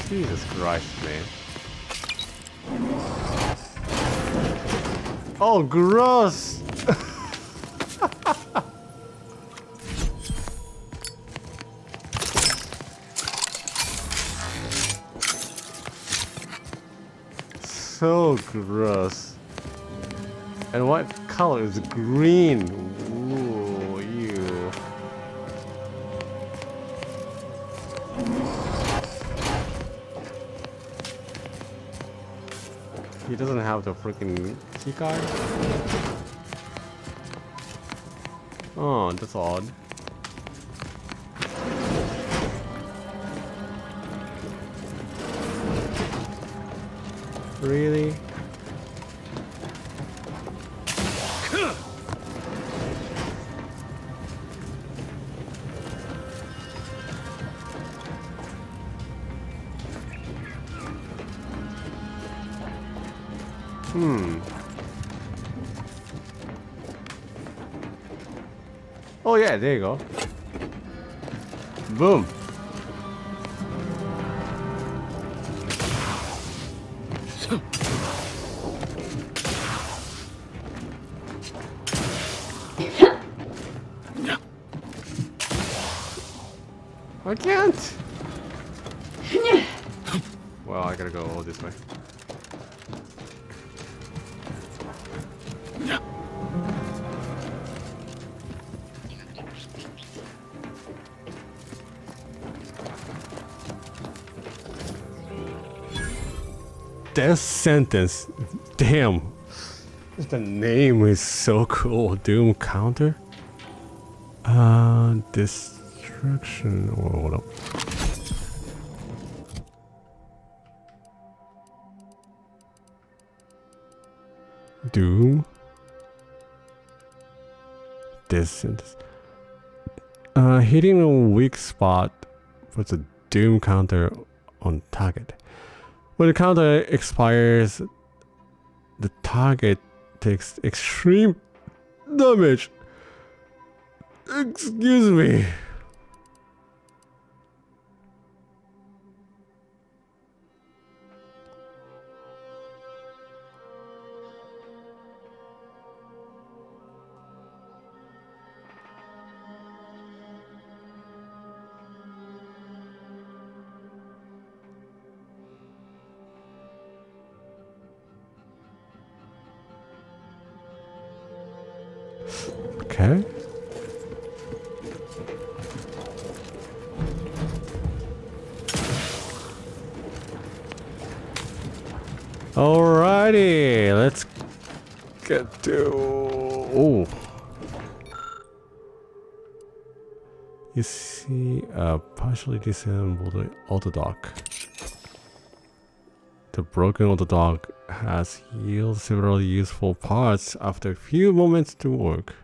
Jesus Christ, man. Oh, gross! So gross. And what color is green? Ooh, ew. He doesn't have the freaking key card? Oh, that's odd. Really? Oh yeah, there you go. Boom. I can't. Well, I gotta go all this way. Death sentence. Damn. The name is so cool. Doom counter. Destruction. Oh, hold up. Doom. Death sentence. Hitting a weak spot puts a doom counter on target. When the counter expires, the target takes extreme damage. Excuse me. Okay. Alrighty, let's get to. Oh, you see a partially disabled auto dock. The broken auto dock has yielded several useful parts after a few moments to work.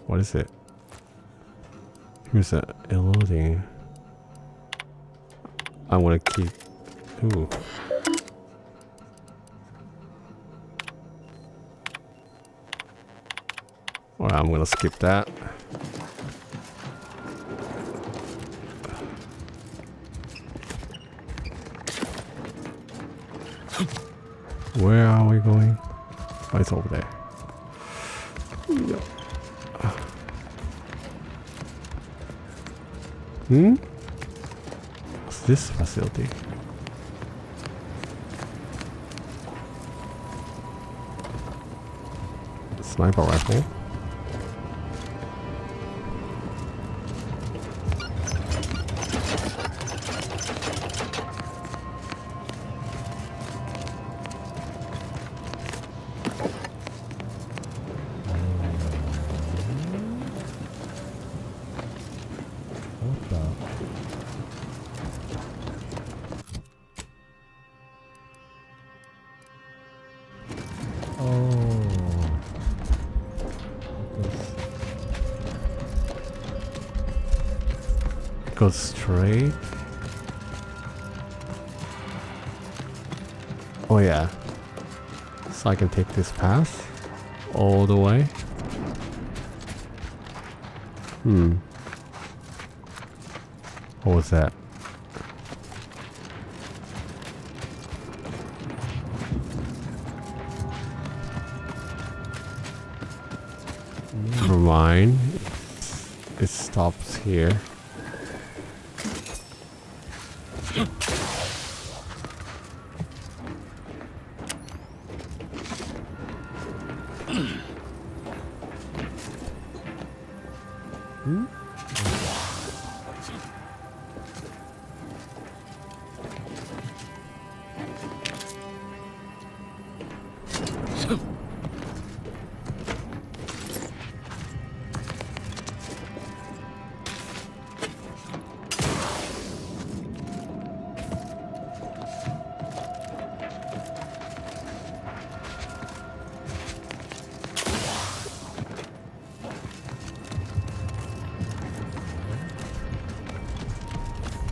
What is it? Here's a loading. I want to keep. Ooh. Well, I'm gonna skip that. Where are we going? Oh, it's over there. Yep. What's this facility? Sniper rifle. Go straight. Oh yeah. So I can take this path all the way. What was that? Never mind. It stops here.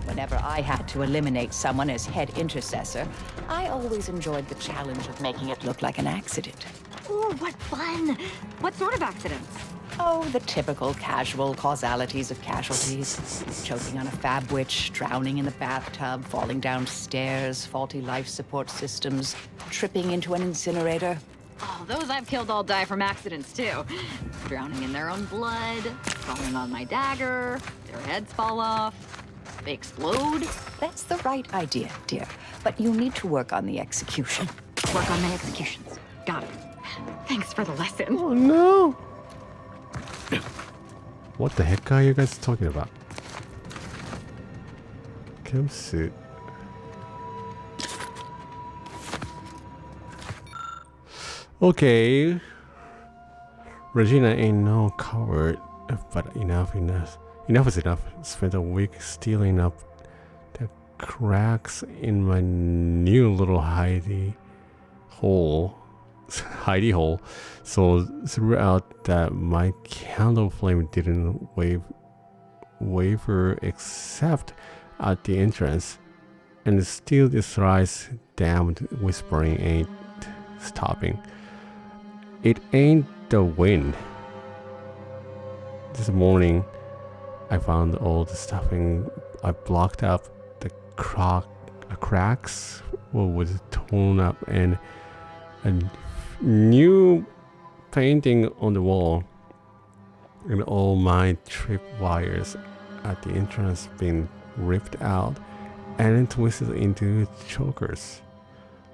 Whenever I had to eliminate someone as head intercessor, I always enjoyed the challenge of making it look like an accident. Ooh, what fun! What sort of accidents? Oh, the typical casual causalities of casualties. Choking on a fab witch, drowning in the bathtub, falling downstairs, faulty life support systems, tripping into an incinerator. Oh, those I've killed all die from accidents, too. Drowning in their own blood, falling on my dagger, their heads fall off, they explode. That's the right idea, dear. But you need to work on the execution. Work on my executions. Got it. Thanks for the lesson. Oh no! What the heck are you guys talking about? Chem suit. Okay. Regina ain't no coward, but enough is enough. Spent a week stealing up the cracks in my new little hidey hole. So throughout that my candle flame didn't waver except at the entrance, and still this thrice damned whispering ain't stopping. It ain't the wind. This morning I found all the stuffing. I blocked up the cracks was torn up, and a new painting on the wall, and all my trip wires at the entrance been ripped out and twisted into chokers.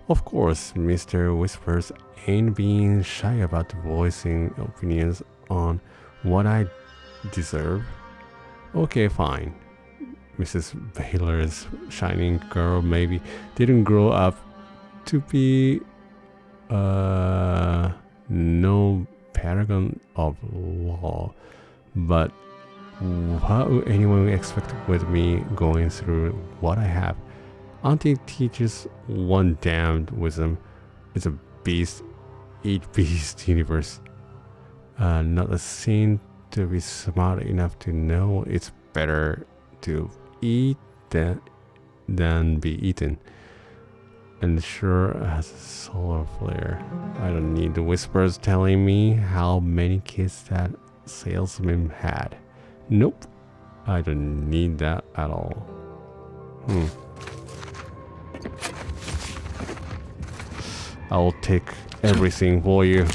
Of course, Mr. Whispers ain't being shy about voicing opinions on what I deserve. Okay, fine. Mrs. Baylor's shining girl maybe didn't grow up to be no paragon of law, but what would anyone expect with me going through what I have? Auntie teaches one damned wisdom. It's a beast, eat beast universe. Not a scene to be smart enough to know it's better to eat than be eaten. And sure has a solar flare. I don't need the whispers telling me how many kids that salesman had. Nope, I don't need that at all. I'll take everything for you.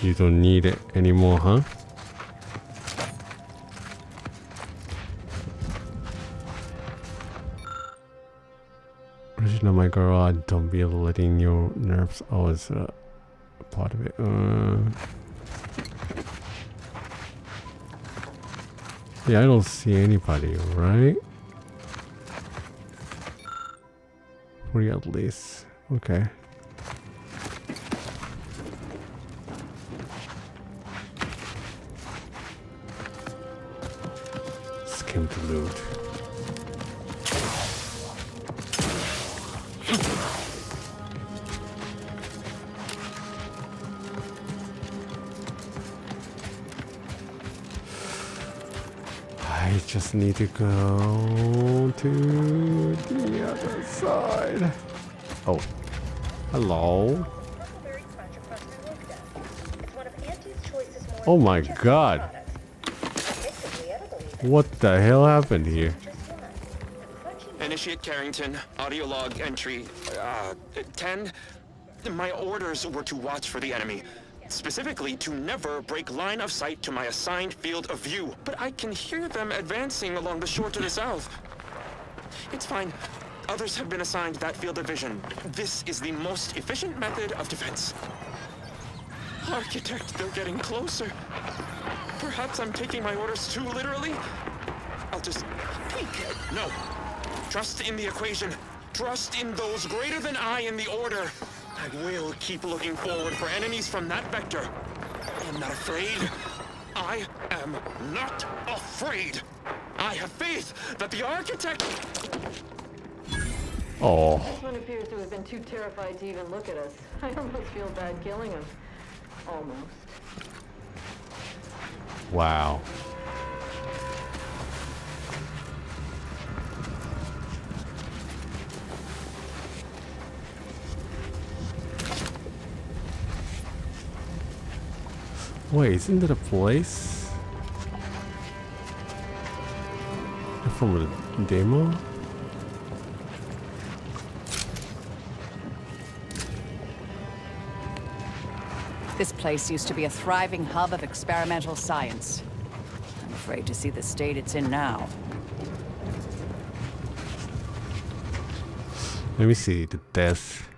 You don't need it anymore, huh? Regina, my girl, don't be letting your nerves always part of it. Yeah, I don't see anybody, right? 40 at least. Okay. Skim to loot. I just need to go to the other side. Oh, hello. Huckleberry Crunch across It's one of Auntie's choicest Oh my god. What the hell happened here? Initiate Carrington, audio log entry 10. My orders were to watch for the enemy. Specifically, to never break line of sight to my assigned field of view. But I can hear them advancing along the shore to the south. It's fine. Others have been assigned that field of vision. This is the most efficient method of defense. Architect, they're getting closer. Perhaps I'm taking my orders too literally. I'll just peek. No. Trust in the equation. Trust in those greater than I in the order. I will keep looking forward for enemies from that vector. I am not afraid. I am not afraid. I have faith that the architect... Oh. This one appears to have been too terrified to even look at us. I almost feel bad killing him. Almost. Wow. Wait, isn't it a place from a demo? This place used to be a thriving hub of experimental science. I'm afraid to see the state it's in now. Let me see the death.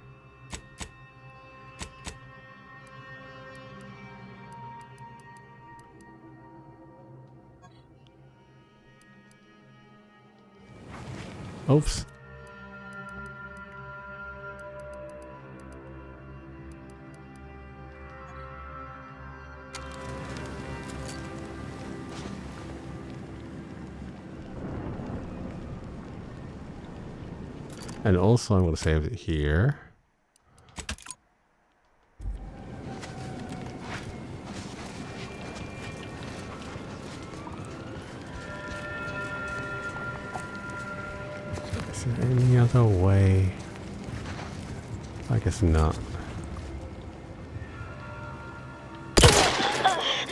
Oops. And also I'm going to save it here. Is there any other way? I guess not.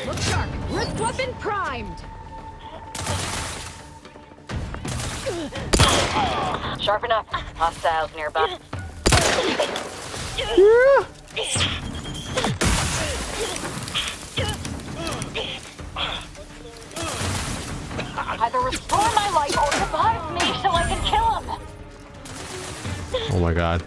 Look sharp! Wrist weapon primed! Sharpen up. Hostiles nearby. Either restore my life or revive me so I can kill him. Oh my god.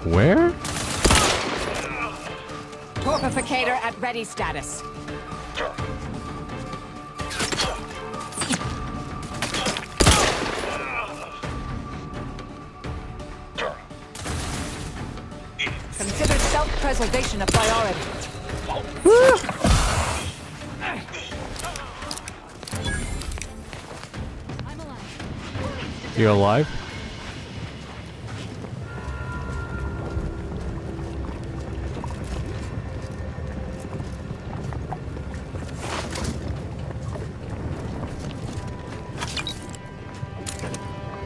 Where? Torpificator at ready status. Consider self-preservation a priority. You alive?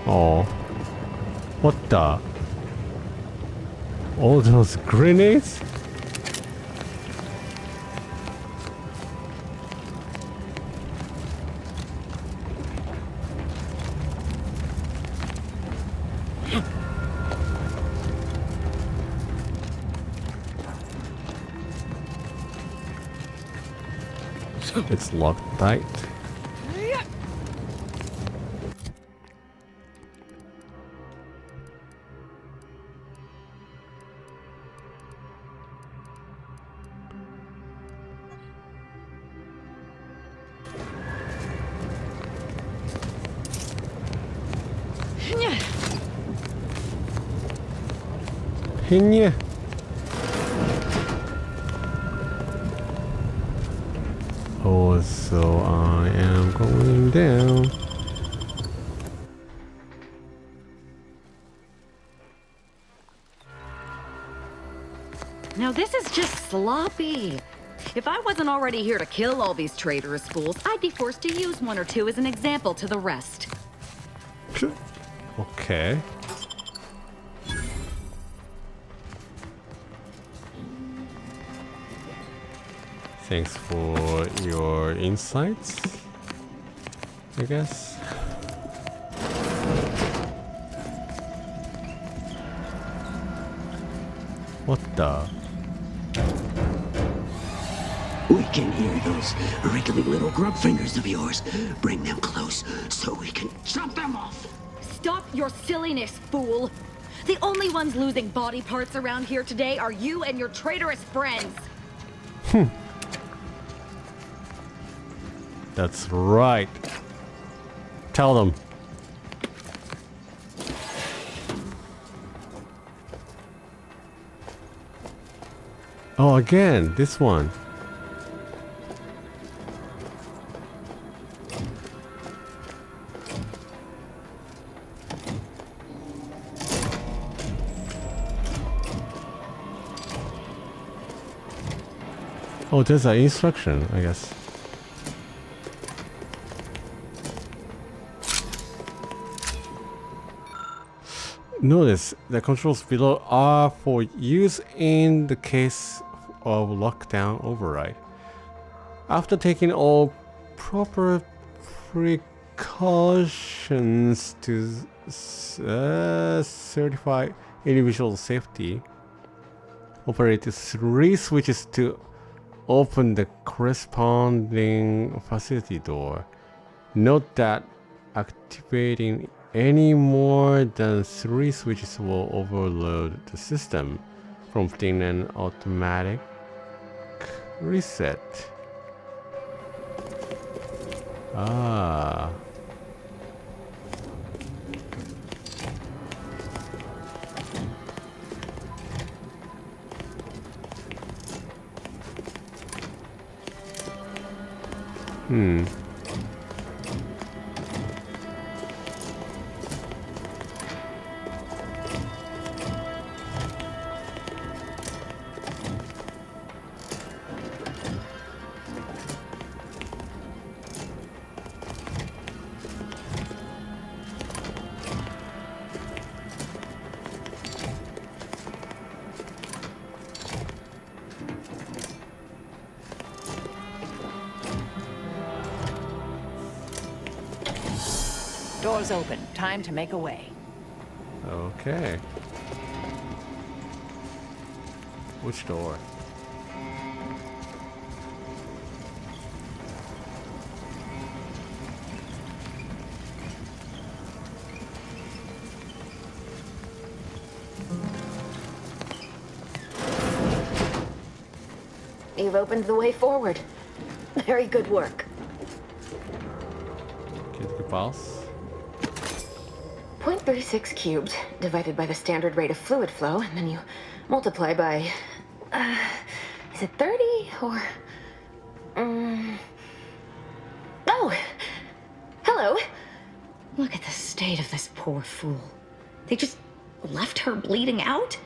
Oh, what the? All those grenades? It's locked tight. Hinya. Oh, so I am going down. Now this is just sloppy. If I wasn't already here to kill all these traitorous fools, I'd be forced to use one or two as an example to the rest. Okay. Thanks for your insights, I guess. What the? We can hear those wriggling little grub fingers of yours. Bring them close so we can chop them off. Stop your silliness, fool! The only ones losing body parts around here today are you and your traitorous friends. That's right. Tell them. Oh, again, this one. Oh, there's an instruction, I guess. Notice the controls below are for use in the case of lockdown override. After taking all proper precautions to certify individual safety, operate 3 switches to open the corresponding facility door. Note that activating any more than 3 switches will overload the system, prompting an automatic reset. Ah. Doors open. Time to make a way. Okay. Which door? You've opened the way forward. Very good work. Get the pulse. 0.36 cubed divided by the standard rate of fluid flow, and then you multiply by... is it 30 or... Oh! Hello! Look at the state of this poor fool. They just left her bleeding out?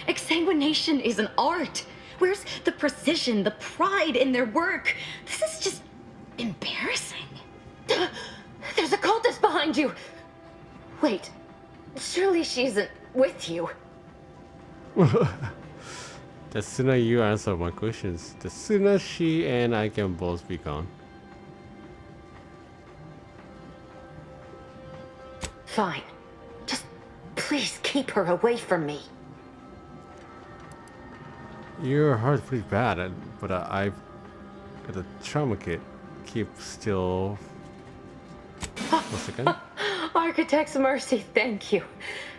Exsanguination is an art. Where's the precision, the pride in their work? This is just embarrassing. There's a cultist behind you! Wait, surely she isn't with you. The sooner you answer my questions, the sooner she and I can both be gone. Fine. Just please keep her away from me. You're hurt pretty bad, but I've got a trauma kit. Keep still. 1 second. Architect's mercy, thank you.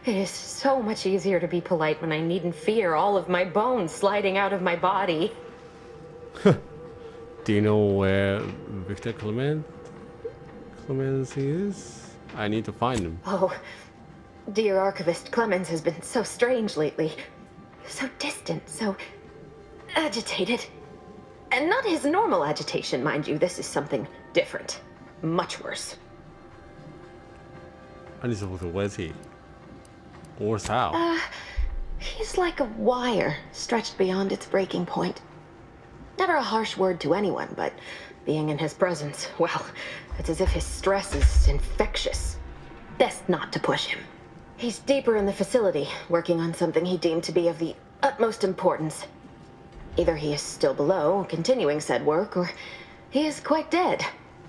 It is so much easier to be polite when I needn't fear all of my bones sliding out of my body. Do you know where Victor Clemens is? I need to find him. Oh, dear Archivist Clemens has been so strange lately. So distant, so agitated. And not his normal agitation, mind you. This is something different. Much worse. And where's he? Or how? He's like a wire stretched beyond its breaking point. Never a harsh word to anyone, but being in his presence, well, it's as if his stress is infectious. Best not to push him. He's deeper in the facility, working on something he deemed to be of the utmost importance. Either he is still below, continuing said work, or he is quite dead.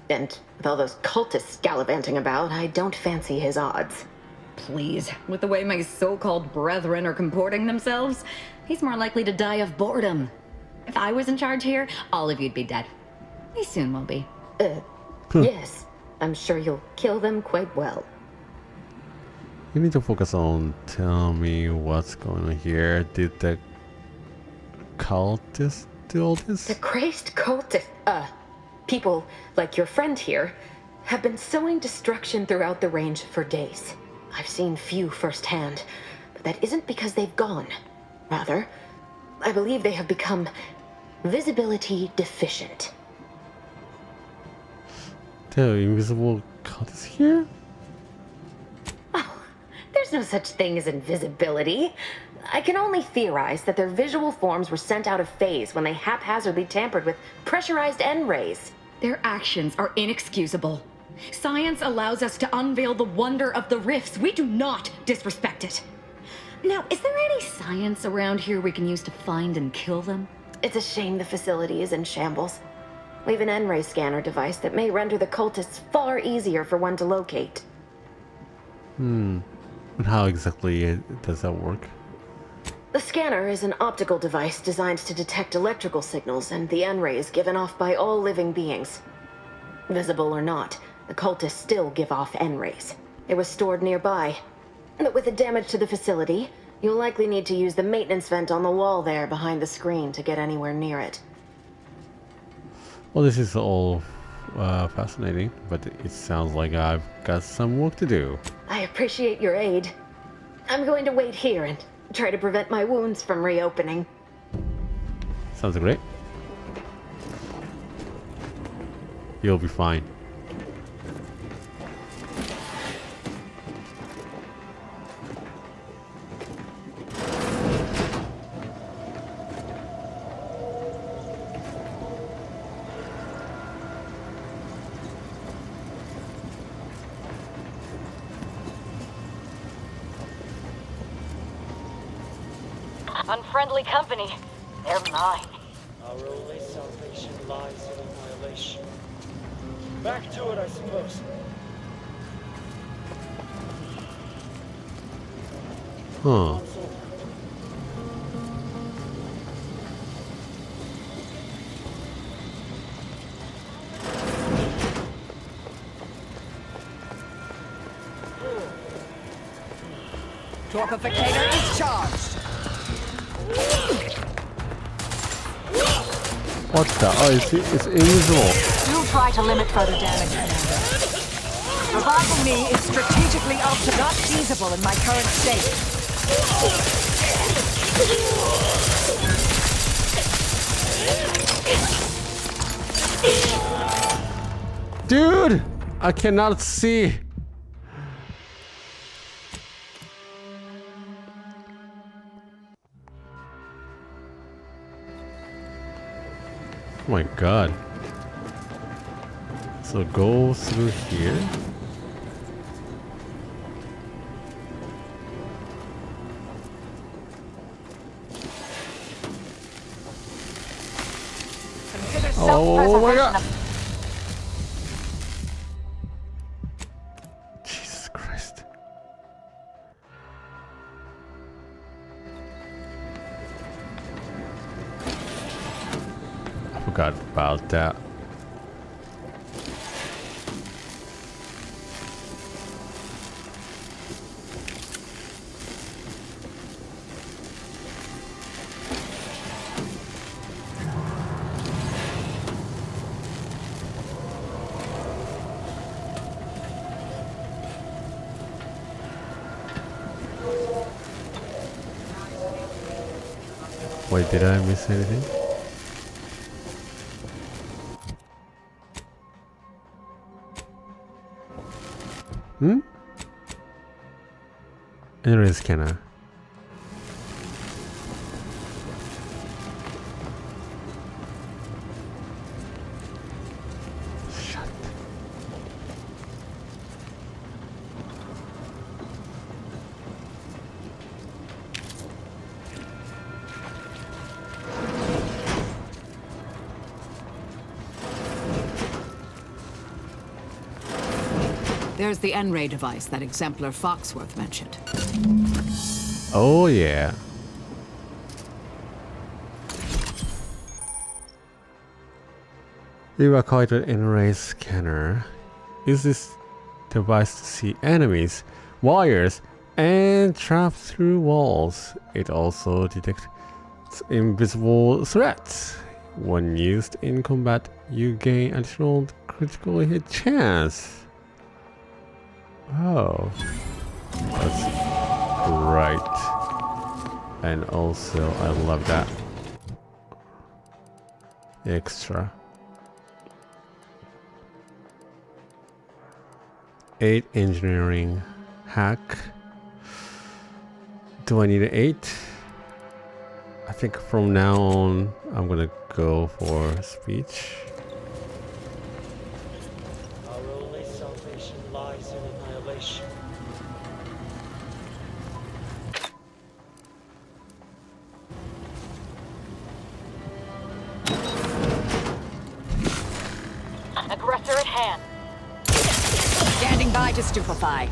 And with all those cultists gallivanting about, I don't fancy his odds. Please, with the way my so-called brethren are comporting themselves, he's more likely to die of boredom. If I was in charge here, all of you'd be dead. He soon will be. Yes. I'm sure you'll kill them quite well. You need to focus on tell me what's going on here. Did the cultists do all this? The crazed cultists, people like your friend here, have been sowing destruction throughout the range for days. I've seen few firsthand, but that isn't because they've gone. Rather, I believe they have become visibility deficient. The invisible cultists here? Oh, there's no such thing as invisibility. I can only theorize that their visual forms were sent out of phase when they haphazardly tampered with pressurized N-rays. Their actions are inexcusable. Science allows us to unveil the wonder of the rifts. We do not disrespect it. Now, is there any science around here we can use to find and kill them? It's a shame the facility is in shambles. We've an N-ray scanner device that may render the cultists far easier for one to locate. And how exactly does that work? The scanner is an optical device designed to detect electrical signals and the N-rays given off by all living beings. Visible or not, the cultists still give off N-rays. It was stored nearby. But with the damage to the facility, you'll likely need to use the maintenance vent on the wall there behind the screen to get anywhere near it. Well, this is all fascinating, but it sounds like I've got some work to do. I appreciate your aid. I'm going to wait here and try to prevent my wounds from reopening. Sounds great. You'll be fine. Unfriendly company. They're mine. Our only salvation lies in annihilation. Back to it, I suppose. Huh. Torpificator is charged. What the? Oh, it's invisible. Do try to limit further damage, Commander. Reviving me is strategically not feasible in my current state. Dude, I cannot see. Oh my god. So go through here. Oh my god. Jesus Christ. I forgot about that. Wait, did I miss anything? N-ray scanner. There's the N-ray device that Exemplar Foxworth mentioned. Oh yeah. You acquired an N-ray scanner. Use this device to see enemies, wires, and traps through walls. It also detects invisible threats. When used in combat, you gain additional critical hit chance. Oh, that's right. And also, I love that extra. 8 engineering hack. Do I need an 8? I think from now on I'm gonna go for speech. Our only salvation lies in annihilation. Aggressor at hand. Standing by to stupefy.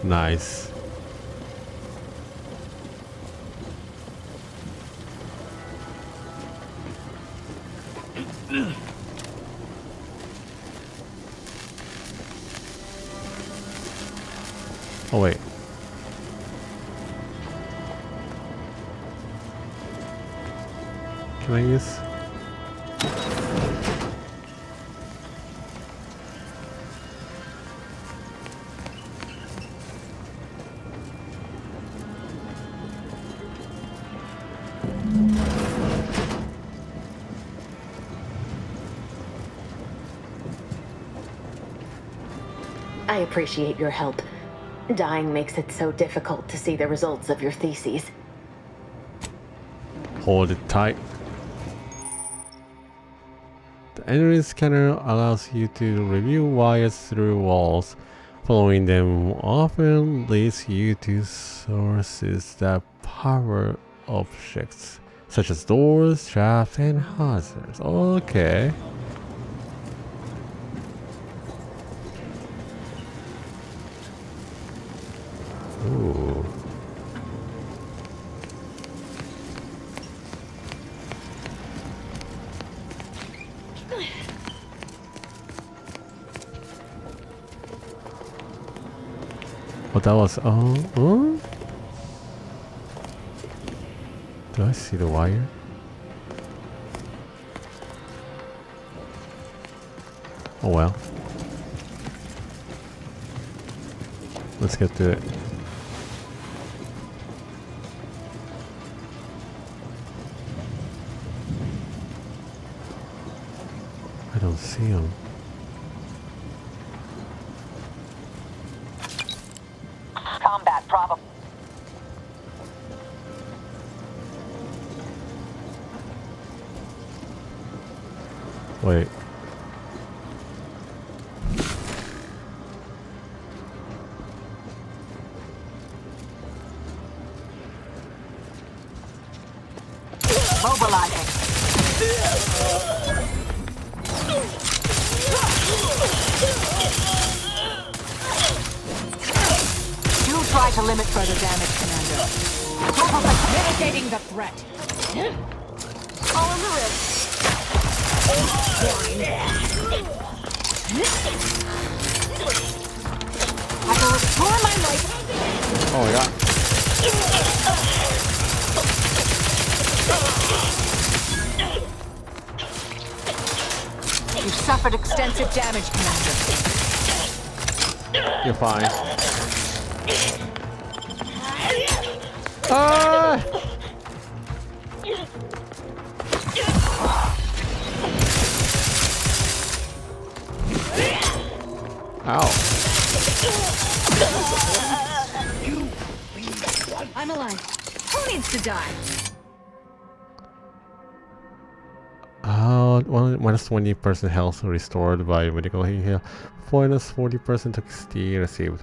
Nice. Oh wait. Can I use? I appreciate your help. Dying makes it so difficult to see the results of your theses. Hold it tight. The N-ray scanner allows you to review wires through walls. Following them often leads you to sources that power objects, such as doors, traps, and hazards. Okay. Ooh. Oh, that was oh. Do I see the wire? Oh well. Let's get to it. I don't see him. Combat problem. Wait. Mobilizing. Do try to limit further damage, Commander. Mitigating the threat. All in the wrist. I will restore my life. Oh my god. You suffered extensive damage, Commander. You're fine. Ah! Ow. I'm alive. Who needs to die? Oh, minus 20% health restored by medical heal. Minus 40% XP received.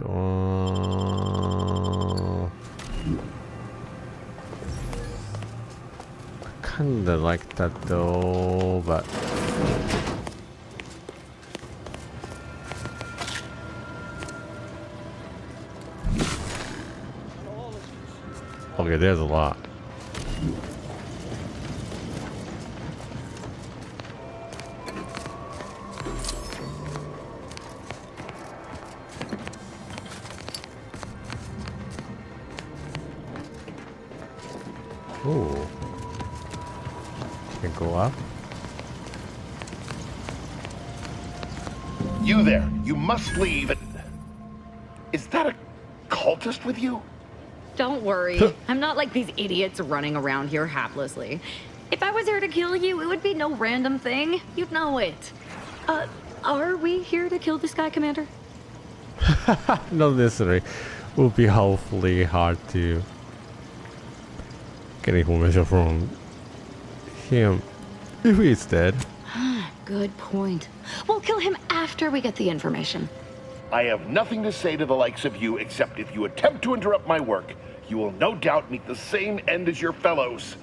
Kinda like that though, but okay, there's a lot. Ooh. Can go up. You there. You must leave. Is that a cultist with you? Don't worry. I'm not like these idiots running around here haplessly. If I was here to kill you, it would be no random thing. You'd know it. Are we here to kill this guy, Commander? Not necessarily. It will be hopefully hard to get information from him if he's dead. Good point. We'll kill him after we get the information. I have nothing to say to the likes of you, except if you attempt to interrupt my work, you will no doubt meet the same end as your fellows.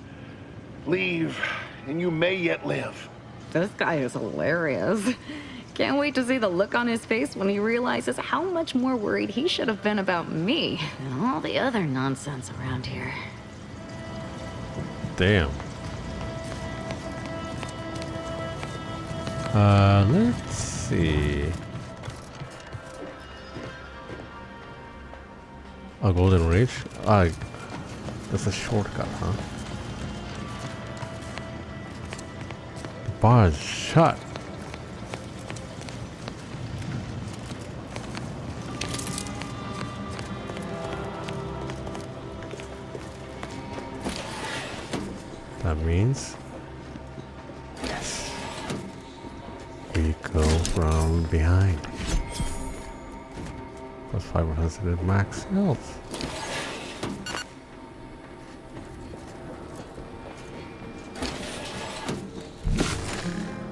Leave, and you may yet live. This guy is hilarious. Can't wait to see the look on his face when he realizes how much more worried he should have been about me and all the other nonsense around here. Damn. Let's see. A golden ridge? That's a shortcut, huh? The bar is shut. That means yes, we go from behind. Plus 500 max health.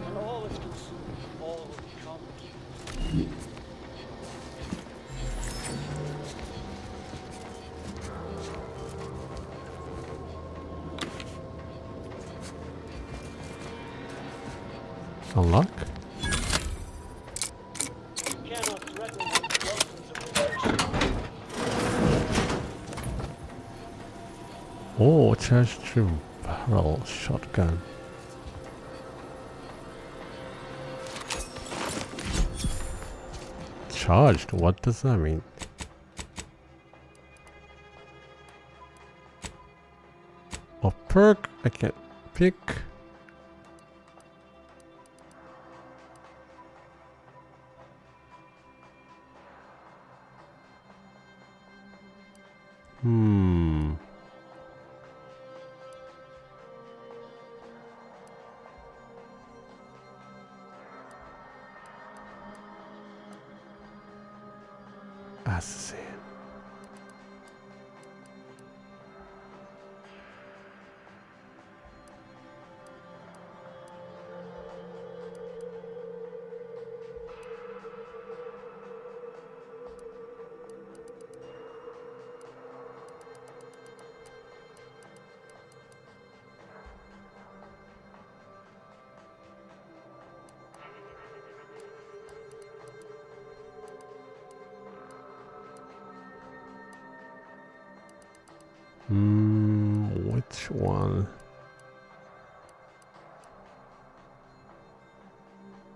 When all is consumed, all will be accomplished. Unlock. Oh, charged to barrel shotgun. Charged? What does that mean? A perk I can pick. Assassin. Which one?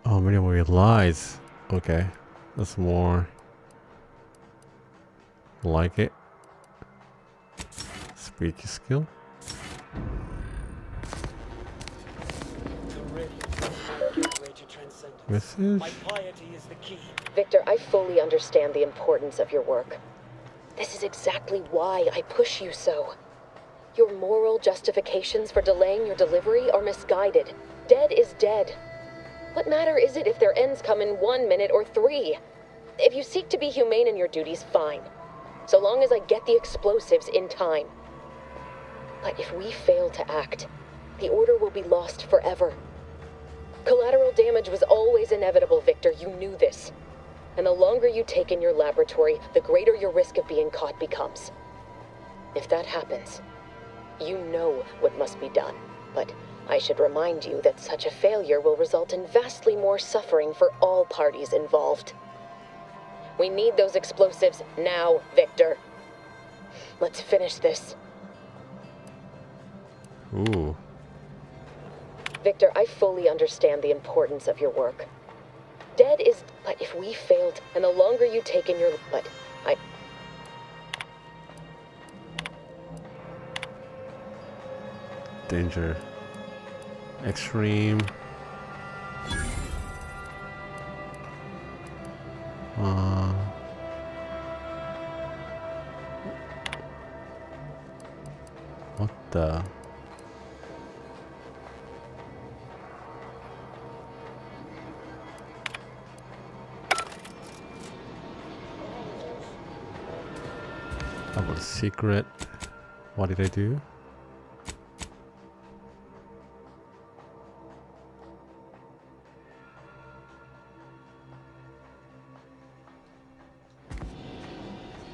Oh, many more lies. Okay, that's more like it. Speech skill. Message. My piety is the key. Victor, I fully understand the importance of your work. This is exactly why I push you so. Your moral justifications for delaying your delivery are misguided. Dead is dead. What matter is it if their ends come in 1 minute or 3? If you seek to be humane in your duties, fine. So long as I get the explosives in time. But if we fail to act, the order will be lost forever. Collateral damage was always inevitable, Victor. You knew this. And the longer you take in your laboratory, the greater your risk of being caught becomes. If that happens, you know what must be done. But I should remind you that such a failure will result in vastly more suffering for all parties involved. We need those explosives now, Victor. Let's finish this. Ooh. Victor, I fully understand the importance of your work. Dead is... But if we failed, and the longer you take in your... But I... Danger. Extreme. What the? That was secret. What did I do?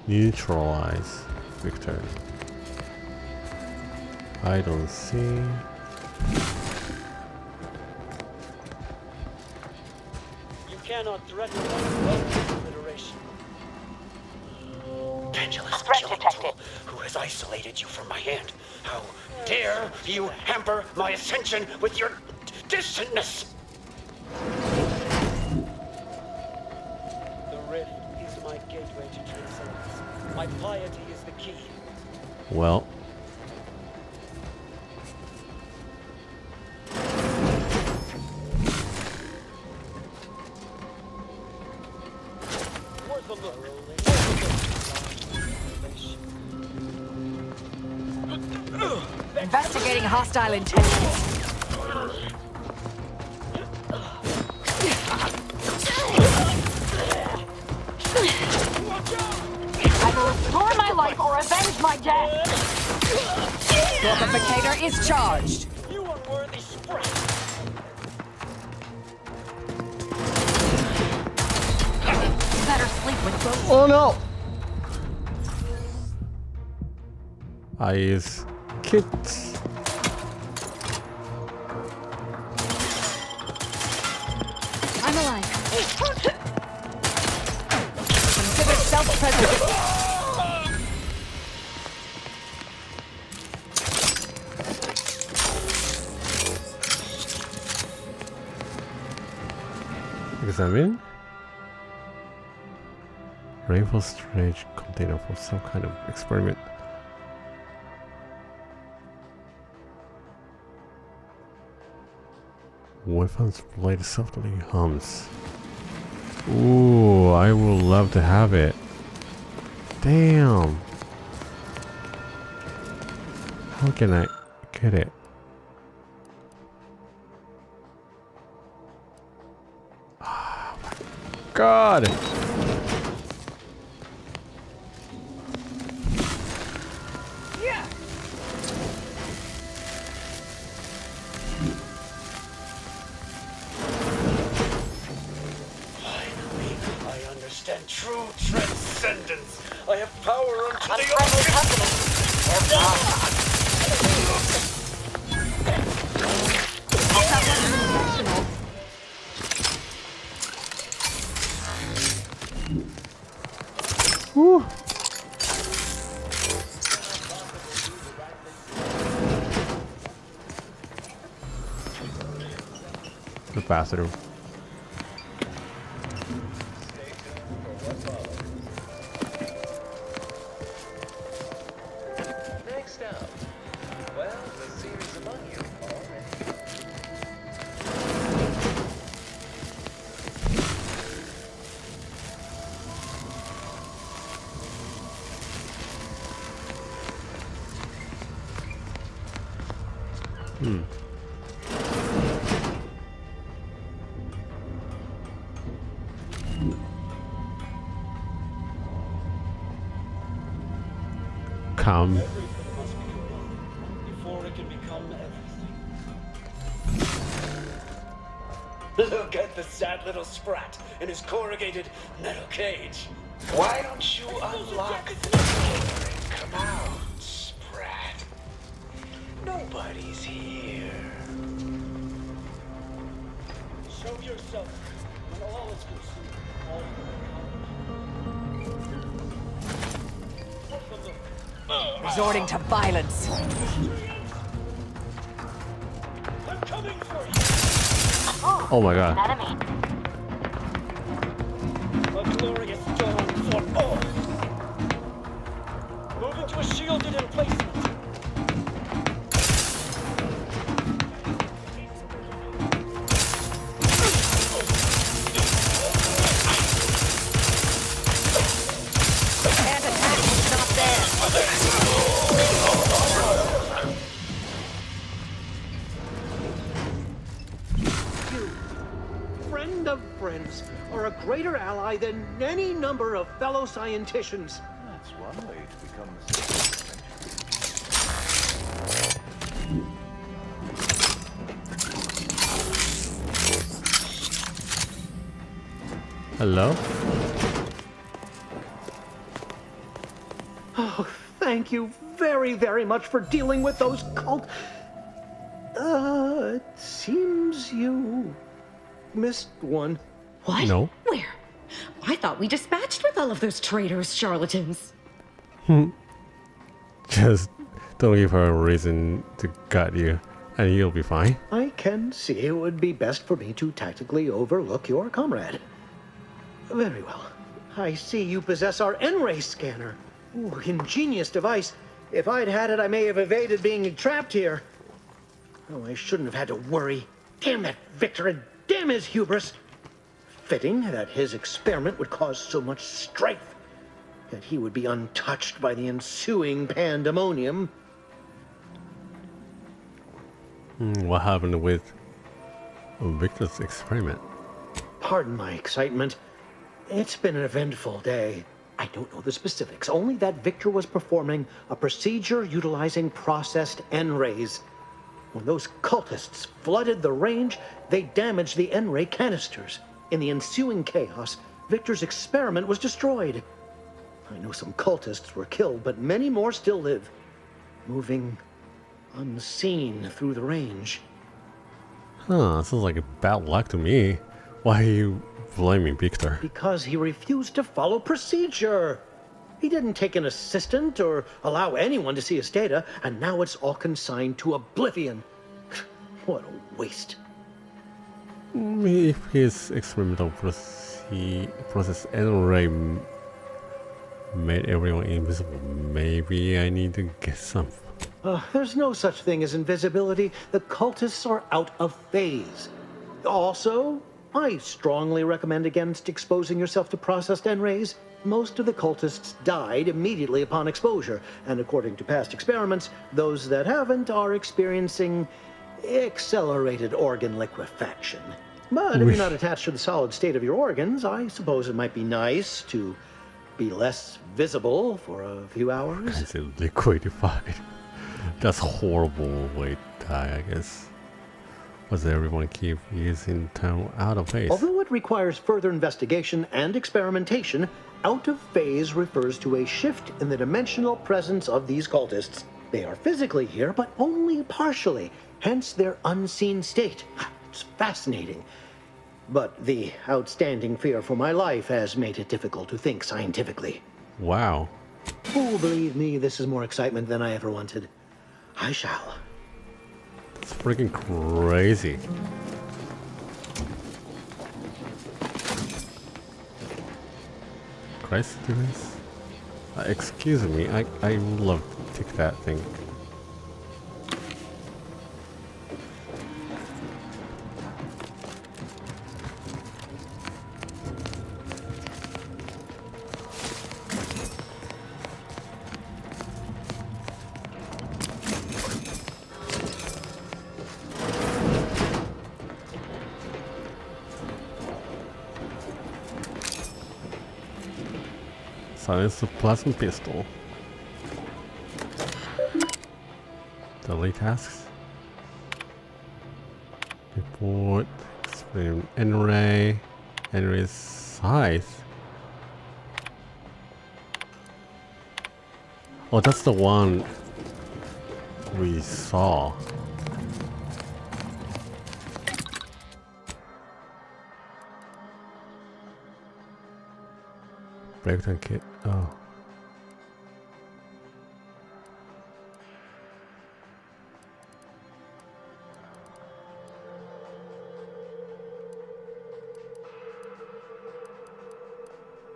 Neutralize Victor. I don't see. You cannot threaten my liberation. Pendulous killing tool who has isolated you from my hand. How dare you hamper my ascension with your distantness? The rift is my gateway to transcendence. My piety is the key. Well. Worth a look. Investigating hostile intentions. I will restore my life or avenge my death. Glorificator is charged. You unworthy sprite. Better sleep with both. Oh no! I use kits. I'm alive. Consider self-preservation. Examine. Rainbow storage container for some kind of experiment. Weapons blade softly hums. Ooh, I would love to have it. Damn. How can I get it? Oh my God. True transcendence. I have power unto the Woo. Capacitor. Come. Before it can become everything. Look at the sad little sprat in his corrugated metal cage. Why don't you unlock the door and come out, sprat? Nobody's here. Show yourself when all is consumed. All will come. Resorting to violence. I'm coming for you. Oh my god. A glorious dawn for all. Moving to a shielded emplacement. Can't attack, it's not there. Friend of friends, are a greater ally than any number of fellow scienticians. That's one way to become Hello? Oh, thank you very, very much for dealing with those cult... it seems you missed one. What? No. Where? I thought we dispatched with all of those traitorous charlatans. Just don't give her a reason to gut you, and you'll be fine. I can see it would be best for me to tactically overlook your comrade. Very well. I see you possess our N-ray scanner. Ooh, ingenious device. If I'd had it, I may have evaded being trapped here. Oh, I shouldn't have had to worry. Damn that Victor and damn his hubris. Fitting that his experiment would cause so much strife, that he would be untouched by the ensuing pandemonium. What happened with Victor's experiment? Pardon my excitement. It's been an eventful day. I don't know the specifics, only that Victor was performing a procedure utilizing processed N-rays. When those cultists flooded the range, they damaged the N-ray canisters. In the ensuing chaos, Victor's experiment was destroyed. I know some cultists were killed, but many more still live, moving unseen through the range. Huh, sounds like a bad luck to me. Why are you blaming Victor? Because he refused to follow procedure. He didn't take an assistant or allow anyone to see his data, and now it's all consigned to oblivion. What a waste. If his experimental process N-ray made everyone invisible, maybe I need to get some. There's no such thing as invisibility. The cultists are out of phase. Also, I strongly recommend against exposing yourself to processed N-rays. Most of the cultists died immediately upon exposure, and according to past experiments, those that haven't are experiencing accelerated organ liquefaction. But if you're not attached to the solid state of your organs, I suppose it might be nice to be less visible for a few hours. I said liquidified. That's a horrible way to die, I guess. Was everyone keep using term out of phase? Although it requires further investigation and experimentation, out of phase refers to a shift in the dimensional presence of these cultists. They are physically here, but only partially, hence their unseen state. It's fascinating. But the outstanding fear for my life has made it difficult to think scientifically. Wow. Oh, believe me, this is more excitement than I ever wanted. I shall. It's freaking crazy. Christ, this. Excuse me, I would love to take that thing. Silence the plasma pistol. Delete tasks. Report N-ray size. Oh, that's the one we saw. Breakdown kit. Oh.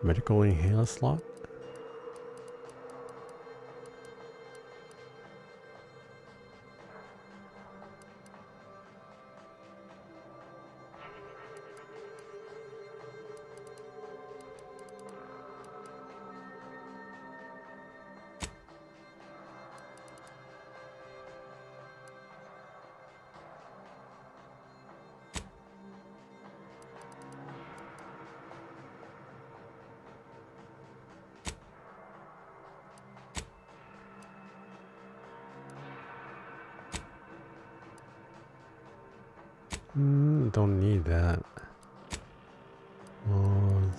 Medical inhaler slot? Don't need that. Oh,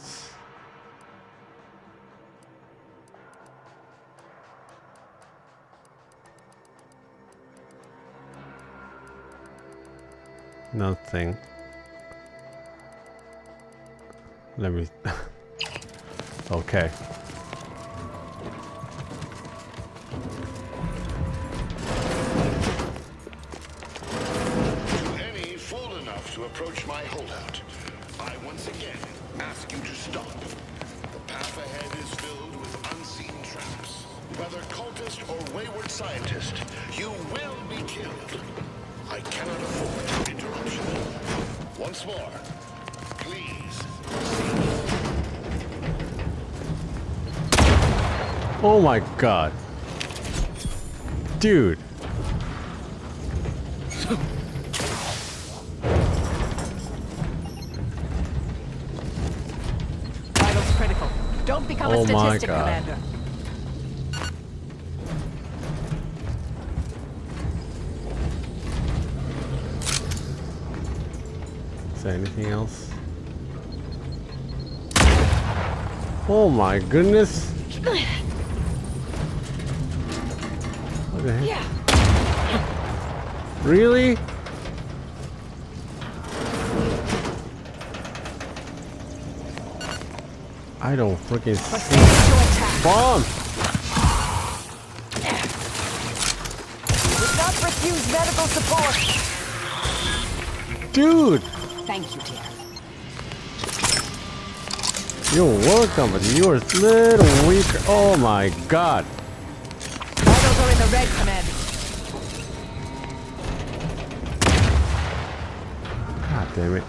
nothing. Let me. Okay. To approach my holdout, I once again ask you to stop. The path ahead is filled with unseen traps. Whether cultist or wayward scientist, you will be killed. I cannot afford interruption. Once more, please. Oh my god. Dude. Don't become a statistic, Commander. Is there anything else? Oh my goodness! What the heck? Yeah. Really? I don't freaking see bomb. Would not refuse medical support. Dude. Thank you, dear. You're welcome, but you're a little weaker. Oh my god. Vitals are in the red, Commander. God damn it.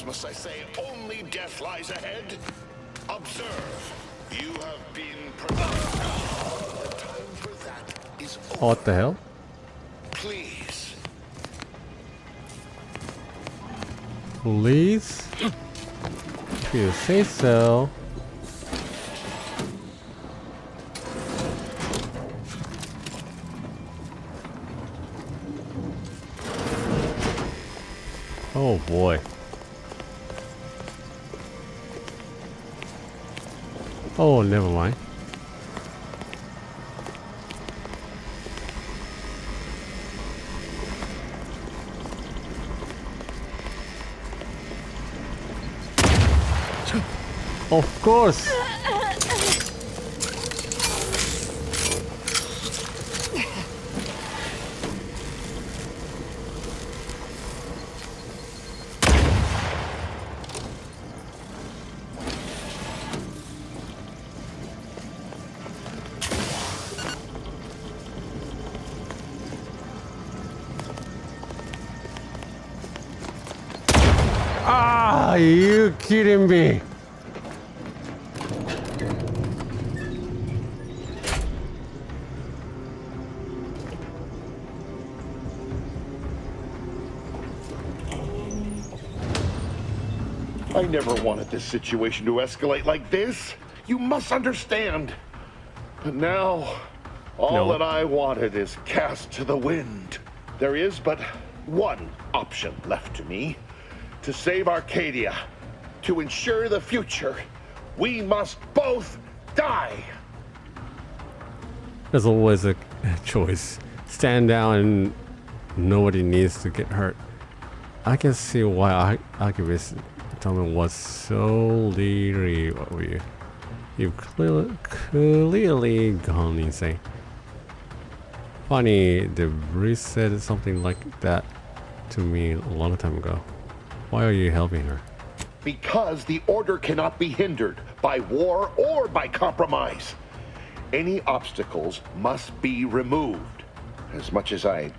Must I say only death lies ahead? Observe. You have been pronounced. The time for that is over. What the hell? Please. Please? If you say so. Oh boy. Oh, never mind. Of course. Are you kidding me? I never wanted this situation to escalate like this. You must understand. But now, all that I wanted is cast to the wind. There is but one option left to me. To save Arcadia, to ensure the future, we must both die. There's always a choice. Stand down and nobody needs to get hurt. I can see why Archivist Tommy was so leery of you. You've clearly gone insane. Funny, the Breeze said something like that to me a long time ago. Why are you helping her? Because the order cannot be hindered by war or by compromise. Any obstacles must be removed, as much as I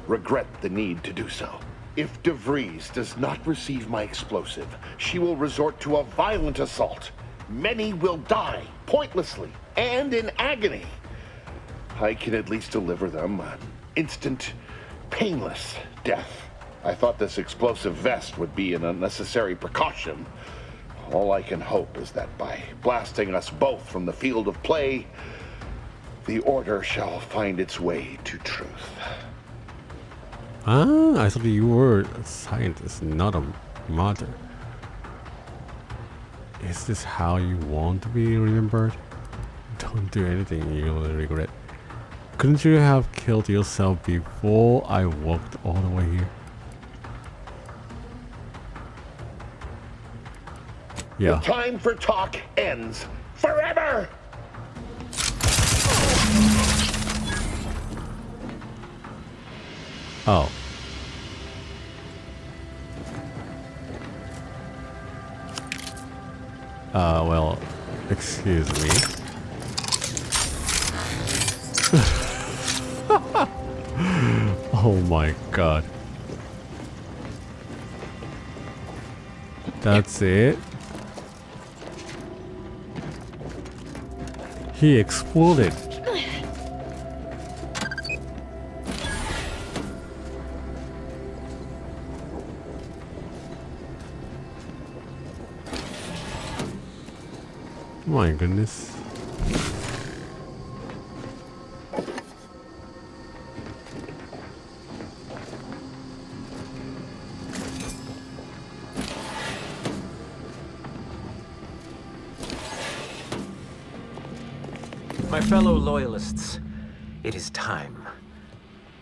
regret the need to do so. If De Vries does not receive my explosive, she will resort to a violent assault. Many will die, pointlessly, and in agony. I can at least deliver them an instant, painless death. I thought this explosive vest would be an unnecessary precaution. All I can hope is that by blasting us both from the field of play, the order shall find its way to truth. Ah, I thought you were a scientist, not a mother. Is this how you want to be remembered? Don't do anything you'll regret. Couldn't you have killed yourself before I walked all the way here? Yeah. The time for talk ends forever! Oh. Well, excuse me. Oh my god. That's it. He exploded. My goodness. My fellow Loyalists, it is time.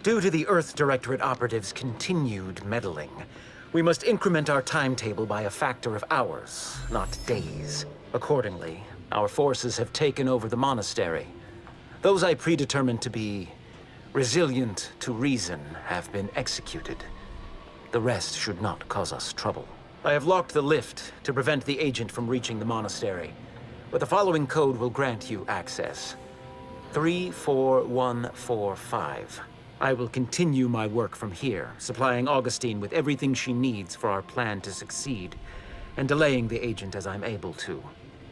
Due to the Earth Directorate operatives' continued meddling, we must increment our timetable by a factor of hours, not days. Accordingly, our forces have taken over the monastery. Those I predetermined to be resilient to reason have been executed. The rest should not cause us trouble. I have locked the lift to prevent the agent from reaching the monastery, but the following code will grant you access. 34145. I will continue my work from here, supplying Augustine with everything she needs for our plan to succeed, and delaying the agent as I'm able to.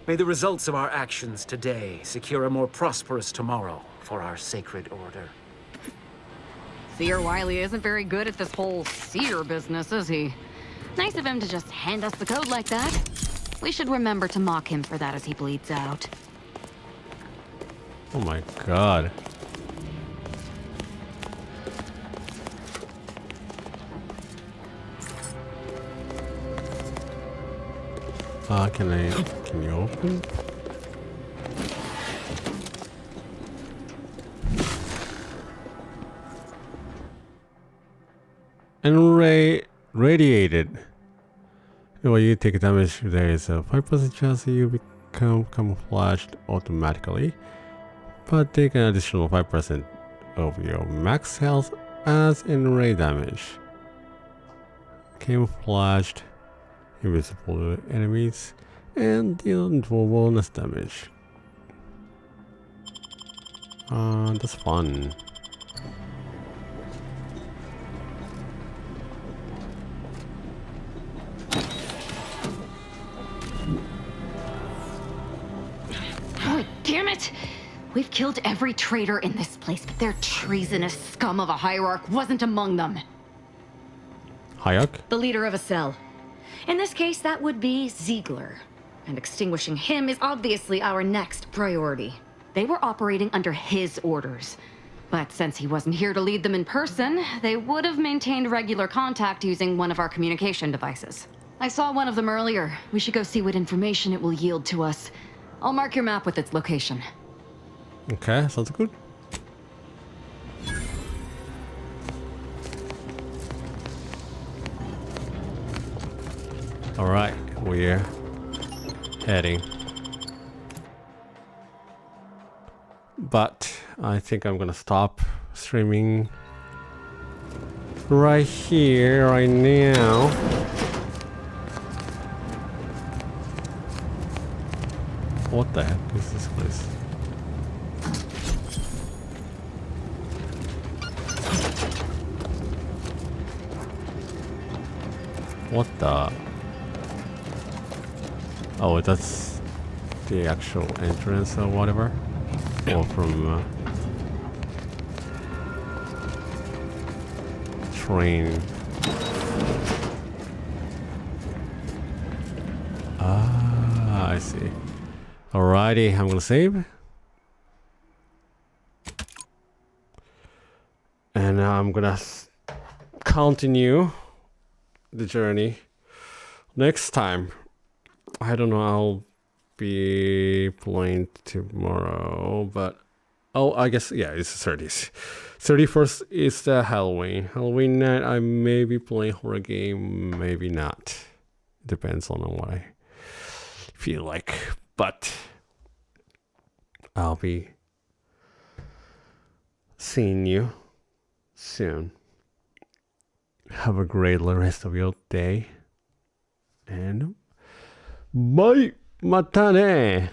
May the results of our actions today secure a more prosperous tomorrow for our sacred order. Seer Wiley isn't very good at this whole seer business, is he? Nice of him to just hand us the code like that. We should remember to mock him for that as he bleeds out. Oh my god. Can you open? And radiated. When you take damage, there is a 5% chance you become camouflaged automatically, but take an additional 5% of your max health as in ray damage. Camouflaged, invisible to enemies, and deal bonus damage. That's fun. Damn it! We've killed every traitor in this place, but their treasonous scum of a hierarch wasn't among them. Hierarch? The leader of a cell. In this case, that would be Ziegler. And extinguishing him is obviously our next priority. They were operating under his orders. But since he wasn't here to lead them in person, they would have maintained regular contact using one of our communication devices. I saw one of them earlier. We should go see what information it will yield to us. I'll mark your map with its location. Okay, sounds good. Alright, we're heading. But I think I'm gonna stop streaming right here, right now. What the heck is this place? What the? Oh, that's the actual entrance or whatever. Or from train. Ah, I see. Alrighty, I'm gonna save. And now I'm gonna continue the journey next time. I don't know, I'll be playing tomorrow, but oh, I guess, yeah, it's 30th. 31st is the Halloween night. I may be playing horror game, maybe not. Depends on what I feel like, but I'll be seeing you soon. Have a great rest of your day, and bye. またね。